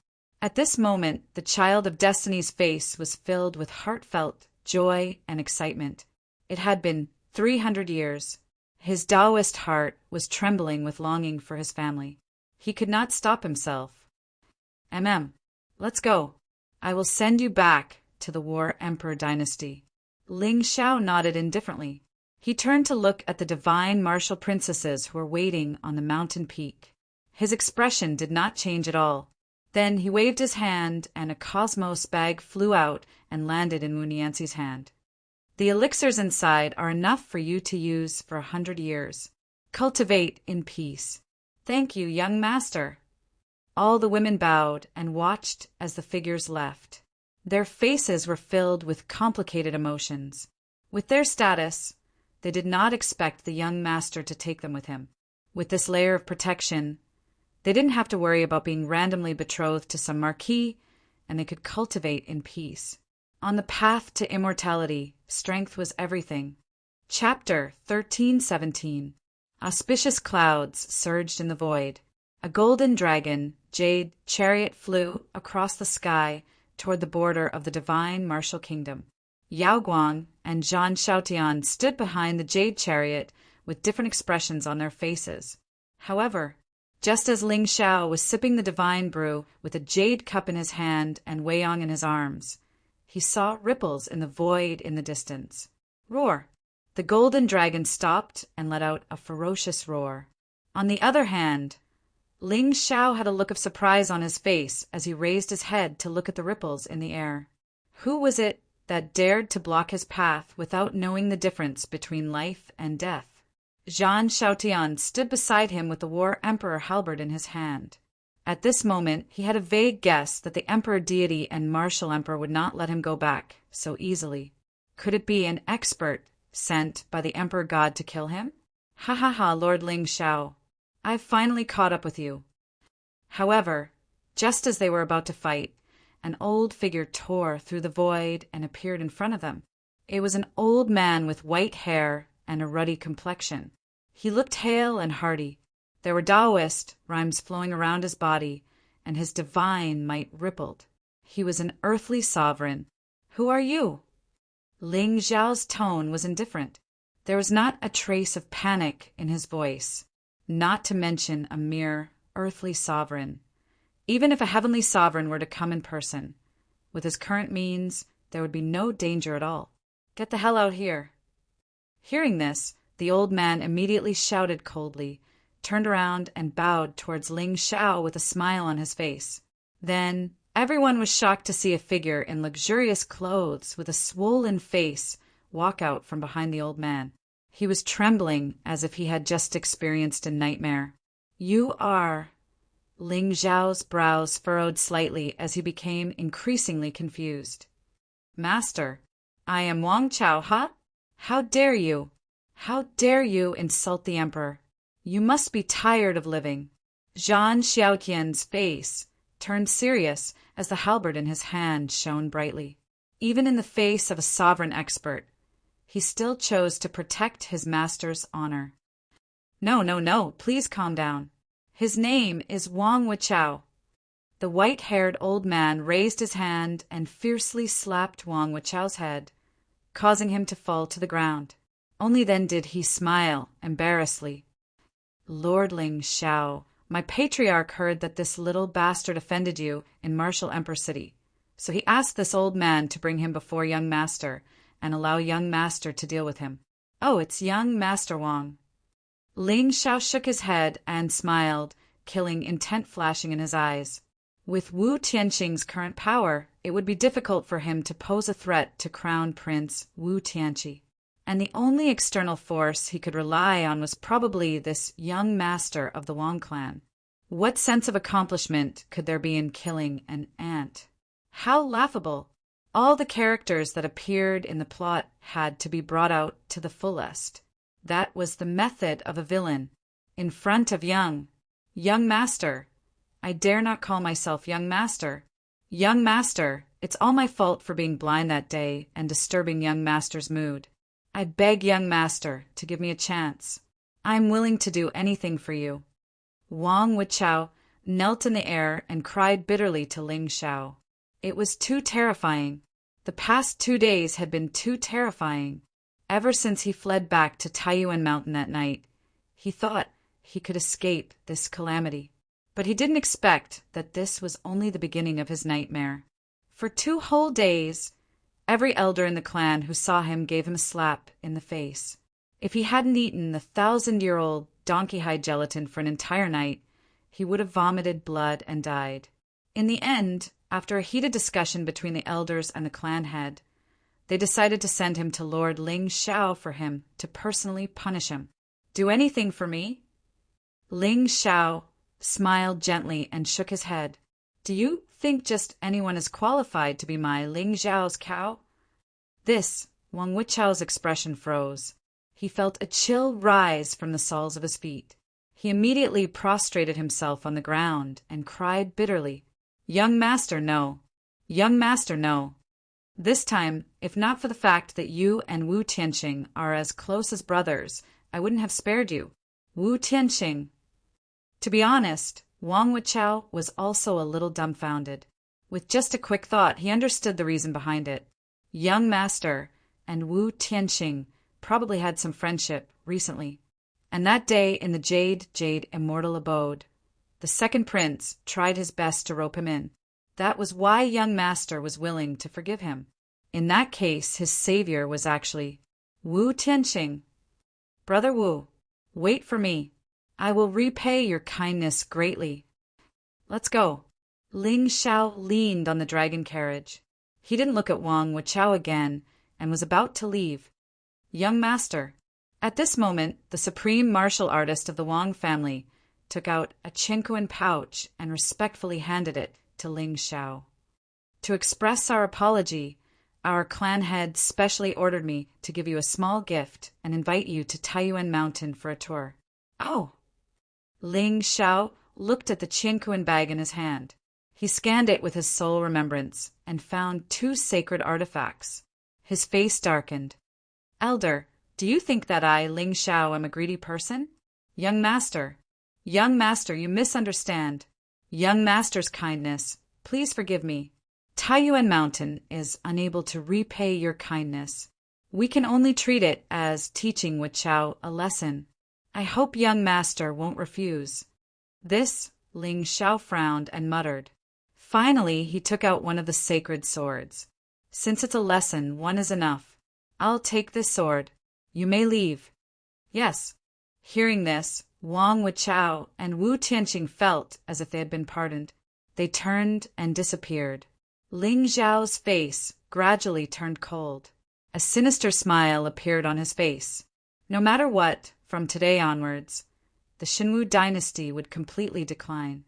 At this moment, the child of Destiny's face was filled with heartfelt joy and excitement. It had been 300 years. His Taoist heart was trembling with longing for his family. He could not stop himself. Let's go. I will send you back to the War Emperor dynasty. Ling Xiao nodded indifferently. He turned to look at the divine martial princesses who were waiting on the mountain peak. His expression did not change at all. Then he waved his hand and a cosmos bag flew out and landed in Wu Nianxi's hand. The elixirs inside are enough for you to use for 100 years. Cultivate in peace. Thank you, young master. All the women bowed and watched as the figures left. Their faces were filled with complicated emotions. With their status, they did not expect the young master to take them with him. With this layer of protection, they didn't have to worry about being randomly betrothed to some marquis, and they could cultivate in peace. On the path to immortality, strength was everything. Chapter 13:17. Auspicious clouds surged in the void. A golden dragon, jade chariot flew across the sky toward the border of the divine martial kingdom. Yao Guang and Zhan Xiaotian stood behind the jade chariot with different expressions on their faces. However, just as Ling Xiao was sipping the divine brew with a jade cup in his hand and Wei Yong in his arms, he saw ripples in the void in the distance. Roar! The golden dragon stopped and let out a ferocious roar. On the other hand, Ling Xiao had a look of surprise on his face as he raised his head to look at the ripples in the air. Who was it that dared to block his path without knowing the difference between life and death? Zhan Xiaotian stood beside him with the War Emperor halberd in his hand. At this moment, he had a vague guess that the Emperor deity and martial emperor would not let him go back so easily. Could it be an expert sent by the Emperor God to kill him? Ha ha ha, Lord Ling Xiao. I've finally caught up with you. However, just as they were about to fight, an old figure tore through the void and appeared in front of them. It was an old man with white hair and a ruddy complexion. He looked hale and hearty. There were Taoist rhymes flowing around his body, and his divine might rippled. He was an earthly sovereign. Who are you? Ling Xiao's tone was indifferent. There was not a trace of panic in his voice, not to mention a mere earthly sovereign. Even if a heavenly sovereign were to come in person, with his current means, there would be no danger at all. Get the hell out here. Hearing this, the old man immediately shouted coldly, turned around and bowed towards Ling Xiao with a smile on his face. Then everyone was shocked to see a figure in luxurious clothes with a swollen face walk out from behind the old man. He was trembling as if he had just experienced a nightmare. You are... Ling Xiao's brows furrowed slightly as he became increasingly confused. Master, I am Wang Chao, huh? How dare you? How dare you insult the emperor? You must be tired of living. Zhan Xiaotian's face turned serious as the halberd in his hand shone brightly. Even in the face of a sovereign expert, he still chose to protect his master's honor. No, please calm down. His name is Wang Wichao. The white-haired old man raised his hand and fiercely slapped Wang Wichao's head, causing him to fall to the ground. Only then did he smile embarrassedly. Lord Ling Xiao, my patriarch heard that this little bastard offended you in Martial Emperor City, so he asked this old man to bring him before young master and allow young master to deal with him. Oh, it's young Master Wang. Ling Xiao shook his head and smiled, killing intent flashing in his eyes. With Wu Tianqing's current power, it would be difficult for him to pose a threat to Crown Prince Wu Tianqi. And the only external force he could rely on was probably this young master of the Wang clan. What sense of accomplishment could there be in killing an ant? How laughable! All the characters that appeared in the plot had to be brought out to the fullest. That was the method of a villain. In front of young master. I dare not call myself young master. Young master, it's all my fault for being blind that day and disturbing young master's mood. I beg young master to give me a chance. I'm willing to do anything for you. Wang Wichao knelt in the air and cried bitterly to Ling Xiao. It was too terrifying. The past 2 days had been too terrifying. Ever since he fled back to Taiyuan Mountain that night, he thought he could escape this calamity. But he didn't expect that this was only the beginning of his nightmare. For 2 whole days, every elder in the clan who saw him gave him a slap in the face. If he hadn't eaten the 1,000-year-old donkey-hide gelatin for an entire night, he would have vomited blood and died. In the end, after a heated discussion between the elders and the clan head, they decided to send him to Lord Ling Xiao for him to personally punish him. Do anything for me? Ling Xiao smiled gently and shook his head. Do you think just anyone is qualified to be my Ling Zhao's cow? This, Wang Wuchao's expression froze. He felt a chill rise from the soles of his feet. He immediately prostrated himself on the ground and cried bitterly, Young master, no. Young master, no. This time, if not for the fact that you and Wu Tianqing are as close as brothers, I wouldn't have spared you. Wu Tianqing. To be honest, Wang Wuchao was also a little dumbfounded. With just a quick thought, he understood the reason behind it. Young master and Wu Tianqing probably had some friendship recently. And that day in the Jade Immortal Abode, the second prince tried his best to rope him in. That was why young master was willing to forgive him. In that case, his savior was actually Wu Tianqing. Brother Wu, wait for me. I will repay your kindness greatly. Let's go. Ling Xiao leaned on the dragon carriage. He didn't look at Wang Wuchao again and was about to leave. Young master. At this moment, the supreme martial artist of the Wang family took out a Qinquan pouch and respectfully handed it to Ling Xiao. To express our apology, our clan head specially ordered me to give you a small gift and invite you to Taiyuan Mountain for a tour. Oh! Ling Xiao looked at the Qinquan bag in his hand. He scanned it with his sole remembrance and found 2 sacred artifacts. His face darkened. Elder, do you think that I, Ling Xiao, am a greedy person? Young master, you misunderstand. Young master's kindness, please forgive me. Taiyuan Mountain is unable to repay your kindness. We can only treat it as teaching Wuchao a lesson. I hope young master won't refuse. This, Ling Xiao frowned and muttered. Finally, he took out one of the sacred swords. Since it's a lesson, one is enough. I'll take this sword. You may leave. Yes. Hearing this, Wang Wuchao and Wu Tianqing felt as if they had been pardoned. They turned and disappeared. Ling Zhao's face gradually turned cold. A sinister smile appeared on his face. No matter what, from today onwards, the Xinwu dynasty would completely decline.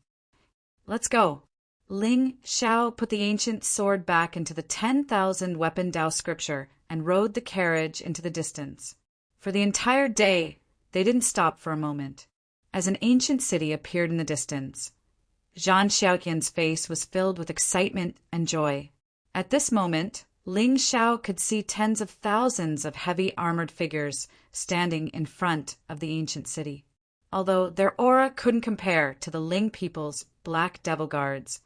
Let's go. Ling Xiao put the ancient sword back into the 10,000 weapon Dao scripture and rode the carriage into the distance. For the entire day, they didn't stop for a moment. As an ancient city appeared in the distance, Zhan Xiaoqian's face was filled with excitement and joy. At this moment, Ling Xiao could see tens of thousands of heavy armored figures standing in front of the ancient city. Although their aura couldn't compare to the Ling people's Black Devil Guards,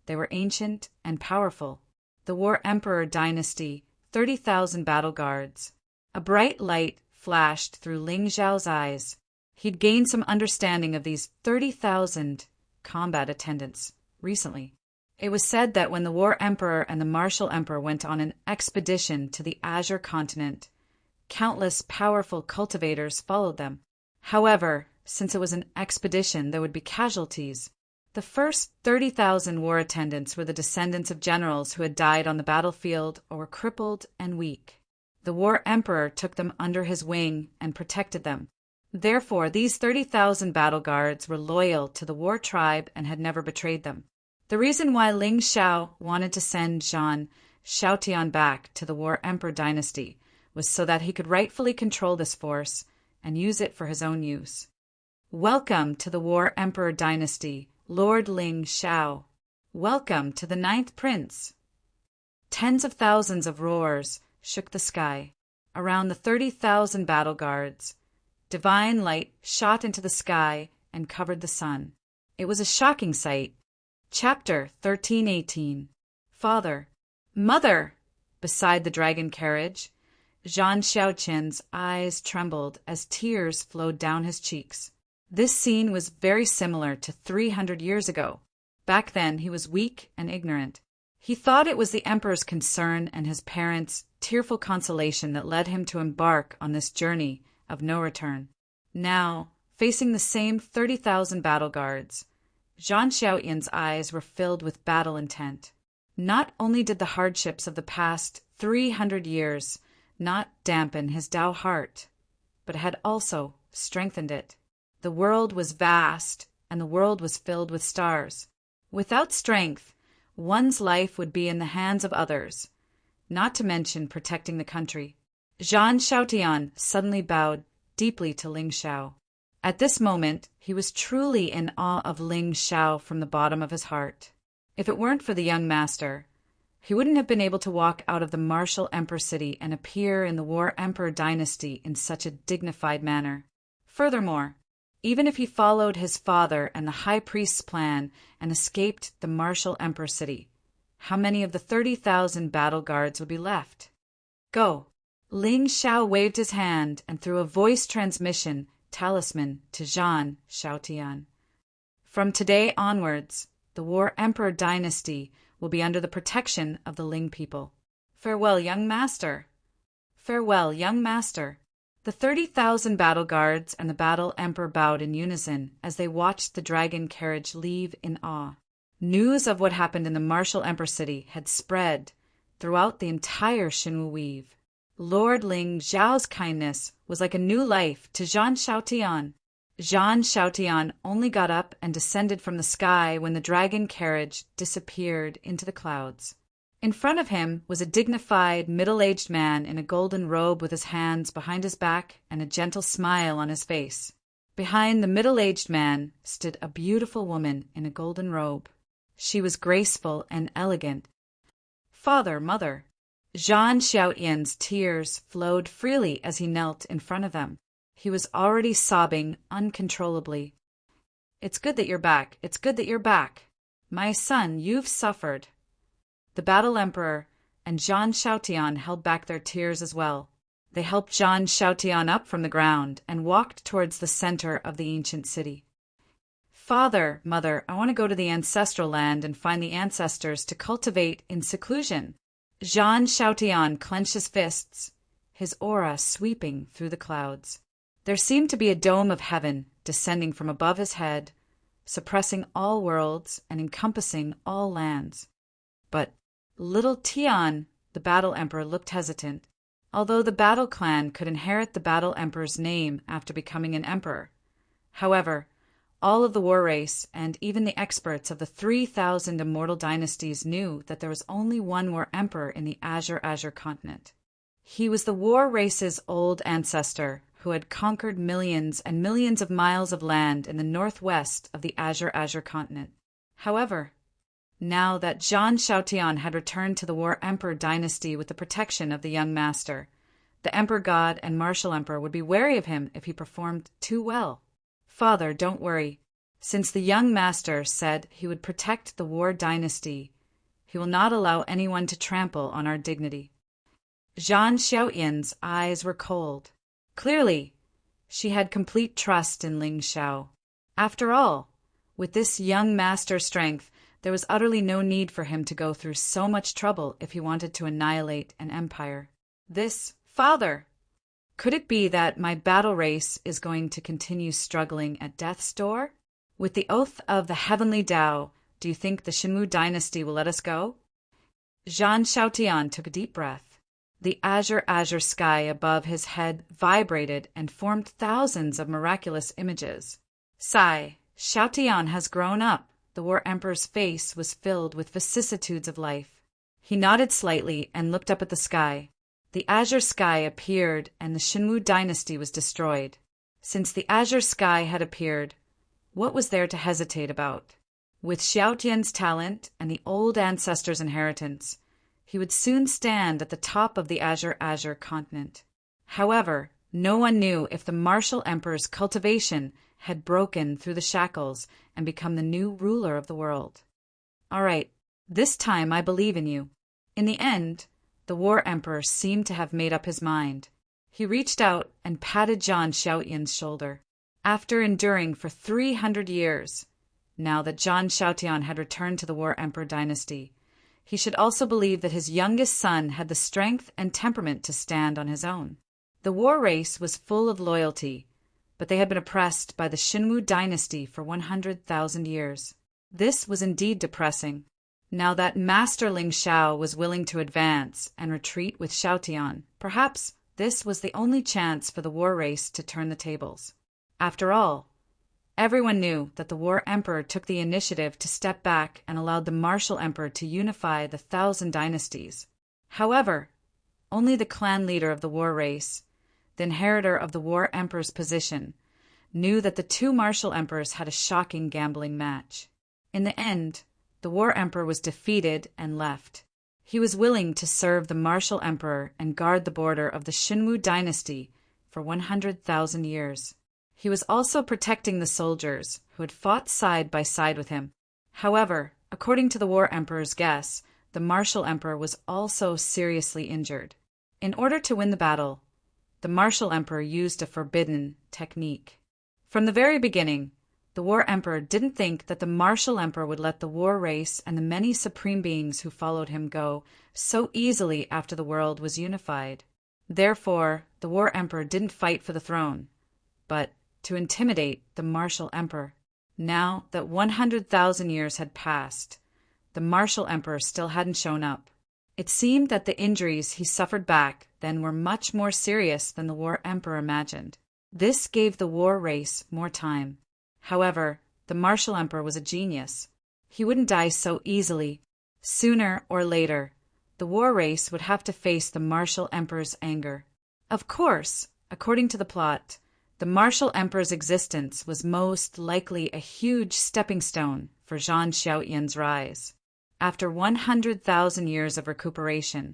they were ancient and powerful. The War Emperor dynasty, 30,000 battle guards. A bright light flashed through Ling Zhao's eyes. He'd gained some understanding of these 30,000 combat attendants recently. It was said that when the War Emperor and the Martial Emperor went on an expedition to the Azure continent, countless powerful cultivators followed them. However, since it was an expedition, there would be casualties. The first 30,000 war attendants were the descendants of generals who had died on the battlefield or were crippled and weak. The War Emperor took them under his wing and protected them. Therefore, these 30,000 battle guards were loyal to the war tribe and had never betrayed them. The reason why Ling Xiao wanted to send Zhan Xiaotian back to the War Emperor dynasty was so that he could rightfully control this force and use it for his own use. Welcome to the War Emperor dynasty, Lord Ling Xiao. Welcome to the 9th Prince. Tens of thousands of roars shook the sky. Around the 30,000 battle guards, divine light shot into the sky and covered the sun. It was a shocking sight. Chapter 1318. Father. Mother! Beside the dragon carriage, Zhan Xiaoqian's eyes trembled as tears flowed down his cheeks. This scene was very similar to 300 years ago. Back then, he was weak and ignorant. He thought it was the emperor's concern and his parents' tearful consolation that led him to embark on this journey of no return. Now, facing the same 30,000 battle guards, Zhan Xiaoqian's eyes were filled with battle intent. Not only did the hardships of the past 300 years not dampen his Dao heart, but had also strengthened it. The world was vast and the world was filled with stars. Without strength, one's life would be in the hands of others, not to mention protecting the country. Zhang Xiaotian suddenly bowed deeply to Ling Xiao. At this moment, he was truly in awe of Ling Xiao from the bottom of his heart. If it weren't for the young master, he wouldn't have been able to walk out of the martial emperor city and appear in the War Emperor dynasty in such a dignified manner. Furthermore, even if he followed his father and the high priest's plan and escaped the martial emperor city, how many of the 30,000 battle guards would be left? Go! Ling Xiao waved his hand and threw a voice transmission talisman to Zhang Xiaotian. From today onwards, the War Emperor dynasty will be under the protection of the Ling people. Farewell, young master. Farewell, young master. The 30,000 battle guards and the battle emperor bowed in unison as they watched the dragon carriage leave in awe. News of what happened in the martial emperor city had spread throughout the entire Xinwu Weave. Lord Ling Xiao's kindness was like a new life to Zhang Xiaotian. Zhang Xiaotian only got up and descended from the sky when the dragon carriage disappeared into the clouds. In front of him was a dignified, middle-aged man in a golden robe with his hands behind his back and a gentle smile on his face. Behind the middle-aged man stood a beautiful woman in a golden robe. She was graceful and elegant. Father, mother. Zhang Xiaotian's tears flowed freely as he knelt in front of them. He was already sobbing uncontrollably. It's good that you're back. It's good that you're back. My son, you've suffered. The battle emperor and Zhang Xiaotian held back their tears as well. They helped Zhang Xiaotian up from the ground and walked towards the center of the ancient city. Father, mother, I want to go to the ancestral land and find the ancestors to cultivate in seclusion. Zhang Xiaotian clenched his fists, his aura sweeping through the clouds. There seemed to be a dome of heaven descending from above his head, suppressing all worlds and encompassing all lands. But little Tian, the battle emperor, looked hesitant, although the battle clan could inherit the battle emperor's name after becoming an emperor. However, all of the war race and even the experts of the 3,000 immortal dynasties knew that there was only one war emperor in the Azure continent. He was the war race's old ancestor who had conquered millions and millions of miles of land in the northwest of the Azure continent. However, now that Zhang Xiaotian had returned to the War Emperor dynasty with the protection of the young master, the Emperor God and Martial Emperor would be wary of him if he performed too well. Father, don't worry. Since the young master said he would protect the War dynasty, he will not allow anyone to trample on our dignity. Zhang Xiaotian's eyes were cold. Clearly, she had complete trust in Ling Xiao. After all, with this young master's strength, there was utterly no need for him to go through so much trouble if he wanted to annihilate an empire. Father, could it be that my battle race is going to continue struggling at death's door? With the oath of the heavenly Tao, do you think the Xinwu dynasty will let us go? Zhang Xiaotian took a deep breath. The azure sky above his head vibrated and formed thousands of miraculous images. Sigh, Xiaotian has grown up. The War Emperor's face was filled with vicissitudes of life. He nodded slightly and looked up at the sky. The azure sky appeared and the Xinwu dynasty was destroyed. Since the azure sky had appeared, what was there to hesitate about? With Xiaotian's talent and the old ancestor's inheritance, he would soon stand at the top of the Azure continent. However, no one knew if the Martial Emperor's cultivation had broken through the shackles and become the new ruler of the world. All right, this time I believe in you. In the end, the War Emperor seemed to have made up his mind. He reached out and patted Zhang Xiaotian's shoulder. After enduring for 300 years, now that Zhang Xiaotian had returned to the War Emperor dynasty, he should also believe that his youngest son had the strength and temperament to stand on his own. The war race was full of loyalty, but they had been oppressed by the Xinwu dynasty for 100,000 years. This was indeed depressing. Now that Master Ling Xiao was willing to advance and retreat with Xiaotian, perhaps this was the only chance for the war race to turn the tables. After all, Everyone knew that the War Emperor took the initiative to step back and allowed the Martial Emperor to unify the 1,000 dynasties. However, only the clan leader of the war race, the inheritor of the War Emperor's position, knew that the two Martial Emperors had a shocking gambling match. In the end, the War Emperor was defeated and left. He was willing to serve the Martial Emperor and guard the border of the Shinwu dynasty for 100,000 years. He was also protecting the soldiers who had fought side by side with him. However, according to the War Emperor's guess, the Martial Emperor was also seriously injured. In order to win the battle, the Martial Emperor used a forbidden technique. From the very beginning, the War Emperor didn't think that the Martial Emperor would let the war race and the many supreme beings who followed him go so easily after the world was unified. Therefore, the War Emperor didn't fight for the throne, but to intimidate the Martial Emperor. Now that 100,000 years had passed, the Martial Emperor still hadn't shown up. It seemed that the injuries he suffered back then were much more serious than the War Emperor imagined. This gave the war race more time. However, the Martial Emperor was a genius. He wouldn't die so easily. Sooner or later, the war race would have to face the Martial Emperor's anger. Of course, according to the plot, the Martial Emperor's existence was most likely a huge stepping stone for Zhang Xiaoyan's rise. After 100,000 years of recuperation,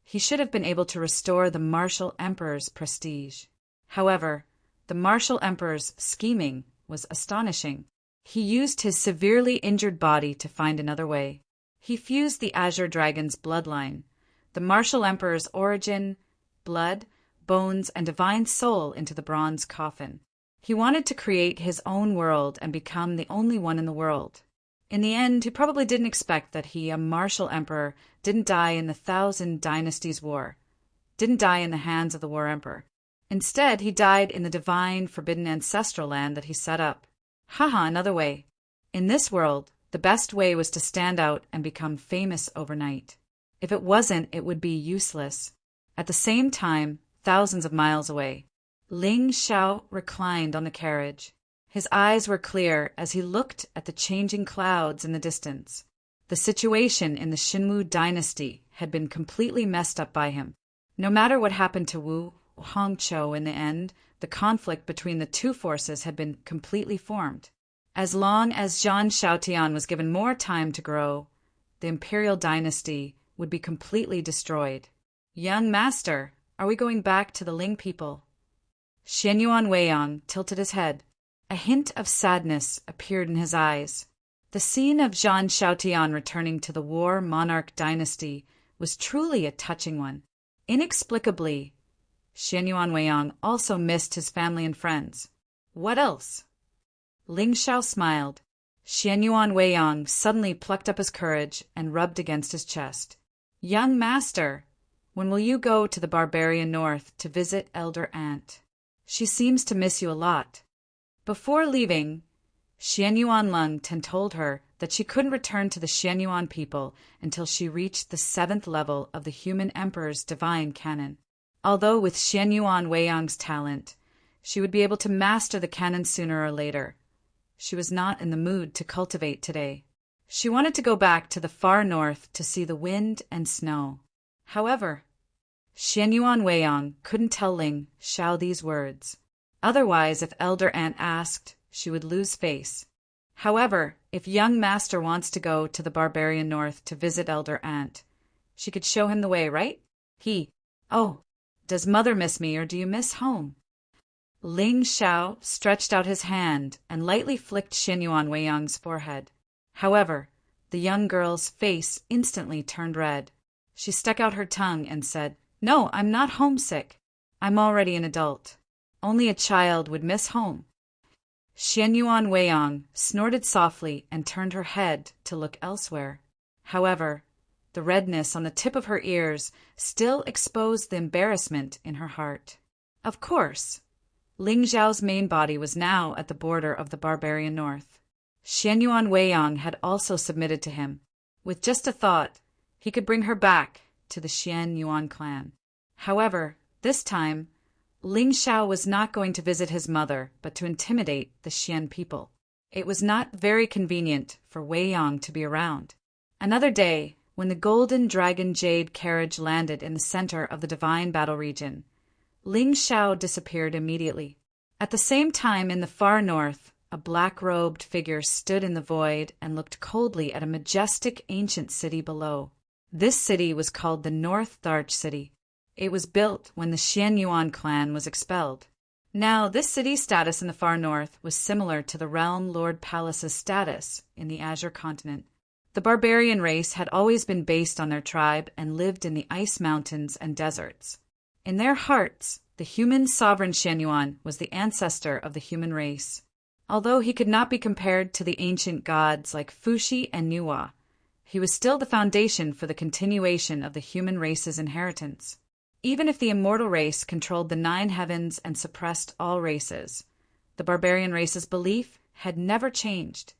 he should have been able to restore the Martial Emperor's prestige. However, the Martial Emperor's scheming was astonishing. He used his severely injured body to find another way. He fused the Azure Dragon's bloodline, the Martial Emperor's origin, blood, bones, and divine soul into the bronze coffin. He wanted to create his own world and become the only one in the world. In the end, he probably didn't expect that he, a Martial Emperor, didn't die in the 1,000 Dynasties War, didn't die in the hands of the War Emperor. Instead, he died in the divine, forbidden ancestral land that he set up. Another way. In this world, the best way was to stand out and become famous overnight. If it wasn't, it would be useless. At the same time, thousands of miles away, Ling Xiao reclined on the carriage. His eyes were clear as he looked at the changing clouds in the distance. The situation in the Shinwu dynasty had been completely messed up by him. No matter what happened to Wu Hongzhou in the end, the conflict between the two forces had been completely formed. As long as Zhang Xiaotian was given more time to grow, the imperial dynasty would be completely destroyed. Young master, are we going back to the Ling people? Xianyuan Weiyang tilted his head. A hint of sadness appeared in his eyes. The scene of Zhang Xiaotian returning to the War Monarch dynasty was truly a touching one. Inexplicably, Xianyuan Weiyang also missed his family and friends. What else? Ling Xiao smiled. Xianyuan Weiyang suddenly plucked up his courage and rubbed against his chest. Young master, when will you go to the barbarian north to visit Elder Aunt? She seems to miss you a lot. Before leaving, Xianyuan Lungten told her that she couldn't return to the Xianyuan people until she reached the 7th level of the human emperor's divine canon. Although with Xianyuan Weiyang's talent, she would be able to master the canon sooner or later, she was not in the mood to cultivate today. She wanted to go back to the far north to see the wind and snow. However, Xianyuan Weiyang couldn't tell Ling Xiao these words. Otherwise, if Elder Aunt asked, she would lose face. However, if young master wants to go to the barbarian north to visit Elder Aunt, she could show him the way, right? Oh, does mother miss me or do you miss home? Ling Xiao stretched out his hand and lightly flicked Xianyuan Weiyang's forehead. However, the young girl's face instantly turned red. She stuck out her tongue and said, No, I'm not homesick. I'm already an adult. Only a child would miss home. Xianyuan Weiyang snorted softly and turned her head to look elsewhere. However, the redness on the tip of her ears still exposed the embarrassment in her heart. Of course, Ling Xiao's main body was now at the border of the barbarian north. Xianyuan Weiyang had also submitted to him. With just a thought, he could bring her back to the Xianyuan clan. However, this time, Ling Xiao was not going to visit his mother, but to intimidate the Xian people. It was not very convenient for Wei Yong to be around. Another day, when the golden dragon jade carriage landed in the center of the divine battle region, Ling Xiao disappeared immediately. At the same time, in the far north, a black-robed figure stood in the void and looked coldly at a majestic ancient city below. This city was called the North Darch City. It was built when the Xian Yuan clan was expelled. Now, this city's status in the far north was similar to the Realm Lord Palace's status in the Azure continent. The barbarian race had always been based on their tribe and lived in the ice mountains and deserts. In their hearts, the human sovereign Xian Yuan was the ancestor of the human race. Although he could not be compared to the ancient gods like Fuxi and Nuwa, he was still the foundation for the continuation of the human race's inheritance. Even if the immortal race controlled the 9 heavens and suppressed all races, the barbarian race's belief had never changed.